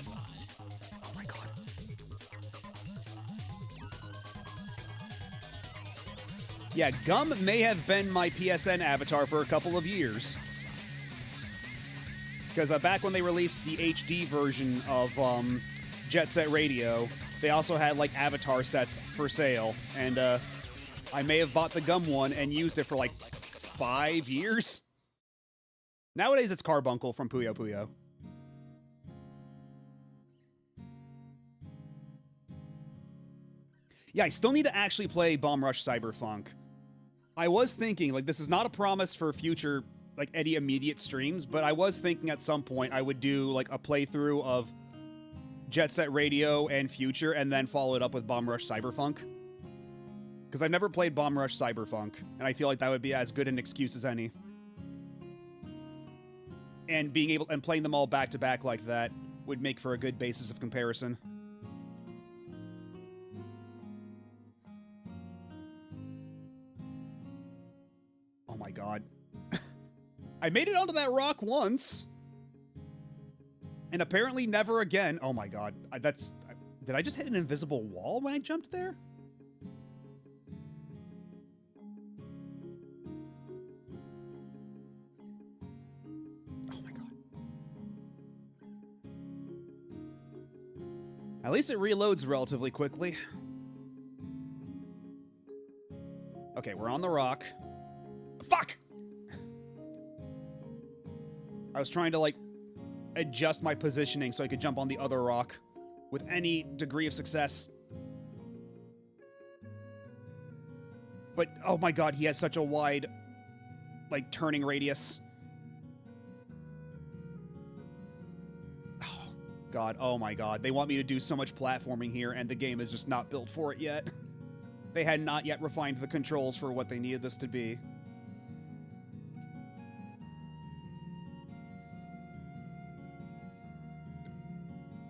Oh my god. Yeah, Gum may have been my PSN avatar for a couple of years. Because back when they released the HD version of Jet Set Radio, they also had, like, avatar sets for sale, and I may have bought the Gum one and used it for, like, 5 years. Nowadays, it's Carbuncle from Puyo Puyo. Yeah, I still need to actually play Bomb Rush Cyberfunk. I was thinking, like, this is not a promise for future, like, any immediate streams, but I was thinking at some point I would do, like, a playthrough of Jet Set Radio and Future, and then follow it up with Bomb Rush Cyberfunk. Because I've never played Bomb Rush Cyberfunk, and I feel like that would be as good an excuse as any. And playing them all back to back like that would make for a good basis of comparison. Oh my god. I made it onto that rock once. And apparently never again. Oh my god. Did I just hit an invisible wall when I jumped there? Oh my god. At least it reloads relatively quickly. Okay, we're on the rock. Fuck! I was trying to, like, adjust my positioning so I could jump on the other rock with any degree of success. But, oh my god, he has such a wide, like, turning radius. Oh god, oh my god. They want me to do so much platforming here, and the game is just not built for it yet. They had not yet refined the controls for what they needed this to be.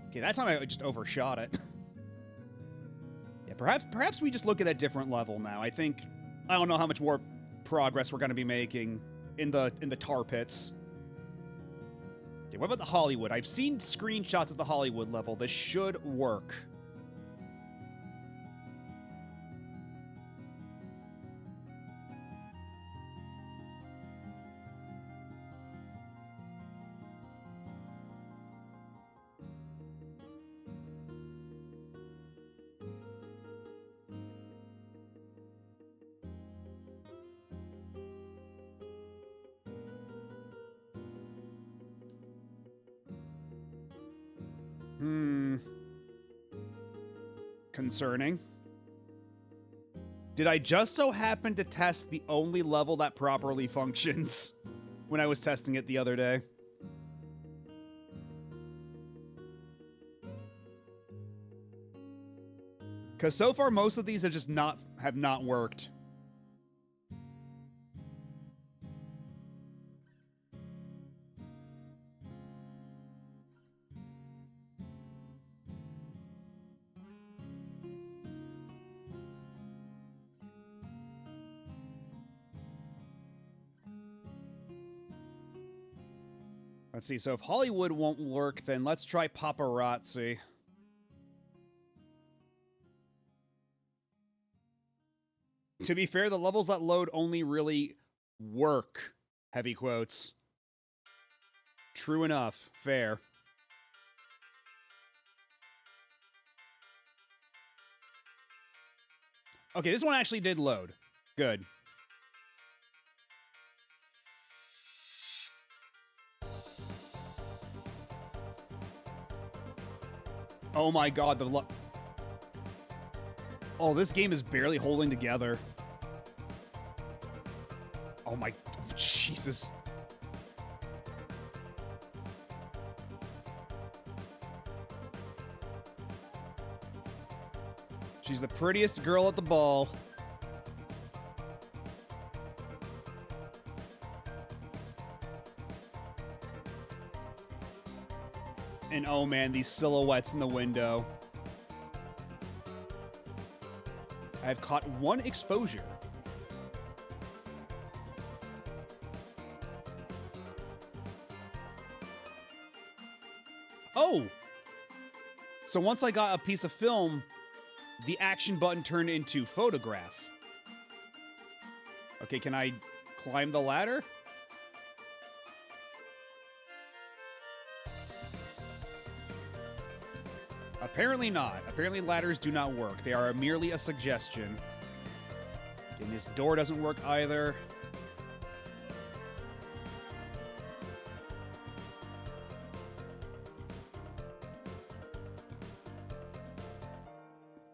Okay, that time I just overshot it. Yeah, perhaps we just look at a different level now. I don't know how much more progress we're going to be making in the tar pits. Okay, what about the Hollywood? I've seen screenshots of the Hollywood level. This should work. Concerning. Did I just so happen to test the only level that properly functions when I was testing it the other day? Because so far most of these have not worked. Let's see, so if Hollywood won't work, then let's try Paparazzi. To be fair, the levels that load only really work, heavy quotes. True enough, fair. Okay, this one actually did load. Good. Oh my god, oh, this game is barely holding together. Oh my... Jesus. She's the prettiest girl at the ball. And oh man, these silhouettes in the window. I've caught one exposure. Oh! So once I got a piece of film, the action button turned into photograph. Okay, can I climb the ladder? Apparently not. Apparently ladders do not work. They are merely a suggestion. And this door doesn't work either.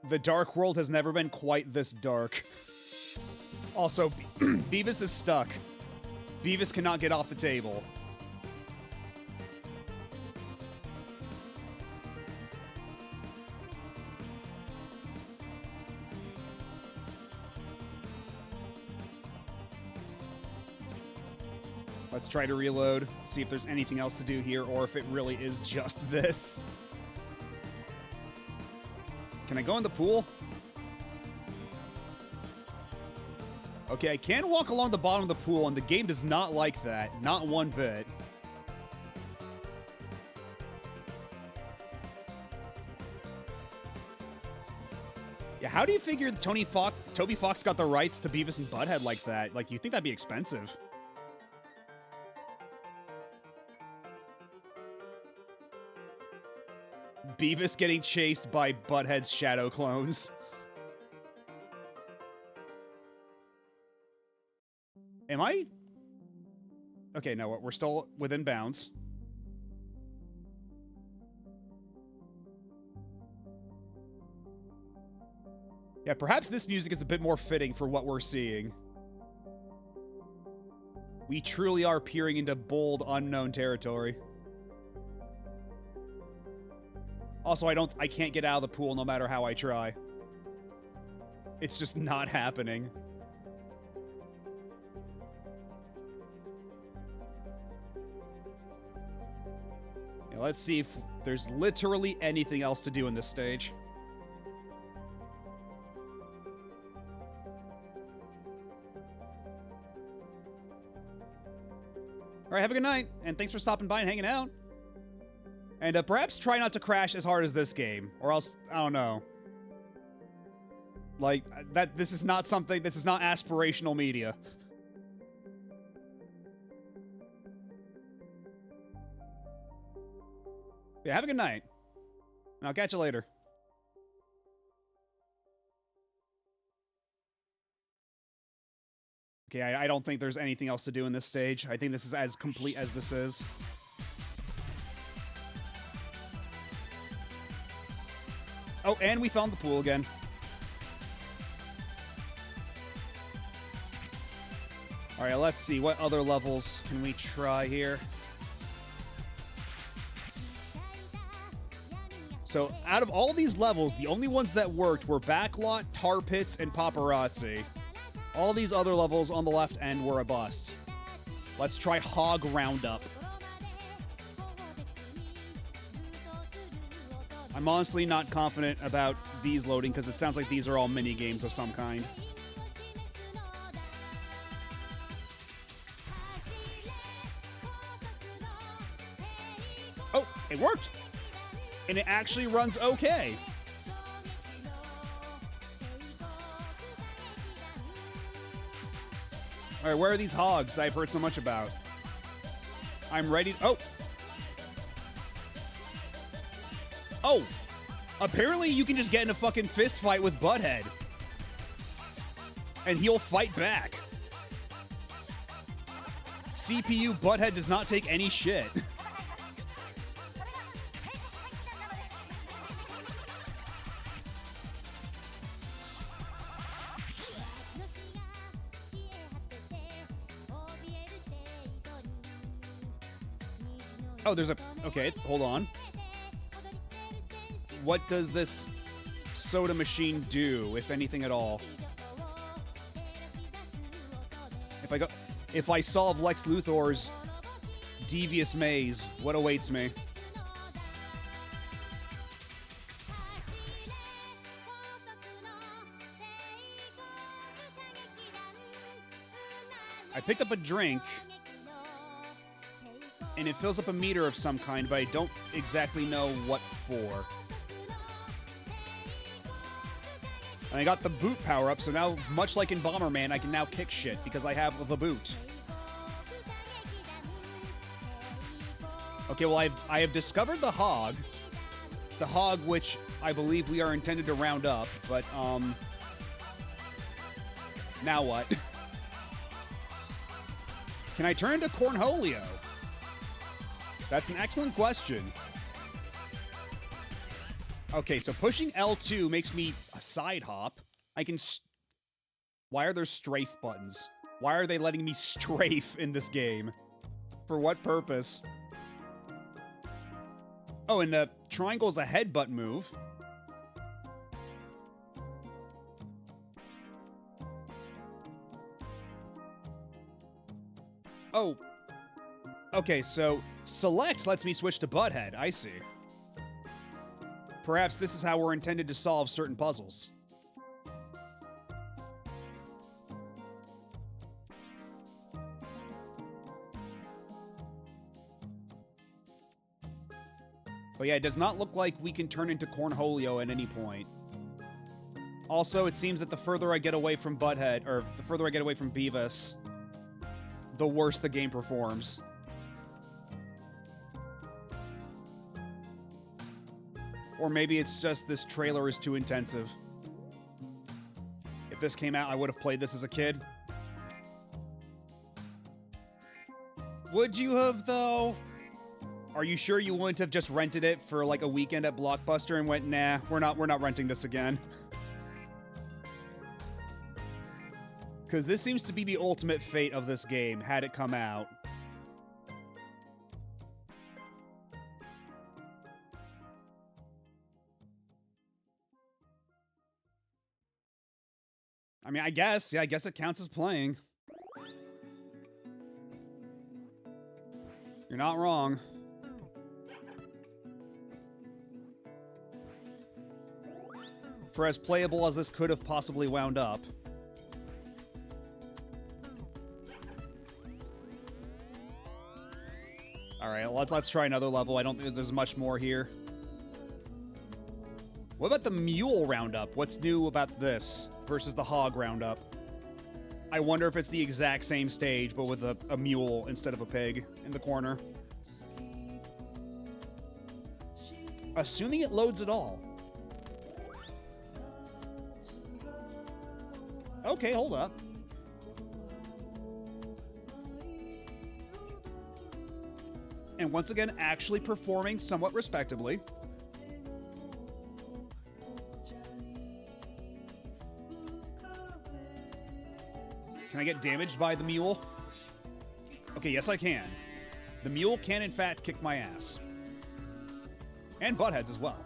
The dark world has never been quite this dark. Also, Beavis is stuck. Beavis cannot get off the table. Let's try to reload, see if there's anything else to do here, or if it really is just this. Can I go in the pool? Okay, I can walk along the bottom of the pool, and the game does not like that. Not one bit. Yeah, how do you figure Toby Fox got the rights to Beavis and Butthead like that? Like, you think that'd be expensive. Beavis getting chased by Butthead's shadow clones. Am I? Okay, no, we're still within bounds. Yeah, perhaps this music is a bit more fitting for what we're seeing. We truly are peering into bold, unknown territory. Also, I can't get out of the pool no matter how I try. It's just not happening. Yeah, let's see if there's literally anything else to do in this stage. All right, have a good night, and thanks for stopping by and hanging out. And perhaps try not to crash as hard as this game, or else, I don't know. Like, this is not aspirational media. Yeah, have a good night. And I'll catch you later. Okay, I don't think there's anything else to do in this stage. I think this is as complete as this is. Oh, and we found the pool again. All right, let's see. What other levels can we try here? So, out of all these levels, the only ones that worked were Backlot, Tar Pits, and Paparazzi. All these other levels on the left end were a bust. Let's try Hog Roundup. I'm honestly not confident about these loading because it sounds like these are all mini games of some kind. Oh, it worked! And it actually runs okay. All right, where are these hogs that I've heard so much about? I'm ready. Oh! Oh! Apparently you can just get in a fucking fist fight with Butthead. And he'll fight back. CPU Butthead does not take any shit. Oh, there's a... Okay, hold on. What does this soda machine do, if anything at all? If I solve Lex Luthor's devious maze, what awaits me? I picked up a drink, and it fills up a meter of some kind, but I don't exactly know what for. And I got the boot power-up, so now, much like in Bomberman, I can now kick shit because I have the boot. Okay, well, I have discovered the hog. The hog, which I believe we are intended to round up, but, now what? Can I turn into Cornholio? That's an excellent question. Okay, so pushing L2 makes me a side hop. I can... Why are there strafe buttons? Why are they letting me strafe in this game? For what purpose? Oh, and triangle is a headbutt move. Oh. Okay, so select lets me switch to Butthead. I see. Perhaps this is how we're intended to solve certain puzzles. But yeah, it does not look like we can turn into Cornholio at any point. Also, it seems that the further I get away from Butthead, or the further I get away from Beavis, the worse the game performs. Or maybe it's just this trailer is too intensive. If this came out, I would have played this as a kid. Would you have, though? Are you sure you wouldn't have just rented it for like a weekend at Blockbuster and went, nah, we're not renting this again? Because this seems to be the ultimate fate of this game, had it come out. I mean, I guess it counts as playing. You're not wrong. For as playable as this could have possibly wound up. Alright, let's try another level. I don't think there's much more here. What about the mule roundup? What's new about this versus the hog roundup? I wonder if it's the exact same stage, but with a mule instead of a pig in the corner. Assuming it loads at all. Okay, hold up. And once again, actually performing somewhat respectably. Can I get damaged by the mule? Okay, yes I can. The mule can in fact kick my ass. And Butthead's as well.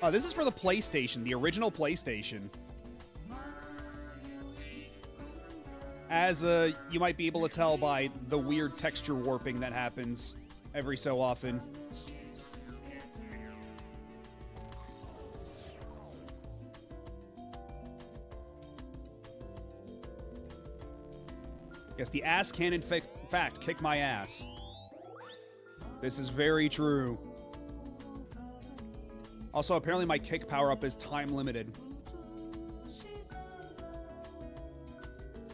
Oh, this is for the PlayStation, the original PlayStation. As you might be able to tell by the weird texture warping that happens every so often. Yes, the ass can in fact kick my ass. This is very true. Also, apparently my kick power-up is time-limited.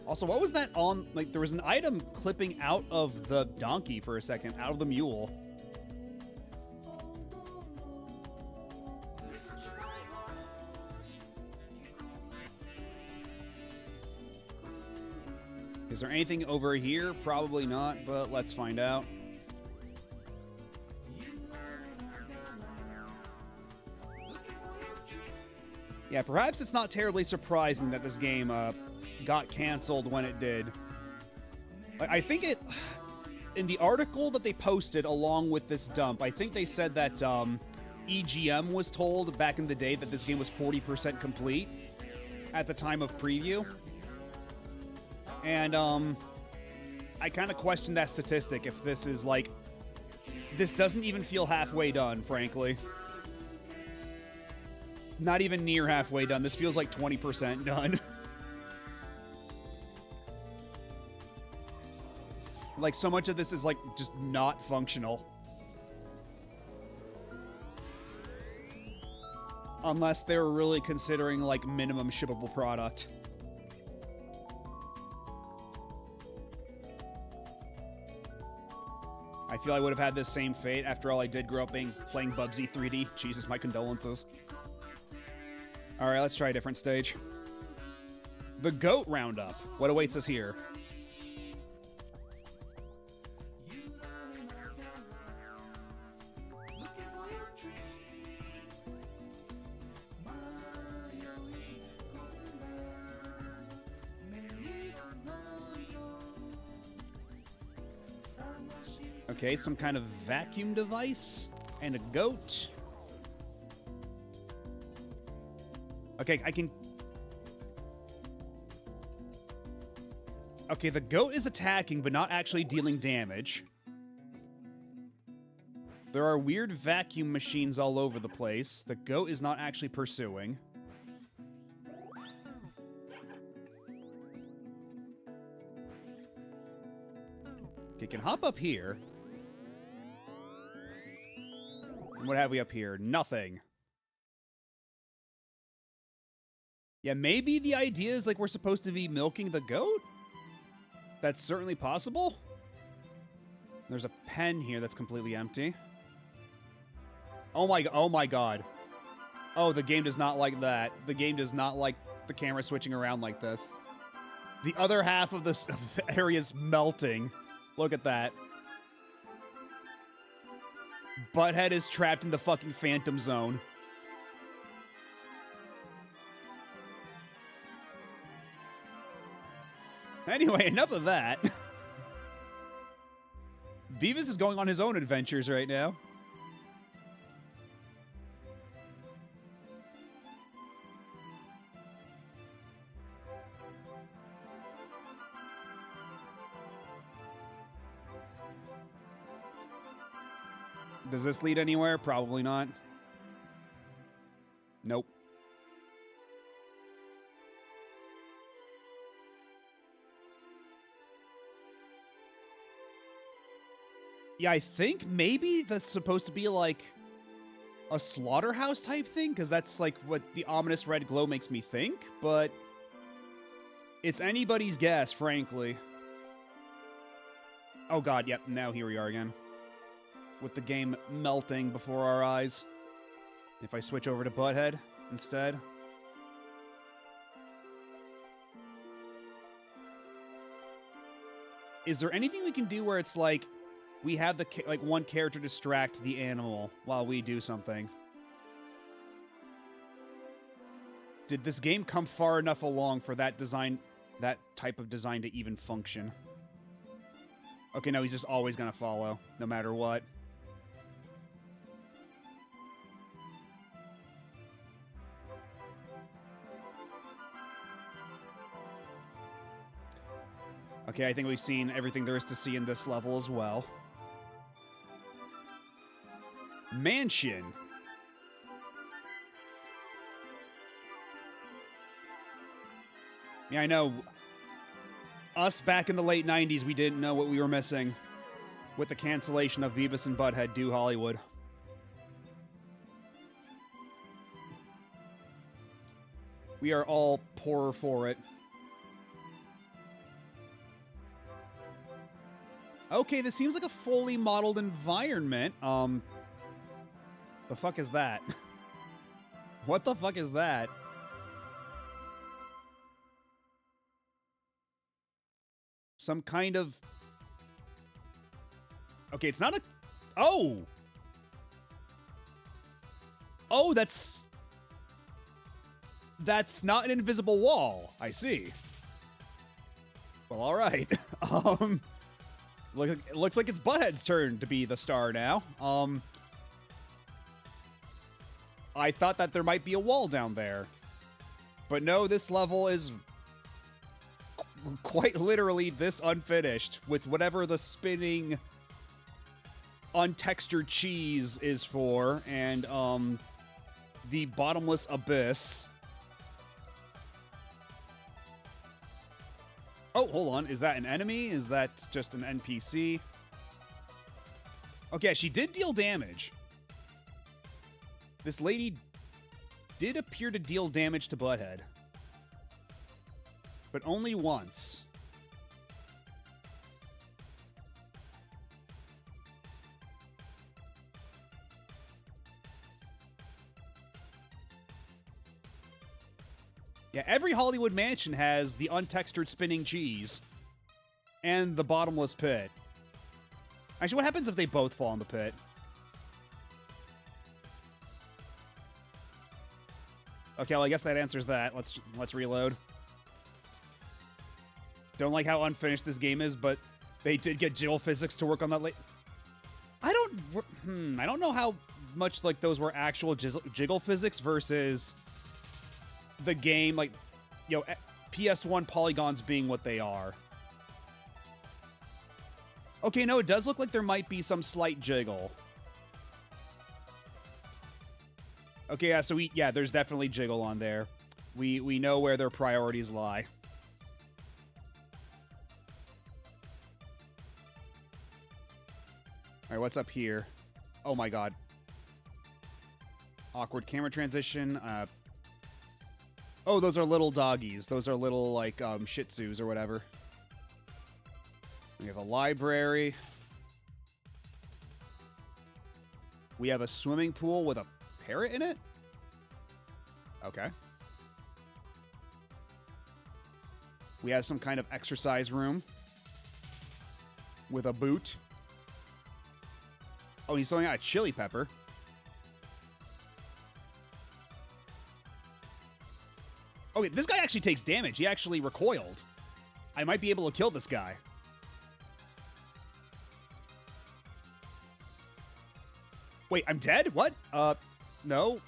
Also, what was that on? Like, there was an item clipping out of the donkey for a second, out of the mule. Is there anything over here? Probably not, but let's find out. Yeah, perhaps it's not terribly surprising that this game got canceled when it did. I think it... In the article that they posted along with this dump, I think they said that EGM was told back in the day that this game was 40% complete at the time of preview. And I kind of question that statistic if this is like... This doesn't even feel halfway done, frankly. Not even near halfway done. This feels like 20% done. Like, so much of this is, like, just not functional. Unless they're really considering, like, minimum shippable product. I feel I would have had this same fate. After all, I did grow up playing Bubsy 3D. Jesus, my condolences. Alright, let's try a different stage. The Goat Roundup. What awaits us here? Okay, some kind of vacuum device and a goat. Okay, I can... Okay, the goat is attacking, but not actually dealing damage. There are weird vacuum machines all over the place. The goat is not actually pursuing. Okay, can hop up here. And what have we up here? Nothing. Yeah, maybe the idea is like we're supposed to be milking the goat? That's certainly possible. There's a pen here that's completely empty. Oh my god. Oh, the game does not like that. The game does not like the camera switching around like this. The other half of the area is melting. Look at that. Butthead is trapped in the fucking Phantom Zone. Anyway, enough of that. Beavis is going on his own adventures right now. Does this lead anywhere? Probably not. Nope. Yeah, I think maybe that's supposed to be like a slaughterhouse type thing, because that's like what the ominous red glow makes me think, but it's anybody's guess, frankly. Oh god, yep, now here we are again. With the game melting before our eyes. If I switch over to Butthead instead. Is there anything we can do where it's like we have the like one character distract the animal while we do something? Did this game come far enough along for that design, that type of design to even function? Okay, no, he's just always gonna follow, no matter what. Okay, I think we've seen everything there is to see in this level as well. Mansion. Yeah, I know. Us back in the late 90s, we didn't know what we were missing with the cancellation of Beavis and Butthead Do Hollywood. We are all poorer for it. Okay, this seems like a fully modeled environment. The fuck is that? What the fuck is that? some kind of... Okay, it's not a... Oh! Oh, that's not an invisible wall. I see. Well, all right. Looks like it's Butthead's turn to be the star now. I thought that there might be a wall down there. But no, this level is quite literally this unfinished with whatever the spinning untextured cheese is for, and the bottomless abyss. Oh, hold on. Is that an enemy? Is that just an NPC? Okay, she did deal damage. This lady did appear to deal damage to Butthead. But only once. Yeah, every Hollywood mansion has the untextured spinning cheese and the bottomless pit. Actually, what happens if they both fall in the pit? Okay, well, I guess that answers that. Let's reload. Don't like how unfinished this game is, but they did get jiggle physics to work on that late. I don't know how much like those were actual jiggle physics versus the game, like, you know, PS1 polygons being what they are. Okay, no, it does look like there might be some slight jiggle. Okay, yeah, so there's definitely jiggle on there. We know where their priorities lie. All right, what's up here? Oh my god. Awkward camera transition. Oh, those are little doggies. Those are little, like, Shih Tzus or whatever. We have a library. We have a swimming pool with a parrot in it? Okay. We have some kind of exercise room with a boot. Oh, he's throwing out a chili pepper. Okay, this guy actually takes damage. He actually recoiled. I might be able to kill this guy. Wait, I'm dead? What? No.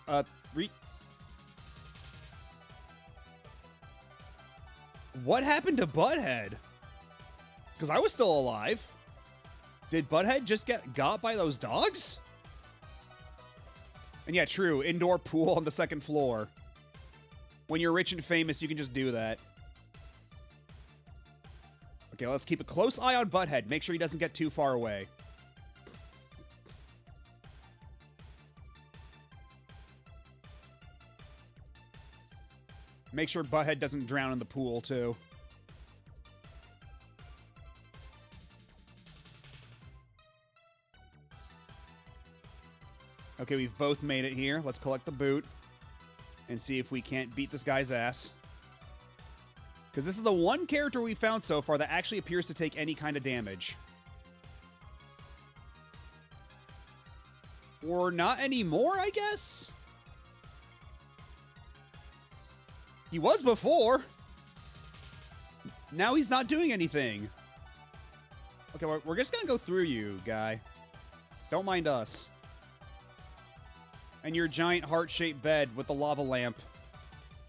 What happened to Butthead? Because I was still alive. Did Butthead just get got by those dogs? And yeah, true. Indoor pool on the second floor. When you're rich and famous, you can just do that. Okay, let's keep a close eye on Butthead. Make sure he doesn't get too far away. Make sure Butthead doesn't drown in the pool, too. Okay, we've both made it here. Let's collect the boot and see if we can't beat this guy's ass. Because this is the one character we found so far that actually appears to take any kind of damage. Or not anymore, I guess? He was before. Now he's not doing anything. Okay, we're just gonna go through you, guy. Don't mind us. And your giant heart-shaped bed with the lava lamp.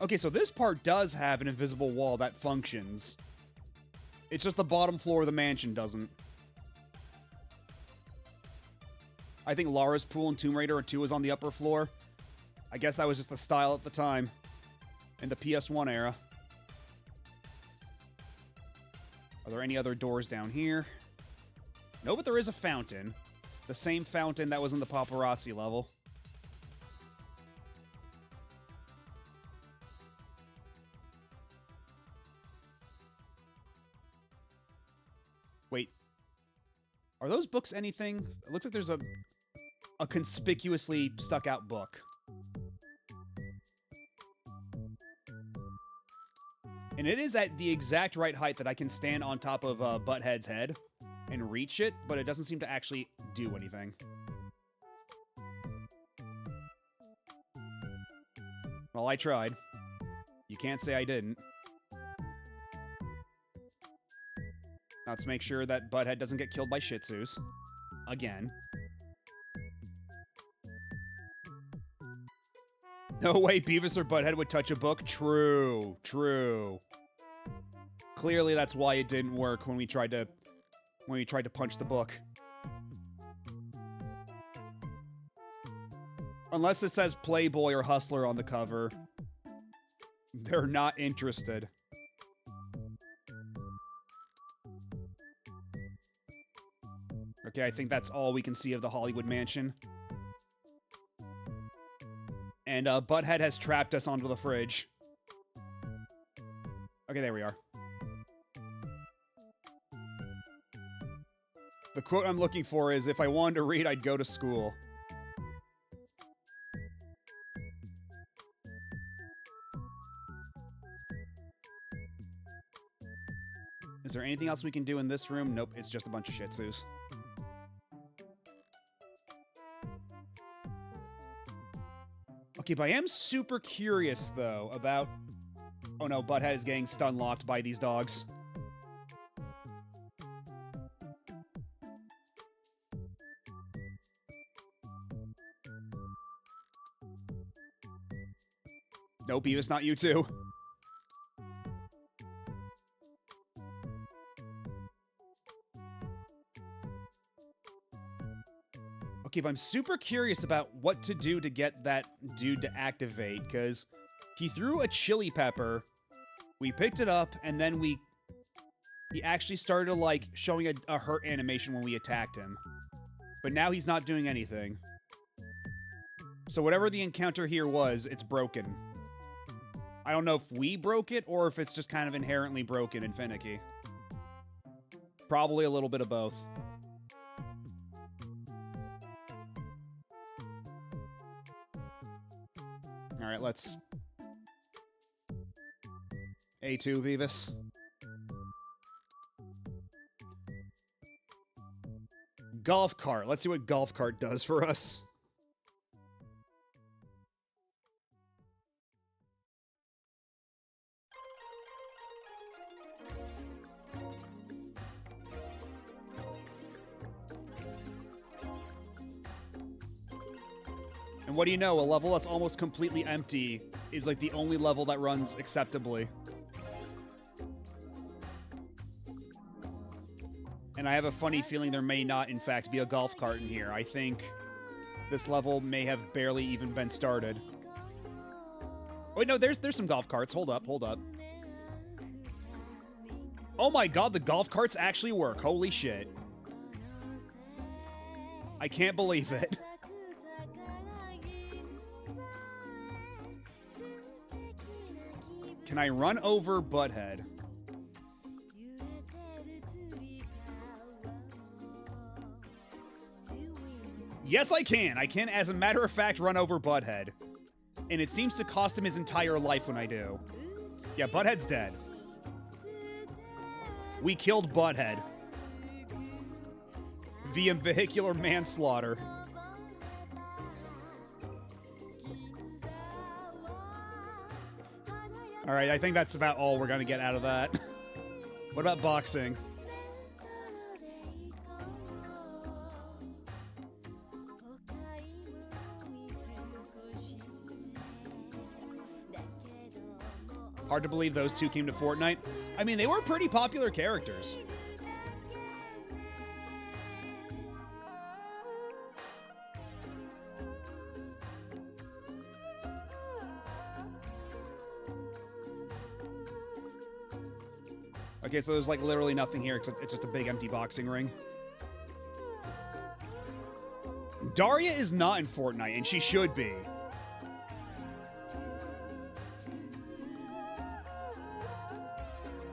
Okay, so this part does have an invisible wall that functions. It's just the bottom floor of the mansion doesn't. I think Lara's pool in Tomb Raider 2 was on the upper floor. I guess that was just the style at the time. In the PS1 era. Are there any other doors down here? No, but there is a fountain. The same fountain that was in the paparazzi level. Wait. Are those books anything? It looks like there's a conspicuously stuck out book. And it is at the exact right height that I can stand on top of Butthead's head and reach it, but it doesn't seem to actually do anything. Well, I tried. You can't say I didn't. Now let's make sure that Butthead doesn't get killed by Shih Tzus. Again. No way Beavis or Butthead would touch a book. True. True. Clearly that's why it didn't work when we tried to punch the book. Unless it says Playboy or Hustler on the cover. They're not interested. Okay, I think that's all we can see of the Hollywood Mansion. And Butthead has trapped us onto the fridge. Okay, there we are. The quote I'm looking for is, if I wanted to read, I'd go to school. Is there anything else we can do in this room? Nope, it's just a bunch of Shih Tzus. Okay, but I am super curious, though, about... Oh no, Butthead is getting stun-locked by these dogs. No, Beavis, not you too. Okay, but I'm super curious about what to do to get that dude to activate, because he threw a chili pepper, we picked it up, and then he actually started, like, showing a hurt animation when we attacked him. But now he's not doing anything. So whatever the encounter here was, it's broken. I don't know if we broke it, or if it's just kind of inherently broken and finicky. Probably a little bit of both. Alright, let's... A2, Beavis. Golf cart. Let's see what golf cart does for us. And what do you know? A level that's almost completely empty is like the only level that runs acceptably. And I have a funny feeling there may not, in fact, be a golf cart in here. I think this level may have barely even been started. Oh, wait, no, there's some golf carts. Hold up, hold up. Oh my god, the golf carts actually work. Holy shit. I can't believe it. Can I run over Butthead? Yes, I can. I can, as a matter of fact, run over Butthead. And it seems to cost him his entire life when I do. Yeah, Butthead's dead. We killed Butthead. Via vehicular manslaughter. Alright, I think that's about all we're gonna get out of that. What about boxing? Hard to believe those two came to Fortnite. I mean, they were pretty popular characters. Okay, so there's like literally nothing here except it's just a big empty boxing ring. Daria is not in Fortnite, and she should be.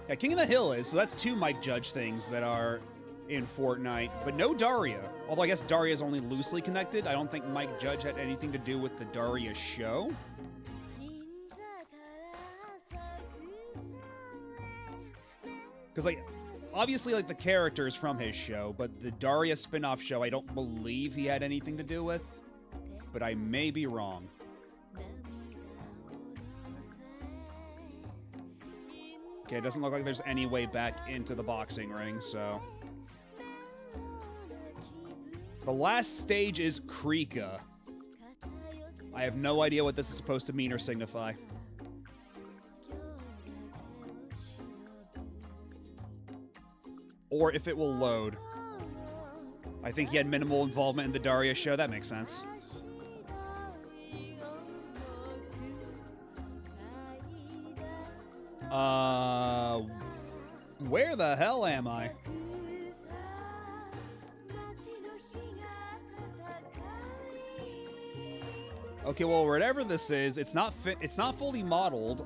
Yeah, King of the Hill is, so that's two Mike Judge things that are in Fortnite, but no Daria. Although I guess Daria is only loosely connected. I don't think Mike Judge had anything to do with the Daria show. Because, like, obviously, like, the characters from his show, but the Daria spin-off show, I don't believe he had anything to do with. But I may be wrong. Okay, it doesn't look like there's any way back into the boxing ring, so... The last stage is Krika. I have no idea what this is supposed to mean or signify. Or if it will load. I think he had minimal involvement in the Daria show. That makes sense. Where the hell am I? Okay, well, whatever this is, it's not fully modeled.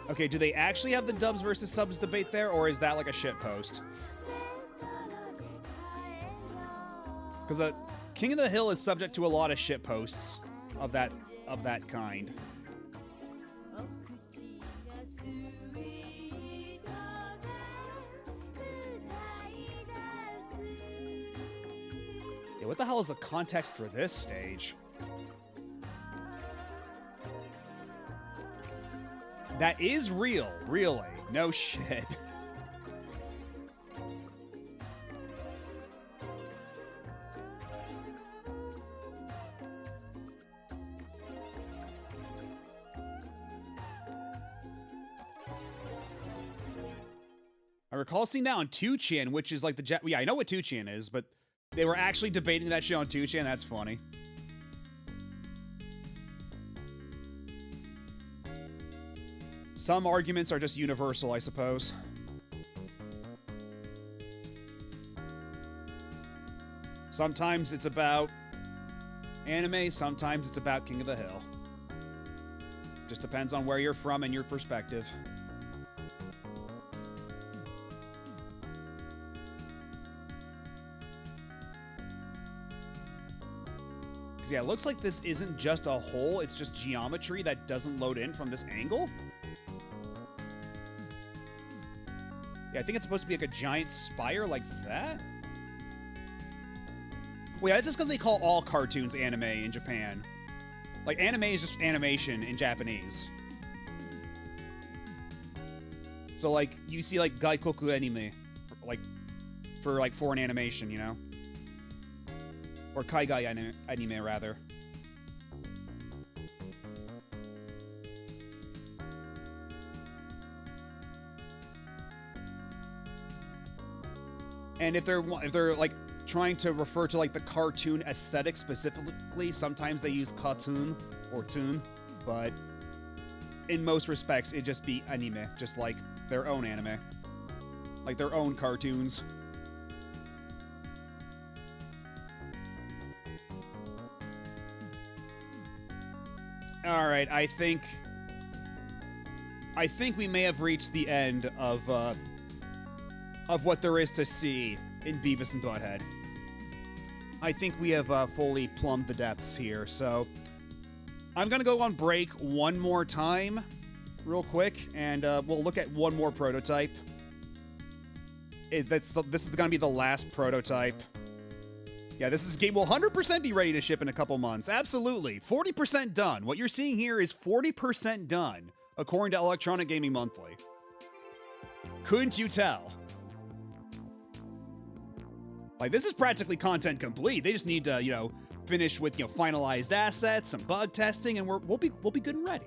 Okay, do they actually have the dubs versus subs debate there, or is that like a shitpost? Because King of the Hill is subject to a lot of shitposts of that kind. Yeah, what the hell is the context for this stage? That is real, really. No shit. I recall seeing that on 2chan, which is like the... Yeah, I know what 2chan is, but they were actually debating that shit on 2chan. That's funny. Some arguments are just universal, I suppose. Sometimes it's about anime, sometimes it's about King of the Hill. Just depends on where you're from and your perspective. Because yeah, it looks like this isn't just a hole, it's just geometry that doesn't load in from this angle. Yeah, I think it's supposed to be like a giant spire like that. Well, yeah, it's just because they call all cartoons anime in Japan. Like, anime is just animation in Japanese. So, like, you see, like, Gaikoku anime, like, for, like, foreign animation, you know? Or Kaigai anime, rather. And if they're like trying to refer to like the cartoon aesthetic specifically, sometimes they use cartoon or toon, but in most respects it'd just be anime, just like their own anime, like their own cartoons. All right, I think we may have reached the end of what there is to see in Beavis and Butthead. I think we have fully plumbed the depths here, so I'm gonna go on break one more time, real quick, and we'll look at one more prototype. This is gonna be the last prototype. Yeah, this game will 100% be ready to ship in a couple months. Absolutely. 40% done. What you're seeing here is 40% done, according to Electronic Gaming Monthly. Couldn't you tell? Like, this is practically content complete. They just need to, you know, finish with, you know, finalized assets, some bug testing, and we'll be good and ready.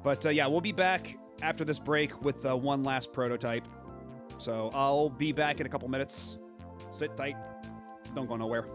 But yeah, we'll be back after this break with one last prototype. So I'll be back in a couple minutes. Sit tight. Don't go nowhere.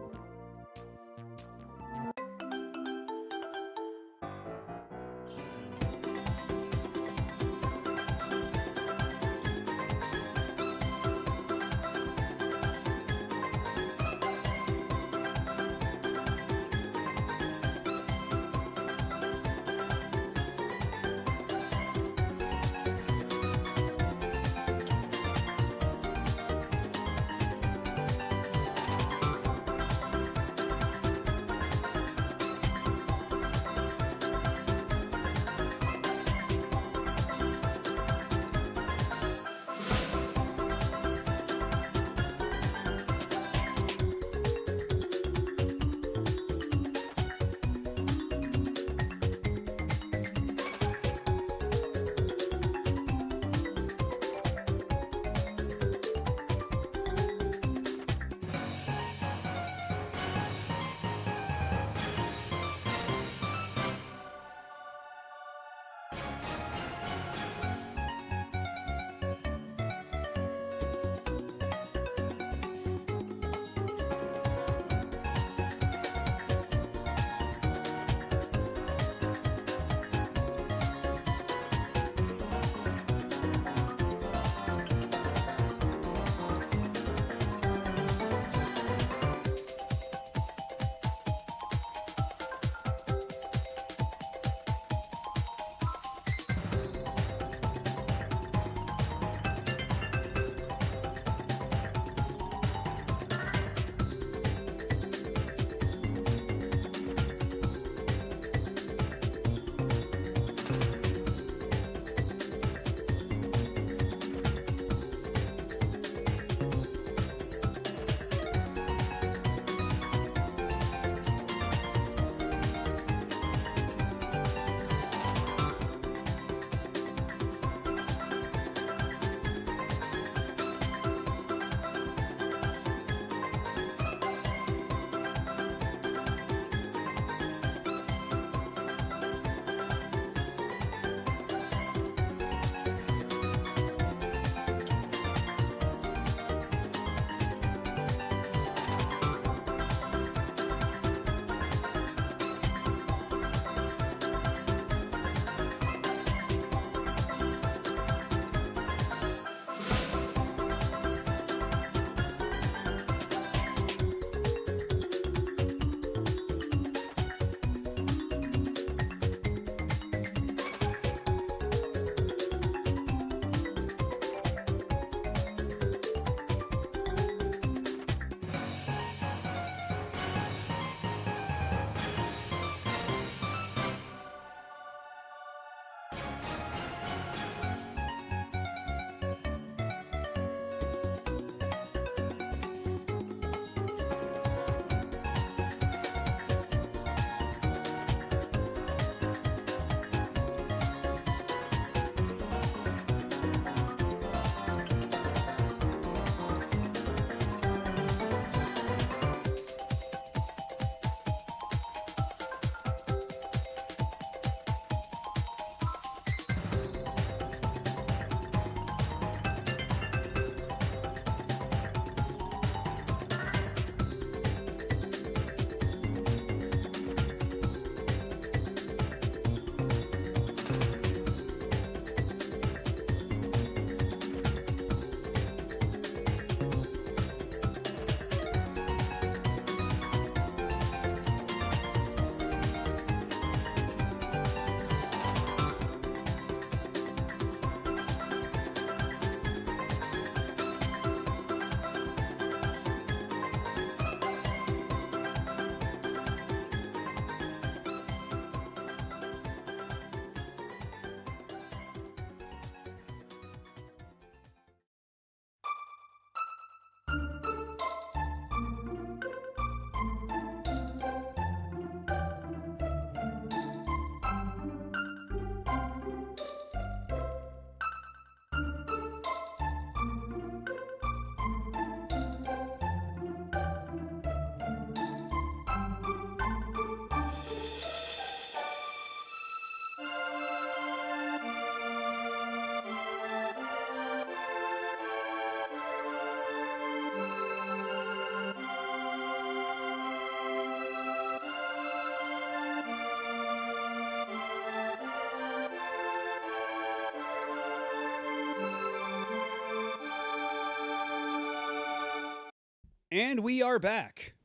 And we are back.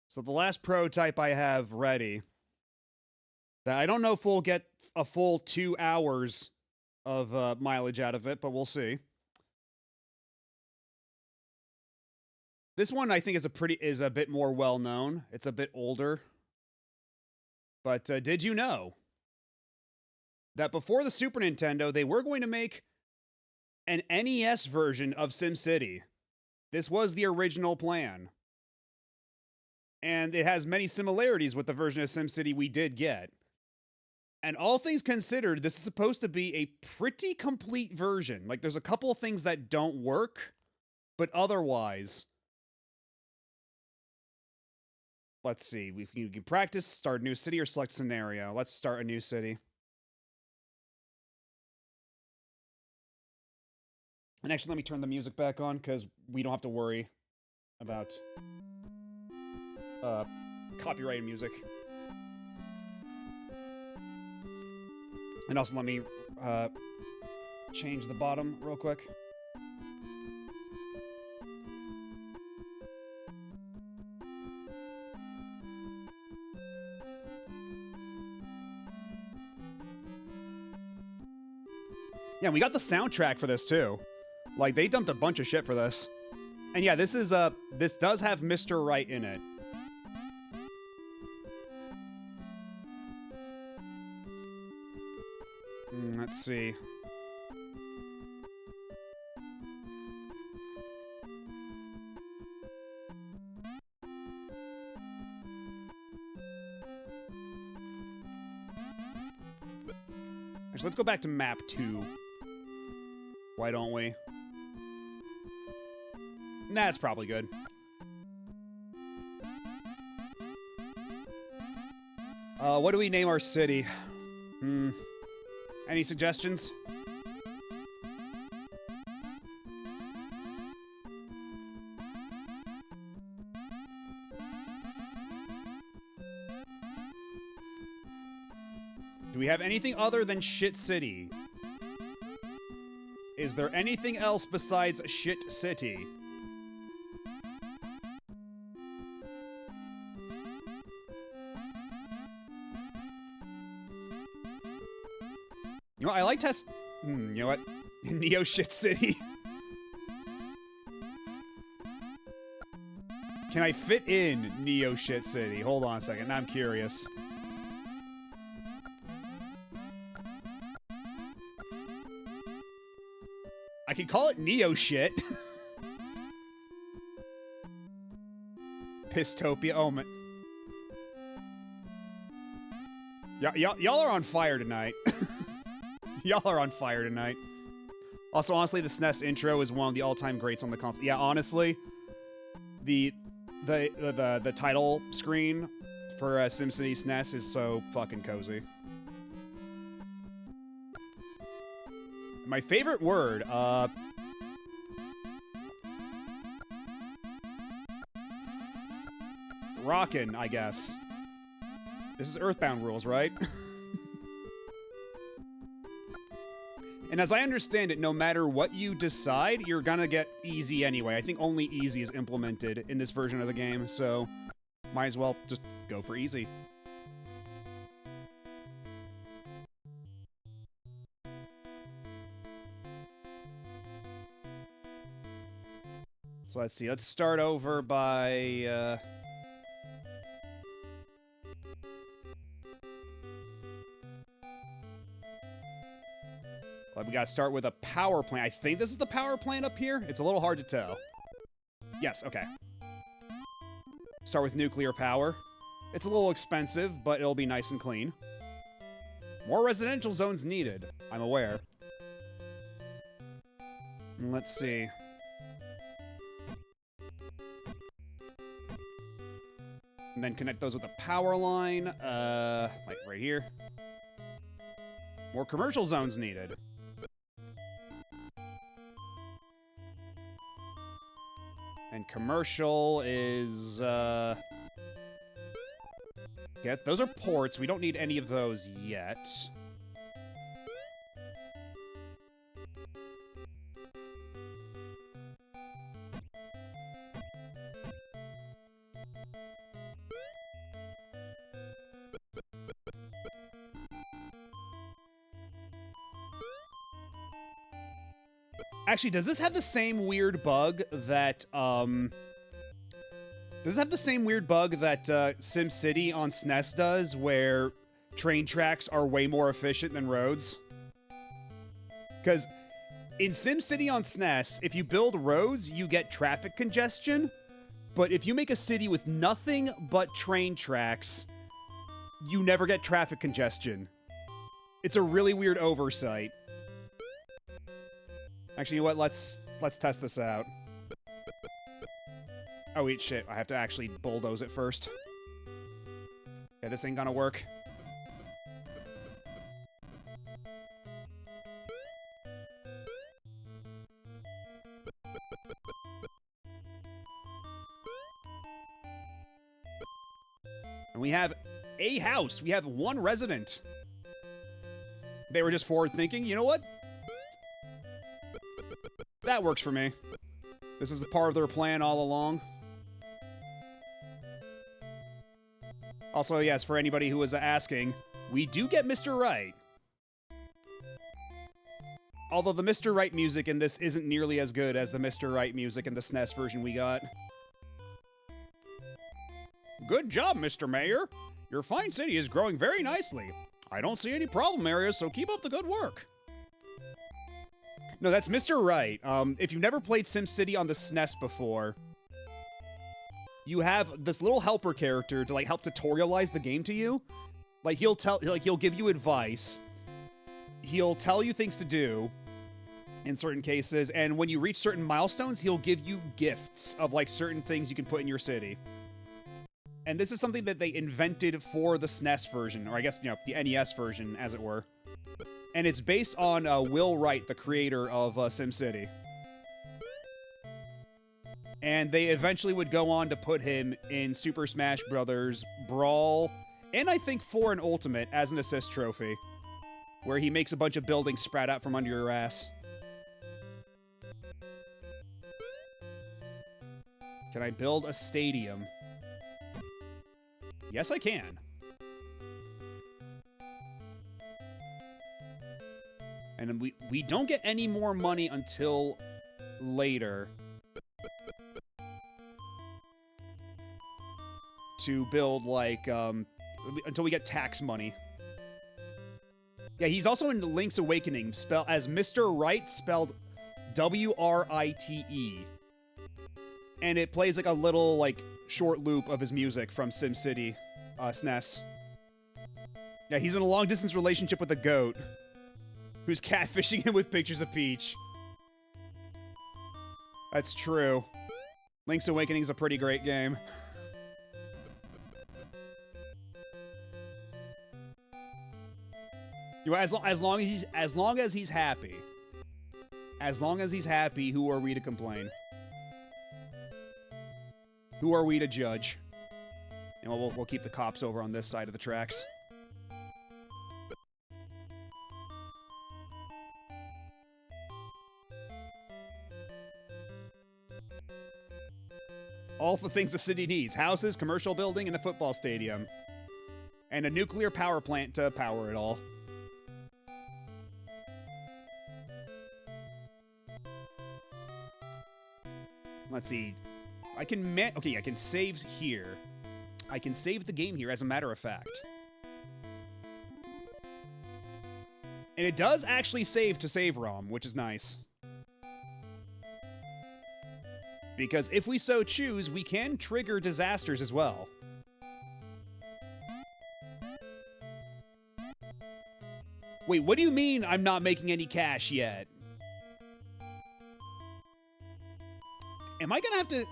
So the last prototype I have ready, that I don't know if we'll get a full 2 hours of mileage out of it, but we'll see. This one I think is a bit more well known. It's a bit older. But did you know that before the Super Nintendo, they were going to make an NES version of SimCity? This was the original plan. And it has many similarities with the version of SimCity we did get. And all things considered, this is supposed to be a pretty complete version. Like, there's a couple of things that don't work, but otherwise... Let's see. We can practice, start a new city, or select scenario. Let's start a new city. And actually, let me turn the music back on, because we don't have to worry about copyrighted music. And also, let me change the bottom real quick. Yeah, we got the soundtrack for this too. Like, they dumped a bunch of shit for this. And yeah, this does have Mr. Right in it. Let's see. Actually, let's go back to map 2. Why don't we? That's probably good. What do we name our city? Any suggestions? Do we have anything other than Shit City? Is there anything else besides Shit City? You know, I like test. You know what? Neo Shit City. Can I fit in Neo Shit City? Hold on a second. I'm curious. I could call it Neo Shit. Pistopia. Oh man. Y'all are on fire tonight. Y'all are on fire tonight. Also, honestly, the SNES intro is one of the all-time greats on the console. Yeah, honestly, the title screen for SimCity SNES is so fucking cozy. My favorite word, rockin', I guess. This is Earthbound rules, right? And as I understand it, no matter what you decide, you're gonna get easy anyway. I think only easy is implemented in this version of the game, so might as well just go for easy. So let's see, let's start over by, we gotta start with a power plant. I think this is the power plant up here. It's a little hard to tell. Yes, okay. Start with nuclear power. It's a little expensive, but it'll be nice and clean. More residential zones needed. I'm aware. Let's see. And then connect those with a power line, like right here. More commercial zones needed. And commercial is, yeah, those are ports. We don't need any of those yet. Actually, does this have the same weird bug that, Does this have the same weird bug that, SimCity on SNES does, where train tracks are way more efficient than roads? Because in SimCity on SNES, if you build roads, you get traffic congestion, but if you make a city with nothing but train tracks, you never get traffic congestion. It's a really weird oversight. Actually, you know what? Let's test this out. Oh wait, shit. I have to actually bulldoze it first. Yeah, this ain't gonna work. And we have a house. We have one resident. They were just forward thinking. You know what? That works for me. This is a part of their plan all along. Also, yes, for anybody who was asking, we do get Mr. Right. Although the Mr. Right music in this isn't nearly as good as the Mr. Right music in the SNES version we got. Good job, Mr. Mayor. Your fine city is growing very nicely. I don't see any problem areas, so keep up the good work. No, that's Mr. Right. If you've never played SimCity on the SNES before, you have this little helper character to, like, help tutorialize the game to you. Like, he'll give you advice. He'll tell you things to do in certain cases, and when you reach certain milestones, he'll give you gifts of, like, certain things you can put in your city. And this is something that they invented for the SNES version, or I guess, you know, the NES version, as it were. And it's based on Will Wright, the creator of SimCity. And they eventually would go on to put him in Super Smash Bros. Brawl, and I think 4 and Ultimate as an assist trophy, where he makes a bunch of buildings sprout out from under your ass. Can I build a stadium? Yes, I can. And then we don't get any more money until later to build, like, until we get tax money. Yeah, he's also in Link's Awakening, spelled as Mr. Right, spelled W-R-I-T-E. And it plays, like, a little, like, short loop of his music from SimCity, SNES. Yeah, he's in a long-distance relationship with a goat who's catfishing him with pictures of Peach. That's true. Link's Awakening is a pretty great game. You know, as long as he's happy. As long as he's happy, who are we to complain? Who are we to judge? And we'll keep the cops over on this side of the tracks. All the things the city needs. Houses, commercial building, and a football stadium. And a nuclear power plant to power it all. Let's see. I can save here. I can save the game here, as a matter of fact. And it does actually save to save ROM, which is nice. Because if we so choose, we can trigger disasters as well. Wait, what do you mean I'm not making any cash yet? Am I gonna have to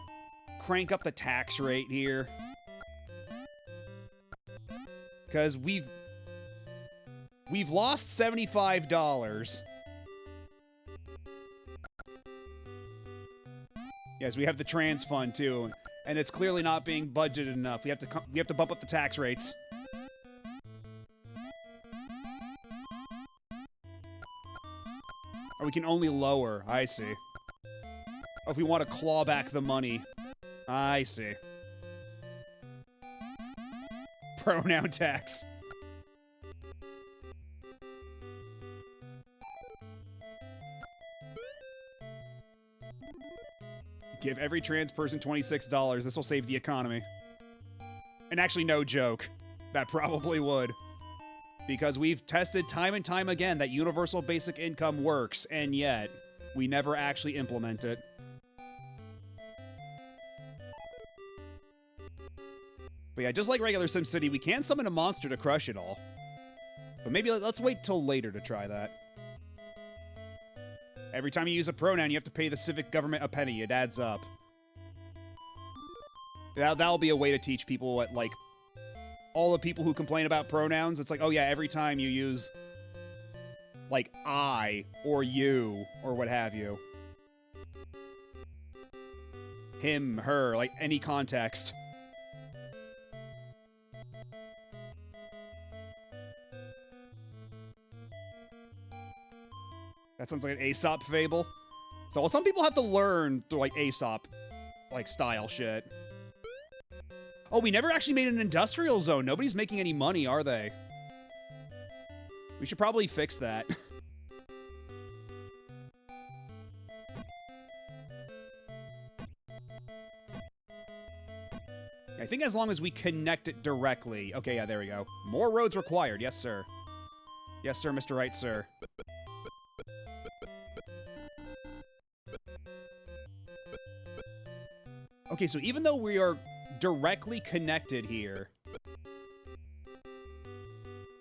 crank up the tax rate here? Because we've lost $75. Yes, we have the trans fund too, and it's clearly not being budgeted enough. We have to bump up the tax rates. Or we can only lower. I see. Or if we want to claw back the money. I see. Pronoun tax. Give every trans person $26. This will save the economy. And actually, no joke. That probably would. Because we've tested time and time again that universal basic income works, and yet we never actually implement it. But yeah, just like regular SimCity, we can summon a monster to crush it all. But maybe let's wait till later to try that. Every time you use a pronoun, you have to pay the civic government a penny. It adds up. That'll be a way to teach people what, like, all the people who complain about pronouns. It's like, oh yeah, every time you use, like, I or you or what have you. Him, her, like, any context. That sounds like an Aesop fable. So some people have to learn through, like, Aesop, like, style shit. Oh, we never actually made an industrial zone. Nobody's making any money, are they? We should probably fix that. I think as long as we connect it directly. Okay, yeah, there we go. More roads required. Yes, sir. Yes, sir, Mr. Right, sir. Okay, so even though we are directly connected here...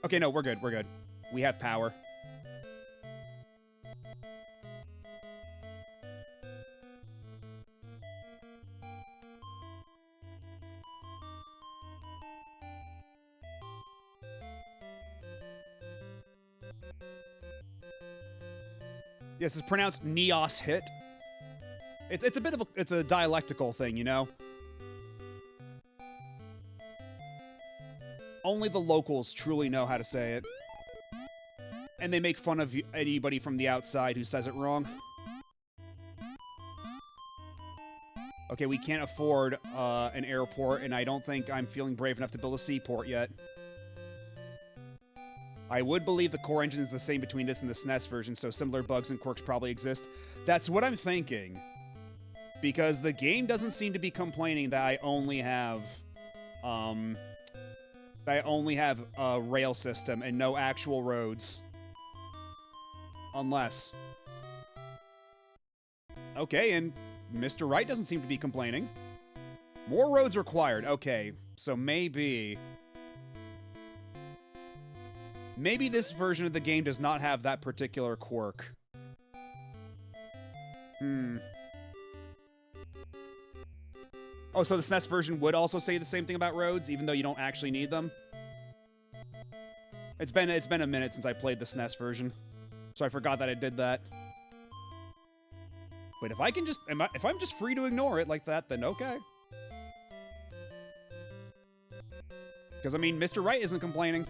Okay, no, we're good, we're good. We have power. Yes, it's pronounced Neos hit. It's a bit of a dialectical thing, you know? Only the locals truly know how to say it. And they make fun of anybody from the outside who says it wrong. Okay, we can't afford an airport, and I don't think I'm feeling brave enough to build a seaport yet. I would believe the core engine is the same between this and the SNES version, so similar bugs and quirks probably exist. That's what I'm thinking. Because the game doesn't seem to be complaining that I only have a rail system and no actual roads. Unless. Okay, and Mr. Right doesn't seem to be complaining. More roads required. Okay, so maybe this version of the game does not have that particular quirk. Oh, so the SNES version would also say the same thing about roads, even though you don't actually need them? It's been a minute since I played the SNES version, so I forgot that it did that. But if I can just, if I'm just free to ignore it like that, then okay. Because, I mean, Mr. Right isn't complaining.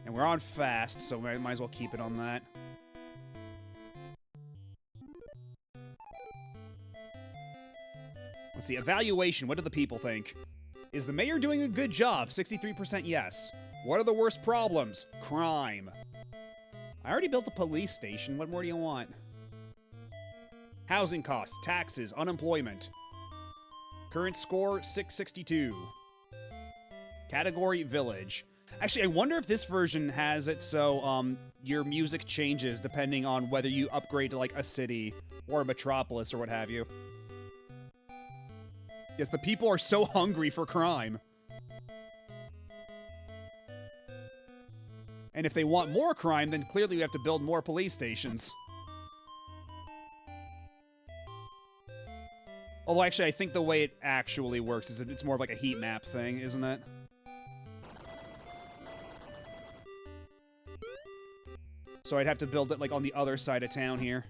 And we're on fast, so we might as well keep it on that. Let's see, evaluation. What do the people think? Is the mayor doing a good job? 63% yes. What are the worst problems? Crime. I already built a police station. What more do you want? Housing costs, taxes, unemployment. Current score, 662. Category, village. Actually, I wonder if this version has it so your music changes depending on whether you upgrade to, like, a city or a metropolis or what have you. Yes, the people are so hungry for crime. And if they want more crime, then clearly we have to build more police stations. Although, actually, I think the way it actually works is that it's more of like a heat map thing, isn't it? So I'd have to build it, like, on the other side of town here.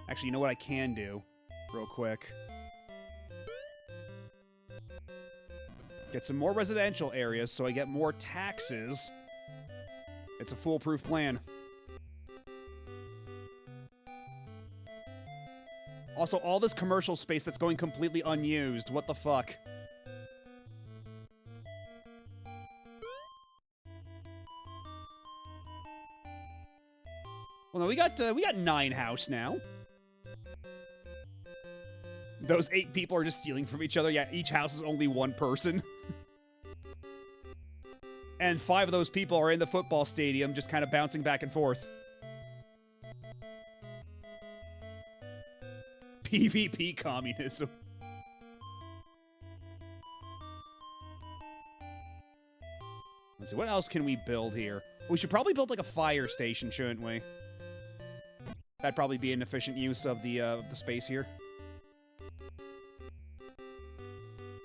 Actually, you know what I can do? Real quick. Get some more residential areas so I get more taxes. It's a foolproof plan. Also, all this commercial space that's going completely unused. What the fuck? Well, no, we got 9 house now. Those 8 people are just stealing from each other. Yeah, each house is only 1 person. And 5 of those people are in the football stadium, just kind of bouncing back and forth. PvP communism. Let's see, what else can we build here? We should probably build like a fire station, shouldn't we? That'd probably be an efficient use of the space here.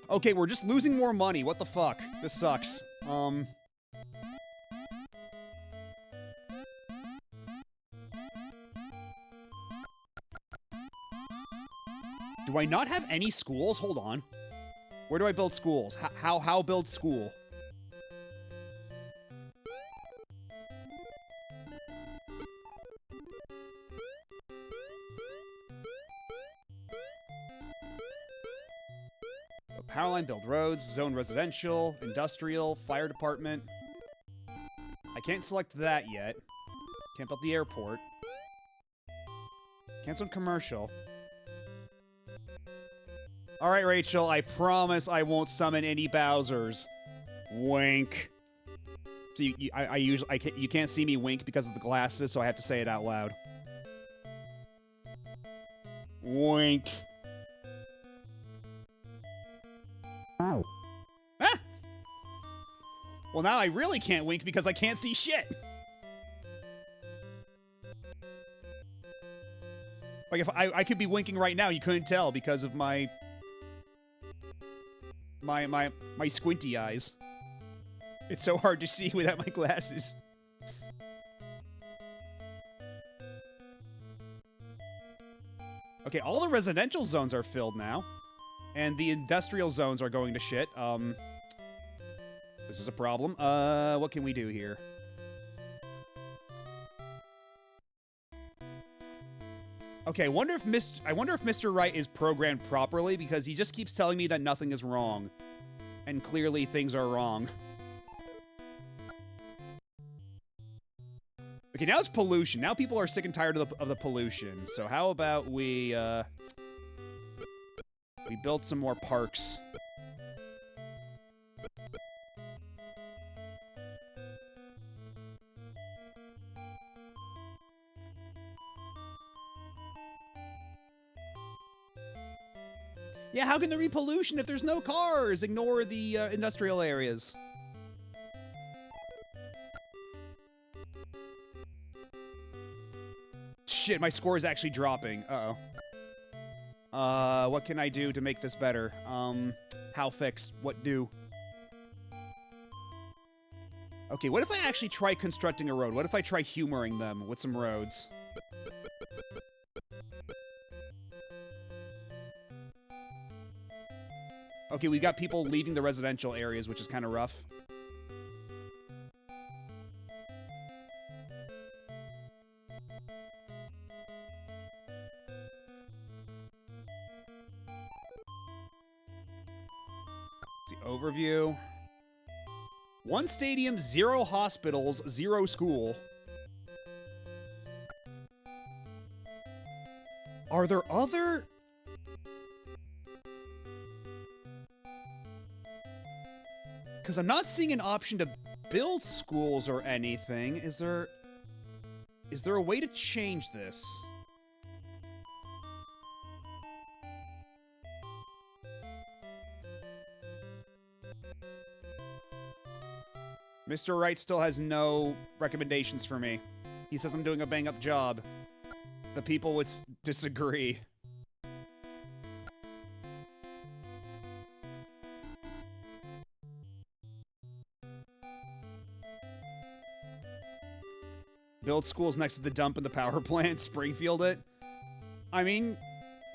Okay, we're just losing more money. What the fuck? This sucks. Do I not have any schools? Hold on. Where do I build schools? How build school? Power line, build roads, zone residential, industrial, fire department. I can't select that yet. Can't build the airport. Can't zone commercial. Alright, Rachel, I promise I won't summon any Bowsers. Wink. So you can't see me wink because of the glasses, so I have to say it out loud. Wink. Ow. Ah! Well, now I really can't wink because I can't see shit. Like, if I could be winking right now, you couldn't tell because of my squinty eyes. It's so hard to see without my glasses. Okay, all the residential zones are filled now. And the industrial zones are going to shit. This is a problem. What can we do here? Okay, I wonder if Mr. Right is programmed properly, because he just keeps telling me that nothing is wrong. And clearly things are wrong. Okay, now it's pollution. Now people are sick and tired of the pollution. So how about we build some more parks. Yeah, how can there be pollution if there's no cars? Ignore the industrial areas. Shit, my score is actually dropping. Uh-oh. What can I do to make this better? How fix? What do? Okay, what if I actually try constructing a road? What if I try humoring them with some roads? Okay, we got people leaving the residential areas, which is kind of rough. Let's see, overview. 1 stadium, 0 hospitals, 0 school. Are there other... Because I'm not seeing an option to build schools or anything. Is there a way to change this? Mr. Wright still has no recommendations for me. He says I'm doing a bang-up job. The people would disagree. Build schools next to the dump and the power plant, Springfield it. I mean,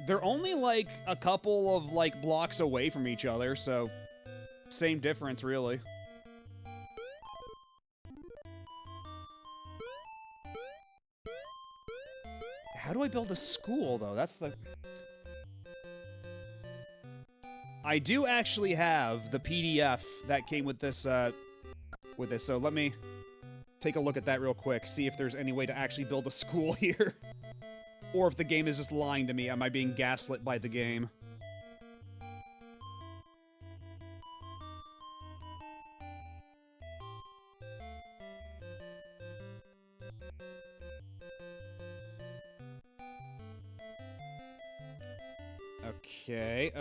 they're only like a couple of like blocks away from each other, so same difference really. How do I build a school though? That's the I do actually have the PDF that came with this, so let me take a look at that real quick, see if there's any way to actually build a school here. Or if the game is just lying to me. Am I being gaslit by the game? Okay,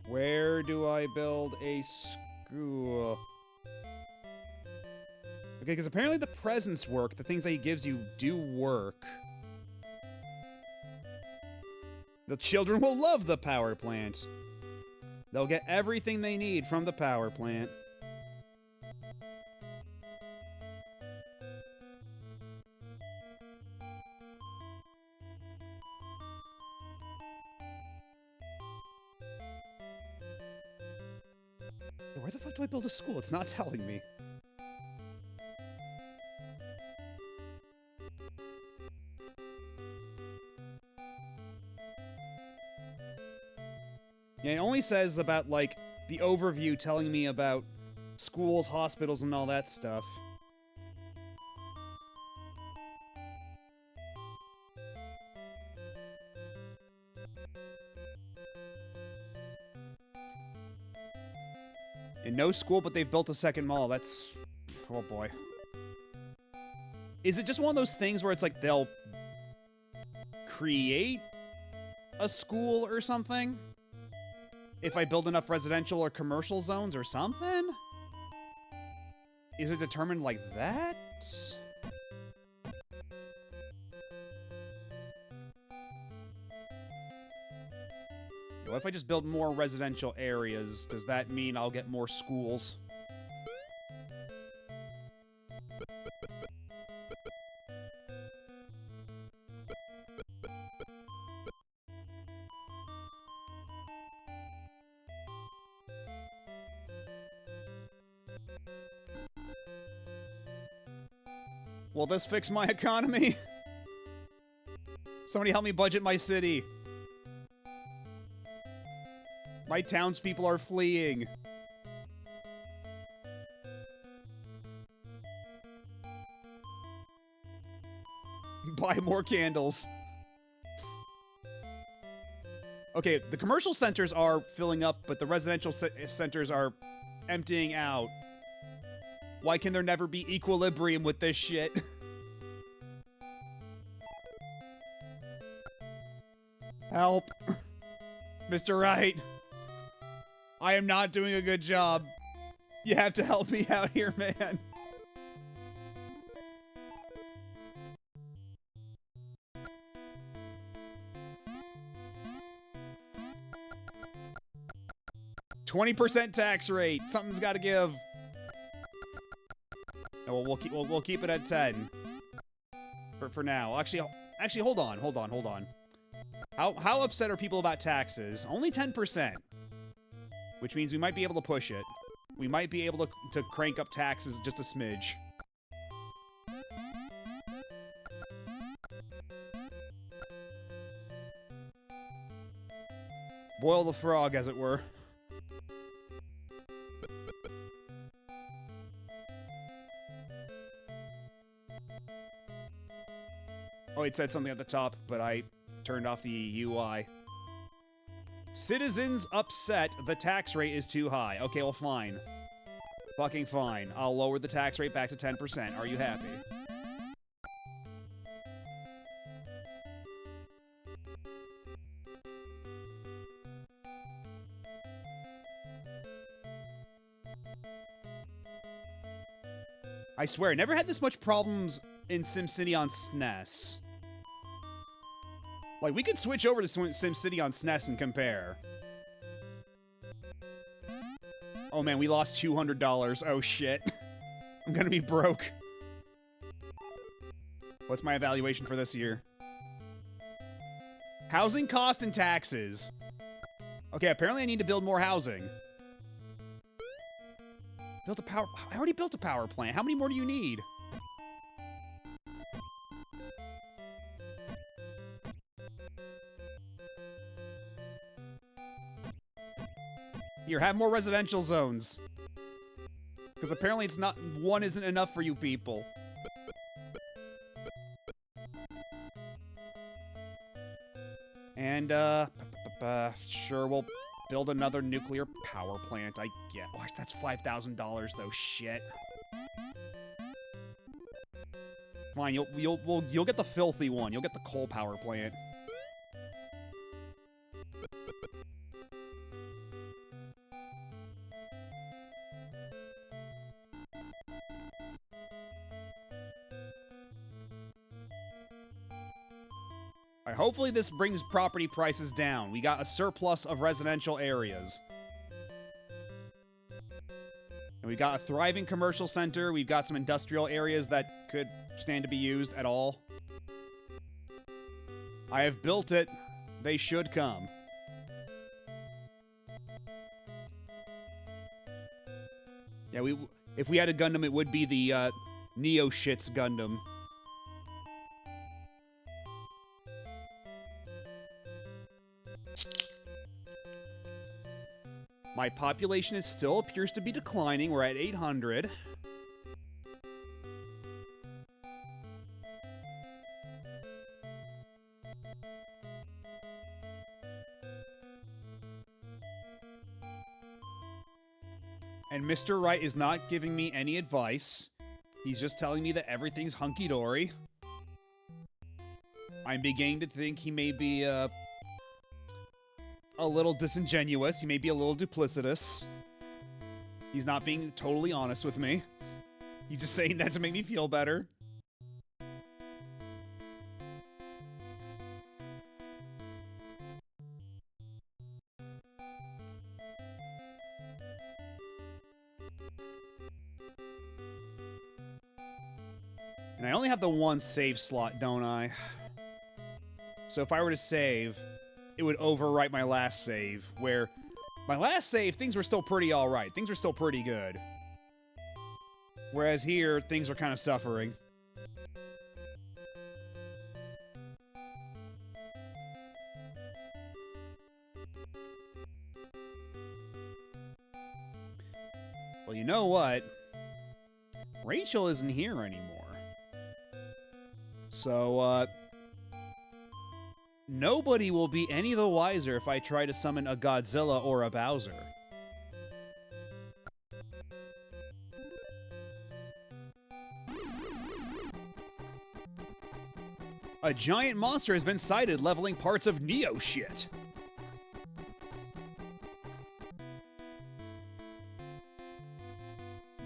where do I build a school? Okay, because apparently the presents work. The things that he gives you do work. The children will love the power plant. They'll get everything they need from the power plant. Where the fuck do I build a school? It's not telling me. Yeah, it only says about, like, the overview telling me about schools, hospitals, and all that stuff. And no school, but they've built a second mall. That's... oh boy. Is it just one of those things where it's like they'll create a school or something? If I build enough residential or commercial zones or something? Is it determined like that? What if I just build more residential areas? Does that mean I'll get more schools? Will this fix my economy? Somebody help me budget my city. My townspeople are fleeing. Buy more candles. Okay, the commercial centers are filling up, but the residential centers are emptying out. Why can there never be equilibrium with this shit? Help. Mr. Wright. I am not doing a good job. You have to help me out here, man. %20 tax rate. Something's got to give. Oh, well, we'll keep it at 10 for now. Actually, hold on. How upset are people about taxes? Only 10%, which means we might be able to push it. We might be able to crank up taxes just a smidge. Boil the frog, as it were. Oh, it said something at the top, but I turned off the UI. Citizens upset the tax rate is too high. Okay, well, fine. Fucking fine. I'll lower the tax rate back to 10%. Are you happy? I swear, I never had this much problems in SimCity on SNES. Like, we could switch over to SimCity on SNES and compare. Oh man, we lost $200. Oh shit. I'm gonna be broke. What's my evaluation for this year? Housing cost and taxes. Okay, apparently I need to build more housing. Built a power... I already built a power plant. How many more do you need? Here, have more residential zones. Because apparently it's not... One isn't enough for you people. And, sure, we'll build another nuclear power plant, I get. Oh, that's $5,000 though, shit. Fine, you'll get the filthy one. You'll get the coal power plant. Alright, hopefully this brings property prices down. We got a surplus of residential areas. And we got a thriving commercial center. We've got some industrial areas that could stand to be used at all. I have built it. They should come. Yeah, if we had a Gundam, it would be the Neo Shits Gundam. My population still appears to be declining. We're at 800. And Mr. Wright is not giving me any advice. He's just telling me that everything's hunky-dory. I'm beginning to think he may be, a little disingenuous. He may be a little duplicitous. He's not being totally honest with me. He's just saying that to make me feel better. And I only have the one save slot, don't I? So if I were to save, it would overwrite my last save, where my last save, things were still pretty alright. Things were still pretty good. Whereas here, things are kind of suffering. Well, you know what? Rachel isn't here anymore. So, nobody will be any the wiser if I try to summon a Godzilla or a Bowser. A giant monster has been sighted leveling parts of Neo shit.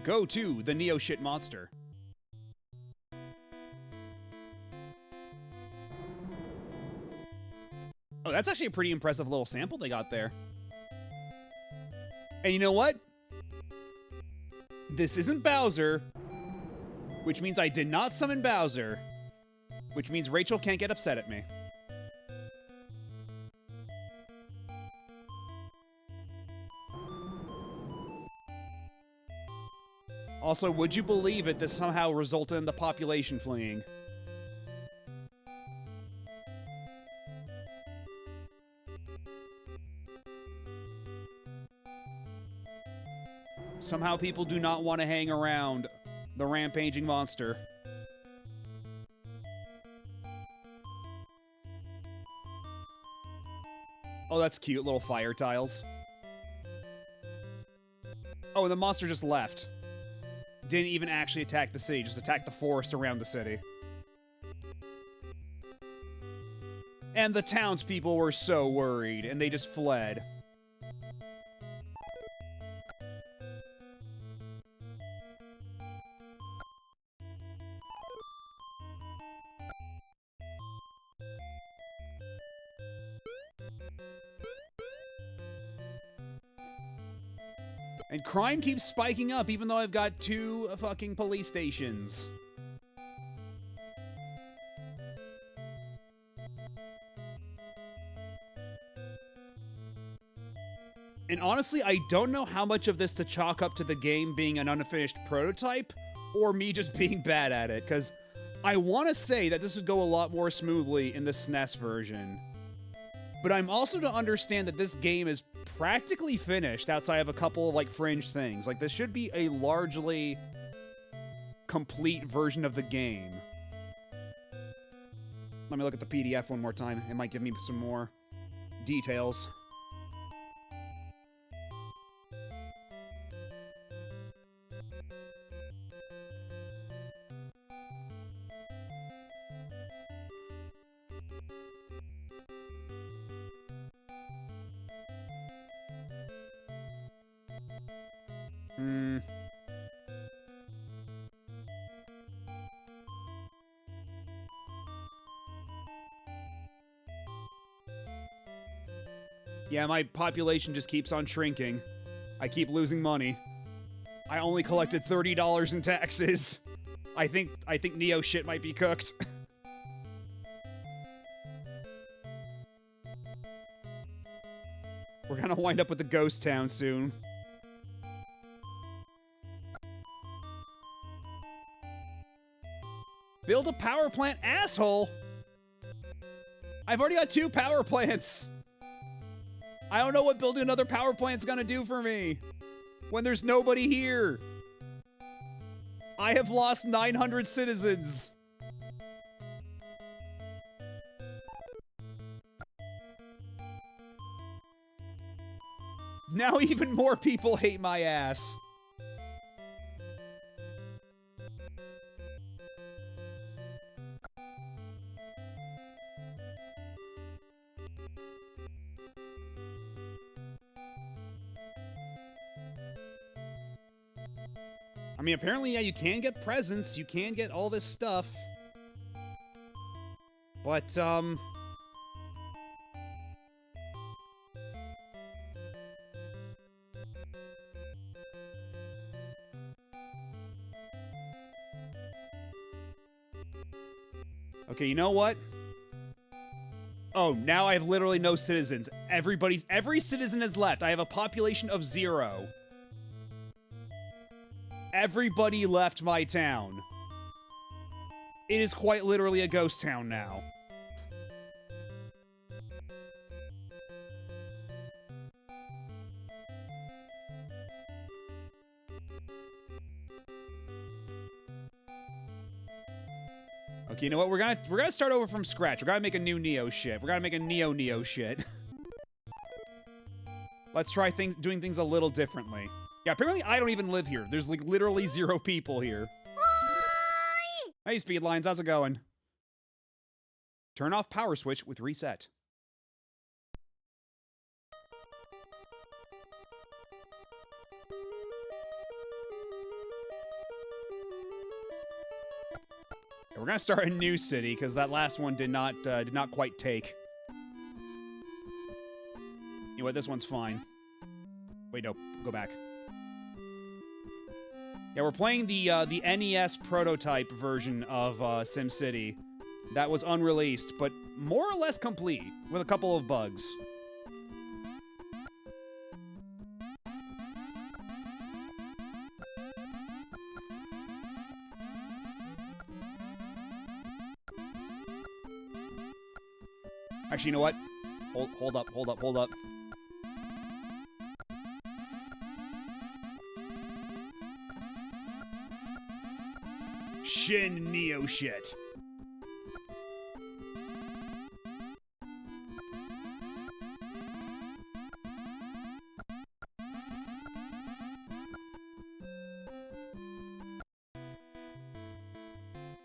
Go to the Neo shit monster. Oh, that's actually a pretty impressive little sample they got there. And you know what? This isn't Bowser, which means I did not summon Bowser, which means Rachel can't get upset at me. Also, would you believe it, this somehow resulted in the population fleeing? Somehow people do not want to hang around the rampaging monster. Oh, that's cute, little fire tiles. Oh, the monster just left. Didn't even actually attack the city, just attacked the forest around the city. And the townspeople were so worried, and they just fled. And crime keeps spiking up even though I've got 2 fucking police stations. And honestly, I don't know how much of this to chalk up to the game being an unfinished prototype or me just being bad at it, because I want to say that this would go a lot more smoothly in the SNES version. But I'm also to understand that this game is practically finished outside of a couple of, like, fringe things. Like, this should be a largely complete version of the game. Let me look at the PDF one more time. It might give me some more details. Yeah, my population just keeps on shrinking. I keep losing money. I only collected $30 in taxes. I think Neo shit might be cooked. We're gonna wind up with a ghost town soon. Build a power plant, asshole! I've already got 2 power plants! I don't know what building another power plant's gonna do for me when there's nobody here. I have lost 900 citizens. Now even more people hate my ass. I mean, apparently, yeah, you can get presents, you can get all this stuff. But, okay, you know what? Oh, now I have literally no citizens. Every citizen has left. I have a population of 0. Everybody left my town. It is quite literally a ghost town now. Okay, you know what? We're gonna start over from scratch. We're gonna make a new Neo shit. We're gonna make a Neo shit. Let's try doing things a little differently. Yeah, apparently I don't even live here. There's like literally 0 people here. Hey, Speedlines, how's it going? Turn off power switch with reset. We're gonna start a new city because that last one did not quite take. You know what? This one's fine. Wait, no, go back. Yeah, we're playing the NES prototype version of SimCity that was unreleased, but more or less complete with a couple of bugs. Actually, you know what? Hold up. Shin Neo shit.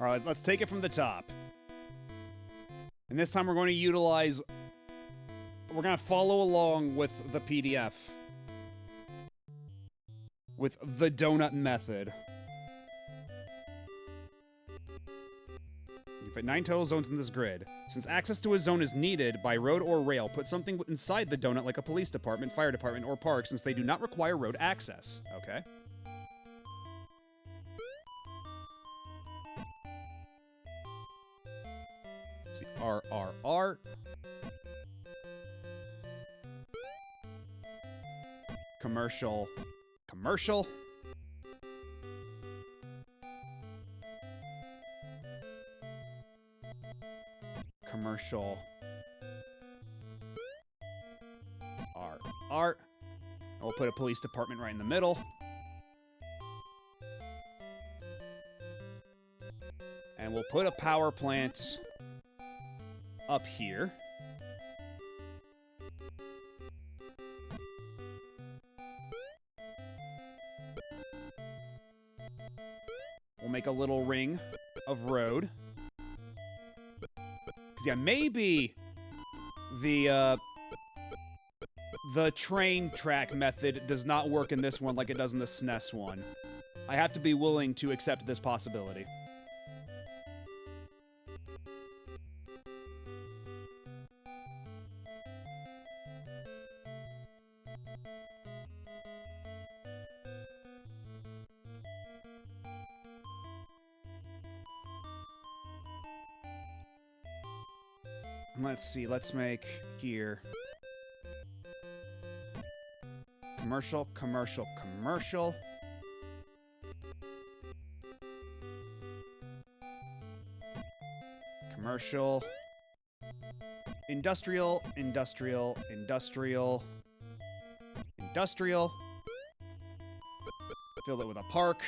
All right, let's take it from the top. And this time we're going to utilize... We're going to follow along with the PDF. With the donut method. You fit 9 total zones in this grid. Since access to a zone is needed by road or rail, put something inside the donut like a police department, fire department, or park, since they do not require road access. Okay. Let's see, R. Commercial. Commercial. Commercial. Art. Art. And we'll put a police department right in the middle. And we'll put a power plant up here. We'll make a little ring of road. Because, yeah, maybe the train track method does not work in this one like it does in the SNES one. I have to be willing to accept this possibility. Let's see, let's make here. Commercial, commercial, commercial. Commercial. Industrial, industrial, industrial. Industrial. Fill it with a park.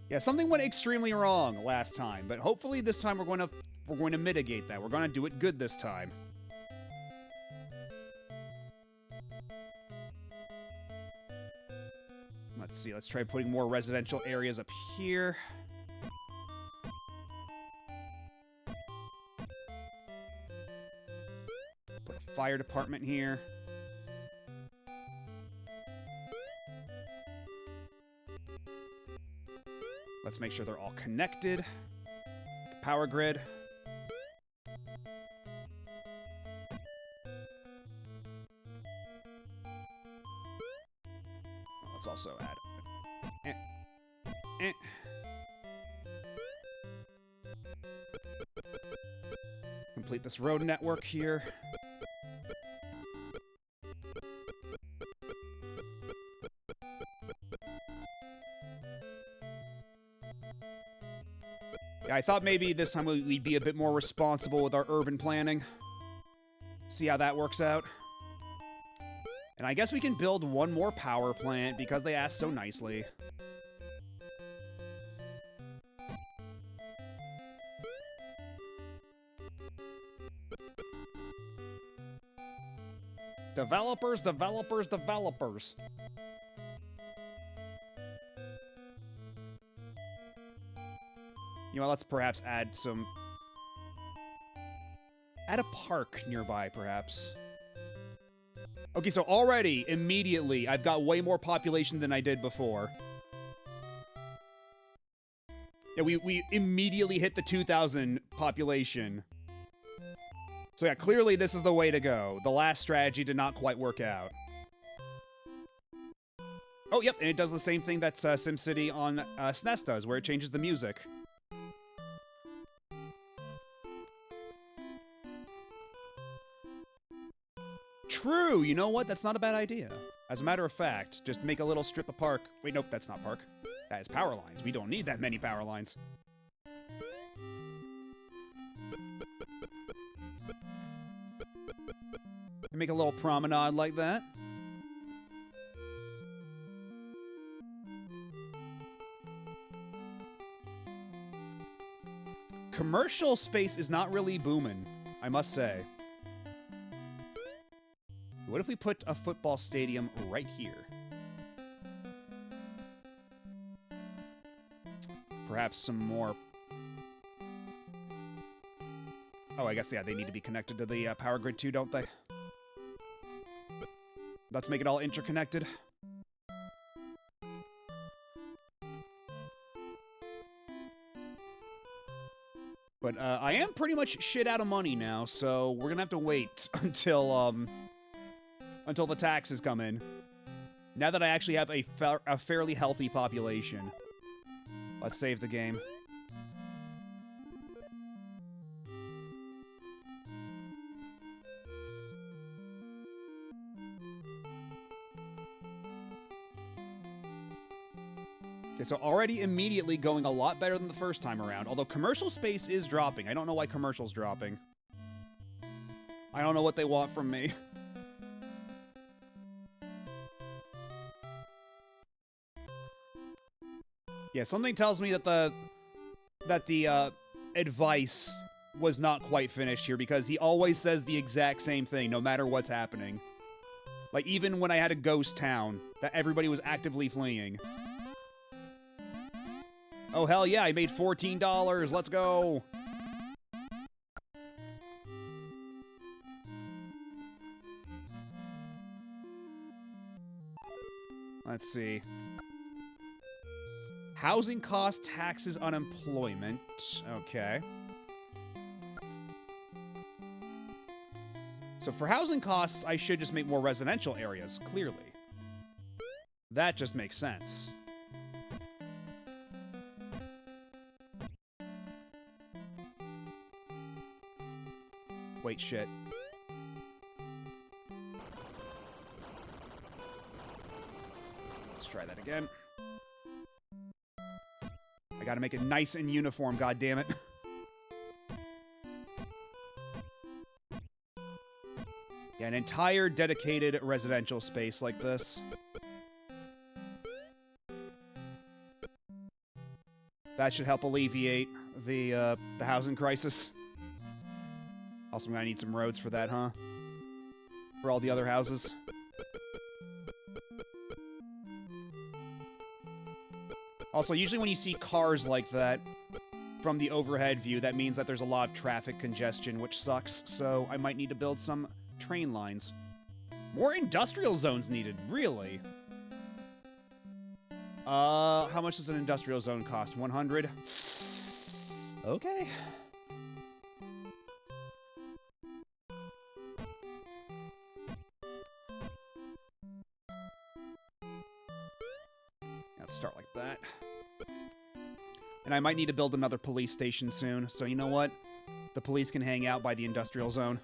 Yeah, something went extremely wrong last time, but hopefully this time we're going to mitigate that. We're going to do it good this time. Let's see. Let's try putting more residential areas up here. Put a fire department here. Let's make sure they're all connected. The power grid. Let's also add... Complete this road network here. I thought maybe this time we'd be a bit more responsible with our urban planning. See how that works out. And I guess we can build one more power plant because they asked so nicely. Developers, developers, developers. You know, let's perhaps add some... Add a park nearby, perhaps. Okay, so already, immediately, I've got way more population than I did before. Yeah, we immediately hit the 2,000 population. So yeah, clearly this is the way to go. The last strategy did not quite work out. Oh, yep, and it does the same thing that SimCity on SNES does, where it changes the music. True, you know what? That's not a bad idea. As a matter of fact, just make a little strip of park. Wait, nope, that's not park. That is power lines. We don't need that many power lines. Make a little promenade like that. Commercial space is not really booming, I must say. What if we put a football stadium right here? Perhaps some more... Oh, I guess, yeah, they need to be connected to the power grid too, don't they? Let's make it all interconnected. But I am pretty much shit out of money now, so we're gonna have to wait until the taxes come in. Now that I actually have a fairly healthy population. Let's save the game. Okay, so already immediately going a lot better than the first time around. Although commercial space is dropping. I don't know why commercial's dropping. I don't know what they want from me. Yeah, something tells me that the advice was not quite finished here, because he always says the exact same thing no matter what's happening. Like, even when I had a ghost town that everybody was actively fleeing. Oh, hell yeah, I made $14. Let's go. Let's see. Housing costs, taxes, unemployment. Okay. So for housing costs, I should just make more residential areas, clearly. That just makes sense. Wait, shit. Let's try that again. I gotta make it nice and uniform, goddammit. Yeah, an entire dedicated residential space like this. That should help alleviate the housing crisis. Also, I'm gonna need some roads for that, huh? For all the other houses. Also, usually when you see cars like that from the overhead view, that means that there's a lot of traffic congestion, which sucks, so I might need to build some train lines. More industrial zones needed, really? How much does an industrial zone cost? 100? Okay. Let's start like that. And I might need to build another police station soon, so you know what? The police can hang out by the industrial zone.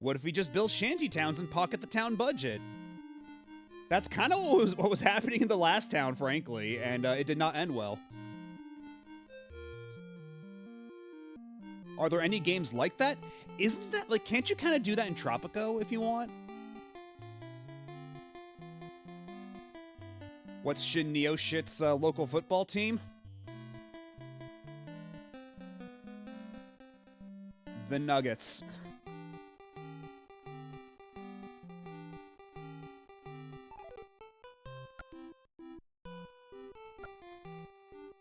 What if we just build shanty towns and pocket the town budget? That's kind of what was happening in the last town, frankly, and it did not end well. Are there any games like that? Isn't that, like, can't you kind of do that in Tropico if you want? What's Shin Neoshit's local football team? The Nuggets.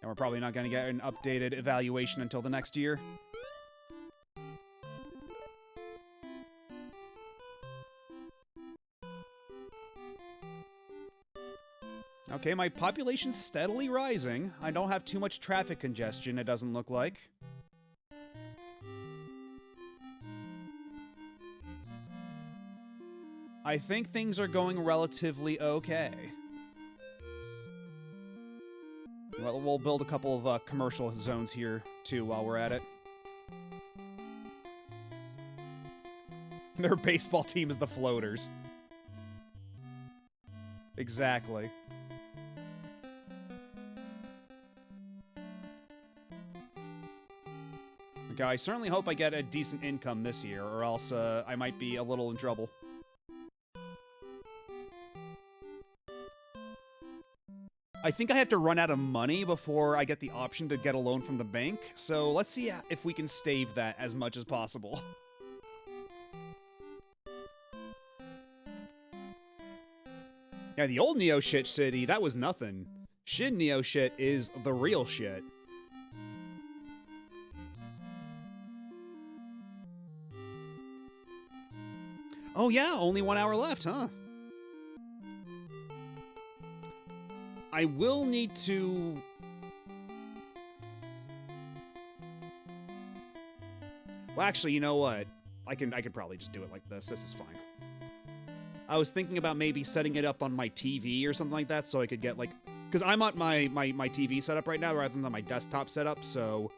And we're probably not going to get an updated evaluation until the next year. Okay, my population's steadily rising. I don't have too much traffic congestion, it doesn't look like. I think things are going relatively okay. Well, we'll build a couple of commercial zones here, too, while we're at it. Their baseball team is the Floaters. Exactly. Okay, I certainly hope I get a decent income this year, or else I might be a little in trouble. I think I have to run out of money before I get the option to get a loan from the bank, so let's see if we can stave that as much as possible. Yeah, the old Neoshit city, that was nothing. Shin Neoshit is the real shit. Oh yeah, only 1 hour left, huh? I will need to... Well, actually, you know what? I could probably just do it like this. This is fine. I was thinking about maybe setting it up on my TV or something like that, so I could get, like... Because I'm on my TV setup right now rather than my desktop setup, so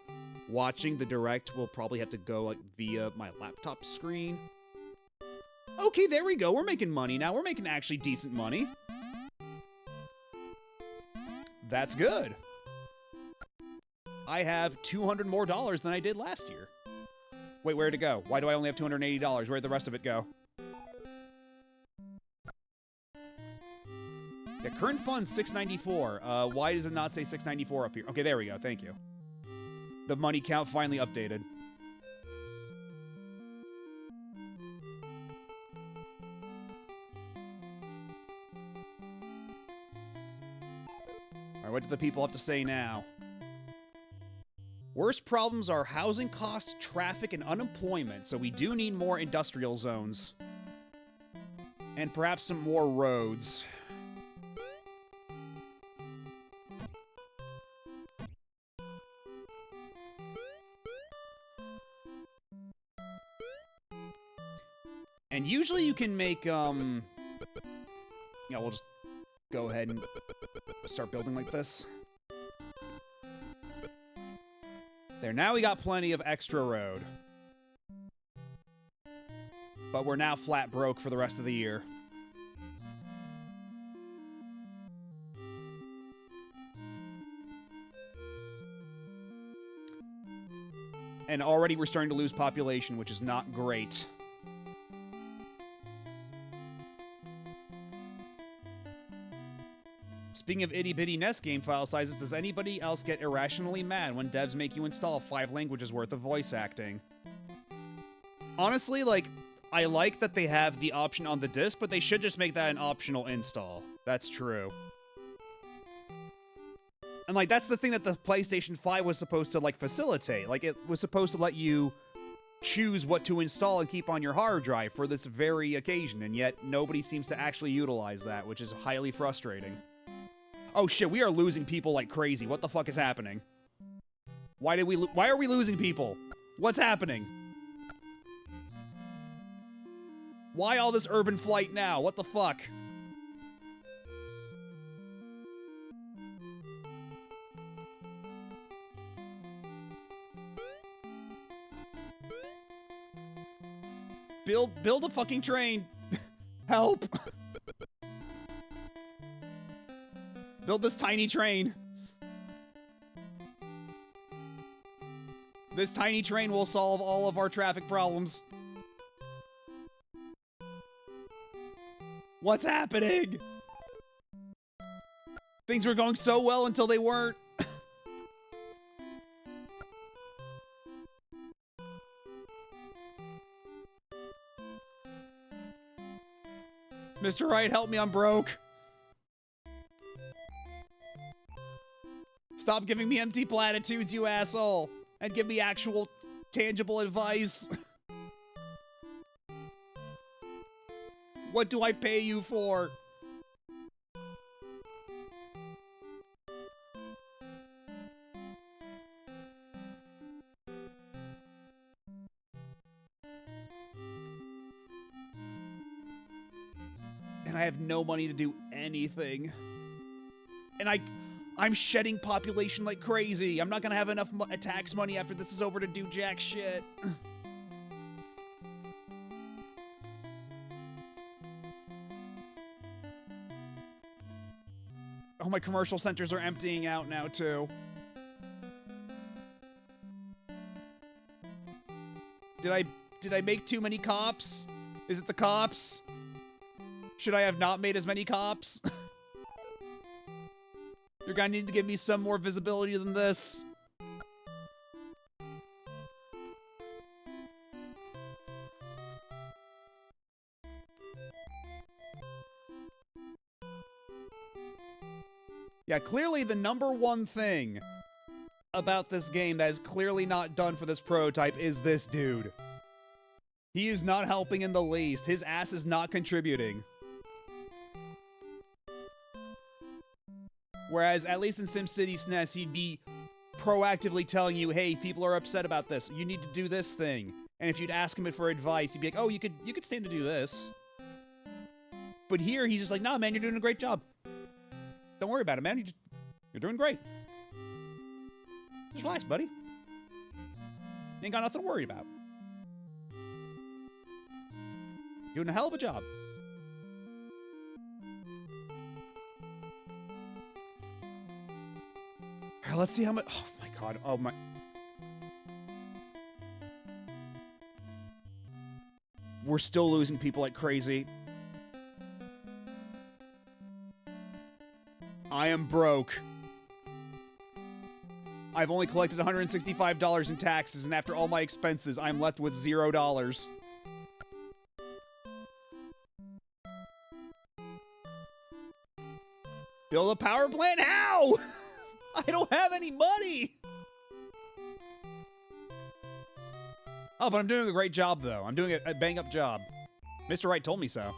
watching the Direct will probably have to go, like, via my laptop screen. Okay, there we go. We're making money now. We're making actually decent money. That's good. I have $200 more than I did last year. Wait, where'd it go? Why do I only have $280? Where'd the rest of it go? Yeah, current funds, $694. Why does it not say $694 up here? Okay, there we go. Thank you. The money count finally updated. Alright, what do the people have to say now? Worst problems are housing costs, traffic, and unemployment, so we do need more industrial zones. And perhaps some more roads. And usually you can make, yeah, we'll just go ahead and start building like this. There, now we got plenty of extra road. But we're now flat broke for the rest of the year. And already we're starting to lose population, which is not great. Speaking of itty-bitty NES game file sizes, does anybody else get irrationally mad when devs make you install 5 languages worth of voice acting? Honestly, like, I like that they have the option on the disc, but they should just make that an optional install. That's true. And, like, that's the thing that the PlayStation 5 was supposed to, like, facilitate. Like, it was supposed to let you choose what to install and keep on your hard drive for this very occasion, and yet nobody seems to actually utilize that, which is highly frustrating. Oh shit, we are losing people like crazy. What the fuck is happening? Why are we losing people? What's happening? Why all this urban flight now? What the fuck? Build a fucking train. Help. Build this tiny train. This tiny train will solve all of our traffic problems. What's happening? Things were going so well until they weren't. Mr. Wright, help me, I'm broke. Stop giving me empty platitudes, you asshole, and give me actual, tangible advice. What do I pay you for? And I have no money to do anything. And I'm shedding population like crazy. I'm not gonna have enough tax money after this is over to do jack shit. Oh, my commercial centers are emptying out now, too. Did I make too many cops? Is it the cops? Should I have not made as many cops? You're gonna need to give me some more visibility than this. Yeah, clearly the #1 thing about this game that is clearly not done for this prototype is this dude. He is not helping in the least. His ass is not contributing. Whereas, at least in SimCity SNES, he'd be proactively telling you, hey, people are upset about this. You need to do this thing. And if you'd ask him for advice, he'd be like, oh, you could stand to do this. But here, he's just like, nah, man, you're doing a great job. Don't worry about it, man. You're doing great. Just relax, buddy. You ain't got nothing to worry about. Doing a hell of a job. All right, let's see how much. Oh my god. Oh my. We're still losing people like crazy. I am broke. I've only collected $165 in taxes, and after all my expenses, I'm left with $0. Build a power plant? How? I don't have any money. Oh, but I'm doing a great job, though. I'm doing a bang-up job. Mr. Wright told me so.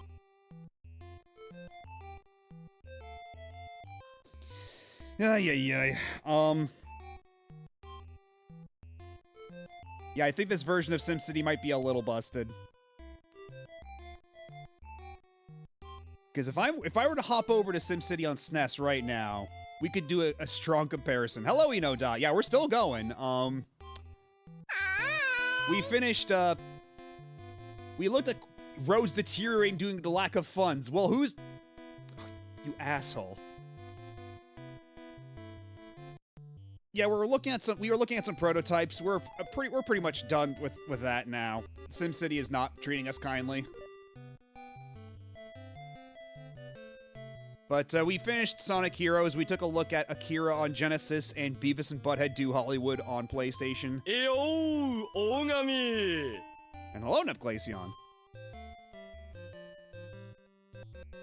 Yeah. Yeah, I think this version of SimCity might be a little busted. Because if I were to hop over to SimCity on SNES right now, we could do a strong comparison. Hello, Enodot. Yeah, we're still going. We finished, we looked at roads deteriorating due to lack of funds. Well, who's... You asshole. Yeah, we were looking at some prototypes. We're pretty much done with that now. SimCity is not treating us kindly. But we finished Sonic Heroes. We took a look at Akira on Genesis and Beavis and Butthead Do Hollywood on PlayStation. Eyo, Ogami! And hello, Nepglacion.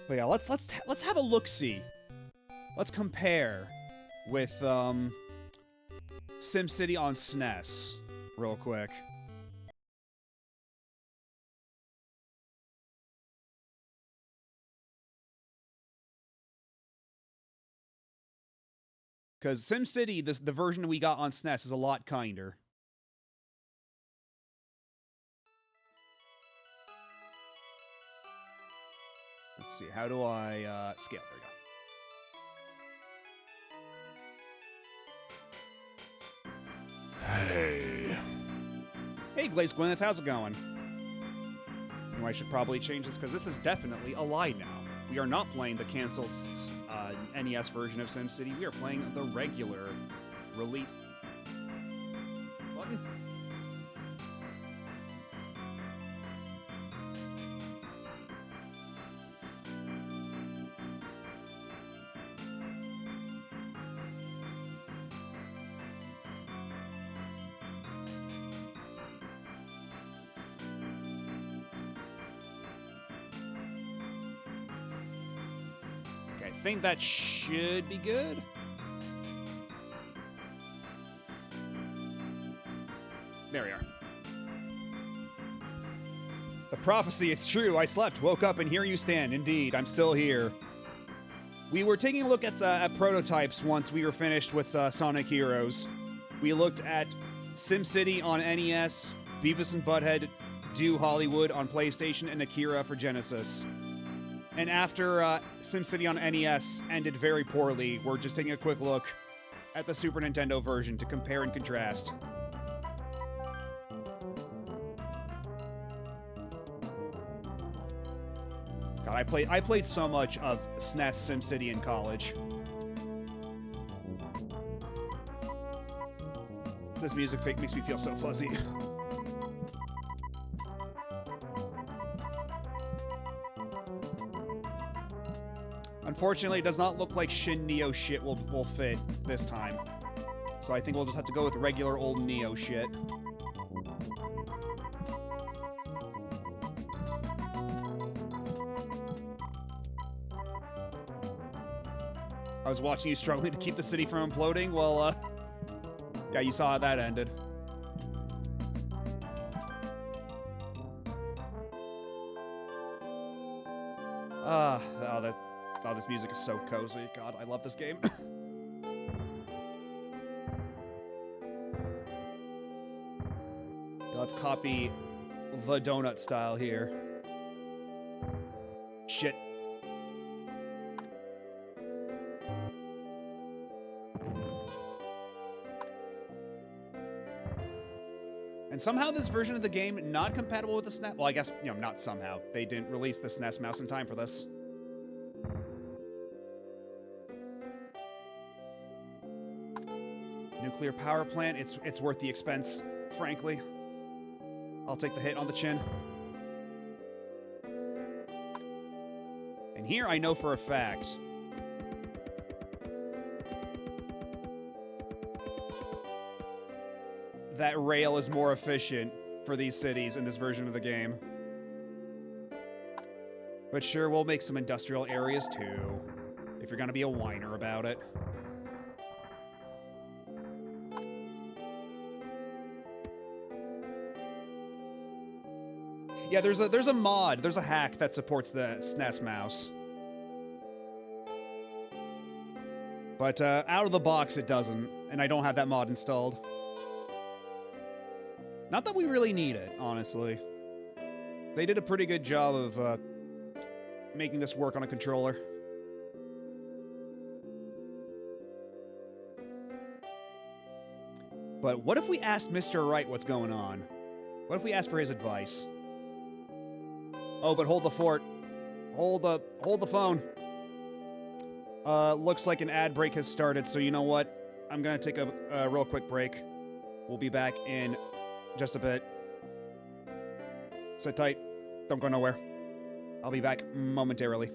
But yeah, let's have a look-see. Let's compare with SimCity on SNES real quick. Because SimCity, the version we got on SNES, is a lot kinder. Let's see, how do I scale? There we go. Hey. Hey, Glaze Gwyneth, how's it going? Oh, I should probably change this, because this is definitely a lie now. We are not playing the canceled NES version of SimCity. We are playing the regular release. Button. I think that should be good. There we are. The prophecy, it's true. I slept, woke up, and here you stand. Indeed, I'm still here. We were taking a look at prototypes once we were finished with Sonic Heroes. We looked at SimCity on NES, Beavis and Butthead Do Hollywood on PlayStation, and Akira for Genesis. And after SimCity on NES ended very poorly, we're just taking a quick look at the Super Nintendo version to compare and contrast. God, I played so much of SNES SimCity in college. This music makes me feel so fuzzy. Unfortunately, it does not look like Shin Neo shit will fit this time. So I think we'll just have to go with regular old Neo shit. I was watching you struggling to keep the city from imploding. Well, yeah, you saw how that ended. Oh, this music is so cozy. God, I love this game. Let's copy the donut style here. Shit. And somehow this version of the game not compatible with the SNES. Well, I guess, you know, not somehow. They didn't release the SNES mouse in time for this. Nuclear power plant, it's worth the expense, frankly. I'll take the hit on the chin. And here I know for a fact that rail is more efficient for these cities in this version of the game. But sure, we'll make some industrial areas too, if you're gonna be a whiner about it. Yeah, there's a mod, there's a hack that supports the SNES mouse. But out of the box it doesn't, and I don't have that mod installed. Not that we really need it, honestly. They did a pretty good job of making this work on a controller. But what if we asked Mr. Wright what's going on? What if we asked for his advice? Oh, but hold the fort. Hold the phone. Looks like an ad break has started, so you know what? I'm gonna take a real quick break. We'll be back in just a bit. Sit tight. Don't go nowhere. I'll be back momentarily.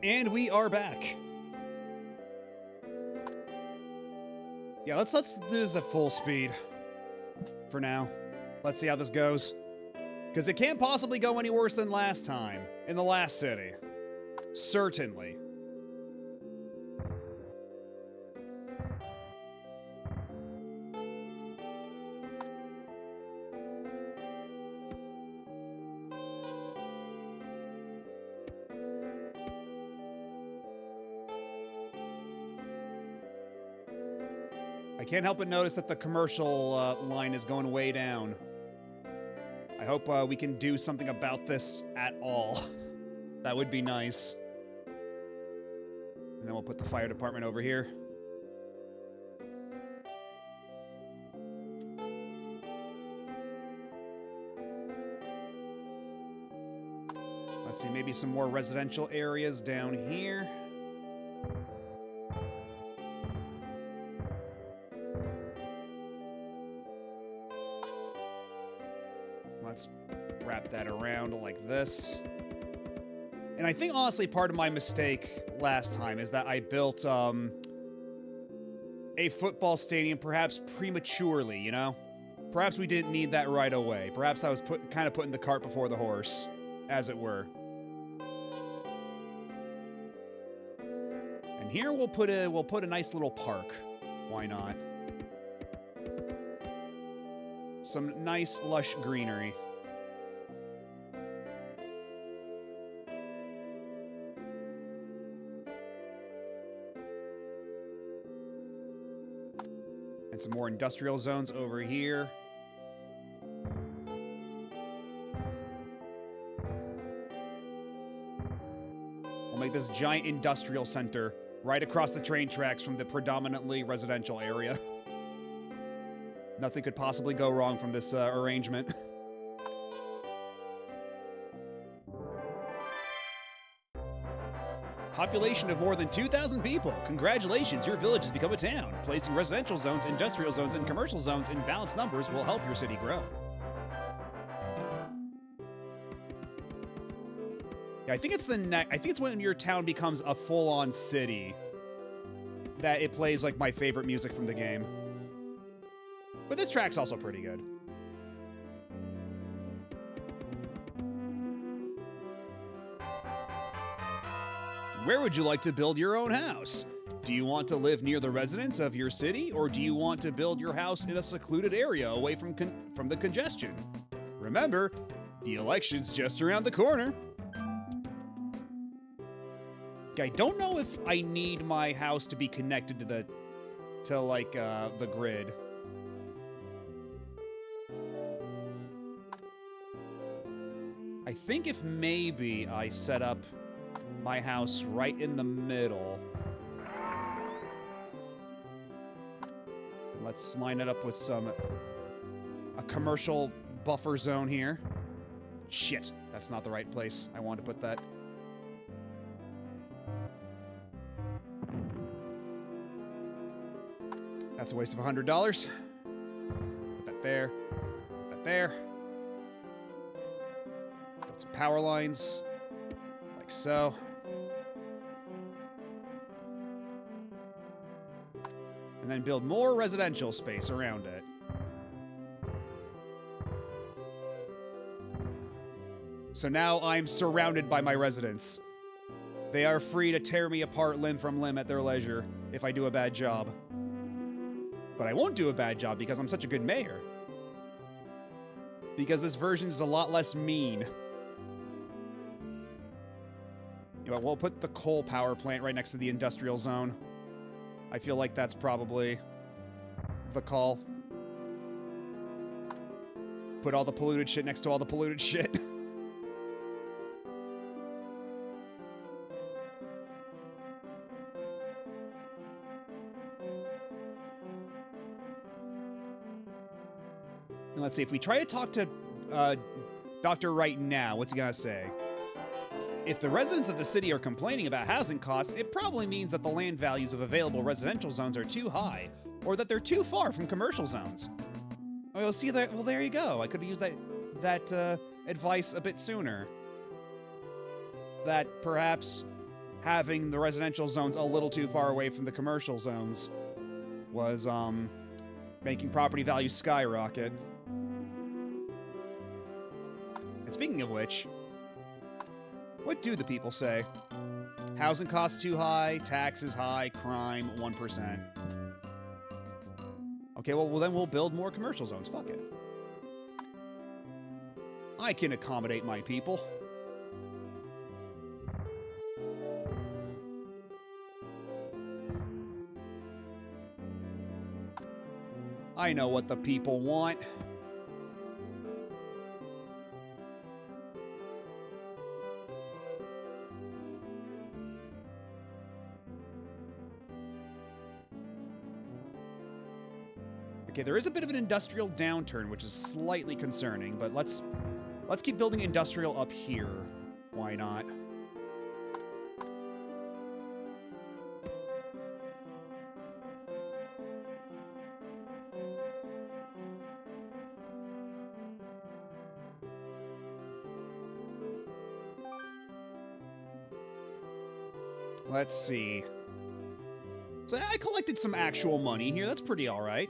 And we are back. Yeah, let's do this at full speed for now. Let's see how this goes. Because it can't possibly go any worse than last time in the last city. Certainly. I can't help but notice that the commercial line is going way down. I hope we can do something about this at all. That would be nice. And then we'll put the fire department over here. Let's see, maybe some more residential areas down here. Let's wrap that around like this. And I think, honestly, part of my mistake last time is that I built a football stadium perhaps prematurely, you know? Perhaps we didn't need that right away. Perhaps I was kind of putting the cart before the horse, as it were. And here we'll put a nice little park. Why not? Some nice, lush greenery. And some more industrial zones over here. We'll make this giant industrial center right across the train tracks from the predominantly residential area. Nothing could possibly go wrong from this arrangement. Population of more than 2,000 people. Congratulations, your village has become a town. Placing residential zones, industrial zones, and commercial zones in balanced numbers will help your city grow. Yeah, I think it's when your town becomes a full-on city that it plays like my favorite music from the game. But this track's also pretty good. Where would you like to build your own house? Do you want to live near the residents of your city, or do you want to build your house in a secluded area away from the congestion? Remember, the election's just around the corner. I don't know if I need my house to be connected to the grid. I think if maybe I set up my house right in the middle. Let's line it up with a commercial buffer zone here. Shit, that's not the right place I wanted to put that. That's a waste of $100. Put that there. Put that there. Put some power lines. Like so. And then build more residential space around it. So now I'm surrounded by my residents. They are free to tear me apart limb from limb at their leisure if I do a bad job. But I won't do a bad job because I'm such a good mayor. Because this version is a lot less mean. You know, we'll put the coal power plant right next to the industrial zone. I feel like that's probably the call. Put all the polluted shit next to all the polluted shit. And let's see, if we try to talk to Dr. Wright now, what's he gonna say? If the residents of the city are complaining about housing costs, it probably means that the land values of available residential zones are too high, or that they're too far from commercial zones. Well, see there. Well, there you go. I could have used that advice a bit sooner. That perhaps having the residential zones a little too far away from the commercial zones was making property values skyrocket. And speaking of which, what do the people say? Housing costs too high, taxes high, crime 1%. Okay, well then we'll build more commercial zones. Fuck it. I can accommodate my people. I know what the people want. Okay, there is a bit of an industrial downturn, which is slightly concerning, but let's keep building industrial up here. Why not? Let's see. So I collected some actual money here. That's pretty all right.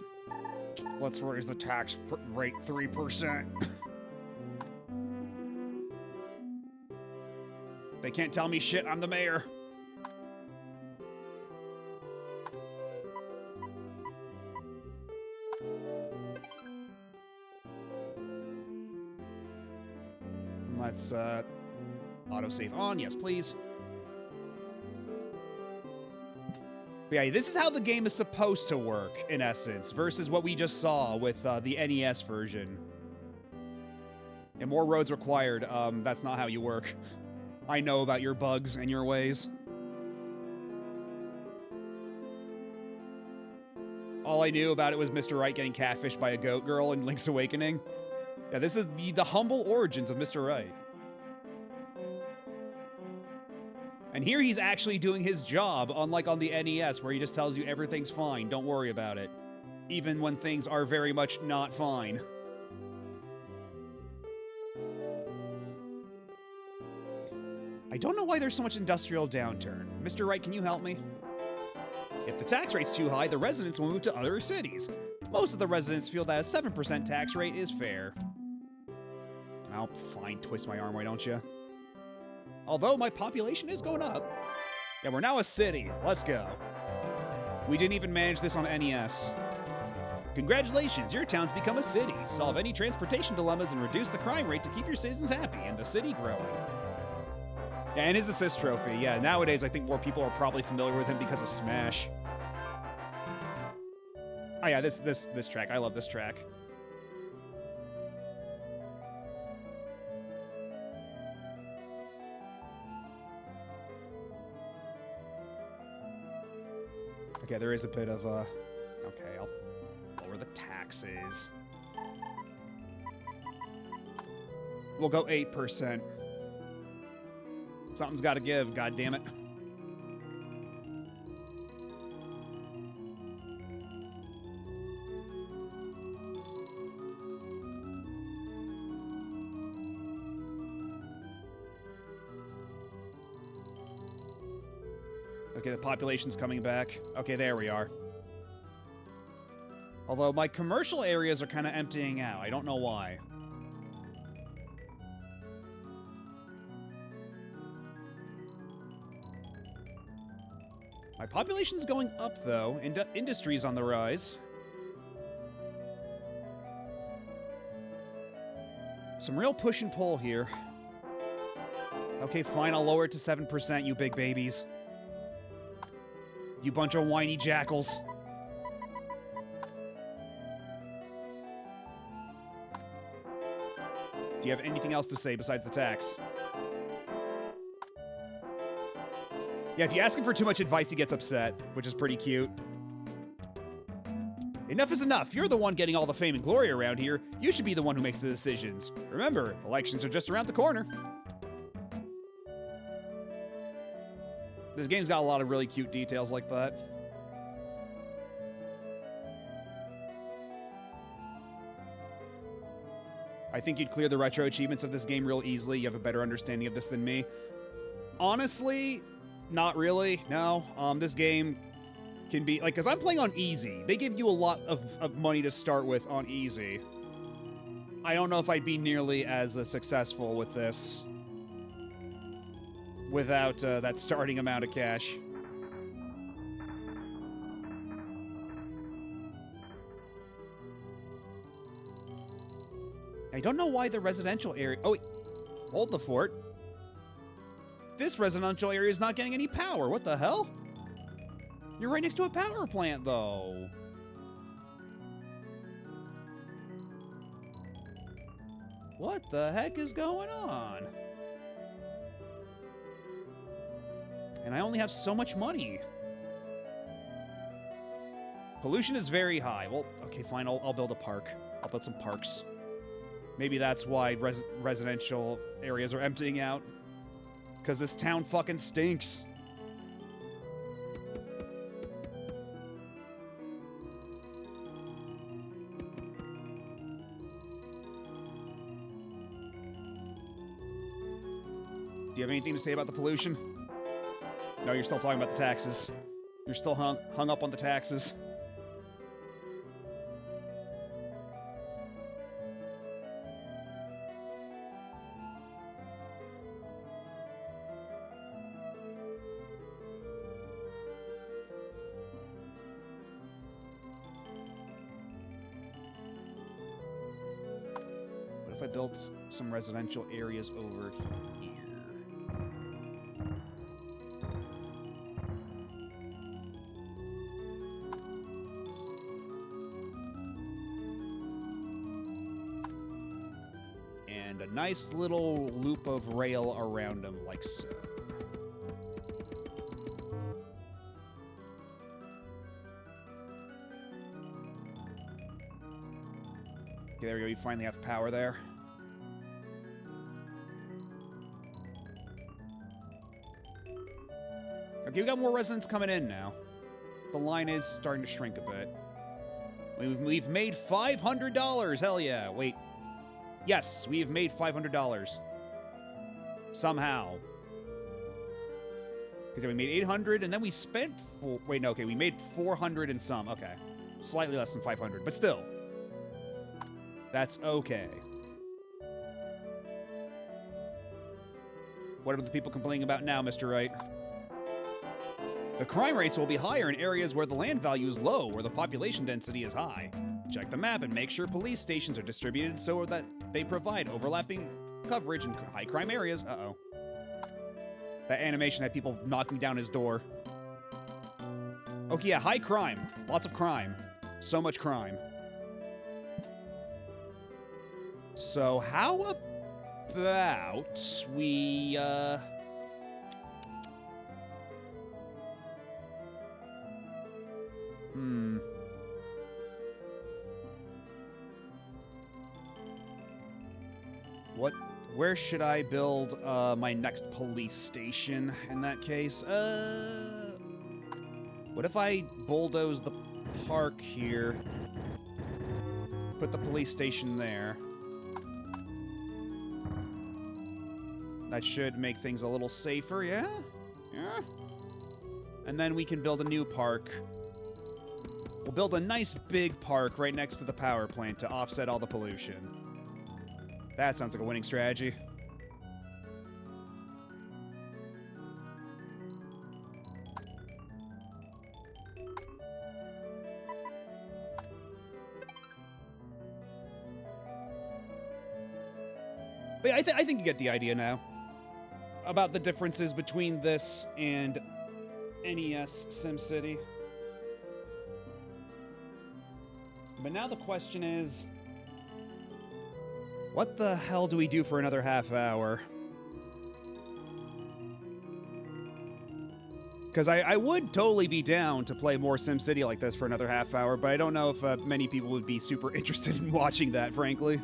Let's raise the tax rate 3%. They can't tell me shit. I'm the mayor. Let's autosave on. Yes, please. But yeah, this is how the game is supposed to work, in essence, versus what we just saw with the NES version. And more roads required. That's not how you work. I know about your bugs and your ways. All I knew about it was Mr. Right getting catfished by a goat girl in Link's Awakening. Yeah, this is the humble origins of Mr. Right. And here he's actually doing his job, unlike on the NES, where he just tells you everything's fine, don't worry about it. Even when things are very much not fine. I don't know why there's so much industrial downturn. Mr. Right, can you help me? If the tax rate's too high, the residents will move to other cities. Most of the residents feel that a 7% tax rate is fair. Oh, fine, twist my arm, why don't you? Although my population is going up. Yeah, we're now a city. Let's go. We didn't even manage this on NES. Congratulations, your town's become a city. Solve any transportation dilemmas and reduce the crime rate to keep your citizens happy and the city growing. Yeah, and his assist trophy. Yeah, nowadays I think more people are probably familiar with him because of Smash. Oh yeah, this track. I love this track. Okay, there is a bit of a... Okay, I'll lower the taxes. We'll go 8%. Something's got to give, god damn it. Okay, the population's coming back. Okay, there we are. Although my commercial areas are kind of emptying out. I don't know why. My population's going up, though. Industry's on the rise. Some real push and pull here. Okay, fine, I'll lower it to 7%, you big babies. You bunch of whiny jackals. Do you have anything else to say besides the tax? Yeah, if you ask him for too much advice, he gets upset, which is pretty cute. Enough is enough. You're the one getting all the fame and glory around here. You should be the one who makes the decisions. Remember, elections are just around the corner. This game's got a lot of really cute details like that. I think you'd clear the retro achievements of this game real easily. You have a better understanding of this than me. Honestly, Not really, no. This game can be, like, because I'm playing on easy. They give you a lot of money to start with on easy. I don't know if I'd be nearly as successful with this without that starting amount of cash. I don't know why the residential area... Oh, wait. Hold the fort. This residential area is not getting any power. What the hell? You're right next to a power plant, though. What the heck is going on? And I only have so much money. Pollution is very high. Well, okay, fine. I'll build a park. I'll build some parks. Maybe that's why residential areas are emptying out. Because this town fucking stinks. Do you have anything to say about the pollution? No, you're still talking about the taxes. You're still hung up on the taxes. What if I built some residential areas over here? And a nice little loop of rail around them, like so. Okay, there we go. We finally have power there. Okay, we got more residents coming in now. The line is starting to shrink a bit. We've made $500. Hell yeah. Wait. Yes, we have made $500. Somehow. Because we made 800 and then we spent... Wait, no, okay. We made 400 and some. Okay. Slightly less than 500, but still. That's okay. What are the people complaining about now, Mr. Wright? The crime rates will be higher in areas where the land value is low, where the population density is high. Check the map and make sure police stations are distributed so that they provide overlapping coverage in high crime areas. Uh-oh. That animation had people knocking down his door. Okay, yeah, high crime. Lots of crime. So much crime. So how about we, Where should I build my next police station in that case? What if I bulldoze the park here? Put the police station there. That should make things a little safer, yeah? Yeah? And then we can build a new park. We'll build a nice big park right next to the power plant to offset all the pollution. That sounds like a winning strategy. But I think you get the idea now. About the differences between this and NES SimCity. But now the question is, what the hell do we do for another half hour? Because I would totally be down to play more SimCity like this for another half hour, but I don't know if many people would be super interested in watching that, frankly.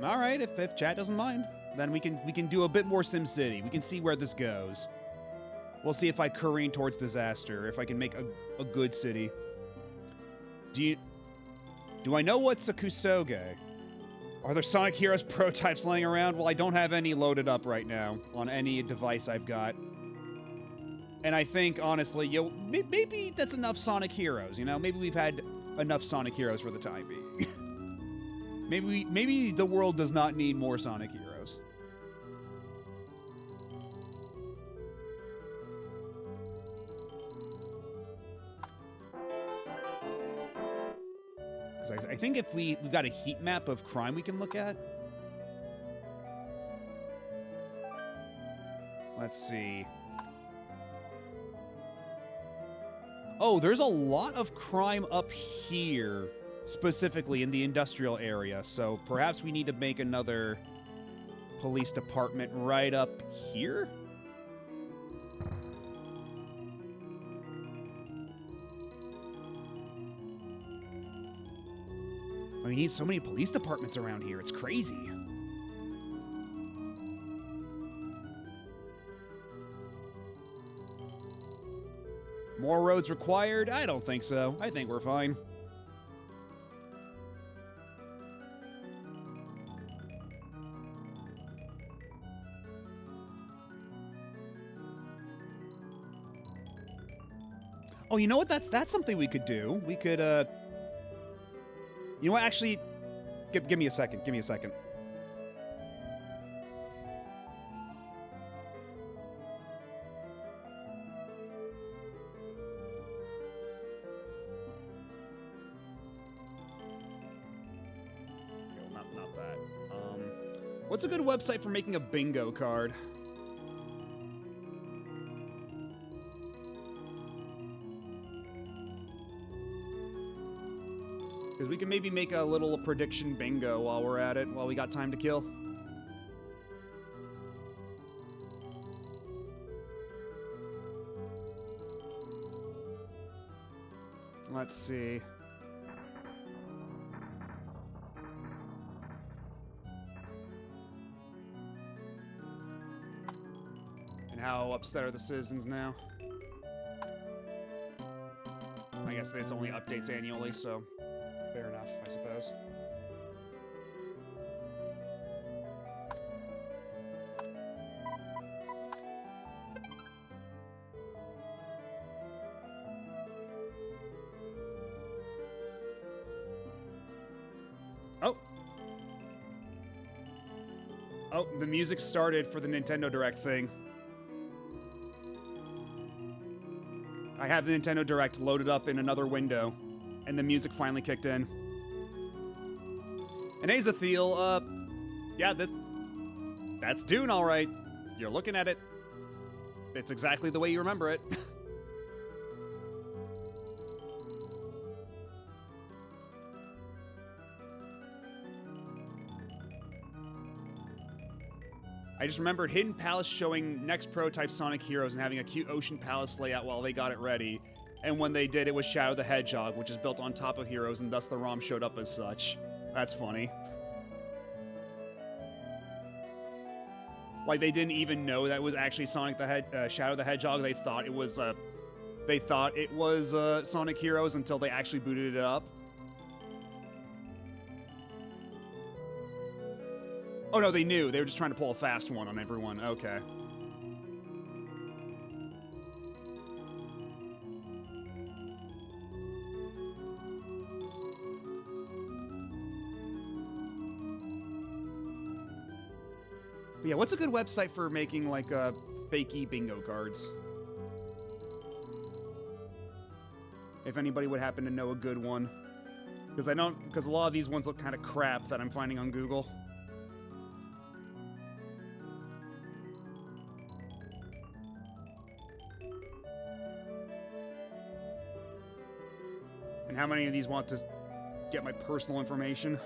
All right, if chat doesn't mind, then we can do a bit more SimCity. We can see where this goes. We'll see if I careen towards disaster, if I can make a good city. Do I know what's a Kusoge? Are there Sonic Heroes prototypes laying around? Well, I don't have any loaded up right now on any device I've got. And I think, honestly, maybe that's enough Sonic Heroes, you know? Maybe we've had enough Sonic Heroes for the time being. maybe the world does not need more Sonic Heroes. Because I think if we've got a heat map of crime we can look at. Let's see. Oh, there's a lot of crime up here, specifically in the industrial area, so perhaps we need to make another police department right up here? We need so many police departments around here, it's crazy. More roads required? I don't think so. I think we're fine. Oh, you know what? That's something we could do. We could, you know what? Actually, give me a second. Give me a second. Not that. What's a good website for making a bingo card? Because we can maybe make a little prediction bingo while we're at it, while we got time to kill. Let's see. And how upset are the citizens now? I guess it's only updates annually, so fair enough, I suppose. Oh, the music started for the Nintendo Direct thing. I have the Nintendo Direct loaded up in another window, and the music finally kicked in. And Azathiel, yeah, that's Dune, all right. You're looking at it. It's exactly the way you remember it. I just remembered Hidden Palace showing next prototype Sonic Heroes and having a cute Ocean Palace layout while they got it ready. And when they did, it was Shadow the Hedgehog, which is built on top of Heroes, and thus the ROM showed up as such. That's funny. Like, they didn't even know that was actually Shadow the Hedgehog. They thought it was, Sonic Heroes until they actually booted it up. Oh, no, they knew. They were just trying to pull a fast one on everyone. Okay. But yeah, what's a good website for making, like, fakey bingo cards? If anybody would happen to know a good one. Because a lot of these ones look kind of crap that I'm finding on Google. And how many of these want to get my personal information?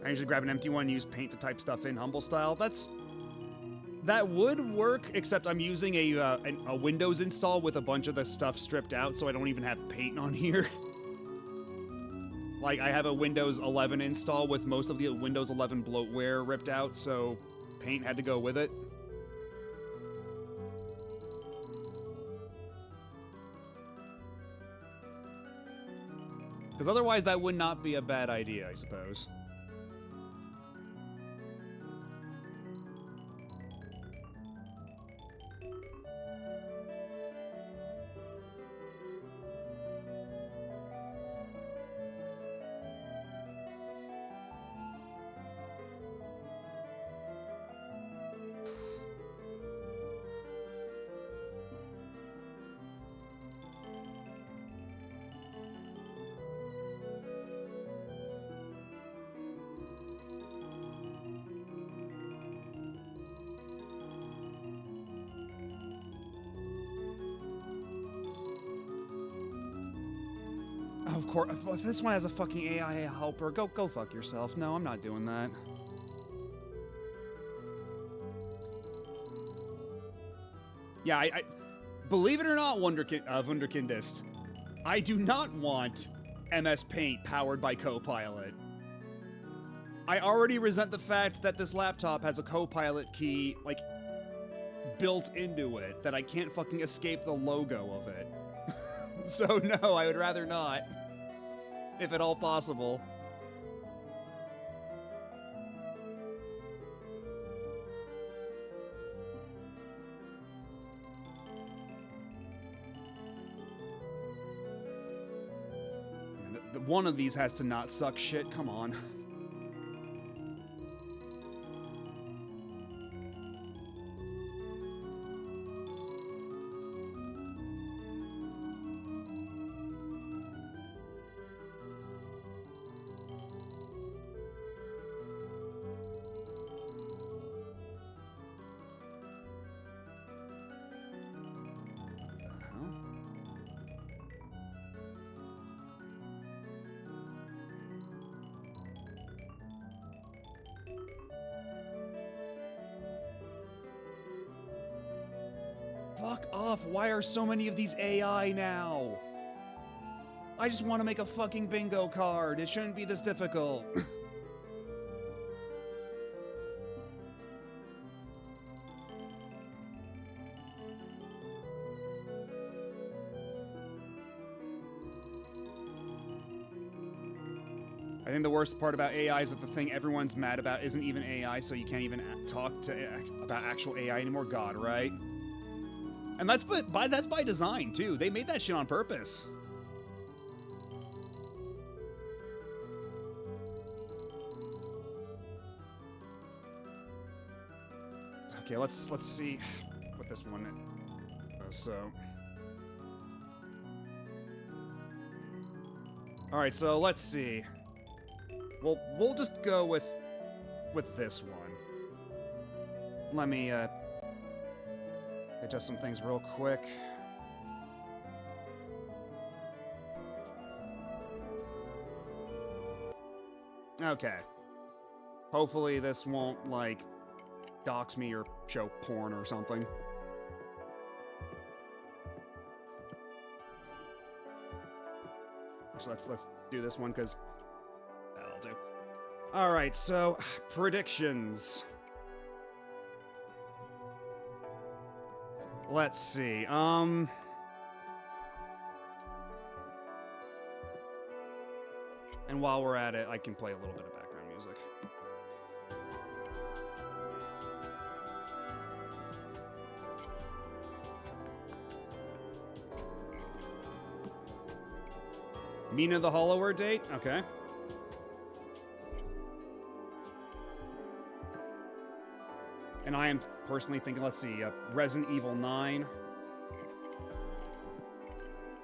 I usually grab an empty one and use paint to type stuff in humble style. That would work, except I'm using a Windows install with a bunch of the stuff stripped out, so I don't even have paint on here. Like, I have a Windows 11 install with most of the Windows 11 bloatware ripped out, so paint had to go with it. Because otherwise that would not be a bad idea, I suppose. Of course, if this one has a fucking AI helper, go fuck yourself. No, I'm not doing that. Yeah, I believe it or not, Wunderkindist, I do not want MS Paint powered by Copilot. I already resent the fact that this laptop has a Copilot key, like, built into it, that I can't fucking escape the logo of it. So no, I would rather not. If at all possible. One of these has to not suck shit, come on. Fuck off, why are so many of these AI now? I just want to make a fucking bingo card. It shouldn't be this difficult. I think the worst part about AI is that the thing everyone's mad about isn't even AI, so you can't even talk about actual AI anymore. God, right? And that's by design, too. They made that shit on purpose. Okay, let's see what this one is. So, all right, so let's see. We'll just go with this one. Let me adjust some things real quick. Okay. Hopefully this won't, like, dox me or show porn or something. So let's do this one, because that'll do. Alright, so, predictions. Let's see, and while we're at it, I can play a little bit of background music. Mina the Hollower date? Okay. And I am personally thinking, let's see, Resident Evil 9.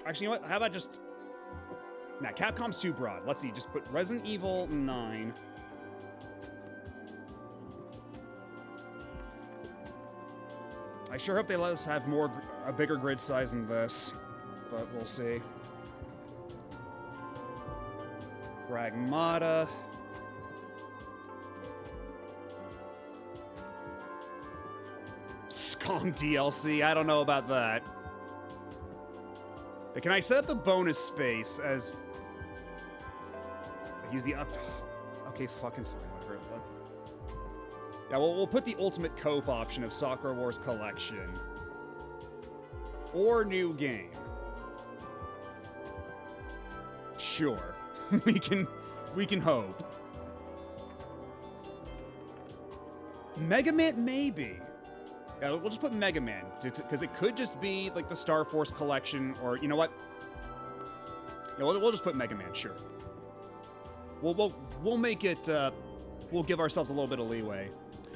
Actually, you know what? How about just... Nah, Capcom's too broad. Let's see, just put Resident Evil 9. I sure hope they let us have a bigger grid size than this, but we'll see. Pragmata. Skong DLC, I don't know about that. Can I set up the bonus space as... Use the up... Okay, fucking fine, whatever. Yeah, we'll put the ultimate cope option of Sakura Wars Collection. Or new game. Sure. we can hope. Mega Man, maybe. Yeah, we'll just put Mega Man, because it could just be like the Star Force Collection, or you know what? Yeah, we'll just put Mega Man, sure. We'll make it. We'll give ourselves a little bit of leeway.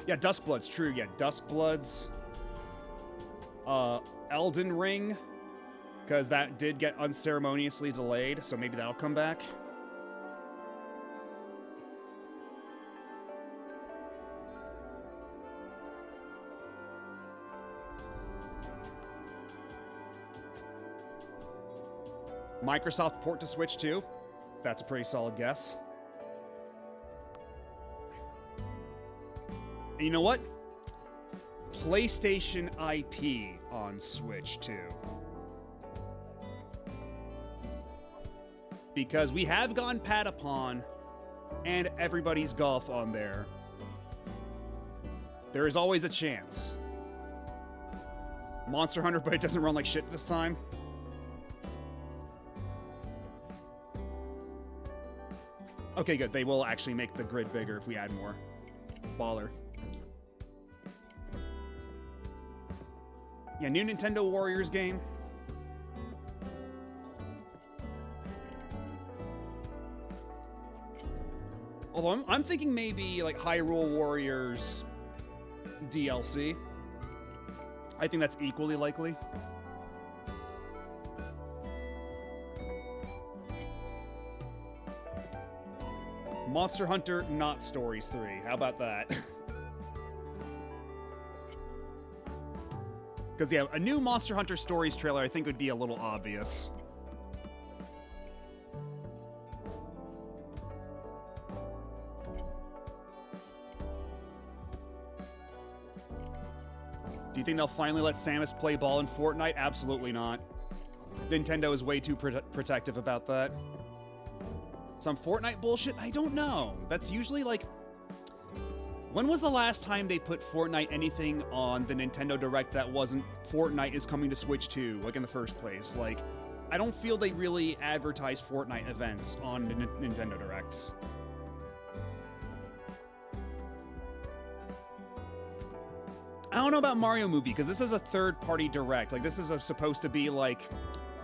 Yeah, Duskblood's true. Yeah, Duskblood's. Elden Ring, because that did get unceremoniously delayed, so maybe that'll come back. Microsoft port to Switch 2. That's a pretty solid guess. And you know what? PlayStation IP on Switch 2. Because we have gone Patapon and Everybody's Golf on there. There is always a chance. Monster Hunter, but it doesn't run like shit this time. Okay, good. They will actually make the grid bigger if we add more. Baller. Yeah, new Nintendo Warriors game. Although I'm thinking maybe like Hyrule Warriors DLC. I think that's equally likely. Monster Hunter, not Stories 3. How about that? Because, yeah, a new Monster Hunter Stories trailer I think would be a little obvious. Do you think they'll finally let Samus play ball in Fortnite? Absolutely not. Nintendo is way too protective about that. Some Fortnite bullshit? I don't know. That's usually like... When was the last time they put Fortnite anything on the Nintendo Direct that wasn't Fortnite is coming to Switch 2, like in the first place? Like, I don't feel they really advertise Fortnite events on Nintendo Directs. I don't know about Mario Movie, because this is a third-party Direct. Like, this is supposed to be, like,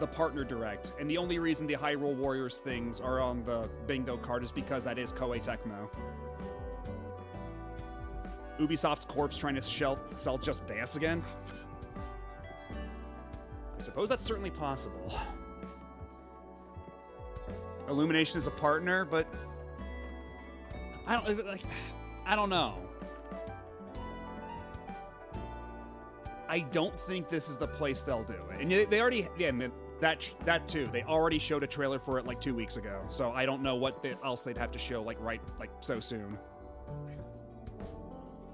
the partner Direct. And the only reason the Hyrule Warriors things are on the bingo card is because that is Koei Tecmo. Ubisoft's corpse trying to sell Just Dance again? I suppose that's certainly possible. Illumination is a partner, but... I don't know. I don't think this is the place they'll do it. And they already... Yeah, that too. They already showed a trailer for it like 2 weeks ago. So I don't know what else they'd have to show like so soon.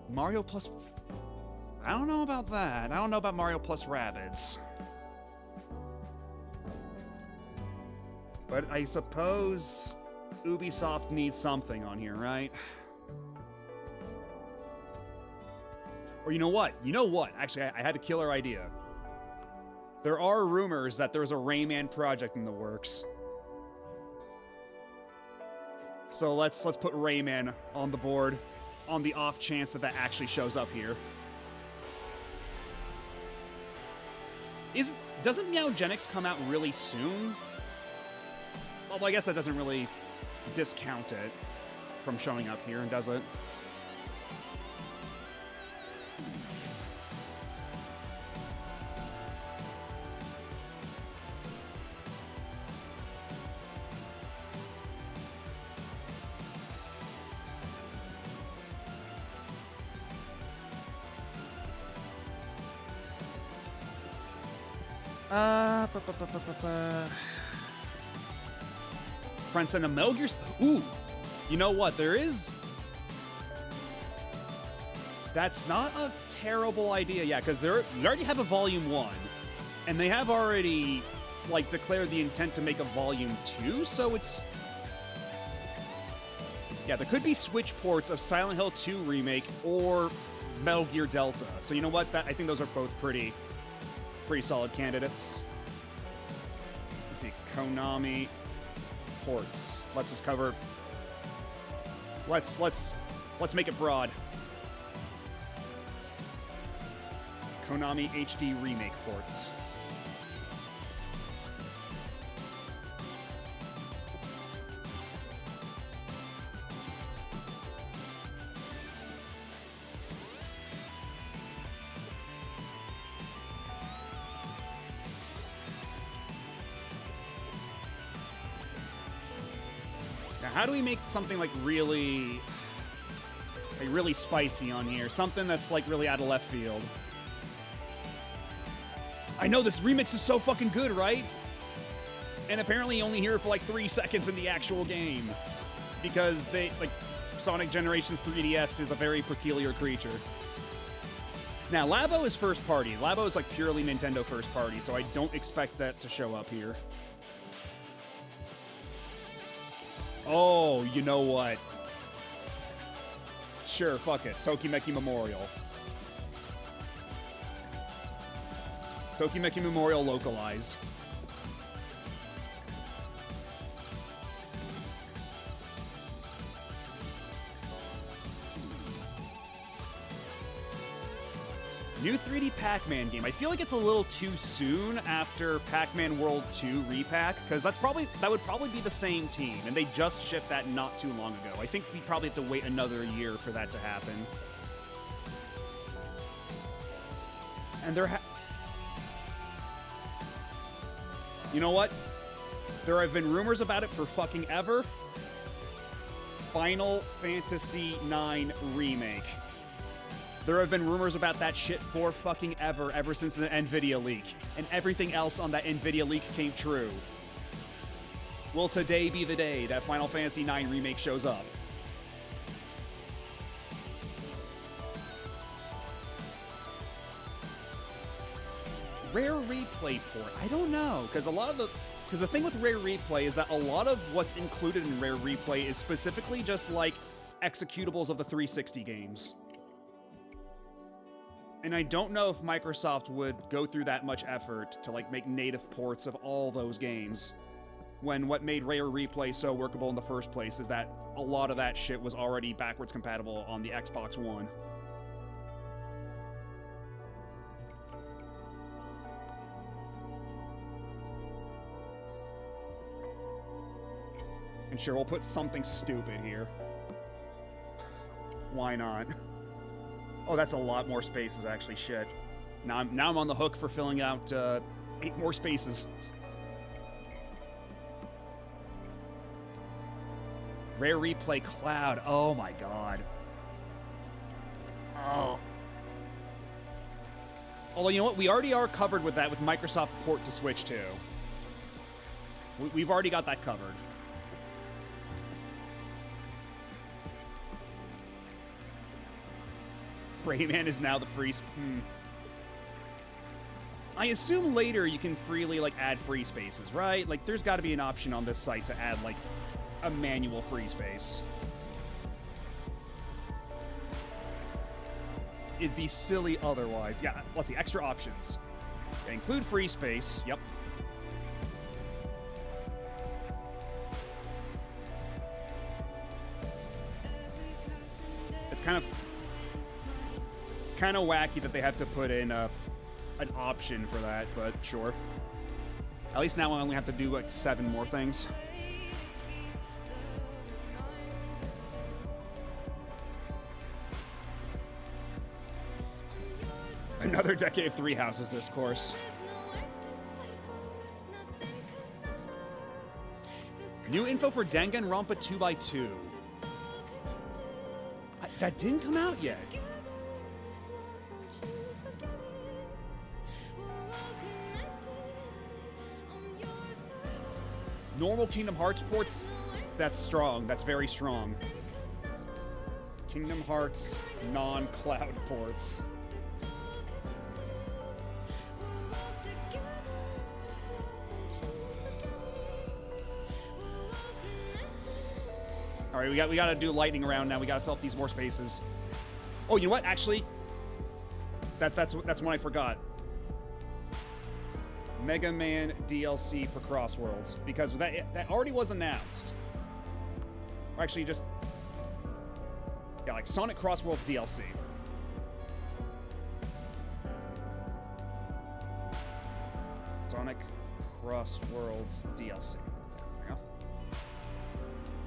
Mario plus... I don't know about that. I don't know about Mario plus Rabbids. But I suppose Ubisoft needs something on here, right? Or you know what? You know what? Actually, I had a killer idea. There are rumors that there's a Rayman project in the works. So let's put Rayman on the board on the off chance that actually shows up here. Doesn't Meowgenics come out really soon? Well, I guess that doesn't really discount it from showing up here, does it? Friends and a Metal Gear... Ooh! You know what? There is... That's not a terrible idea, yeah, because they already have a Volume 1, and they have already, like, declared the intent to make a Volume 2, so it's... Yeah, there could be Switch ports of Silent Hill 2 Remake or Metal Gear Delta. So you know what? I think those are both pretty solid candidates. Let's see, Konami ports. Let's just cover... Let's make it broad. Konami HD Remake ports. Now, how do we make something like really spicy on here? Something that's like really out of left field. I know this remix is so fucking good, right? And apparently you only hear it for like 3 seconds in the actual game. Because Sonic Generations 3DS is a very peculiar creature. Now, Labo is first party. Labo is like purely Nintendo first party, so I don't expect that to show up here. Oh, you know what? Sure, fuck it. Tokimeki Memorial. Tokimeki Memorial localized. New 3D Pac-Man game. I feel like it's a little too soon after Pac-Man World 2 repack, because that would probably be the same team, and they just shipped that not too long ago. I think we probably have to wait another year for that to happen. And you know what? There have been rumors about it for fucking ever. Final Fantasy IX Remake. There have been rumors about that shit for fucking ever since the NVIDIA leak. And everything else on that NVIDIA leak came true. Will today be the day that Final Fantasy IX Remake shows up? Rare Replay port. I don't know, because the thing with Rare Replay is that a lot of what's included in Rare Replay is specifically just like executables of the 360 games. And I don't know if Microsoft would go through that much effort to like make native ports of all those games, when what made Rare Replay so workable in the first place is that a lot of that shit was already backwards compatible on the Xbox One. And sure, we'll put something stupid here. Why not? Oh, that's a lot more spaces, actually. Shit. Now I'm on the hook for filling out 8 more spaces. Rare Replay Cloud. Oh my god. Oh. Although, you know what? We already are covered with that with Microsoft Port to Switch 2. We've already got that covered. Rayman is now the free... I assume later you can freely, like, add free spaces, right? Like, there's got to be an option on this site to add, like, a manual free space. It'd be silly otherwise. Yeah, let's see. Extra options. Okay, include free space. Yep. It's kind of wacky that they have to put in an option for that, but sure. At least now I only have to do like 7 more things. Another decade of Three Houses discourse. New info for Danganronpa 2x2. That didn't come out yet. Normal Kingdom Hearts ports, that's strong. That's very strong. Kingdom Hearts non-cloud ports. All right, we got to do lightning round now. We got to fill up these more spaces. Oh, you know what? Actually, that's one I forgot. Mega Man DLC for Crossworlds, because that already was announced. Or actually, just yeah, like Sonic Crossworlds DLC. Sonic Crossworlds DLC. There we go.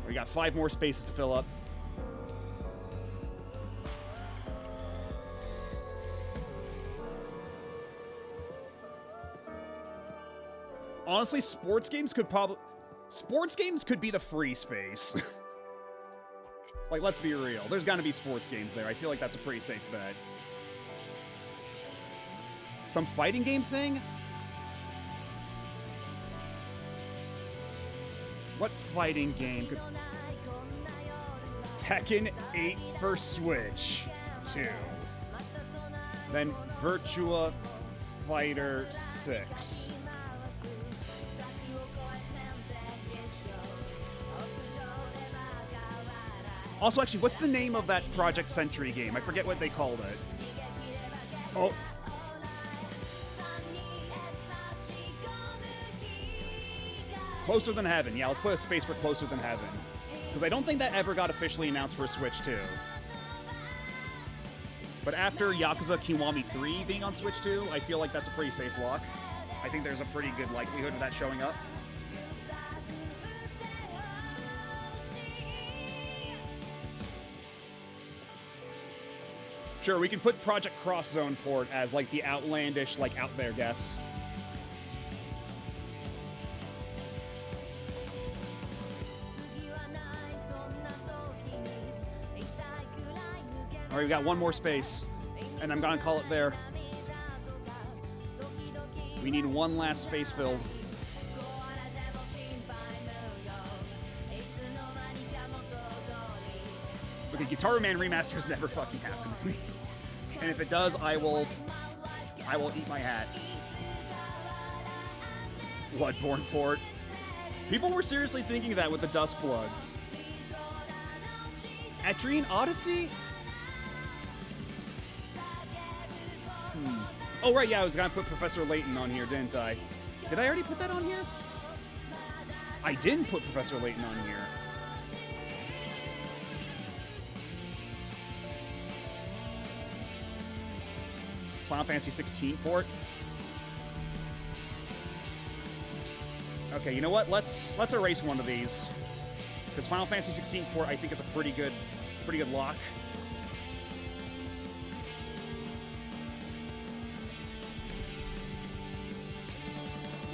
We got 5 more spaces to fill up. Honestly, sports games could be the free space. Like, let's be real. There's gotta be sports games there. I feel like that's a pretty safe bet. Some fighting game thing? What fighting game could... Tekken 8 for Switch 2. Then Virtua Fighter 6. Also, actually, what's the name of that Project Sentry game? I forget what they called it. Oh. Closer Than Heaven. Yeah, let's put a space for Closer Than Heaven. Because I don't think that ever got officially announced for Switch 2. But after Yakuza Kiwami 3 being on Switch 2, I feel like that's a pretty safe lock. I think there's a pretty good likelihood of that showing up. Sure, we can put Project Cross Zone port as, like, the outlandish, like, out there guess. All right, we got one more space, and I'm gonna call it there. We need one last space filled. Okay, Guitar Man remasters never fucking happen. And if it does, I will eat my hat. Bloodborne port. People were seriously thinking that with the Duskbloods. Adrian Odyssey? Oh, right, yeah, I was gonna put Professor Layton on here, didn't I? Did I already put that on here? I didn't put Professor Layton on here. Final Fantasy 16 port. Okay, you know what? Let's erase one of these, because Final Fantasy 16 port I think is a pretty good lock.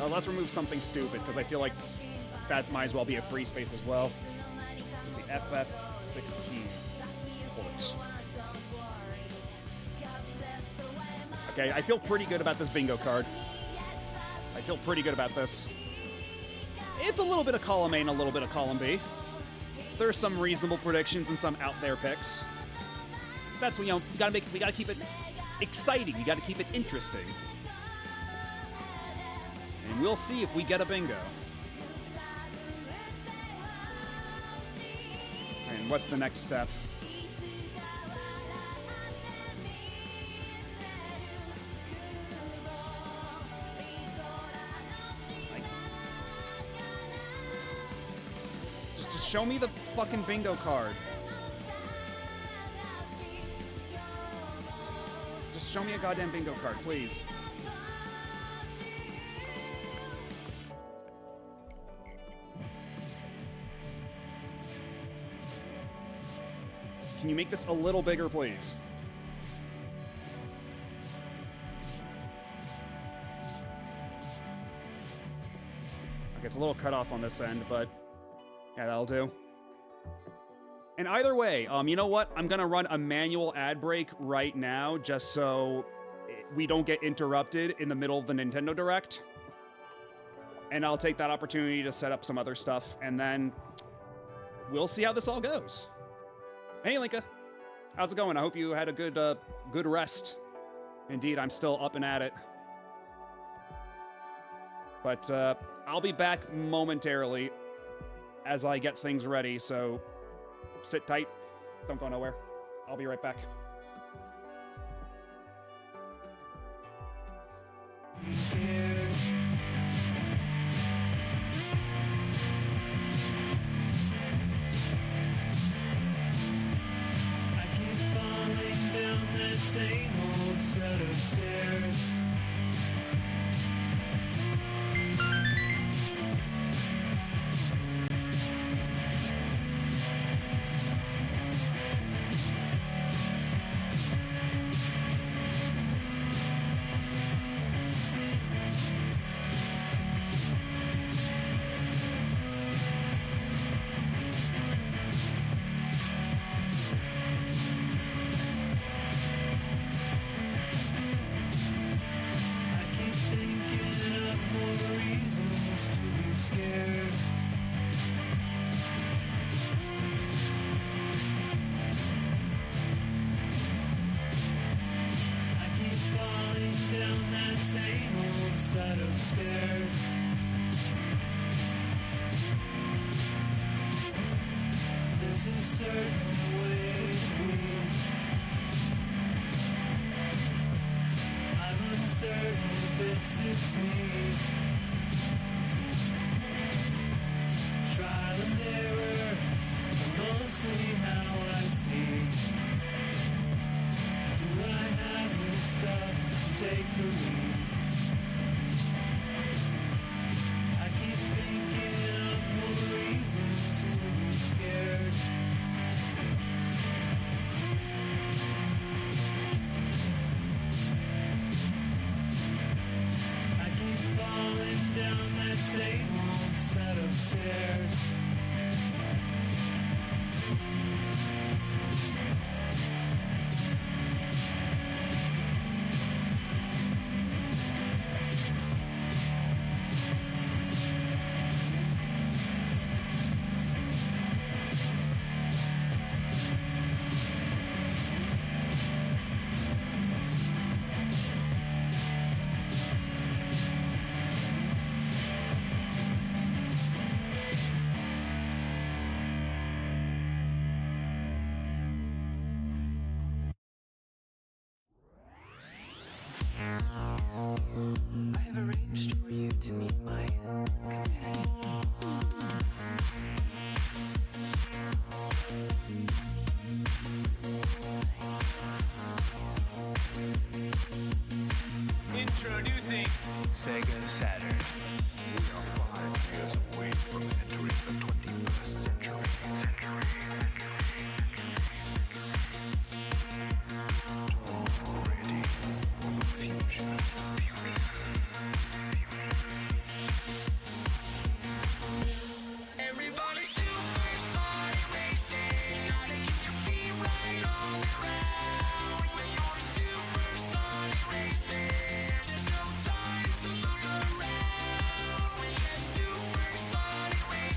Let's remove something stupid, because I feel like that might as well be a free space as well. It's the FF16 port. Okay, I feel pretty good about this bingo card. I feel pretty good about this. It's a little bit of column A and a little bit of column B. There's some reasonable predictions and some out there picks. That's what, you know, we gotta keep it exciting. You gotta keep it interesting. And we'll see if we get a bingo. And what's the next step? Just show me the fucking bingo card. Just show me a goddamn bingo card, please. Can you make this a little bigger, please? Okay, it's a little cut off on this end, but yeah, that'll do. And either way, you know what? I'm gonna run a manual ad break right now, just so we don't get interrupted in the middle of the Nintendo Direct. And I'll take that opportunity to set up some other stuff, and then we'll see how this all goes. Hey, Linka. How's it going? I hope you had a good rest. Indeed, I'm still up and at it. But I'll be back momentarily as I get things ready, so sit tight. Don't go nowhere. I'll be right back. Same old set of stairs. I've arranged for you to meet my Introducing Sega Saturn. We are 5 years away from entering the 21st century. Ready for the future. Everybody supersonic racing. Gotta keep your feet right on the ground. When you're supersonic racing, there's no time to look around. When you're supersonic racing.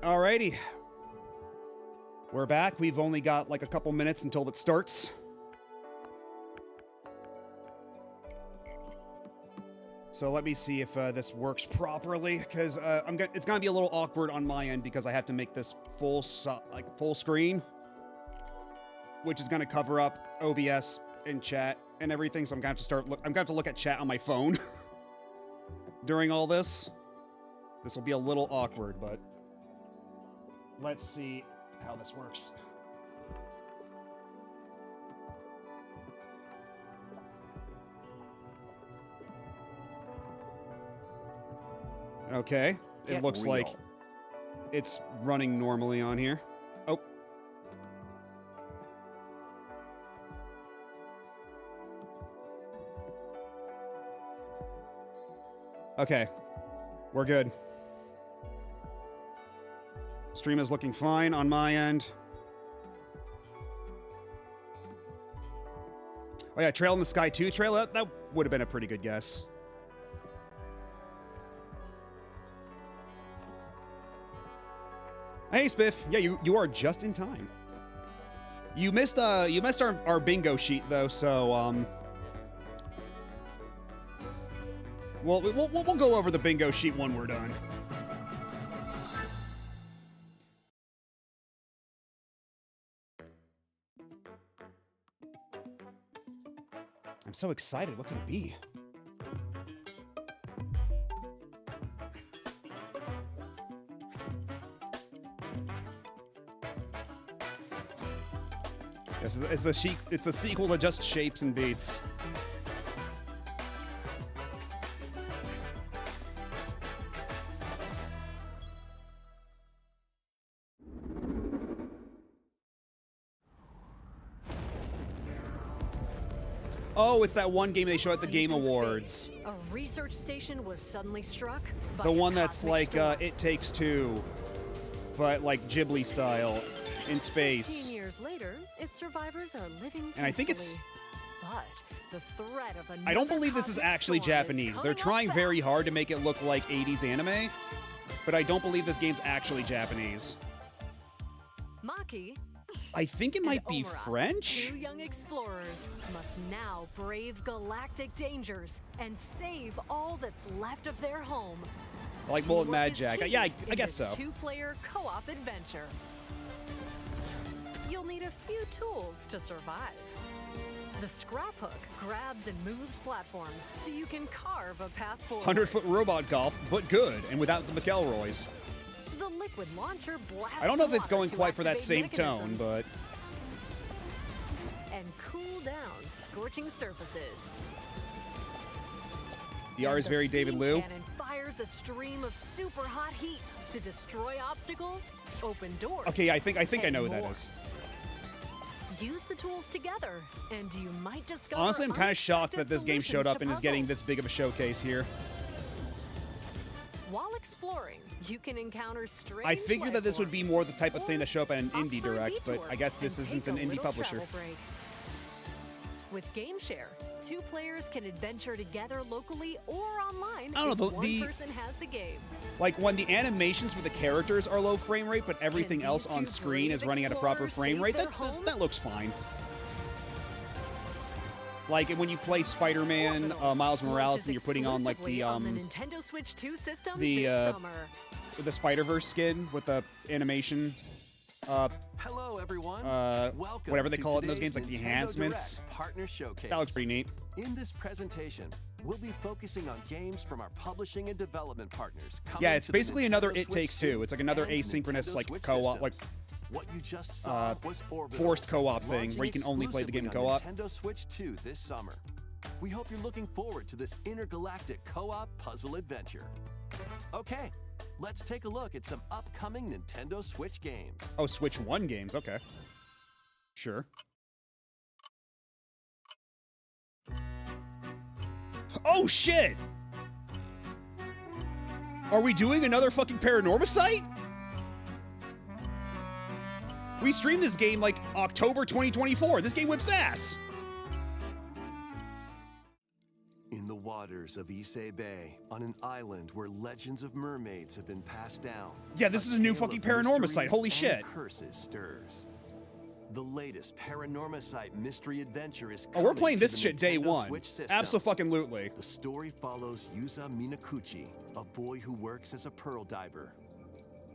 Alrighty. We're back. We've only got like a couple minutes until it starts. So let me see if this works properly, because it's gonna be a little awkward on my end because I have to make this full screen, which is gonna cover up OBS and chat and everything. So I'm gonna have to look at chat on my phone during all this. This will be a little awkward, but let's see how this works. Okay, it looks like it's running normally on here. Oh. Okay, we're good. Stream is looking fine on my end. Oh yeah, Trail in the Sky 2 Trail, that would have been a pretty good guess. Hey Spiff, yeah, you are just in time. You missed our bingo sheet though, so we'll go over the bingo sheet when we're done. I'm so excited. What could it be? It's the sequel to Just Shapes and Beats. Oh, it's that one game they show at the Game Awards. A research station was suddenly struck by The a one that's cosmic like storm. It Takes Two, but like Ghibli style, in space. 15 years later, its survivors are living And I think it's- peacefully. But the threat of I don't another believe this is cosmic actually storm is Japanese. They're coming up trying very fast. hard to make it look like 80s anime, but I don't believe this game's actually Japanese. Maki I think it and might be Omura, French? two young explorers must now brave galactic dangers and save all that's left of their home. Like Bullet Teamwork Mad is Jack. key Yeah, I in guess this so. Two-player co-op adventure. You'll need a few tools to survive. The scrap hook grabs and moves platforms so you can carve a path forward. 100-foot robot golf, but good, and without the McElroys. The liquid launcher blasts I don't know if it's water going to quite for that same activate tone, mechanisms but and cool down scorching surfaces. the R is very David Beam Liu. Cannon fires a stream of super hot heat to destroy obstacles, open doors. Okay, I think I and know who that more. is. Use the tools together, and you might discover. Honestly, I'm kind of shocked that unexpected this game showed solutions up to and is getting puzzles. this big of a showcase here. While exploring, you can encounter strange. I figured that this would be more the type of thing or that show up at an opt indie for a direct, but detour I guess this and isn't take an a indie little publisher. travel break. With GameShare, two players can adventure together locally or online I don't know, if one the- person has the game. Like when the animations for the characters are low frame rate, but everything Can else these on two screen brave is running at a proper explorers frame save rate, their that home? looks fine. Like when you play Spider-Man, Miles Morales, and you're putting on like Exclusively the on the Nintendo Switch 2 system the, this summer. the Spider-Verse skin with the animation, Hello, everyone. Welcome whatever they to call it in those today's games, like the Nintendo enhancements. Direct Partner Showcase. That looks pretty neat. In this presentation, we'll be focusing on games from our publishing and development partners. Yeah, it's coming to the basically another Nintendo It Switch Takes Two. It's like another and asynchronous Nintendo like Switch co-op, like systems. What you just saw was Orbital, forced co-op thing launching where you can only play the game in exclusively on co-op. Nintendo Switch 2 this summer. We hope you're looking forward to this intergalactic co-op puzzle adventure. Okay, let's take a look at some upcoming Nintendo Switch games. Oh, Switch 1 games, okay. Sure. Oh shit! Are we doing another fucking Paranorma site? We streamed this game like October 2024. This game whips ass. In the waters waters of Issei Bay, on an island where legends of mermaids have been passed down. Yeah, this is a new tale fucking of Paranorma site. mysteries Holy and shit. Curses stirs. The latest Paranorma site mystery adventure is Oh, we're coming playing to this the shit day Nintendo one. Switch system. Abso-fucking-lutely. The story follows Yuza Minakuchi, a boy who works as a pearl diver.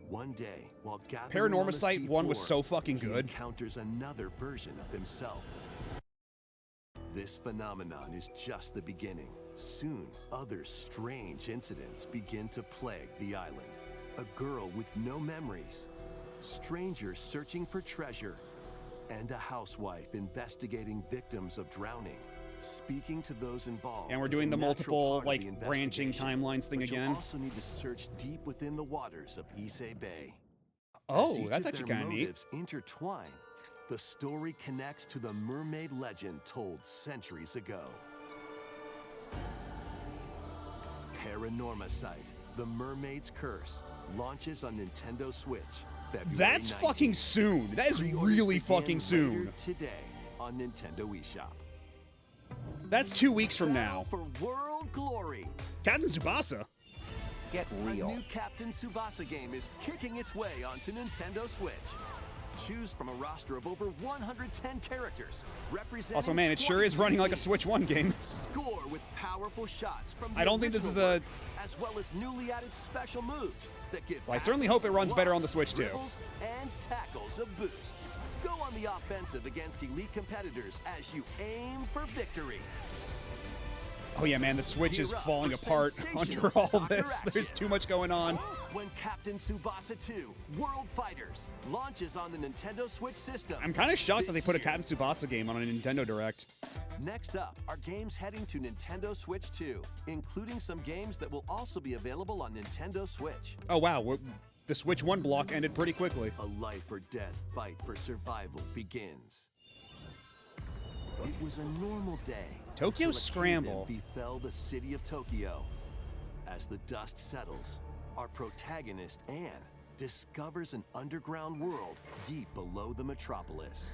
One day, while gathering on Paranorma the Site 1 was seafloor, so fucking he good. encounters another version of himself. This phenomenon is just the beginning. Soon, other strange incidents begin to plague the island. A girl with no memories, strangers searching for treasure, and a housewife investigating victims of drowning. Speaking to those involved, And we're is doing a the natural multiple, part of like, the branching investigation, timelines thing but again. You'll also need to search deep within the waters of Issei Bay. Oh, As each that's of actually their kinda neat. motives intertwine, the story connects to the mermaid legend told centuries ago. Paranorma Site, The Mermaid's Curse, launches on Nintendo Switch, February That's 19th. fucking soon. That is Pre-orders really begin fucking later soon. Today on Nintendo eShop. That's 2 weeks from now. For world glory. Captain Tsubasa. Get real. A new Captain Tsubasa game is kicking its way onto Nintendo Switch. Choose from a roster of over 110 characters, representing Also, man, it sure is running like a Switch 1 game. Score with powerful shots from the I don't think this original is a- work, as well as newly added special moves that give Well, I certainly passes, hope it runs better on the blocks, Switch, too. dribbles, and tackles a boost. Go on the offensive against elite competitors as you aim for victory. Oh yeah, man, the Switch is Gear up falling for apart sensational under all soccer this. There's action. too much going on. When Captain Tsubasa 2 World Fighters launches on the Nintendo Switch system. I'm kind of shocked that they this put a year. Captain Tsubasa game on a Nintendo Direct. Next up are games heading to Nintendo Switch 2, including some games that will also be available on Nintendo Switch. Oh wow, the Switch 1 block ended pretty quickly. A life or death fight for survival begins. It was a normal day. Tokyo until a Scramble. kingdom befell the city of Tokyo. As the dust settles, our protagonist Anne discovers an underground world deep below the metropolis.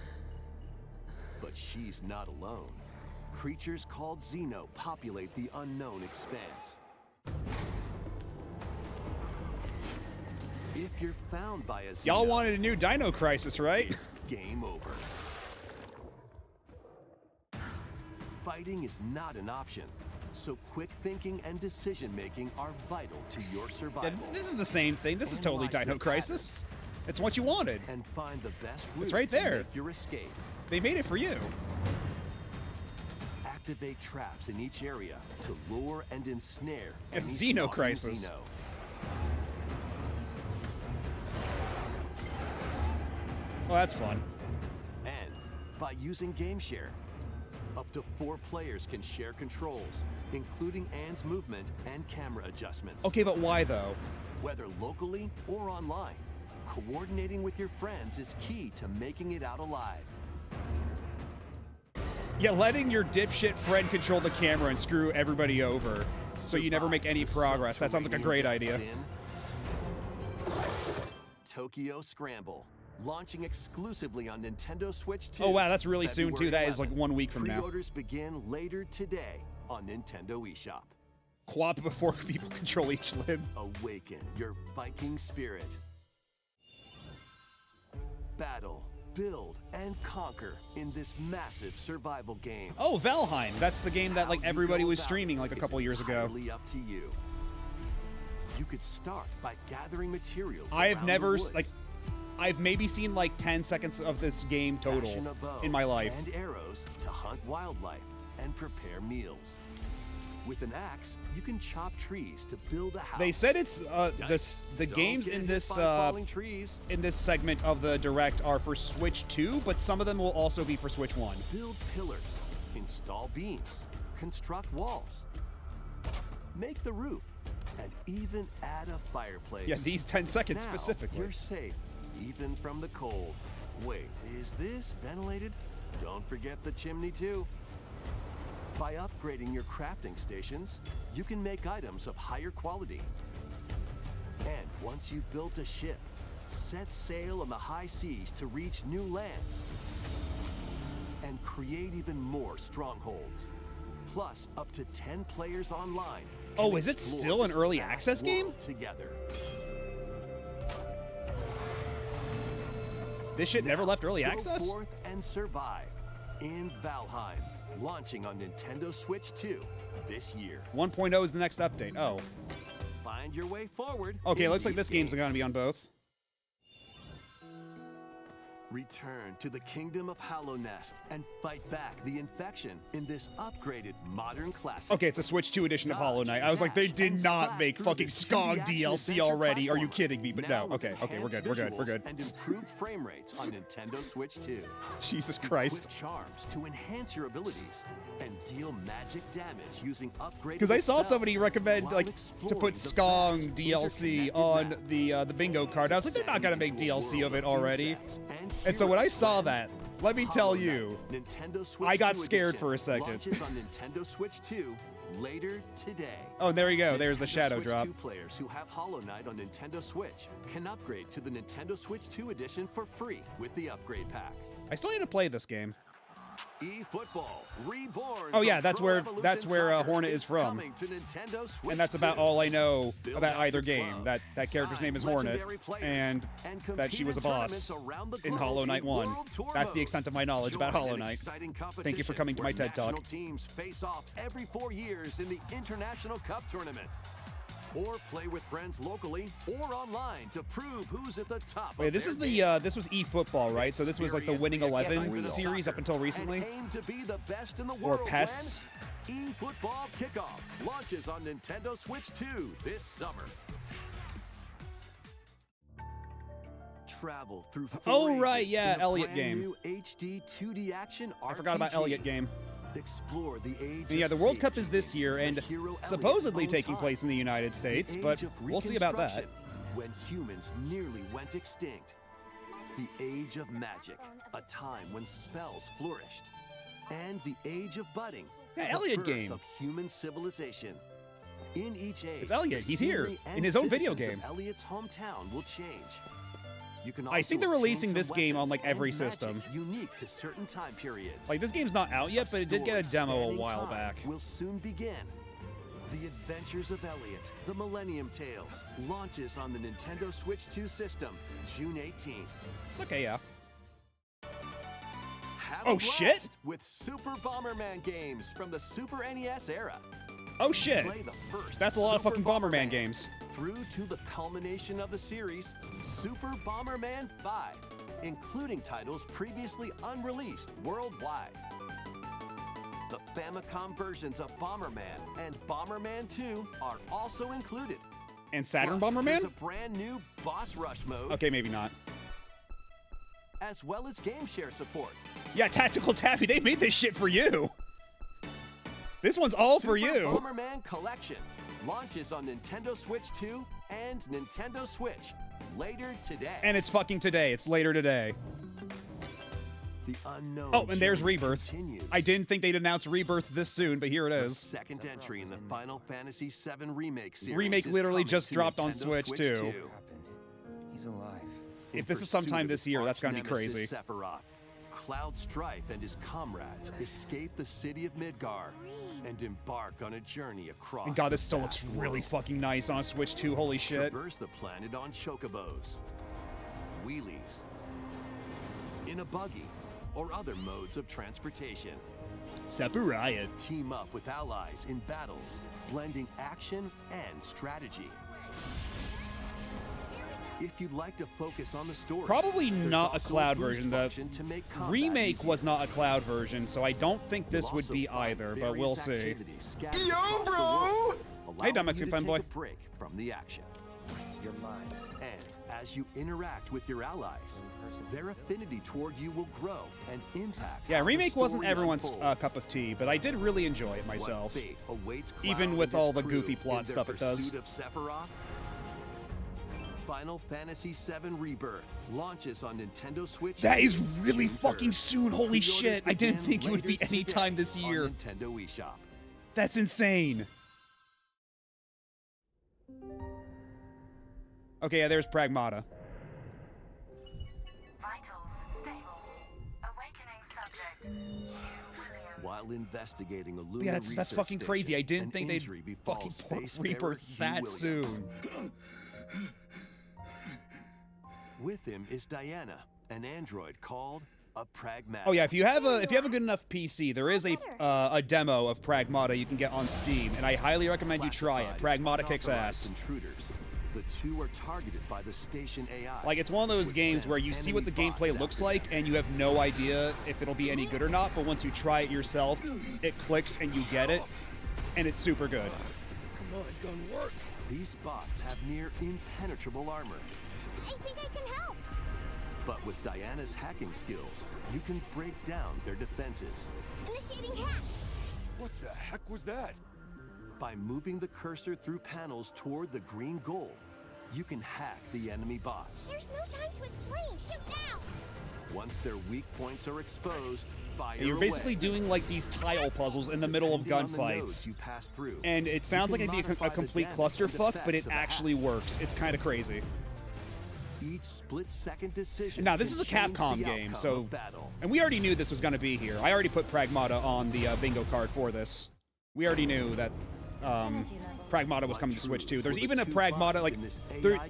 But she's not alone. Creatures called Xeno populate the unknown expanse. If you're found by a Xeno, Y'all wanted a new Dino Crisis, right? it's game over. Fighting is not an option, so quick thinking and decision making are vital to your Yeah, survival. this is the same thing. This is totally Analyze Dino the Crisis. patterns It's what you wanted. and find the best route It's right to there. make your escape. They made it for you. Activate traps in each area to lure and ensnare It's any Xeno stalking Crisis. Xeno. Well, that's fun. And by using Game Share, up to 4 players can share controls, including Anne's movement and camera adjustments. Okay, but why though? Whether locally or online, coordinating with your friends is key to making it out alive. Yeah, letting your dipshit friend control the camera and screw everybody over so you never make any progress. That sounds like a great idea. Tokyo Scramble, launching exclusively on Nintendo Switch 2. Oh wow, that's really soon too. February That is like 11th. 1 week from now. Pre-orders begin later today on Nintendo eShop. Quap before people control each limb. Awaken your Viking spirit. Battle, build, and conquer in this massive survival game. Oh, Valheim. That's the game that like How you everybody go was about streaming it like a is couple years ago. entirely up to you. You could start by gathering materials. I have around never the woods. like I've maybe seen like 10 seconds of this game total Fashion a bow in my life. And arrows to hunt wildlife and prepare meals. With an axe, you can chop trees to build a house. They said it's the Don't games get in hit this by falling trees. in this segment of the Direct are for Switch 2, but some of them will also be for Switch 1. Build pillars, install beams, construct walls, make the roof, and even add a fireplace. Yeah, these 10 seconds Now specifically. You're safe, even from the cold. Wait, is this ventilated? Don't forget the chimney too. By upgrading your crafting stations, you can make items of higher quality. And once you've built a ship, set sail on the high seas to reach new lands and create even more strongholds. Plus, up to 10 players online. Oh, can is it explore still an this early vast access game? world together. This shit never left early Go access? forth and survive in Valheim, launching on Nintendo Switch 2 this year. 1.0 is the next update. Oh. Find your way forward. Okay, in looks like these this game's going to be on both. Return to the kingdom of Hallownest and fight back the infection in this upgraded modern classic. Okay, it's a Switch 2 edition of Hollow Knight. I was like, they did not make fucking Skog DLC already. Are you kidding me? But no. Okay, we're good. And improved frame rates on Nintendo Switch 2. Jesus Christ. Equip charms to enhance your abilities and deal magic damage using upgraded. Because I saw spells somebody recommend while like to exploring put the Skong vast DLC interconnected on map. the bingo card. I was like, they're not gonna make Descend into a DLC of world it already. insects And so when I heroes saw that, let me tell Hollow you, Knight, Nintendo Switch I got 2 scared edition for a second. Launches on Nintendo Switch 2 later today. Oh, there you go. There's the Nintendo shadow Switch drop. 2 players who have Hollow Knight on Nintendo Switch can upgrade to the Nintendo Switch 2 edition for free with the upgrade pack. I still need to play this game. eFootball Reborn. Oh yeah, from that's Pro where Evolution Soccer Hornet is from. coming to Nintendo Switch And that's about 2. all I know Build about out either your game. club, That character's name is sign Hornet, legendary players, and that she compete was a in boss tournaments around the in globe Hollow Knight in 1. World Tour That's the mode. extent of my knowledge about Join Hollow an Knight. exciting Thank you for competition coming to my where TED Talk. national teams face off every 4 years in the International Cup Tournament. Or play with friends locally or online to prove who's at the top. Wait, of this their is the game. this was eFootball, right? So this was like the Winning Experience the 11 excitement of series up soccer until recently. and aim to be the best in the Or world PES. when eFootball Kickoff launches on Nintendo Switch 2 this summer. Travel through four Oh, right, ages yeah, in a Elliot brand game. new HD 2D action I forgot about RPG. Elliot game. Explore the age And yeah, of the World siege, Cup is this year and the hero Elliot's supposedly own taking time. place in the United States, The but age of we'll see about that. Reconstruction, when humans nearly went extinct. The age of magic, a time when spells flourished. And the age of budding, Yeah, the Elliot birth game. of human civilization. In each age, It's Elliot. the He's here scenery in and his own video citizens game. of Elliot's hometown will change. You can I think also they're obtain releasing some this game on weapons like every and magic system. unique to certain time periods. Like this game's not out yet, but it did get a story demo a spanning while time back. Will soon begin. The Adventures of Elliot, The Millennium Tales, launches on the Nintendo Switch 2 system June 18th. Okay, yeah. Have Oh, a shit! blast with Super Bomberman games from the Super NES era. Oh shit. Play the first That's a lot of Super fucking Bomberman games. Through to the culmination of the series, Super Bomberman 5, including titles previously unreleased worldwide. The Famicom versions of Bomberman and Bomberman 2 are also included. And Saturn Plus, Bomberman? There's a brand new Boss Rush mode, Okay, maybe not. as well as game share support. Yeah, Tactical Taffy, they made this shit for you. This one's all for Super you. Bomberman Collection launches on Nintendo Switch 2 and Nintendo Switch later today. And it's fucking today. It's later today. The unknown. Oh, and there's journey Rebirth. continues. I didn't think they'd announce Rebirth this soon, but here it The is. second entry in the Final Fantasy VII Remake series. Remake is literally coming just to dropped on Nintendo Switch, too. Happened. He's alive. In If this is pursuit sometime of this his year, that's gonna be arch-nemesis crazy. Sephiroth, Cloud Strife and his comrades escape the city of Midgar and embark on a journey across. And God, this the still looks vast really world. fucking nice on Switch 2. Holy shit. Traverse the planet on chocobos, wheelies, in a buggy, or other modes of transportation. Sephiroth. Team up with allies in battles, blending action and strategy. If you'd like to focus on the story, Probably there's not a also cloud boost version. The function to make combat remake easier. was not a cloud version, so I don't think this You'll would also be find either, but we'll various see. activities scattered across the world, Hey, allowing Dominic you to fanboy. take a break from the action. You're mine. And as you interact with your allies, their affinity toward you will grow and impact. Yeah, how the remake wasn't story everyone's unfolds. cup of tea, but I did really enjoy it What myself. fate awaits Cloud Even and with his all the crew goofy plot in their stuff it does. pursuit of Sephiroth? Final Fantasy VII Rebirth launches on Nintendo Switch. That is 2, really June fucking 3rd. soon. Holy Pre-orders shit. I didn't begin think it would be later any time today this year. on Nintendo eShop. That's insane. Okay, yeah, there's Pragmata. Vitals stable. Awakening subject. Hugh Williams. While investigating a lunar Yeah, that's research fucking crazy. station, I didn't an think they'd injury fucking befalls put spacefarer Rebirth Hugh that Williams. soon. With him is Diana, an android called a Pragmata. Oh yeah, if you have a good enough PC, there is a demo of Pragmata you can get on Steam, and I highly recommend you try it. Pragmata kicks ass. Intruders. The two are targeted by the station AI. Like, it's one of those which games where sends you see what the enemy gameplay bots looks after like, and you have no idea if it'll be any good or not, but once you try it yourself, it clicks and you get it, and it's super good. Come on, gun work. These bots have near impenetrable armor. I think I can help. But with Diana's hacking skills, you can break down their defenses. Initiating hack. What the heck was that? By moving the cursor through panels toward the green goal, you can hack the enemy bots. There's no time to explain. Shoot now. Once their weak points are exposed, fire You're basically away. doing like these tile puzzles in the middle of Depending on the nodes gunfights. you pass through, And it sounds you like can it'd be a modify the complete damage clusterfuck, and but it effects of a hack. actually works. It's kind of crazy. Each split-second decision. Now, this can is a change Capcom the game, outcome so... of battle. And we already knew this was going to be here. I already put Pragmata on the bingo card for this. We already knew that Pragmata was coming to Switch too. There's even a Pragmata, like,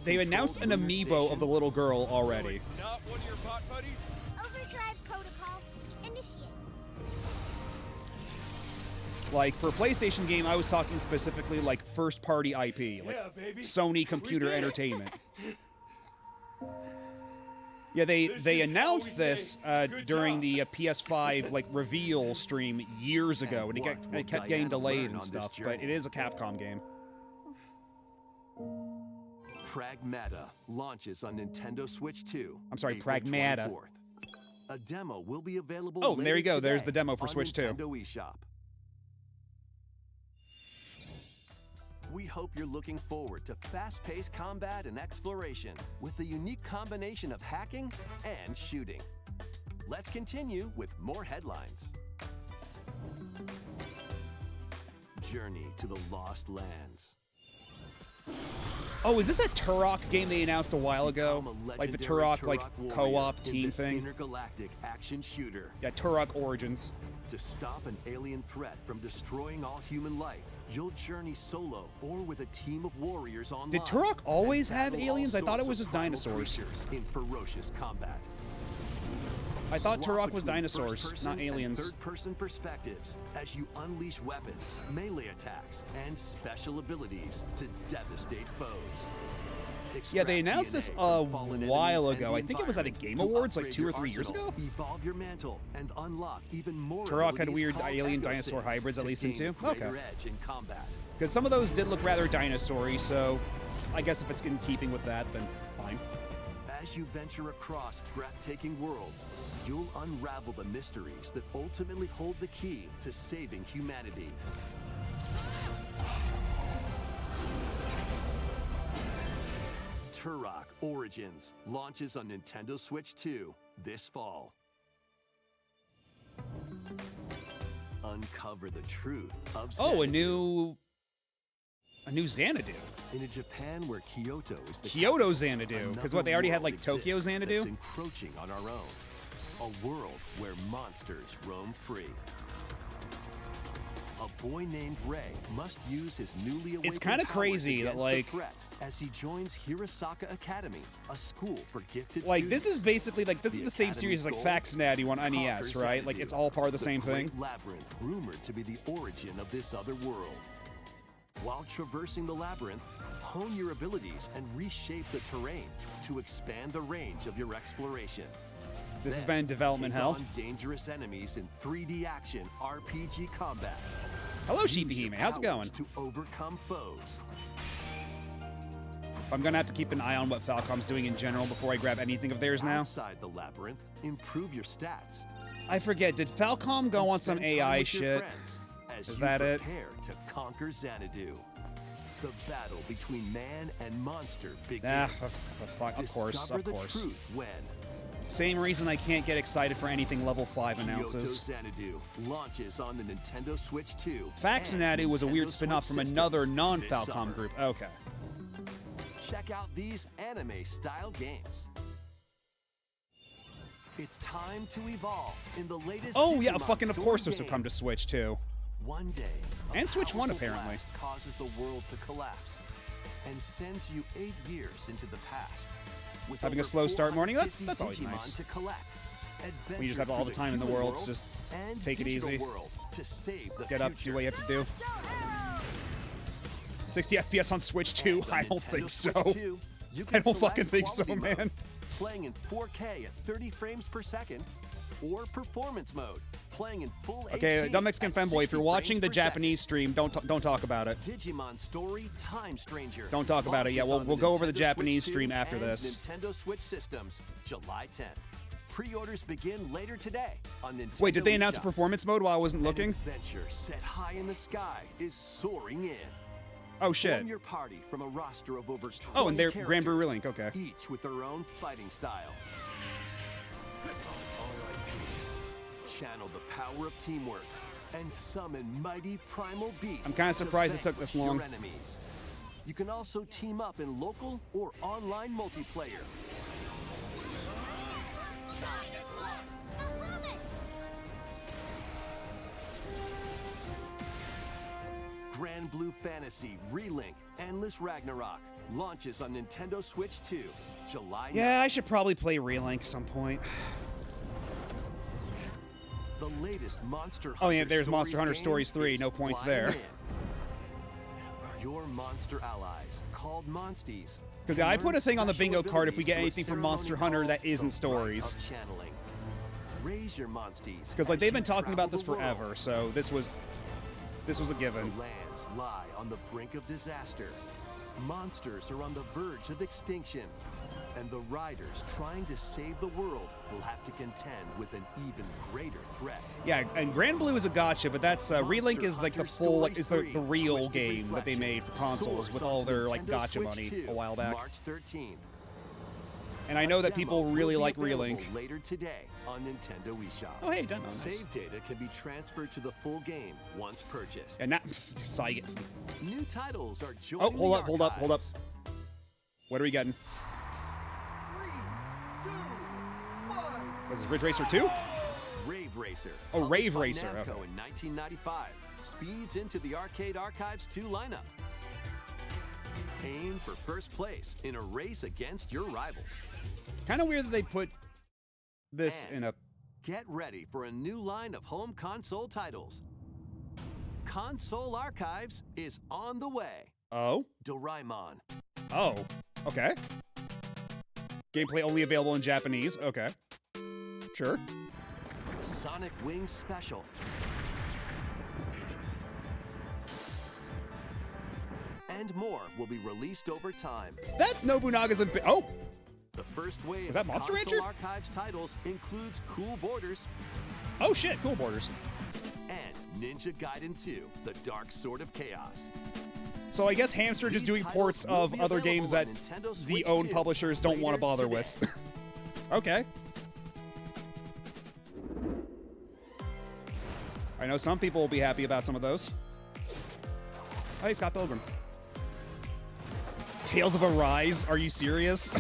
they announced an amiibo of the little girl already. Not one of your bot buddies? Overdrive protocol. Initiate. Like, for a PlayStation game, I was talking specifically, like, first-party IP. Like, Yeah, baby. Sony Computer We did it. Entertainment. Yeah, they announced this during the PS5 like reveal stream years ago, and it kept getting delayed and stuff. But it is a Capcom game. Pragmata launches on Nintendo Switch 2. I'm sorry, April Pragmata. 24th. A demo will be available. Oh, there later you go. There's today the demo for on Switch 2. Nintendo eShop. We hope you're looking forward to fast-paced combat and exploration with a unique combination of hacking and shooting. Let's continue with more headlines. Journey to the Lost Lands. Oh, is this that Turok game they announced a while ago? Become a Like the legendary Turok like warrior co-op in team this thing? intergalactic action shooter. Yeah, Turok Origins. To stop an alien threat from destroying all human life, you'll journey solo or with a team of warriors online. Did Turok always and have battle aliens? all I thought it sorts was of just primal dinosaurs. creatures in ferocious combat. I thought Swap Turok was between dinosaurs, first-person not and aliens. third-person perspectives as you unleash weapons, melee attacks, and special abilities to devastate foes. Yeah, they Extract announced this DNA a from fallen while enemies ago. and I the think it was at a environment Game to Awards like upgrade 2 or your 3 years arsenal, ago. Evolve your mantle and unlock even more Turok had abilities weird called alien Echo dinosaur Sims hybrids, at to least in gain 2? a greater Okay. edge in combat. Because some of those did look rather dinosaur-y, so I guess if it's in keeping with that, then fine. As you venture across breathtaking worlds, you'll unravel the mysteries that ultimately hold the key to saving humanity. Turok Origins launches on Nintendo Switch 2 this fall. Uncover the truth of Oh, a Xanadu. new Xanadu. In a Japan where Kyoto is the Kyoto capital, Xanadu, 'cause another what, they already had, world like, Tokyo exists Xanadu? that's encroaching on our own. A world where monsters roam free. A boy named Ray must use his newly awakened kinda powers crazy that, against the like- threat as he joins Hirasaka Academy, a school for gifted Like, this students. is basically, like, this is the same Academy's series as, like, goal? Faxinati on NES, Conquer right? Like, Xanadu, it's all part of the same great thing. labyrinth rumored to be the origin of this other world. While traversing the labyrinth, hone your abilities and reshape the terrain to expand the range of your exploration. This has Then, been in development take hell. on dangerous enemies in 3D action RPG combat. Hello, Use Sheepy your Hime. How's it going? powers to overcome foes. I'm gonna have to keep an eye on what Falcom's doing in general before I grab anything of theirs now. Outside the labyrinth, improve your stats. I forget, did Falcom go and on some spend time AI with your shit? friends as Is you that it? prepare to conquer Xanadu. The battle between man and monster begins. Of course, Discover of course. the truth when Same reason I can't get excited for anything level 5 Kyoto announces. Xanadu launches on the Nintendo Switch 2. Faxinati and was a weird Nintendo spin-off Switch from systems another this non-Falcom summer. group. Okay. Check out these anime-style games. It's time to evolve in the latest Oh yeah, Digimon fucking of story course this would game. come to Switch too. One day, a And Switch 1 powerful apparently. blast causes the world to collapse and sends you 8 years into the past. With Having a over slow start morning, that's 450 always Digimon nice. to collect. When you just have Adventure all the through time in the human world to just and take it digital easy. world to save the Get up, do future. what you have to do. 60 FPS on Switch 2? And on I don't Nintendo think so. Switch 2, you I can don't select fucking think so, quality mode, man. Playing in 4K at 30 frames per second, or performance mode, playing in full Okay, HD Dumb Mexican at Femboy, if 60 you're watching frames the per second. Japanese stream, don't talk about it. Digimon Story Time Stranger. Don't talk about it. Yeah, launches we'll on go over the Nintendo Japanese Switch 2 stream after and this. Nintendo Switch systems, July 10th. Pre-orders begin later today on Nintendo Wait, did they announce a eShop. performance mode while I wasn't looking? An adventure set high in the sky is soaring in. Oh shit. Form your party from a roster of over 20 Oh, and they're Grand Blue characters, Relink, okay. each with their own fighting style. Channel the power of teamwork and summon mighty primal beasts. I'm kinda to surprised it took this vanquish long. your enemies. You can also team up in local or online multiplayer. Grand Blue Fantasy Relink Endless Ragnarok launches on Nintendo Switch 2, July 9th. Yeah, I should probably play Relink some point. The latest Monster Oh, yeah, Hunter there's Monster Hunter game Stories 3, is no points flying there. in. Your monster allies, called Monsties. Because I put a thing on the bingo card if we get anything from Monster Hunter that isn't stories. Channeling. Raise your Monsties. Because like as they've you been talking about travel this the world. forever, so this was a given. The lands lie on the brink of disaster. Monsters are on the verge of extinction. And the riders trying to save the world will have to contend with an even greater threat. Yeah, and Grand Blue is a gotcha, but that's Relink is like the Hunter full, like, Stories is the 3 real Twisted game that they Reflection made for consoles soars with all onto their like Nintendo gotcha Switch money 2, a while back. March 13th. And I know that A people demo will really be like available Relink. later today on Nintendo eShop. Oh, hey, demo, nice. Save data can be transferred to the full game once purchased. And now, Psych. New titles are joining Oh, hold the up, hold up, hold up. archives. What are we getting? Was this Ridge Racer 2? Rave Racer. Oh, published Rave by Racer, Namco okay. in 1995 speeds into the Arcade Archives 2 lineup. Aim for first place in a race against your rivals. Kind of weird that they put this in a. Get ready for a new line of home console titles. Console Archives is on the way. Oh? Doraemon. Oh. Okay. Gameplay only available in Japanese. Okay. Sure. Sonic Wings Special. And more will be released over time. That's Nobunaga's a bit. Oh! The first wave that of Monster Console Rancher? Archives titles includes Cool Borders Oh shit, Cool Borders. and Ninja Gaiden 2, The Dark Sword of Chaos. So I guess Hamster just These doing titles ports will of be other games that available on Nintendo the Switch own 2 publishers don't want to later bother today. with. Okay. I know some people will be happy about some of those. Oh, hey, Scott Pilgrim. Tales of Arise? Are you serious?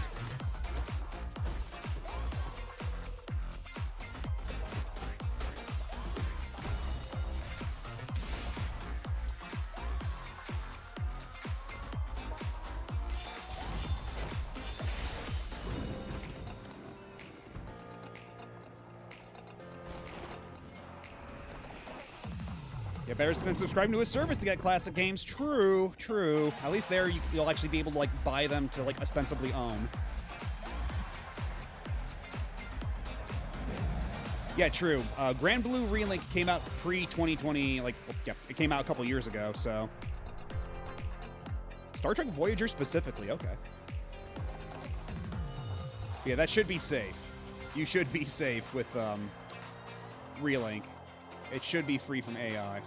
Yeah, better than subscribing to his service to get classic games. True, true. At least there you'll actually be able to like buy them to like ostensibly own. Yeah, true. Grand Blue Relink came out pre-2020, like, yeah, it came out a couple years ago, so. Star Trek Voyager specifically, okay. Yeah, that should be safe. You should be safe with Relink. It should be free from AI.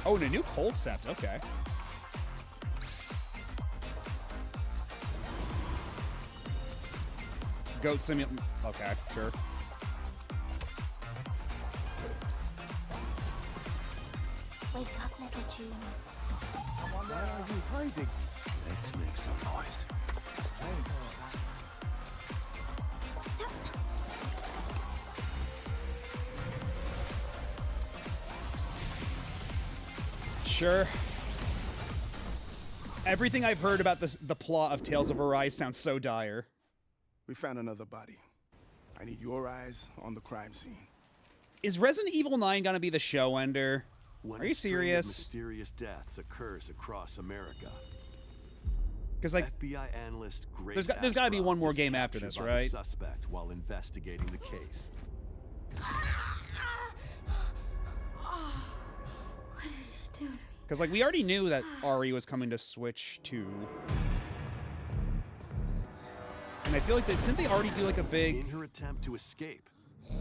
Oh, and a new cold set. Okay. Goat Simulator. Okay, sure. Wake up, Megajune. Why are you hiding? Let's make some noise. Sure. Everything I've heard about the plot of Tales of Arise sounds so dire. We found another body. I need your eyes on the crime scene. Is Resident Evil 9 gonna be the show ender? When Are you a string of serious? mysterious deaths occurs across America. Because like FBI analyst Grace there's got to be Ashcroft one more is game after captured this, by the right? suspect while investigating the case. What did he do to me? Because like we already knew that Ari was coming to Switch 2. And I feel like didn't they already do like a big... In her attempt to escape,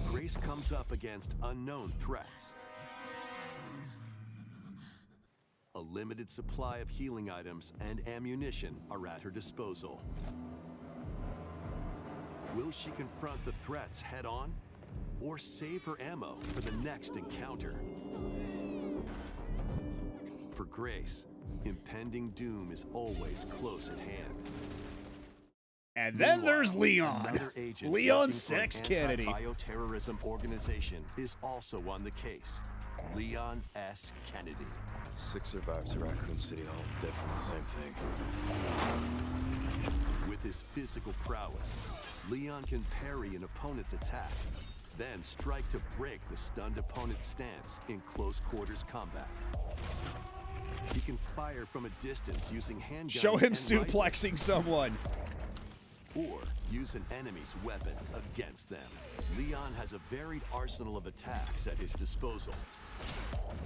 Grace comes up against unknown threats. A limited supply of healing items and ammunition are at her disposal. Will she confront the threats head on, or save her ammo for the next encounter? For Grace, impending doom is always close at hand. And then there's Meanwhile, Leon. another agent Leon working for Sex an Kennedy. anti-bioterrorism organization is also on the case. Leon S. Kennedy. 6 survivors of Raccoon City all dead from the same thing. With his physical prowess, Leon can parry an opponent's attack, then strike to break the stunned opponent's stance in close quarters combat. He can fire from a distance using handguns. Show him and suplexing someone. or use an enemy's weapon against them. Leon has a varied arsenal of attacks at his disposal.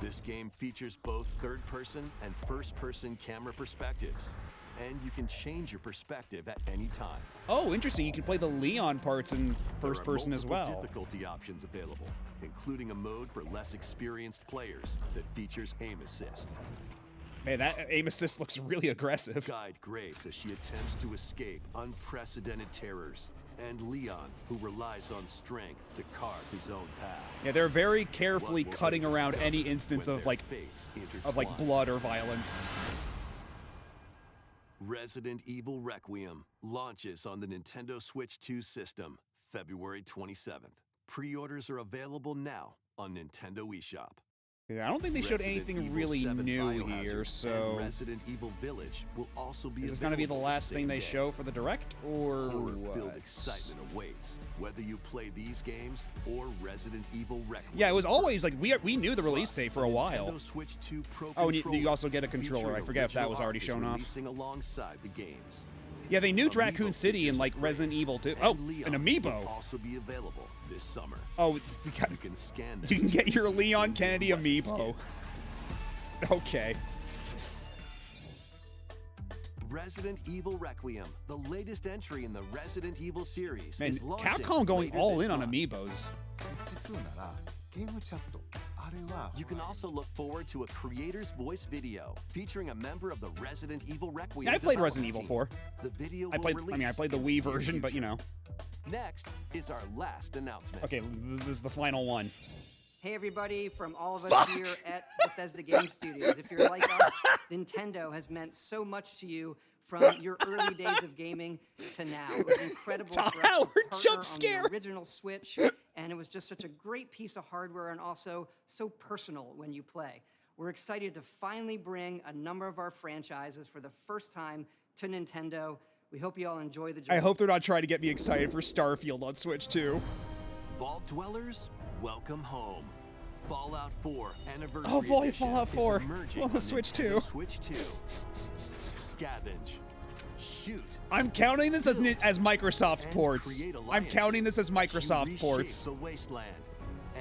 This game features both third-person and first-person camera perspectives, and you can change your perspective at any time. Oh, interesting. You can play the Leon parts in first person as There are well. multiple difficulty options available, including a mode for less experienced players that features aim assist. Man, that aim assist looks really aggressive. Guide Grace as she attempts to escape unprecedented terrors, and Leon, who relies on strength to carve his own path. Yeah, they're very carefully What will cutting they around discover any instance when of their like fates blood intertwine? or violence. Resident Evil Requiem launches on the Nintendo Switch 2 system February 27th. Pre-orders are available now on Nintendo eShop. Yeah, I don't think they showed Resident anything Evil really 7 new Biohazard here, and so Resident Evil Village will also be is this going to be the available last the thing same they day. show for the Direct, or Horror-filled what? excitement awaits, whether you play these games or Resident Evil Requiem. Yeah, it was always like we knew the release date for a while. Nintendo Switch 2 Pro Oh, and you controller also get a controller. I featuring forget if that original was already art is shown off. releasing alongside the games. Yeah, they knew Amiibo Raccoon City in figures like of Resident Grace Evil 2. and Oh, Leon an will amiibo. also be available this summer. Oh, we got, You can scan them you can to get your receive Leon in-game Kennedy weapon amiibo. skins. Okay. Resident Evil Requiem, the latest entry in the Resident Evil series, Man, is launching Capcom going later all this in on month. amiibos. You can also look forward to a creator's voice video featuring a member of the Resident Evil Requiem. Yeah, I played development Resident Evil team. 4. The video I will played. I mean, I release played the in Wii near version, but you future. know. Next is our last announcement. Okay, this is the final one. Hey everybody, from all of us here at Bethesda Game Studios. If you're like us, Nintendo has meant so much to you from your early days of gaming to now. It was incredible for us to Howard partner jump on scare. the original Switch, and it was just such a great piece of hardware and also so personal when you play. We're excited to finally bring a number of our franchises for the first time to Nintendo. We hope you all enjoy the journey. I hope they're not trying to get me excited for Starfield on Switch 2. Vault Dwellers, welcome home. Fallout 4 Anniversary Oh boy, Edition Fallout is 4 emerging on the Switch Nintendo 2. Switch 2. Scavenge. Shoot. I'm counting this as Microsoft and ports. create I'm counting this as alliances. Microsoft You ports. reshape the wasteland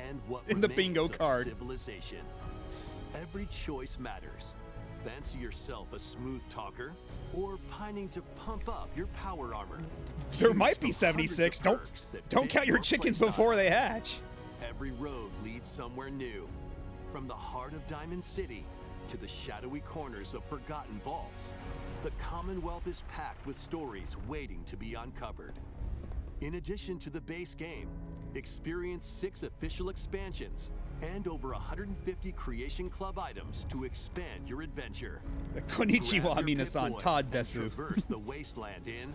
and what In the remains bingo of card. civilization. Every choice matters. Fancy yourself a smooth talker or pining to pump up your power armor. There Choose might be from hundreds 76. of Don't perks that don't fit count your your chickens playstyle. before they hatch. Every road leads somewhere new. From the heart of Diamond City to the shadowy corners of forgotten vaults, the Commonwealth is packed with stories waiting to be uncovered. In addition to the base game, experience 6 official expansions, and over 150 Creation Club items to expand your adventure. Konnichiwa, Grab your Minasan, Pip-Boy Todd and Desu. traverse the wasteland in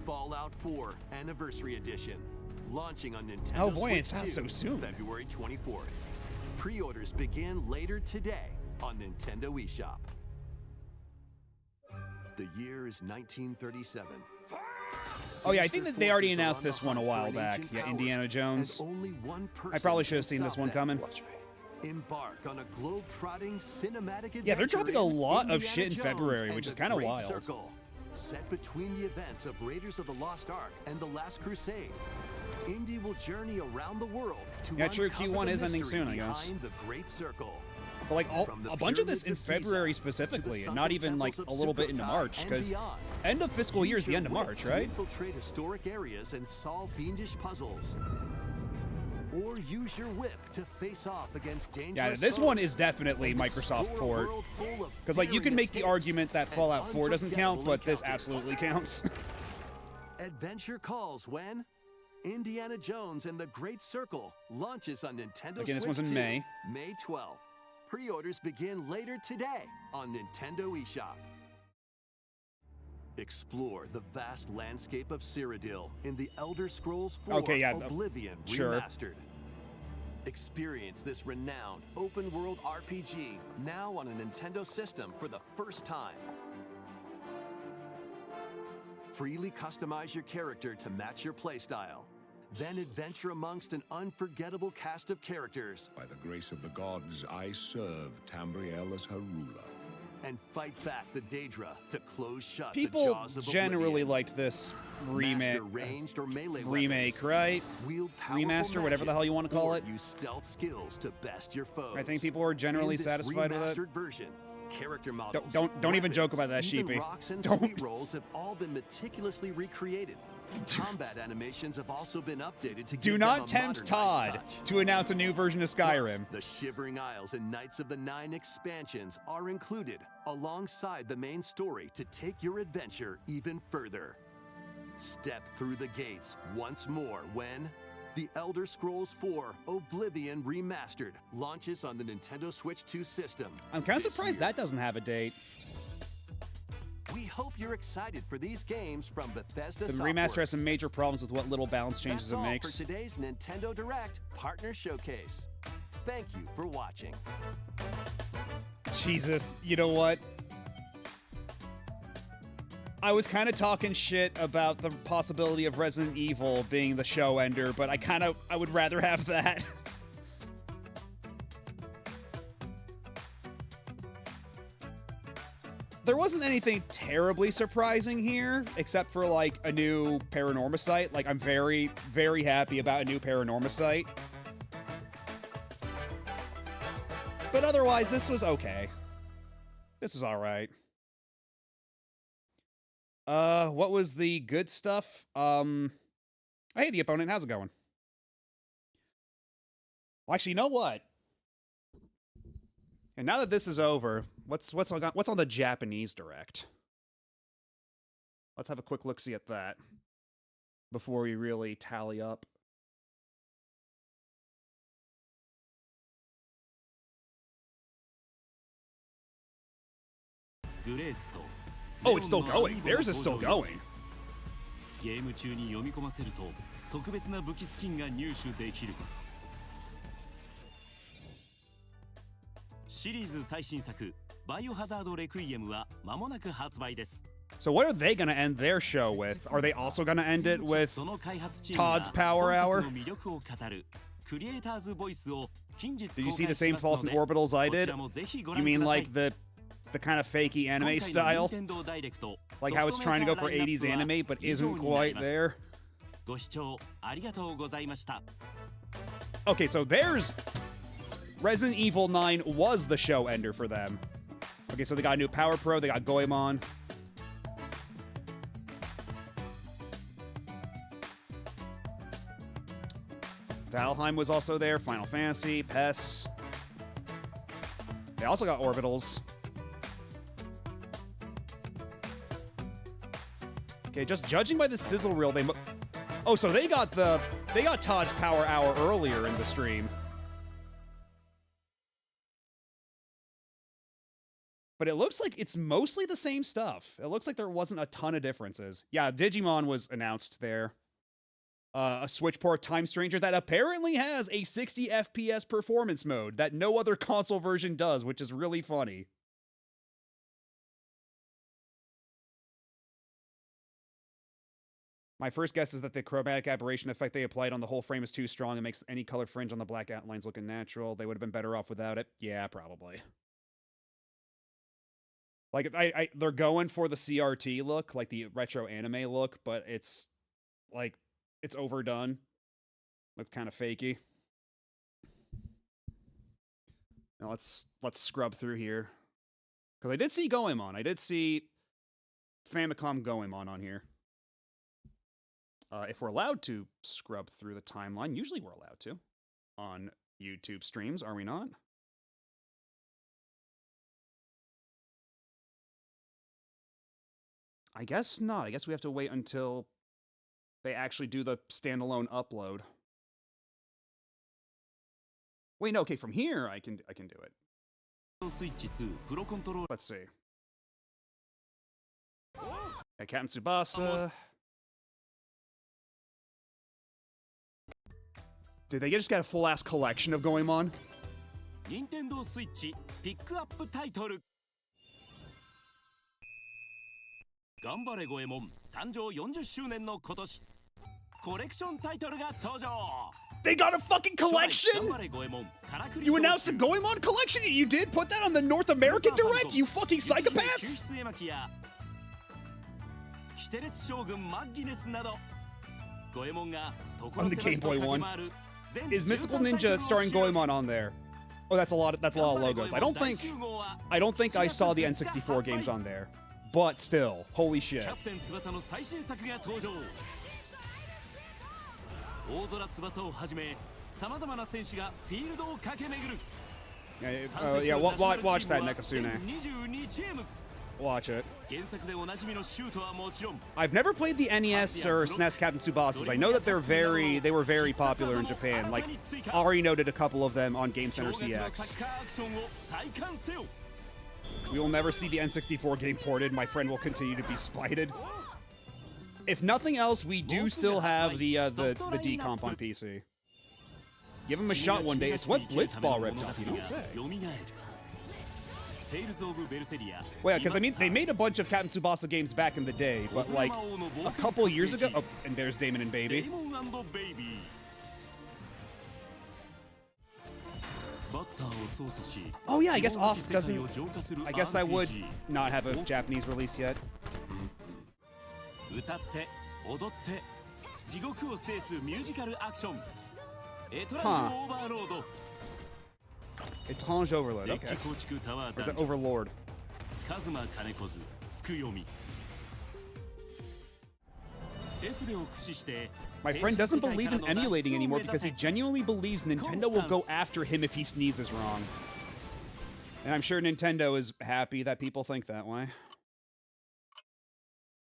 Fallout 4 Anniversary Edition, launching on Nintendo Oh boy, Switch it's out 2, so soon. February 24th. Pre-orders begin later today on Nintendo eShop. The year is 1937. Oh yeah, I think Sinister that they already forces are announced on the this one a hunt for while an back. ancient Yeah, power, Indiana Jones. and only one I person probably should can have seen this stop one them. coming. Embark on a globe-trotting cinematic adventure. Yeah, they're dropping a in lot of Indiana shit in Jones February, and which is the kind of Great wild. Circle, set between the events of Raiders of the Lost Ark and The Last Crusade. Indy will journey around the world to Yeah, true, uncover Q1 the is ending mystery soon, I guess. behind the Great Circle. But like From the a bunch of this in pyramids of Giza February to the specifically, and sunken not even like temples a of little bit into Sukhothai March, and because beyond. end of fiscal year is Use the your end of wits March, to right? Infiltrate historic areas and solve fiendish puzzles. Or use your whip to face off against dangerous Yeah, this one foes is definitely and Microsoft explore a port. world full of Because like you can daring make the escapes argument that and Fallout 4 doesn't count, unforgettable but this encounters. absolutely counts. Adventure calls when Indiana Jones and the Great Circle launches on Nintendo Again, this Switch one's in 2, May. May 12th. Pre-orders begin later today on Nintendo eShop. Explore the vast landscape of Cyrodiil in the Elder Scrolls 4 Okay, yeah, Oblivion sure. Remastered. Experience this renowned open-world RPG now on a Nintendo system for the first time. Freely customize your character to match your playstyle. Then adventure amongst an unforgettable cast of characters By the grace of the gods, I serve Tamriel as her ruler. and fight back the Daedra to close shut the People jaws of generally Oblivion. liked this remake, Master ranged or melee remake, weapons. right? Wield powerful Remaster, whatever the magic, hell you want to call or it. Use stealth skills to best your foes. I think people are generally In this satisfied with it. remastered version, character models, Don't even joke about that, even Sheepy. rocks and Don't. sweet rolls have all been meticulously recreated. Combat animations have also been updated to Do give not them a tempt modernized Todd touch. to announce a new version of Skyrim. Plus, the Shivering Isles and Knights of the Nine expansions are included alongside the main story to take your adventure even further. Step through the gates once more when The Elder Scrolls 4 Oblivion Remastered launches on the Nintendo Switch 2 system. I'm kind of this surprised year. that doesn't have a date. We hope you're excited for these games from Bethesda The Softworks. remaster has some major problems with what little balance changes That's it all makes. for today's Nintendo Direct Partner Showcase. Thank you for watching. Jesus, you know what? I was kind of talking shit about the possibility of Resident Evil being the show ender, but I would rather have that. There wasn't anything terribly surprising here, except for like a new Paranorma site. Like I'm very, very happy about a new Paranorma site. But otherwise, this was okay. This is all right. What was the good stuff? Hey, the opponent, how's it going? Well, actually, you know what? And now that this is over, what's on the Japanese Direct? Let's have a quick look-see at that before we really tally up. Oh, it's still going. Theirs is still going. ゲーム中に読み込ませると特別な武器スキンが入手できる。シリーズ最新作バイオハザードレクイエムは間もなく発売です So what are they gonna end their show with? Are they also gonna end it with Todd's Power Hour? の魅力を語るクリエイターズボイスを近日 Did you 公 see 開 the し same ますの false で orbitals I こち did? らもぜひご You 覧く mean ださい like the kind of fakey anime style? Like how it's trying to go for 80s anime but isn't quite there? ご視聴ありがとうございました Okay, so there's Resident Evil 9 was the show ender for them. Okay, so they got a new Power Pro, they got Goemon. Valheim was also there, Final Fantasy, PES. They also got Orbitals. Okay, just judging by the sizzle reel, oh, so they got Todd's Power Hour earlier in the stream. But it looks like it's mostly the same stuff. It looks like there wasn't a ton of differences. Yeah, Digimon was announced there. A Switch port Time Stranger that apparently has a 60 FPS performance mode that no other console version does, which is really funny. My first guess is that the chromatic aberration effect they applied on the whole frame is too strong and makes any color fringe on the black outlines look unnatural. They would have been better off without it. Yeah, probably. Like, they're going for the CRT look, like the retro anime look, but it's, like, it's overdone. Looks kind of fakey. Now let's scrub through here. Because I did see Goemon. I did see Famicom Goemon on here. If we're allowed to scrub through the timeline, usually we're allowed to on YouTube streams, are we not? I guess not. I guess we have to wait until they actually do the standalone upload. Wait, no, okay, from here I can do it. Let's see. Yeah, Captain Tsubasa. Did they just get a full-ass collection of Goemon? Nintendo Switch ピックアップタイトル頑張れゴエモン誕生40周年の今年コレクションタイトルが登場 They got a fucking collection? You announced a Goemon collection and you did put that on the North American Direct, you fucking psychopaths? On the Game Boy one. Is Mystical Ninja starring Goemon on there? Oh, that's a lot of logos. I don't think I saw the N64 games on there. But still, holy shit. Yeah, watch that, Nekasune. Watch it. I've never played the NES or SNES Captain Tsubasas. I know that they were very popular in Japan. Like, Ari noted a couple of them on Game Center CX. We will never see the N64 game ported. My friend will continue to be spited. If nothing else, we do still have the decomp on PC. Give him a shot one day. It's what Blitzball ripped off, you don't say. Well, yeah, because I mean, they made a bunch of Captain Tsubasa games back in the day, but like a couple years ago. Oh, and there's Damon and Baby. Oh yeah, I guess Off doesn't. I guess that would not have a Japanese release yet. Huh. Étrange Overlord, okay. Or is it Overlord? My friend doesn't believe in emulating anymore because he genuinely believes Nintendo will go after him if he sneezes wrong. And I'm sure Nintendo is happy that people think that way.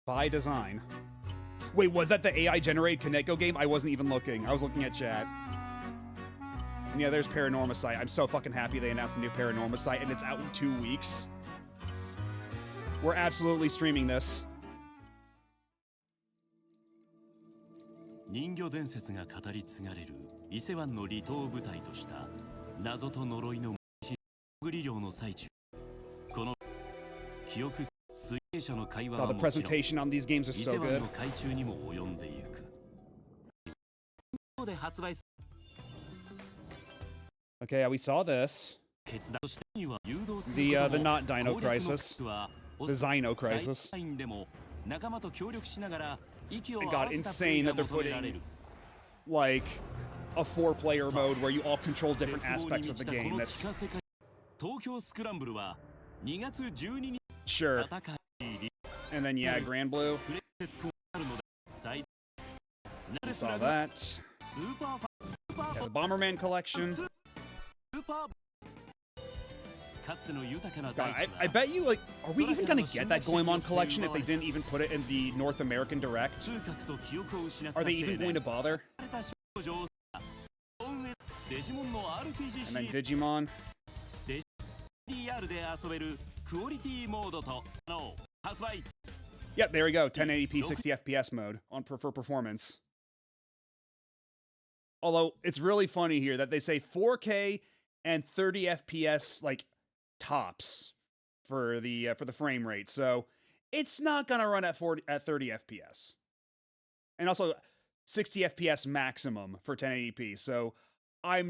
By design. Wait, was that the AI-generated Kaneko game? I wasn't even looking. I was looking at chat. And yeah, there's Paranormasight. I'm so fucking happy they announced a new Paranormasight, and it's out in 2 weeks. We're absolutely streaming this. 人魚伝説が語り継がれる伊勢湾の離島を舞台とした謎と呪いの潜り漁の最中この記憶水泳者の会話は The presentation on these games is so good. 伊勢湾の海中にも及んでいくで発売 Okay, yeah, we saw this. The not Dino Crisis. The Xino Crisis. It got insane that they're putting, like, a 4-player mode where you all control different aspects of the game. That's... Sure. And then, yeah, Grand Blue. We saw that. Yeah, the Bomberman collection. God, I bet you, like, are we even gonna get that Goemon collection if they didn't even put it in the North American Direct? Are they even going to bother? And then Digimon. クオリティモードと発売。 Yep, there we go. 1080p 60 FPS mode for performance. Although it's really funny here that they say 4K and 30 FPS like tops for the frame rate. So it's not gonna run at 30 FPS. And also 60 FPS maximum for 1080p. So I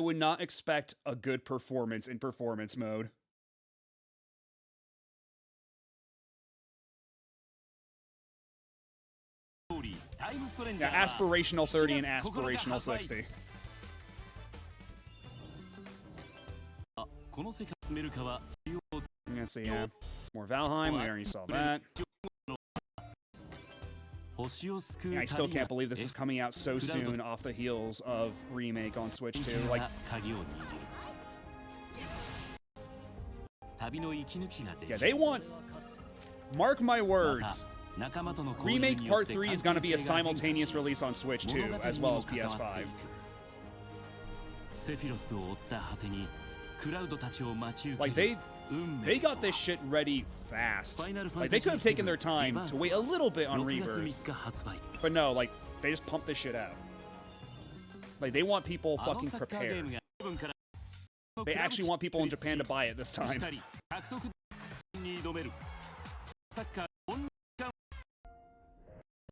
would not expect a good performance in performance mode. Yeah, aspirational 30 and aspirational 60. Let's see, yeah. More Valheim, we already saw that. Yeah, I still can't believe this is coming out so soon off the heels of Remake on Switch 2. Like, yeah, they want... Mark my words. Remake Part 3 is going to be a simultaneous release on Switch 2, as well as PS5. Like, they got this shit ready fast. Like, they could have taken their time to wait a little bit on Rebirth. But no, like, they just pumped this shit out. Like, they want people fucking prepared. They actually want people in Japan to buy it this time.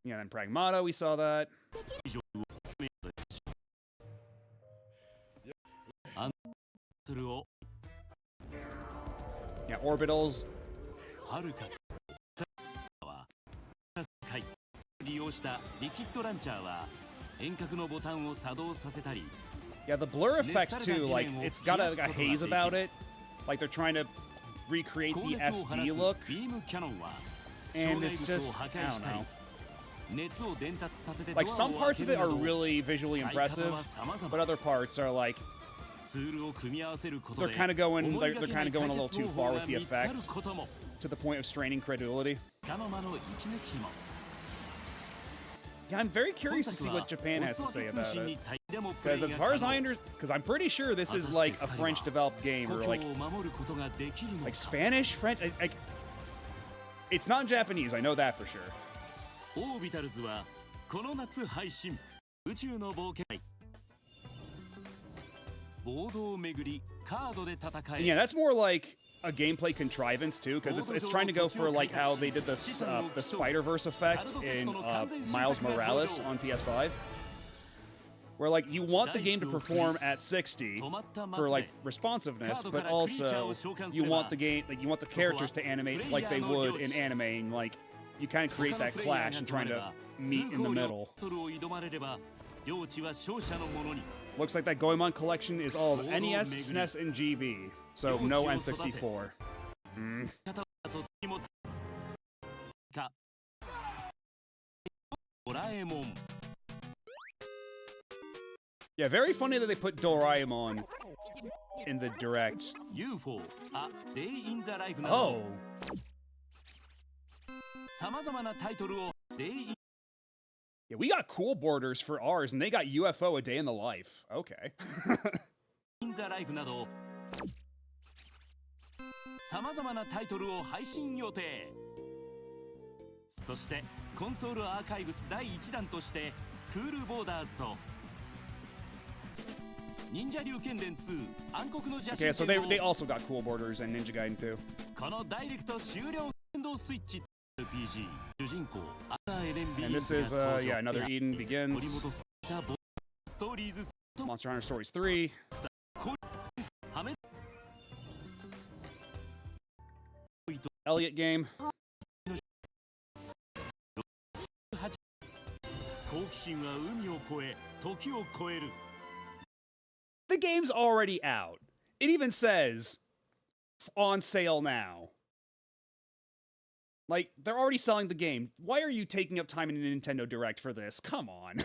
Yeah, then Pragmata, we saw that. Yeah, Orbitals. Yeah, the blur effect too, like, it's got a haze about it. Like, they're trying to recreate the SD look. And it's just, I don't know. Like, some parts of it are really visually impressive, but other parts are like, they're kind of going a little too far with the effect, to the point of straining credulity. Yeah, I'm very curious to see what Japan has to say about it. Because as far as I understand, because I'm pretty sure this is like a French-developed game, or like Spanish, French. It's not Japanese, I know that for sure. And yeah, that's more like a gameplay contrivance too, because it's trying to go for like how they did the Spider-Verse effect in Miles Morales on PS5, where like you want the game to perform at 60 for like responsiveness, but also you want the game, like you want the characters to animate like they would in anime, and like you kind of create that clash and trying to meet in the middle. Looks like that Goemon collection is all of NES, SNES, and GB, so no N64. Yeah, very funny that they put Doraemon in the direct. Oh. Yeah, we got cool borders for ours, and they got UFO: A Day in the Life. Okay. Okay, so they also got Cool Borders and Ninja Gaiden 2. And this is, yeah, another Eden Begins. Monster Hunter Stories 3. Elliot game. The game's already out. It even says on sale now. Like, they're already selling the game. Why are you taking up time in a Nintendo Direct for this? Come on.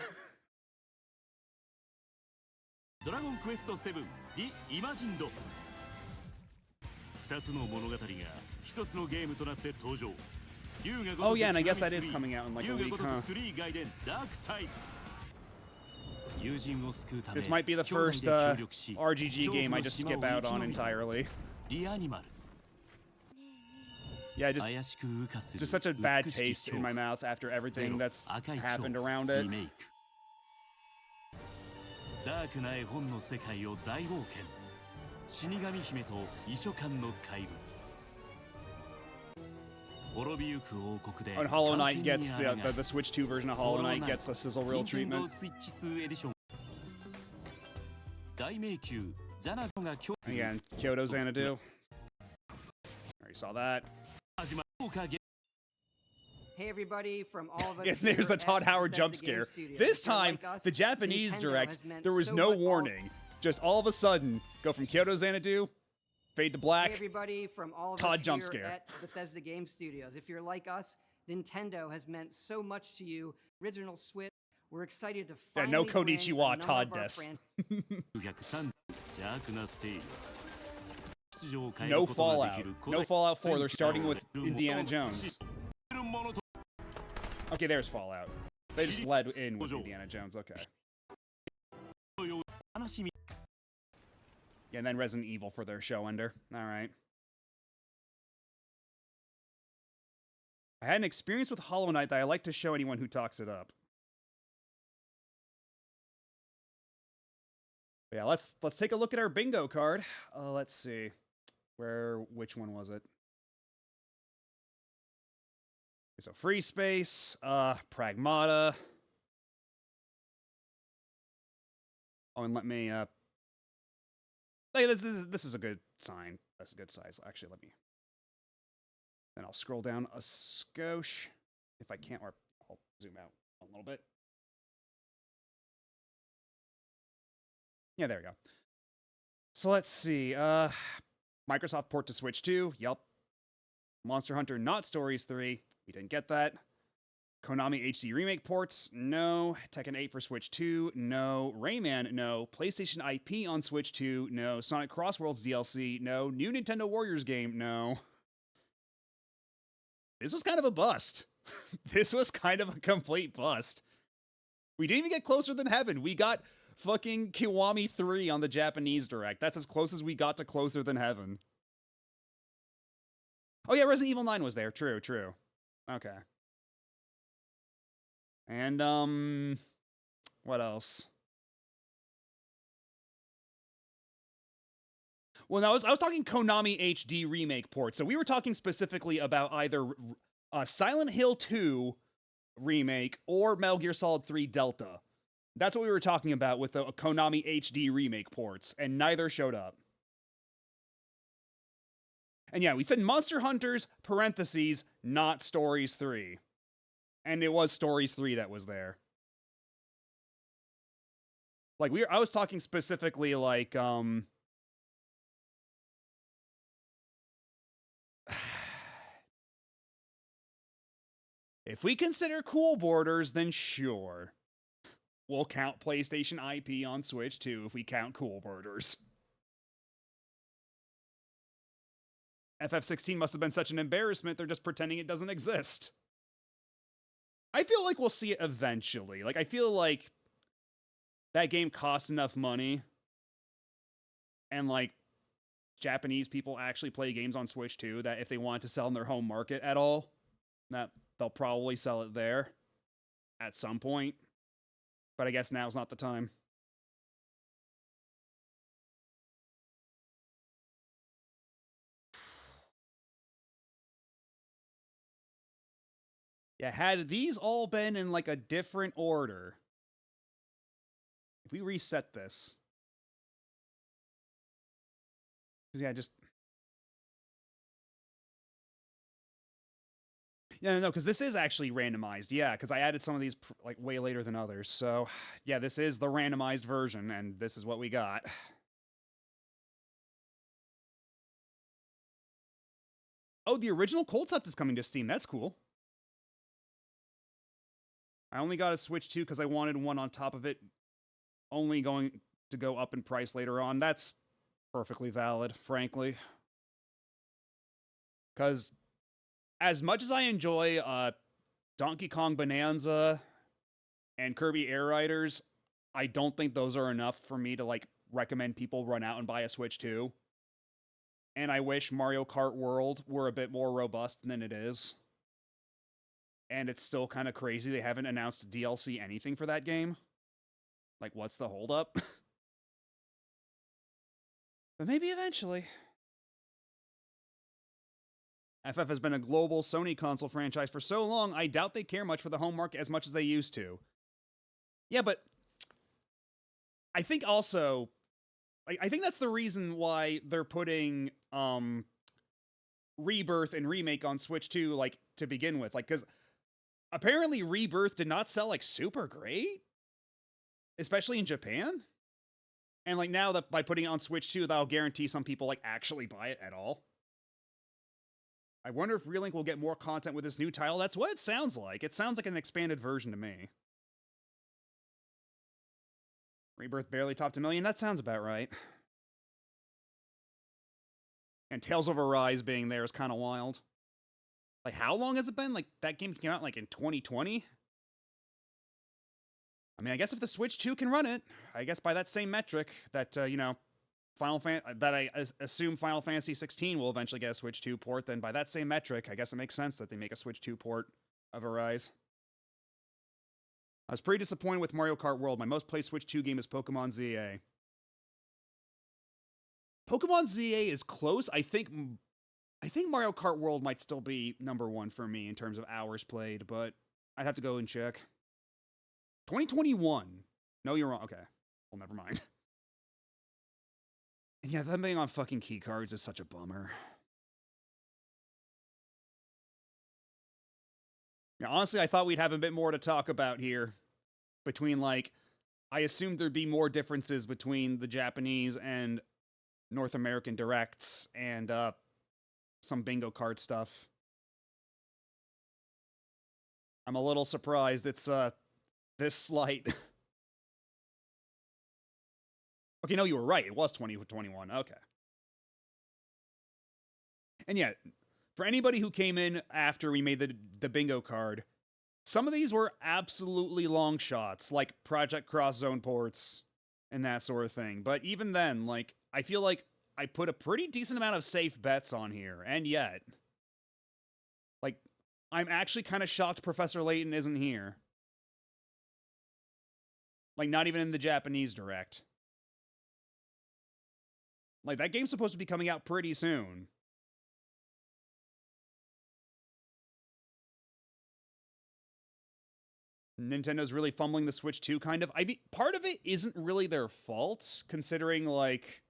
Dragon Quest VII Reimagined. 2つの物語が1つのゲームとなって登場。 Oh yeah, and I guess that is coming out in like a week, huh? This might be the first RGG game I just skip out on entirely. Yeah, just such a bad taste in my mouth after everything that's happened around it. ダークな絵本の世界を大冒険。死神姫と遺書館の怪物。滅びゆく王国で And Hollow Knight gets the Switch 2 version of Hollow Knight gets the sizzle reel treatment. Again, Kyoto Xanadu. Already saw that. Hey everybody, from all of us And there's the Todd Howard jump scare. This time, the Japanese Direct, there was no warning. Just all of a sudden, go from Kyoto Xanadu, fade to black, Hey everybody, from all of Todd us jump here scare. at Bethesda Game Studios. If you're like us, Nintendo has meant so much to you. Original Switch, we're excited to Yeah, finally no bring a Konichiwa, number Todd of our des. No Fallout. No Fallout 4. They're starting with Indiana Jones. Okay, there's Fallout. They just led in with Indiana Jones. Okay. Yeah, and then Resident Evil for their show ender. All right. I had an experience with Hollow Knight that I like to show anyone who talks it up. Yeah, let's take a look at our bingo card. Let's see. Which one was it? Okay, so Free Space, Pragmata. Oh, and let me hey, this is a good sign. That's a good size. Actually, let me. Then I'll scroll down a skosh if I can't, or I'll zoom out a little bit. Yeah, there we go. So let's see. Microsoft port to Switch 2. Yup. Monster Hunter Not Stories 3. We didn't get that. Konami HD remake ports. No. Tekken 8 for Switch 2. No. Rayman. No. PlayStation IP on Switch 2. No. Sonic Crossworlds DLC. No. New Nintendo Warriors game. No. This was kind of a bust. This was kind of a complete bust. We didn't even get closer than heaven. We got fucking Kiwami 3 on the Japanese Direct. That's as close as we got to closer than heaven. Oh yeah, Resident Evil 9 was there. True, true. Okay. And, what else? Well, no, I was talking Konami HD remake port. So we were talking specifically about either Silent Hill 2 remake or Metal Gear Solid 3 Delta. That's what we were talking about with the Konami HD remake ports, and neither showed up. And yeah, we said Monster Hunters, parentheses, not Stories 3. And it was Stories 3 that was there. Like, I was talking specifically, like, if we consider Cool Borders, then sure. We'll count PlayStation IP on Switch 2 if we count Cool Borders. FF16 must have been such an embarrassment, they're just pretending it doesn't exist. I feel like we'll see it eventually. Like, I feel like that game costs enough money, and, like, Japanese people actually play games on Switch 2 that if they want to sell in their home market at all, that they'll probably sell it there at some point. But I guess now's not the time. Yeah, had these all been in, like, a different order, if we reset this, because, yeah, just... Yeah, no, because this is actually randomized, yeah, because I added some of these, like, way later than others, so, yeah, this is the randomized version, and this is what we got. Oh, the original Concept is coming to Steam, that's cool. I only got a Switch 2 because I wanted one on top of it, only going to go up in price later on. That's perfectly valid, frankly. Because as much as I enjoy Donkey Kong Bonanza and Kirby Air Riders, I don't think those are enough for me to, like, recommend people run out and buy a Switch 2. and I wish Mario Kart World were a bit more robust than it is. And it's still kind of crazy they haven't announced DLC anything for that game. Like, what's the holdup? But maybe eventually. FF has been a global Sony console franchise for so long, I doubt they care much for the home market as much as they used to. Yeah, but I think also, I think that's the reason why they're putting Rebirth and Remake on Switch 2, like, to begin with. Like, because apparently Rebirth did not sell, like, super great, especially in Japan. And, like, now that by putting it on Switch 2, that'll guarantee some people, like, actually buy it at all. I wonder if Relink will get more content with this new title. That's what it sounds like. It sounds like an expanded version to me. Rebirth barely topped 1 million. That sounds about right. And Tales of Arise being there is kind of wild. Like, how long has it been? Like, that game came out, like, in 2020? I mean, I guess if the Switch 2 can run it, I guess by that same metric that, you know, I assume Final Fantasy 16 will eventually get a Switch 2 port, then by that same metric, I guess it makes sense that they make a Switch 2 port of Arise. I was pretty disappointed with Mario Kart World. My most played Switch 2 game is Pokemon ZA. Pokemon ZA is close. I think Mario Kart World might still be #1 for me in terms of hours played, but I'd have to go and check. 2021. No, you're wrong. Okay. Well, never mind. And yeah, them being on fucking key cards is such a bummer. Yeah, honestly, I thought we'd have a bit more to talk about here. Between, like, I assumed there'd be more differences between the Japanese and North American directs and some bingo card stuff. I'm a little surprised it's this slight. Okay, no, you were right. It was 2021. Okay. And yeah, for anybody who came in after we made the bingo card, some of these were absolutely long shots, like Project Cross Zone ports and that sort of thing. But even then, like, I feel like I put a pretty decent amount of safe bets on here, and yet, like, I'm actually kind of shocked Professor Layton isn't here. Like, not even in the Japanese direct. Like, that game's supposed to be coming out pretty soon. Nintendo's really fumbling the Switch 2, kind of. I mean, part of it isn't really their fault, considering, like,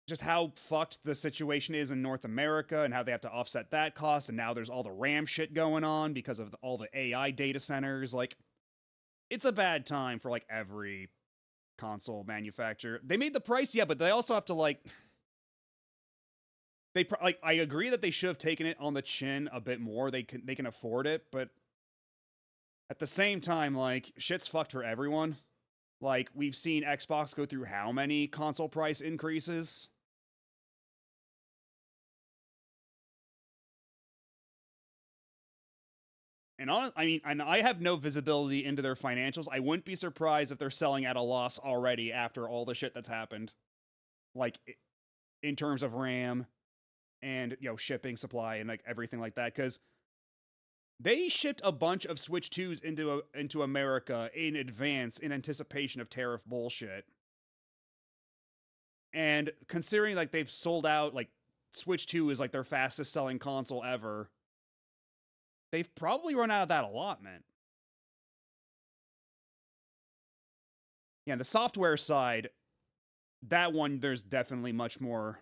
just how fucked the situation is in North America and how they have to offset that cost, and now there's all the RAM shit going on because of all the AI data centers. Like, it's a bad time for, like, every console manufacturer. They made the price, yeah, but they also have to, like... I agree that they should have taken it on the chin a bit more. They can afford it, but at the same time, like, shit's fucked for everyone. Like, we've seen Xbox go through how many console price increases? And I have no visibility into their financials. I wouldn't be surprised if they're selling at a loss already after all the shit that's happened. Like, in terms of RAM and, you know, shipping, supply, and, like, everything like that. Because they shipped a bunch of Switch 2s into America in advance in anticipation of tariff bullshit. And considering, like, they've sold out, like, Switch 2 is, like, their fastest selling console ever, they've probably run out of that allotment. Yeah, the software side, that one, there's definitely much more.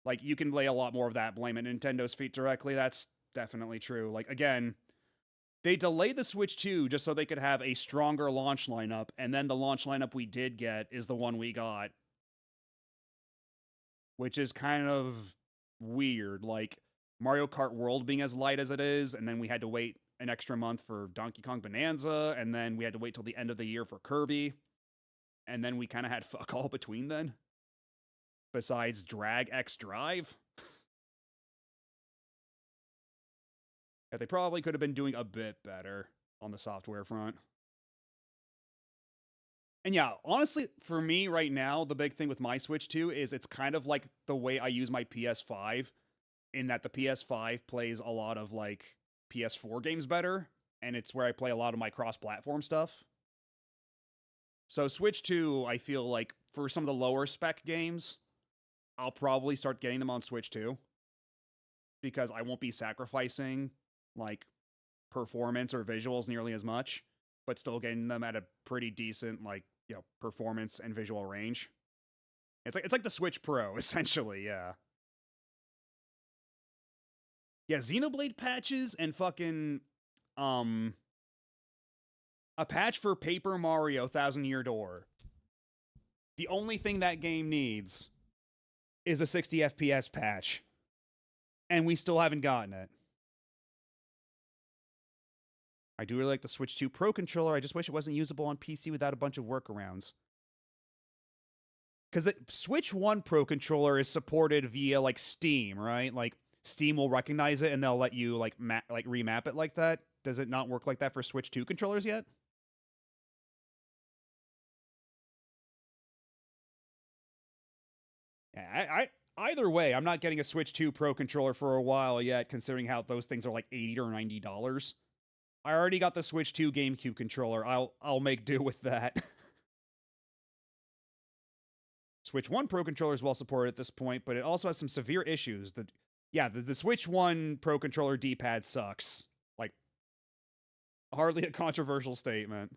Like, you can lay a lot more of that blame at Nintendo's feet directly. That's definitely true. Like, again, they delayed the Switch 2 just so they could have a stronger launch lineup, and then the launch lineup we did get is the one we got. Which is kind of weird. Like, Mario Kart World being as light as it is, and then we had to wait an extra month for Donkey Kong Bonanza, and then we had to wait till the end of the year for Kirby, and then we kind of had fuck all between then. Besides Drag X Drive. Yeah, they probably could have been doing a bit better on the software front. And yeah, honestly, for me right now, the big thing with my Switch 2 is it's kind of like the way I use my PS5, in that the PS5 plays a lot of like PS4 games better, and it's where I play a lot of my cross-platform stuff. So Switch 2, I feel like for some of the lower spec games, I'll probably start getting them on Switch 2, because I won't be sacrificing like performance or visuals nearly as much, but still getting them at a pretty decent like, you know, performance and visual range. It's like the Switch Pro essentially, yeah. Yeah, Xenoblade patches and fucking a patch for Paper Mario Thousand Year Door. The only thing that game needs is a 60 FPS patch. And we still haven't gotten it. I do really like the Switch 2 Pro controller. I just wish it wasn't usable on PC without a bunch of workarounds. Because the Switch 1 Pro controller is supported via, like, Steam, right? Like, Steam will recognize it and they'll let you, like, remap it like that. Does it not work like that for Switch 2 controllers yet? Yeah, either way, I'm not getting a Switch 2 Pro controller for a while yet, considering how those things are like $80 or $90. I already got the Switch 2 GameCube controller. I'll make do with that. Switch 1 Pro controller is well supported at this point, but it also has some severe issues. The Switch 1 Pro controller D-pad sucks. Like, hardly a controversial statement.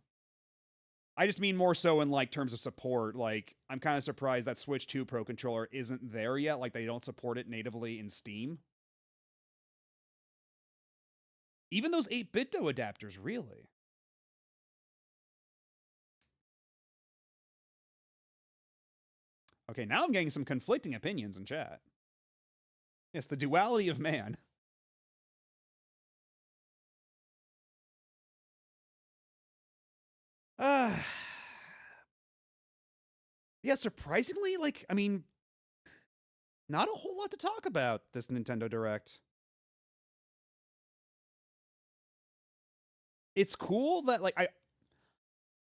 I just mean more so in, like, terms of support. Like, I'm kind of surprised that Switch 2 Pro controller isn't there yet. Like, they don't support it natively in Steam. Even those 8BitDo adapters, really. Okay, now I'm getting some conflicting opinions in chat. Yes, the duality of man. Yeah, surprisingly, like, I mean, not a whole lot to talk about this Nintendo Direct. It's cool that, like,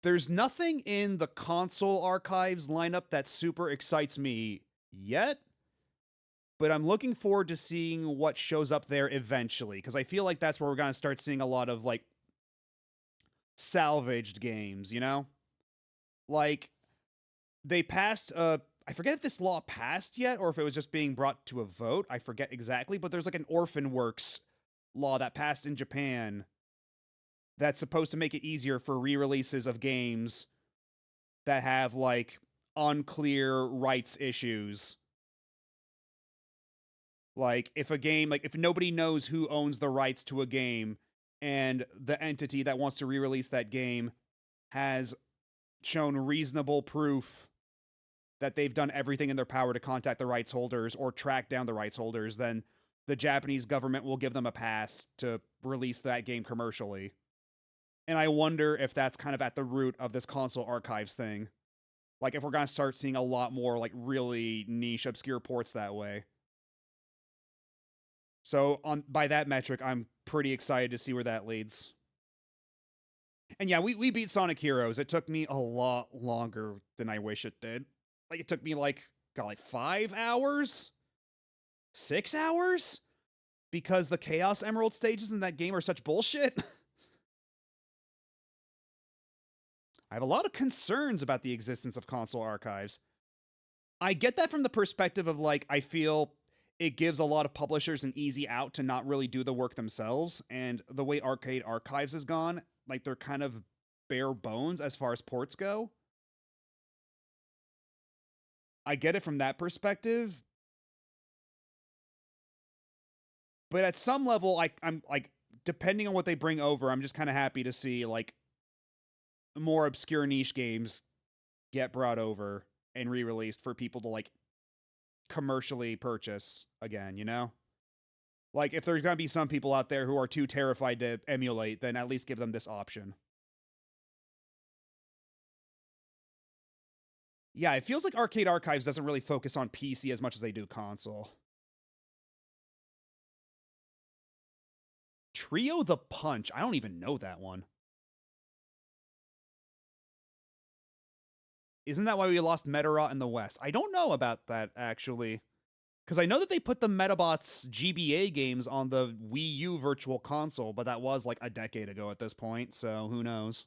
there's nothing in the console archives lineup that super excites me yet, but I'm looking forward to seeing what shows up there eventually, because I feel like that's where we're going to start seeing a lot of, like, salvaged games, you know? Like, they passed, I forget if this law passed yet, or if it was just being brought to a vote, I forget exactly, but there's, like, an Orphan Works law that passed in Japan that's supposed to make it easier for re-releases of games that have, like, unclear rights issues. Like, if a game, like, if nobody knows who owns the rights to a game, and the entity that wants to re-release that game has shown reasonable proof that they've done everything in their power to contact the rights holders or track down the rights holders, then the Japanese government will give them a pass to release that game commercially. And I wonder if that's kind of at the root of this console archives thing. Like, if we're going to start seeing a lot more, like, really niche, obscure ports that way. So, by that metric, I'm pretty excited to see where that leads. And yeah, we beat Sonic Heroes. It took me a lot longer than I wish it did. Like, it took me, like, 5 hours? 6 hours? Because the Chaos Emerald stages in that game are such bullshit? I have a lot of concerns about the existence of console archives. I get that from the perspective of, like, I feel it gives a lot of publishers an easy out to not really do the work themselves, and the way Arcade Archives has gone, like, they're kind of bare bones as far as ports go. I get it from that perspective. But at some level, I'm like, depending on what they bring over, I'm just kind of happy to see, like, more obscure niche games get brought over and re-released for people to, like, commercially purchase again, you know? Like, if there's gonna be some people out there who are too terrified to emulate, then at least give them this option. Yeah, it feels like Arcade Archives doesn't really focus on PC as much as they do console. Trio the Punch. I don't even know that one. Isn't that why we lost Metarot in the West? I don't know about that, actually. Because I know that they put the Metabots GBA games on the Wii U Virtual Console, but that was like a decade ago at this point, so who knows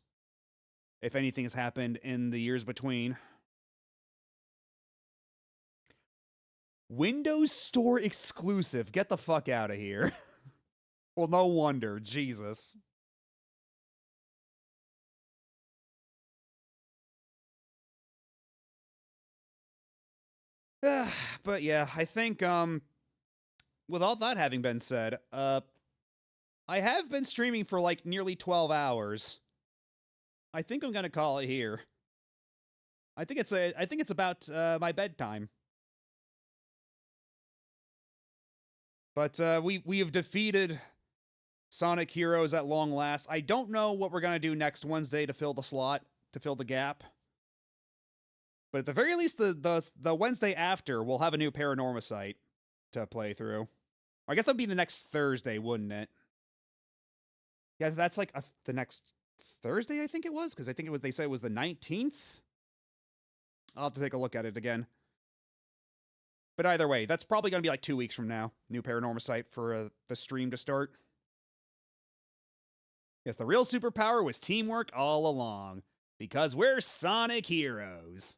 if anything has happened in the years between. Windows Store exclusive. Get the fuck out of here. Well, no wonder. Jesus. But yeah, I think, with all that having been said, I have been streaming for like nearly 12 hours. I think I'm gonna call it here. I think it's about, my bedtime. But, we have defeated Sonic Heroes at long last. I don't know what we're gonna do next Wednesday to fill the slot, to fill the gap. But at the very least, the Wednesday after, we'll have a new Paranormosite to play through. I guess that'd be the next Thursday, wouldn't it? Yeah, that's like the next Thursday, I think it was, because I think it was, they said it was the 19th. I'll have to take a look at it again. But either way, that's probably going to be like 2 weeks from now. New Paranormosite for the stream to start. Yes, the real superpower was teamwork all along. Because we're Sonic Heroes.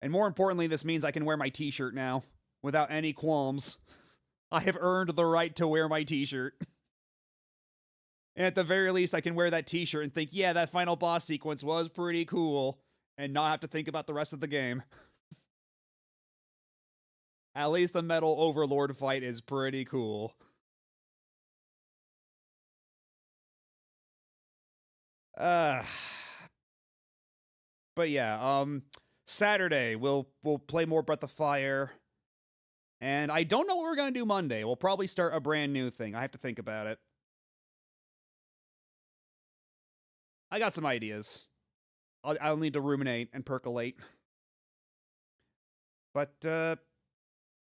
And more importantly, this means I can wear my t-shirt now. Without any qualms. I have earned the right to wear my t-shirt. And at the very least, I can wear that t-shirt and think, yeah, that final boss sequence was pretty cool. And not have to think about the rest of the game. At least the Metal Overlord fight is pretty cool. But yeah, Saturday we'll play more Breath of Fire. And I don't know what we're gonna do Monday. We'll probably start a brand new thing. I have to think about it. I got some ideas. I'll need to ruminate and percolate. But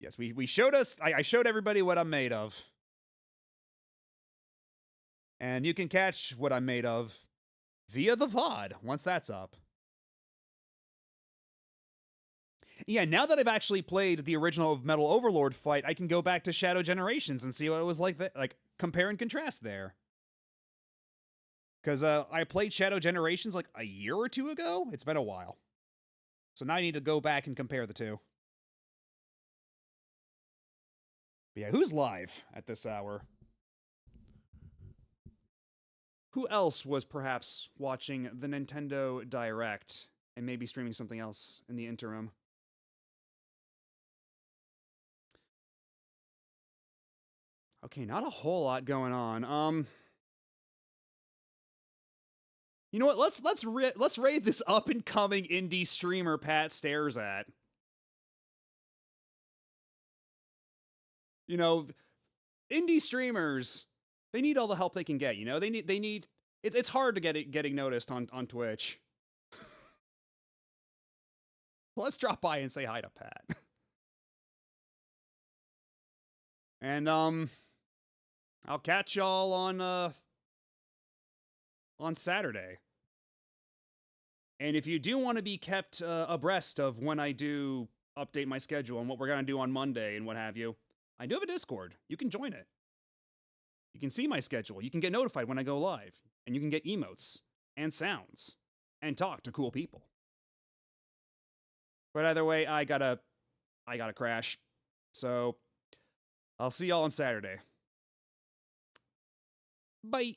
yes, we showed us. I showed everybody what I'm made of. And you can catch what I'm made of via the VOD, once that's up. Yeah, now that I've actually played the original Metal Overlord fight, I can go back to Shadow Generations and see what it was like, like compare and contrast there. Because I played Shadow Generations like a year or two ago. It's been a while. So now I need to go back and compare the two. But yeah, who's live at this hour? Who else was perhaps watching the Nintendo Direct and maybe streaming something else in the interim? Okay, not a whole lot going on. You know what? Let's raid this up and coming indie streamer Pat stares at. You know, indie streamers, they need all the help they can get, you know? They need it's hard to getting noticed on Twitch. Let's drop by and say hi to Pat. And I'll catch y'all on Saturday. And if you do want to be kept abreast of when I do update my schedule and what we're going to do on Monday and what have you, I do have a Discord. You can join it. You can see my schedule. You can get notified when I go live. And you can get emotes and sounds and talk to cool people. But either way, I gotta crash. So I'll see y'all on Saturday. Bye.